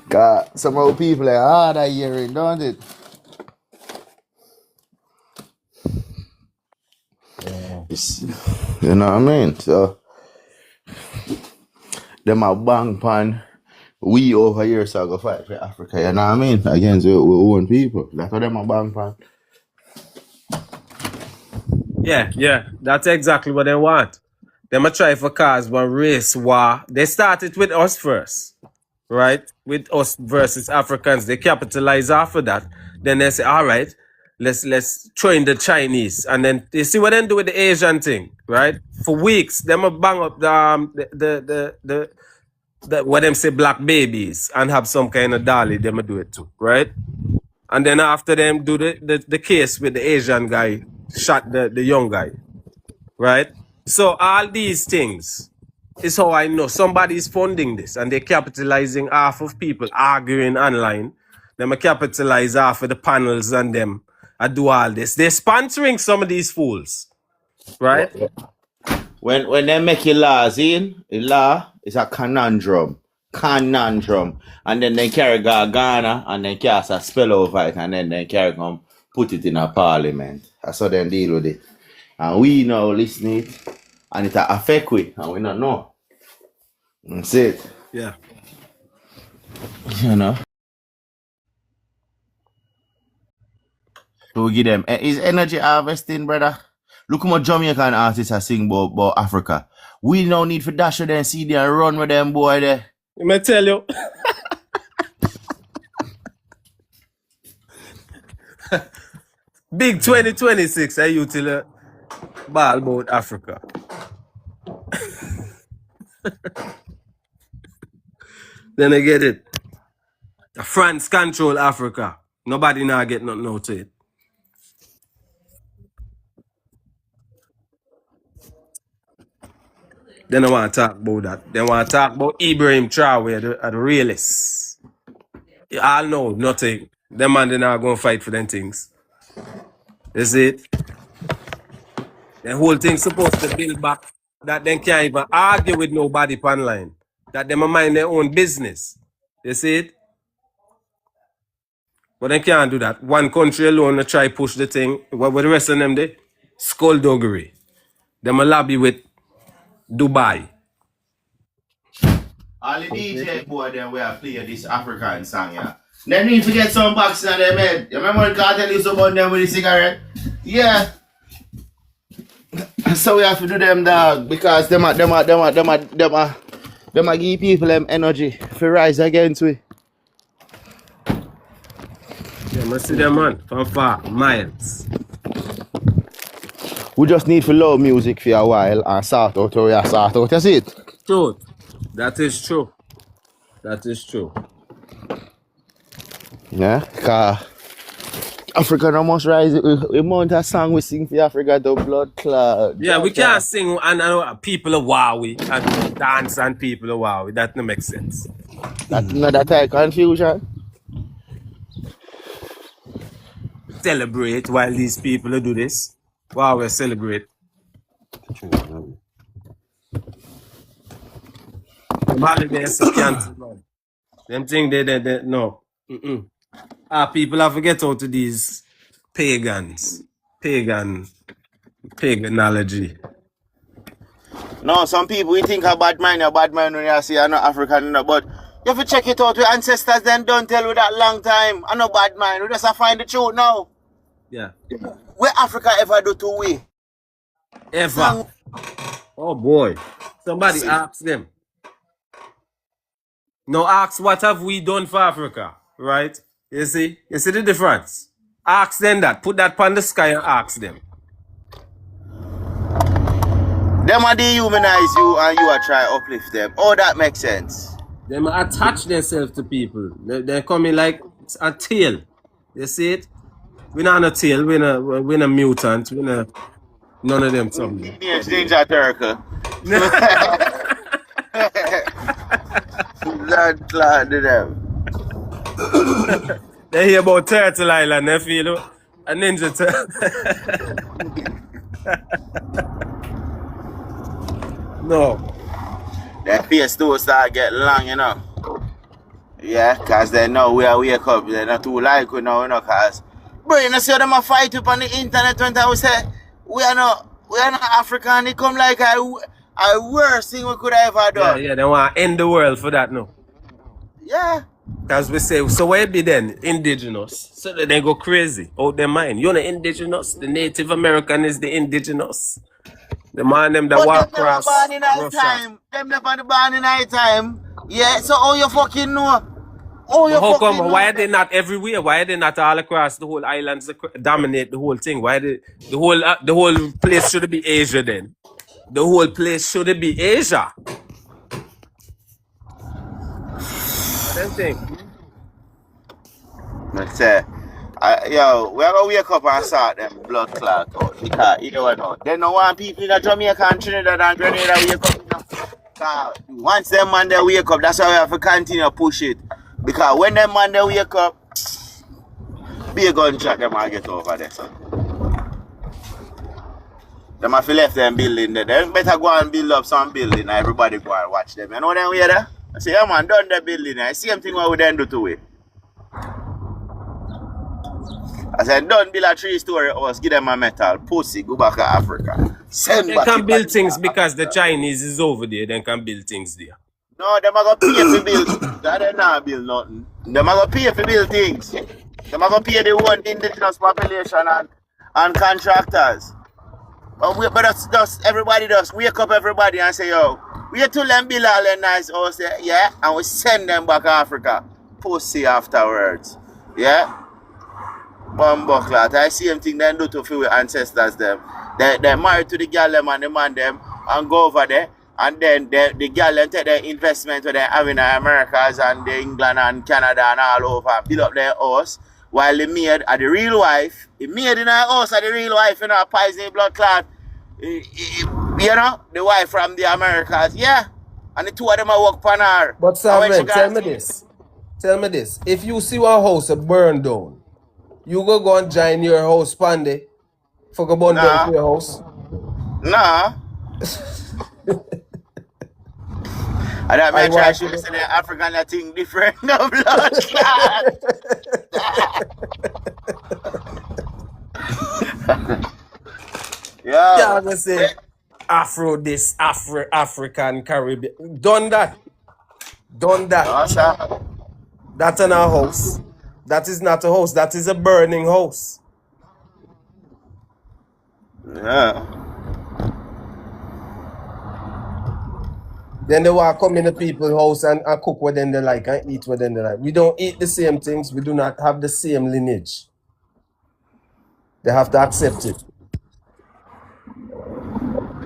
Cause some of the people are hard at hearing, don't it? Yeah. You know what I mean? So them are bang pan. We over here so go fight for Africa, you know what I mean? Against our own people. That's what them are bang pan. Yeah. That's exactly what they want. They might try for cause one race war. They started with us first. Right? With us versus Africans. They capitalize off of that. Then they say, all right, let's throw in the Chinese. And then you see what they do with the Asian thing, right? For weeks, them will bang up the what them say black babies and have some kind of dolly, them will do it too, right? And then after them do the case with the Asian guy, shot the young guy, right? So all these things is how I know somebody's funding this and they're capitalizing off of people arguing online. Them are capitalize off of the panels and them. I do all this. They're sponsoring some of these fools, right? When they make your laws in, the law is a conundrum. And then they carry Ghana and then cast a spell over it and then they carry come put it in a parliament. That's how they deal with it. And we now listen it and it affect we and we don't know. That's it. Yeah. You know. So we give them is energy harvesting, brother. Look how much Jamaican artists are sing about Africa. We no need for dash with them CD and run with them boy there. Let me tell you. Big 2026, I you till ball about Africa. Then I get it. France control Africa. Nobody now get nothing out of it. They don't want to talk about that. They want to talk about Ibrahim Traore, the realist. You all know nothing. Them man they not going to fight for them things. That's it. The whole thing supposed to build back that they can't even argue with nobody online. That they mind their own business. You see it? But they can't do that. One country alone to try push the thing. What the rest of them do? Skullduggery. Them a lobby with Dubai. All the DJ boy then we have played this African song, yeah. They need to get some boxing on their head. You remember when Cartel used to burn them with the cigarette? Yeah. So we have to do them, dog, because them give people them energy for rise against we. Yeah, I see them man from far, miles. We just need to love music for a while and sort out how we are sort out, that's it. True. That is true. That is true. Yeah, because Africa no must rise. The amount of song we sing for Africa, the blood clot. Yeah, we can't sing and people are wowie and dance and people are wowie. That no make sense. That type of confusion. celebrate while these people do this. While we celebrate. The holidays are cancelled, man. Them thing they no. People have to get out to these paganism. No, some people we think a bad man when you see I'm not African, but you have to check it out. Your ancestors then don't tell you that long time. I'm not bad man. We just have to find the truth now. Yeah. Where Africa ever do to we? Ever. Oh boy. Somebody ask them. No, ask what have we done for Africa, right? You see the difference. Ask them that. Put that on the sky and ask them. Them are dehumanize you and you are try to uplift them. Oh, that makes sense. Them attach themselves to people. They're coming like a tail. You see it? We're not a tail. We're a mutant. None of them something. Yes, Ninja Turtle. That clad to them. They hear about Turtle Island, they feel a Ninja Turtle. No. Their face too start getting long, you know. Yeah, because they know we are wake up. They're not too like we know, because bro, you know, see them a fight up on the internet when they say we are not African. It come like a worst thing we could have ever done. Yeah, they want to end the world for that now. Yeah. Because we say, so where it be then? Indigenous. So that they go crazy out their mind. You're the indigenous. The Native American is the indigenous. The man them that walk across Russia. Them never born in night time. Yeah, so how you fucking know? How come? Why are they not everywhere? Why are they not all across the whole islands dominate the whole thing? Why the whole place should be Asia then? The whole place should be Asia. Same thing. Let's say, yo, we're gonna wake up and start them blood clot out because you don't know. They don't want people in Jamaica and Trinidad and Grenada wake up. Once them man they wake up, that's why we have to continue to push it. Because when them man they wake up, be a gunshot them and get over there. So. Them have to left them building there. They better go and build up some building and everybody go and watch them. You know them way there? I say, yeah man, done the building. I same thing what we then do to it. I said, don't build a 3-story house, give them a metal, pussy, go back to Africa. Send they back can build things because the Chinese is over there, they can build things there. No, them are going to pay for build. They not build nothing. Them are going to pay for build things. Them are going to pay the one indigenous population and contractors. But everybody does wake up everybody and say, yo, we have to them build all them nice house there, yeah, and we send them back to Africa. Pussy afterwards. Yeah? Bumbleclot. I see them thing they do to feel with ancestors them. They're married to the girl them and the man them and go over there and then the girl them take their investment where they have in the Americas and the England and Canada and all over and build up their house while the maid are the real wife. The maid in her house are the real wife in her poison blood clot. You know, the wife from the Americas, yeah. And the two of them are work on her. But Sam, tell me this. If you see one house burn down, you go and join your house, Pandy, for go burn down your house? Nah. I don't make sure I should say the African thing different. No blood clot. Yeah, I'm gonna say Afro this, African, Caribbean. Done that. That's in our house. That is not a house. That is a burning house. Yeah. Then they will come in the people's house and cook what they like and eat what they like. We don't eat the same things. We do not have the same lineage. They have to accept it.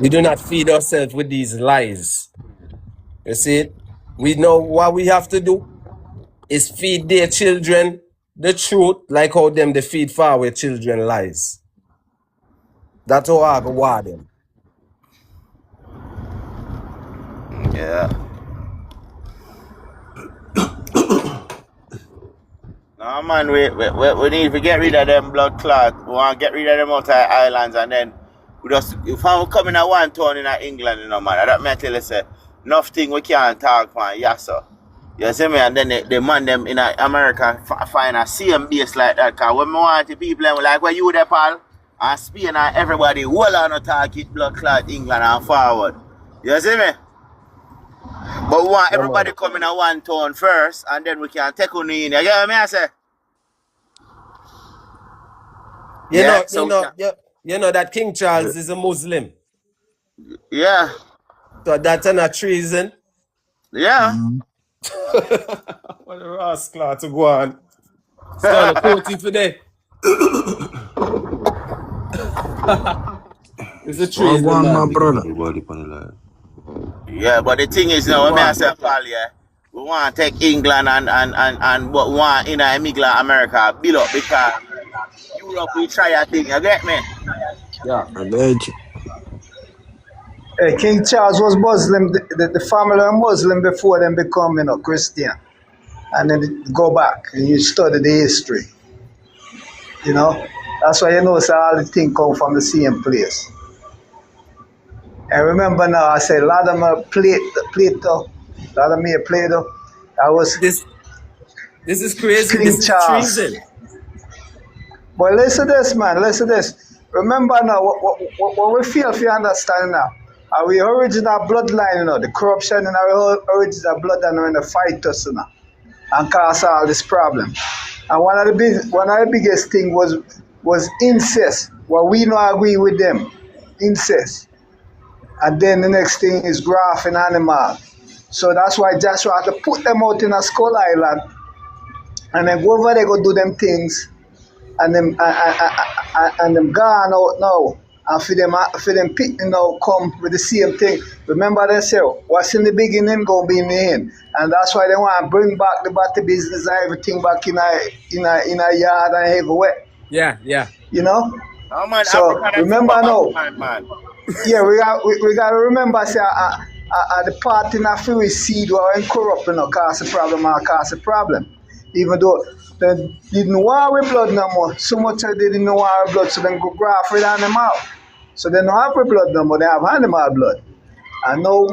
We do not feed ourselves with these lies. You see it? We know what we have to do is feed their children the truth, like how them they feed faraway children lies. That's how I go war them. Yeah. No man, we need to get rid of them blood clot. We want to get rid of them out of the islands, and then we just if I'm coming at one town in England, you know, man. That may tell you say nothing we can't talk man, yes sir. You see me, and then the man them in America find a same base like that. Cause when we want the people them like where you there, pal, and Spain and everybody, whole on to talk it blood clot England and forward. You see me? But we want everybody coming at one town first, and then we can take on in. You get what I say? You know that King Charles is a Muslim. Yeah. So that's not treason. Yeah. What a rascal to go on. Start a quote for that. It's a treason, Go on, man. my brother. Everybody on the line. Yeah, but the thing is now, when I say, pal, yeah, we want to take England and what we want in America build up because Europe we try a thing, you get me? Yeah. I bet you. Hey, King Charles was Muslim. The family were Muslim before them become, Christian. And then they go back and you study the history. You know? That's why you know so all the things come from the same place. And remember now, I said a lot of them are Plato. A lot of me are Plato. I was this is crazy. King This Charles. is treason. But listen to this, man. Listen to this. Remember now, what we feel if you understand now. Our original bloodline, the corruption in our original bloodline in the fight us, and cause all this problem. And one of the biggest thing was incest. Well, we don't agree with them. Incest. And then the next thing is grafting animal. So that's why Joshua had to put them out in a Skull Island and then go over there go do them things and them gone out now. And for them picking now come with the same thing. Remember they say what's in the beginning gonna be in the end. And that's why they want to bring back the battery business and everything back in a yard and everywhere. Yeah. You know? Oh, man, So Africa, remember now. man. Yeah, we got to remember, say, the part in a free seed were corrupt, cause the problem. Even though they didn't want our blood no more, so much they didn't know our blood, so they go graft with animal. So they don't have our blood no more, they have animal blood. And now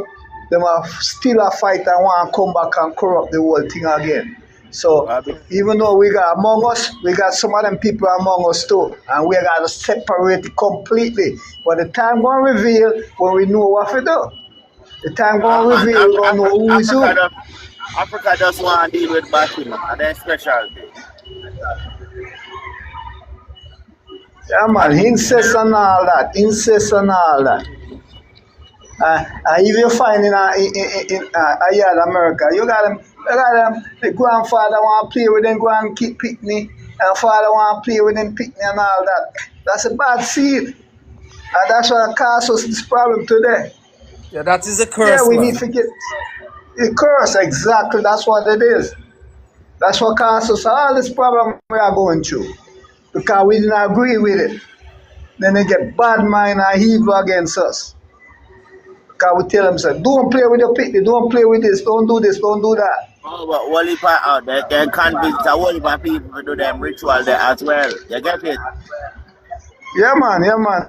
they are still a fight and want to come back and corrupt the whole thing again. So even though we got among us, we got some of them people among us too, and we got to separate it completely. But the time going to reveal when we know what to do. The time going to reveal we going to know who is who. Africa just want to deal with battle, and their specialty. Yeah, man, incest and all that. If you find in America, you got them. The grandfather want to play with them grandkid picnic, and father want to play with them picnic and all that. That's a bad seed. And that's what causes us this problem today. Yeah, that is a curse. Yeah, we man. need to get a curse, exactly. That's what it is. That's what causes us all this problem we are going through. Because we didn't agree with it. Then they get bad mind and evil against us. Because we tell them, say, don't play with your picnic, don't play with this, don't do this, don't do that. Oh, but whole heap of they convince a whole heap of people to do them ritual there as well. You get it? Yeah, man.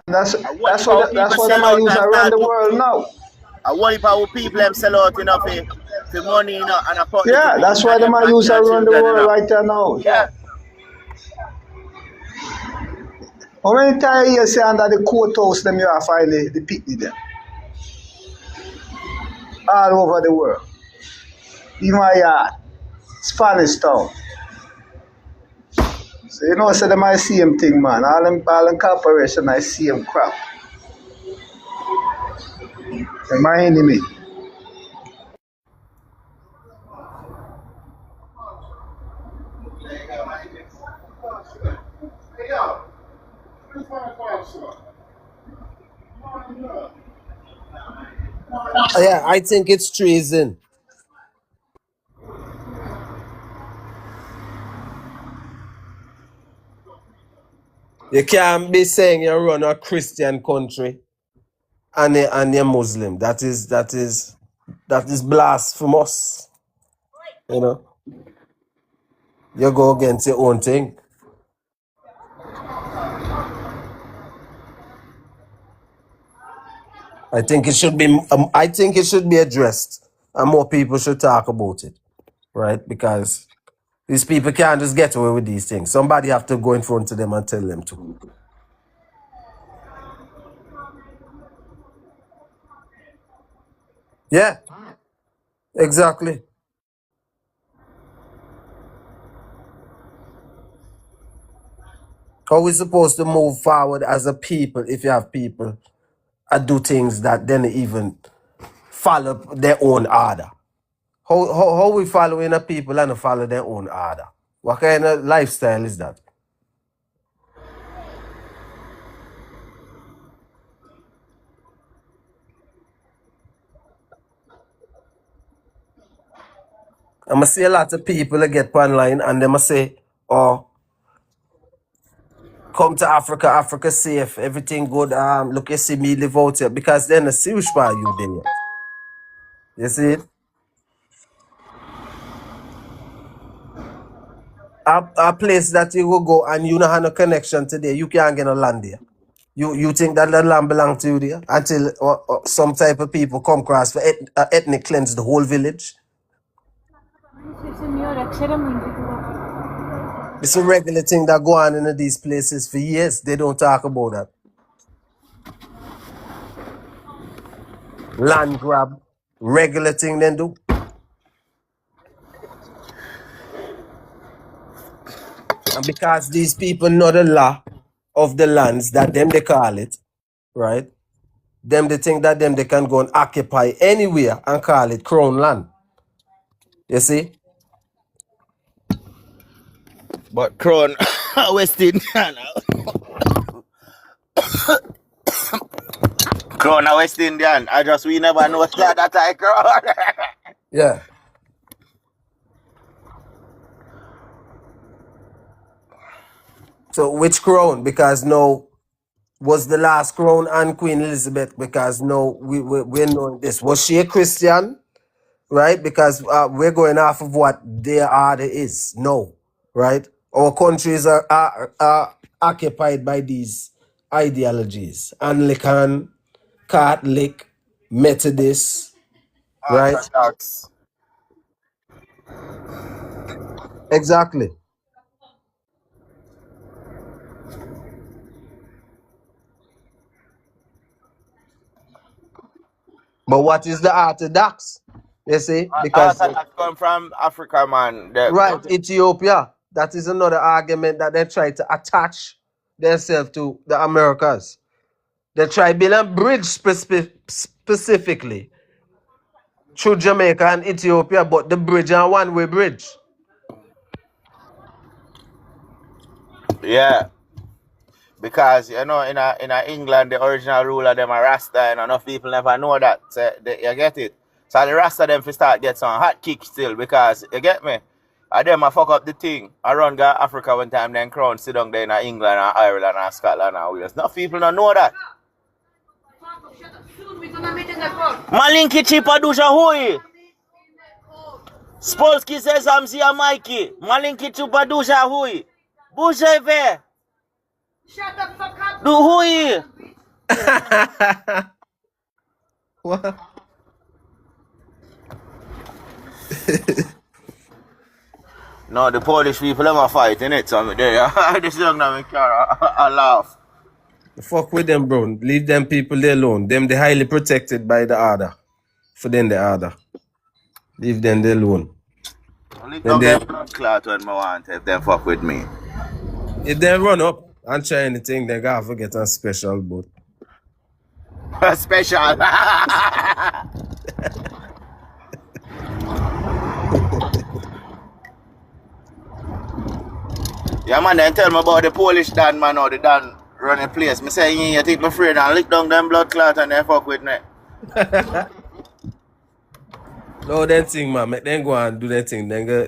That's what them are using around the world now. A whole heap of people them sell out enough for money, and a yeah, that's why them are using around the world right now. Yeah. How many times you say under the courthouse them you have find the picnic there? All over the world. Even my yard, Spanish town. So you know, so them I see him thing, man. All them corporation I see him crap. They're my enemy. Yeah, I think it's treason. You can't be saying you run a Christian country and you're Muslim. That is blasphemous. You know? You go against your own thing. I think it should be. I think it should be addressed, and more people should talk about it, right? Because these people can't just get away with these things. Somebody have to go in front of them and tell them to. Yeah, exactly. How we supposed to move forward as a people if you have people that do things that then even follow their own order? How we following a people and follow their own order? What kind of lifestyle is that? I'm going to see a lot of people that get online and they must say, oh, come to Africa, Africa safe, everything good. Look, you see me live out here. Because then the serious part you then yet. You see it? A place that you will go and you don't have no connection today, you can't get no land there. You think that the land belongs to you there until some type of people come across for ethnic cleanse the whole village? It's a regular thing that go on in these places for years. They don't talk about that. Land grab, regular thing then do. And because these people know the law of the lands that them they call it, right? Them they think that them they can go and occupy anywhere and call it crown land. You see? But Crown West Indian. Crown West Indian. We never know that I Crown. Yeah. So which crown? Because no was the last crown and Queen Elizabeth, because no we're knowing this. Was she a Christian? Right? Because we're going off of what their order is. No. Right? Our countries are occupied by these ideologies. Anglican, Catholic, Methodist, right? Orthodox. Exactly. But what is the Orthodox? You see? Because Orthodox come from Africa, man. right, Ethiopia. That is another argument that they try to attach themselves to the Americas. They try build a bridge specifically through Jamaica and Ethiopia, but the bridge is a one-way bridge. Yeah. Because, you know, in England, the original ruler, them are Rasta, and enough people never know that. So you get it? So the Rasta, them fi start get some hot kick still, because, you get me? And them a fuck up the thing. I run go Africa one time, then Crown sit down there in England and Ireland and Scotland and Wales. Enough people don't know that. Malinki chipa dusha hui. Spolski says Amzia Mikey. Malinki chupa dusha hui. Busha ve. Shut the fuck up. Do hui. What? No, the Polish people them are fighting it, so there. This young man I laugh. Fuck with them, bro. Leave them people there alone. Them they highly protected by the order. For them the order. Leave them there alone. Only come them blood clot when I want if they fuck with me. If they run up and try anything, they gotta forget a special boat. Special. Yeah, man, then tell me about the Polish Dan, man, or the Dan running place. Me say, you take my friend and lick down them blood clot and they fuck with me. No, them thing, man. Make them go and do that thing. Then go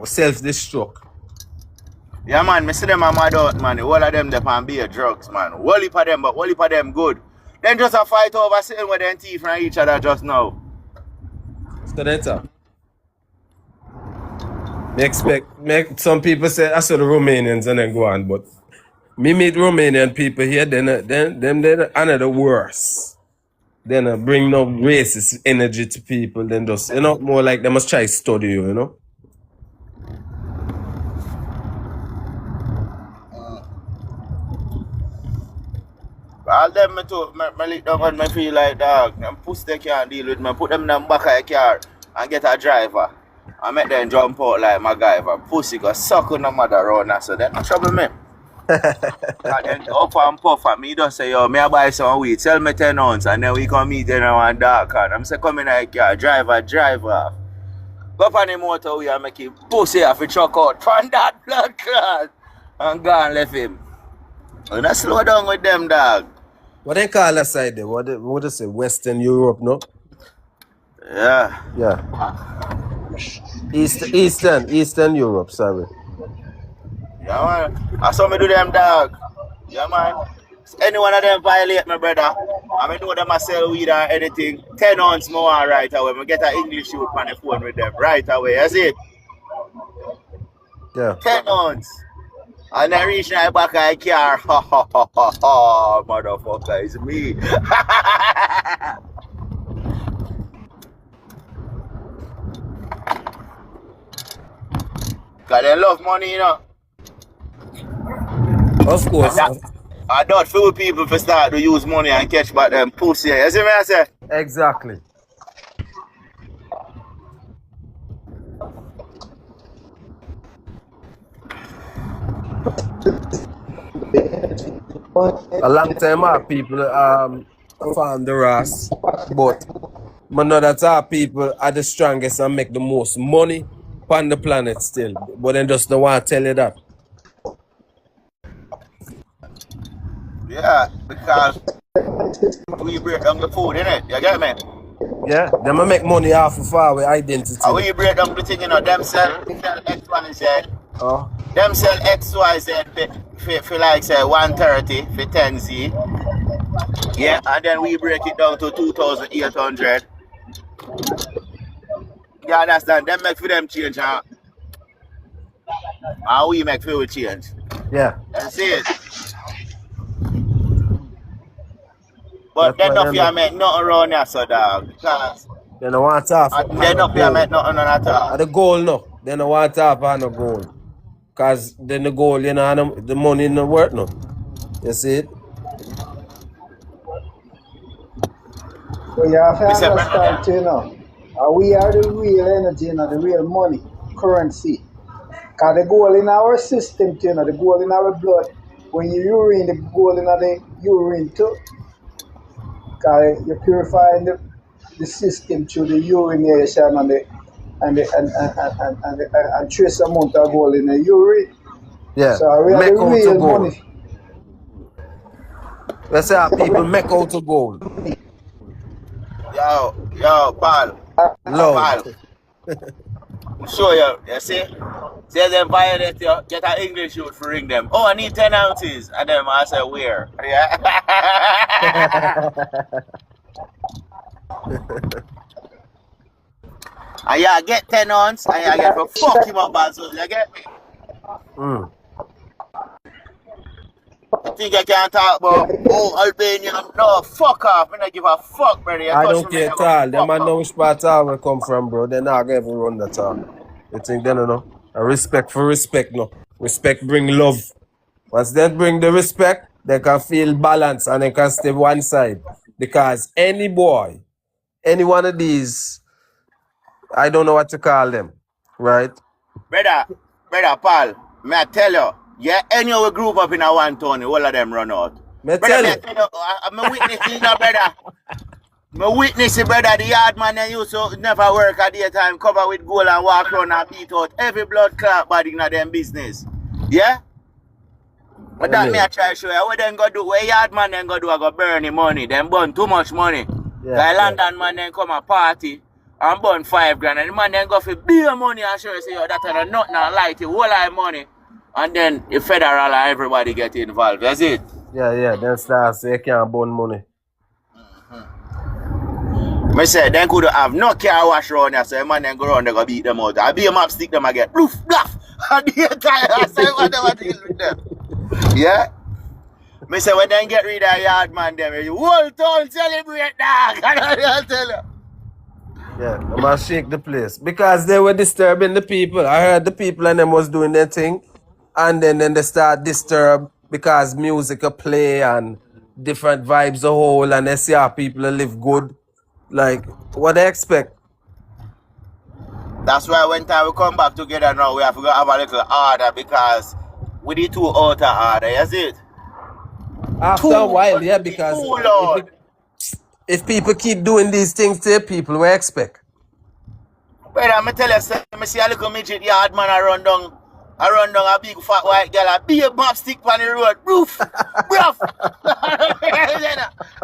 self-destruct. Yeah, man, me see them a mad out, man. All of them depend be drugs, man. Whole heap of them, but whole heap of them good. Then just a fight over sitting with them teeth from each other just now. So that's all. Some people say I saw the Romanians and then go on, but me meet Romanian people here, then they're another worse. Then bring no racist energy to people, then just more like they must try to study you, All them me too, me lick down and me feel like dog. Them pussy they can't deal with me. Put them in the back of a car and get a driver. I make them jump out like MacGyver. Pussy go suck on the mother around us, so they not trouble me. And then up and puff at me, just say, yo, me I buy some weed, sell me 10 ounce, and then we come meet in one dark and I'm say, come in a car, drive off. Go up on the motorway and make him pussy off the truck out, from that blood clot, and go and left him. And I slow down with them, dog. What they call that side there? What they say? Western Europe, no? Yeah. Yeah. Eastern Europe, sorry. Yeah, man. I saw me do them, dog. Yeah, man. Any one of them violate me, brother. I mean, know them I sell weed or anything. 10 ounce more right away. I get an English shoot on the phone with them right away. That's it. Yeah. 10 ounce. And I reach my back of the car. Ha ha ha ha ha. Motherfucker, it's me. Cause they love money, you know. Of course. I doubt few people for start to use money and catch back them pussy. You see me I say? Exactly. A long time our people found the ras, but none that our people are the strongest and make the most money on the planet still. But then just don't want to tell you that. Yeah, because we break down the food, innit? You get me? Yeah, them make money off of our identity. And when you break down the thing, you know, them sell X, Y, Z. Oh. Them sell X, Y, Z for like say 130 for 10Z. Yeah, and then we break it down to 2,800. You understand? Them make for them change, and we make for we change. Yeah. You see it? But they don't feel make nothing around here, so dog. Because they don't want to have. They don't feel make nothing at all. The goal, no. They don't want to have no goal. Because then the goal, you know, the money not worth no. You see it? So you have to understand too, you know. We are the real energy, you know, the real money, currency. Because the goal in our system too, you know, the goal in our blood, when you urine, the goal in the urine too. Because you're purifying the system through the urination and trace amount of gold in the urine. Yeah. So we have the real money. Let's say our people make out to gold. Yo, Paul. Love. Show you see? Say them violate you, get an English youth for ring them. Oh, I need 10 ounces. And then I say, where? Yeah. And you get 10 ounces and you get to fuck him up as well. You get me? You think I can't talk about Albania? No, fuck off. I don't give a fuck, brother. I don't care at all. Them man know which part of where come from, bro. They're not gonna ever run that all. You think they don't know? A respect for respect, no. Respect bring love. Once they bring the respect, they can feel balance and they can stay one side. Because any boy, any one of these, I don't know what to call them, right? Brother Paul, may I tell you, yeah, anyhow we grew up in a one town, all of them run out. Me tell you. I'm a witness, you know, brother. I'm a witness, brother. The yard man they used to never work at daytime, cover with gold and walk around and beat out every blood clot body in them business. Yeah? But that me I try to show you. What them go do? Where yard man then go do? I go burn the money. Them burn too much money. Yeah, London man then come a party and burn $5 grand. And the man then go for big money and show you say, yo, that ain't nothing and light, whole lot of money. And then the federal and everybody get involved. That's it. Yeah. Then start say you can't burn money. Me say, they could have no car wash around here, so man then go around, they go beat them out. I be a map stick them again. Roof, bluff. And the entire, I say, whatever deal with them. Yeah? Me say, when they get rid of yard man, them, the whole town celebrate, dog. I tell you. Yeah, I'm gonna shake the place. Because they were disturbing the people. I heard the people and them was doing their thing. And then they start disturb because music will play and different vibes a whole, and they see how people live good. Like, what they expect? That's why when time we come back together now, we have to go have a little order because we need to out of order, you see it? After a while, yeah, because if people keep doing these things to people, we expect. Brother, I tell you, I see a little midget yard man I run down a big fat white girl, a big map stick on the road, roof, bruv.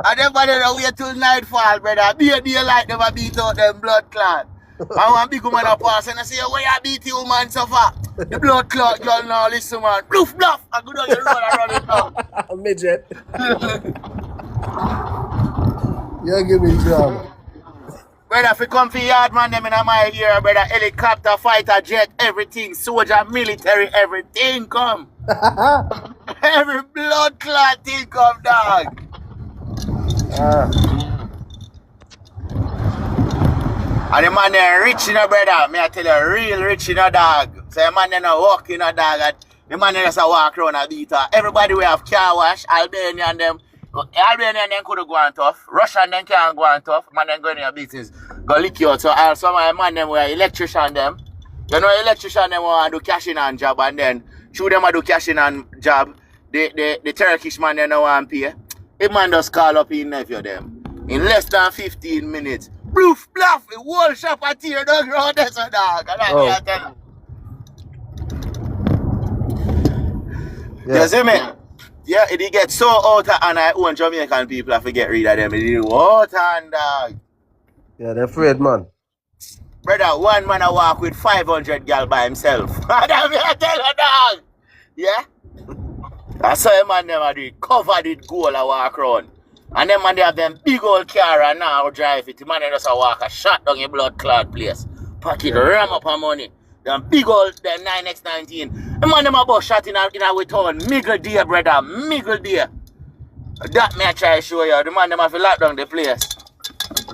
And then by the wait till nightfall, brother, be a day like them a beat out them blood clot. I want big woman a pass and I say, why you beat you man so far? The blood clot girl now, listen man, roof, bluff, I go down the road and run it down. Midget. You give me trouble. Brother, if you come for yard man, them in my ear, brother, helicopter, fighter, jet, everything, soldier, military, everything come. Every blood clot thing come, dog. And the man there rich, you know, brother. Me I tell you, real rich, you know, dog. So the man there not walk, you know, dog. And the man there just a walk around a beat. Everybody we have car wash, Albania and them. Albania and them could go on tough. Russian them can't go on tough. Man them go in your business. Go lick you out. So some of the man them were electrician them. You know electrician them want to do cash in and job, and then through them a do cash in and job. The Turkish man they don't want to pay. The man just call up his nephew them. In less than 15 minutes. Bloof, bluff, the whole shop a tear down round there, so dog. And that's what I tell you. You see me? Yeah, it get so out of and I own Jamaican people, I forget rid of them. It is out and dog. Yeah, they're afraid, man. Brother, one man I walk with 500 gal by himself. That's what I tell you, dog. Yeah? That's how a man never do it. Covered with gold I walk around. And them man they have them big old car and now drive it. The man they just a walk a shot down your blood clot place. Pocket ram up her money. Them big old them 9X19. The man them about shot in our town. Miggle dear, brother. Miggle dear. That me I try to show you. The man them have to lock down the place.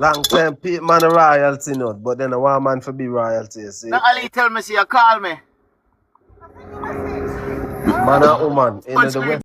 Long time man a royalty not, but then a one man for be royalty, you see. Now Ali tell me see you call me. Man and woman in the West.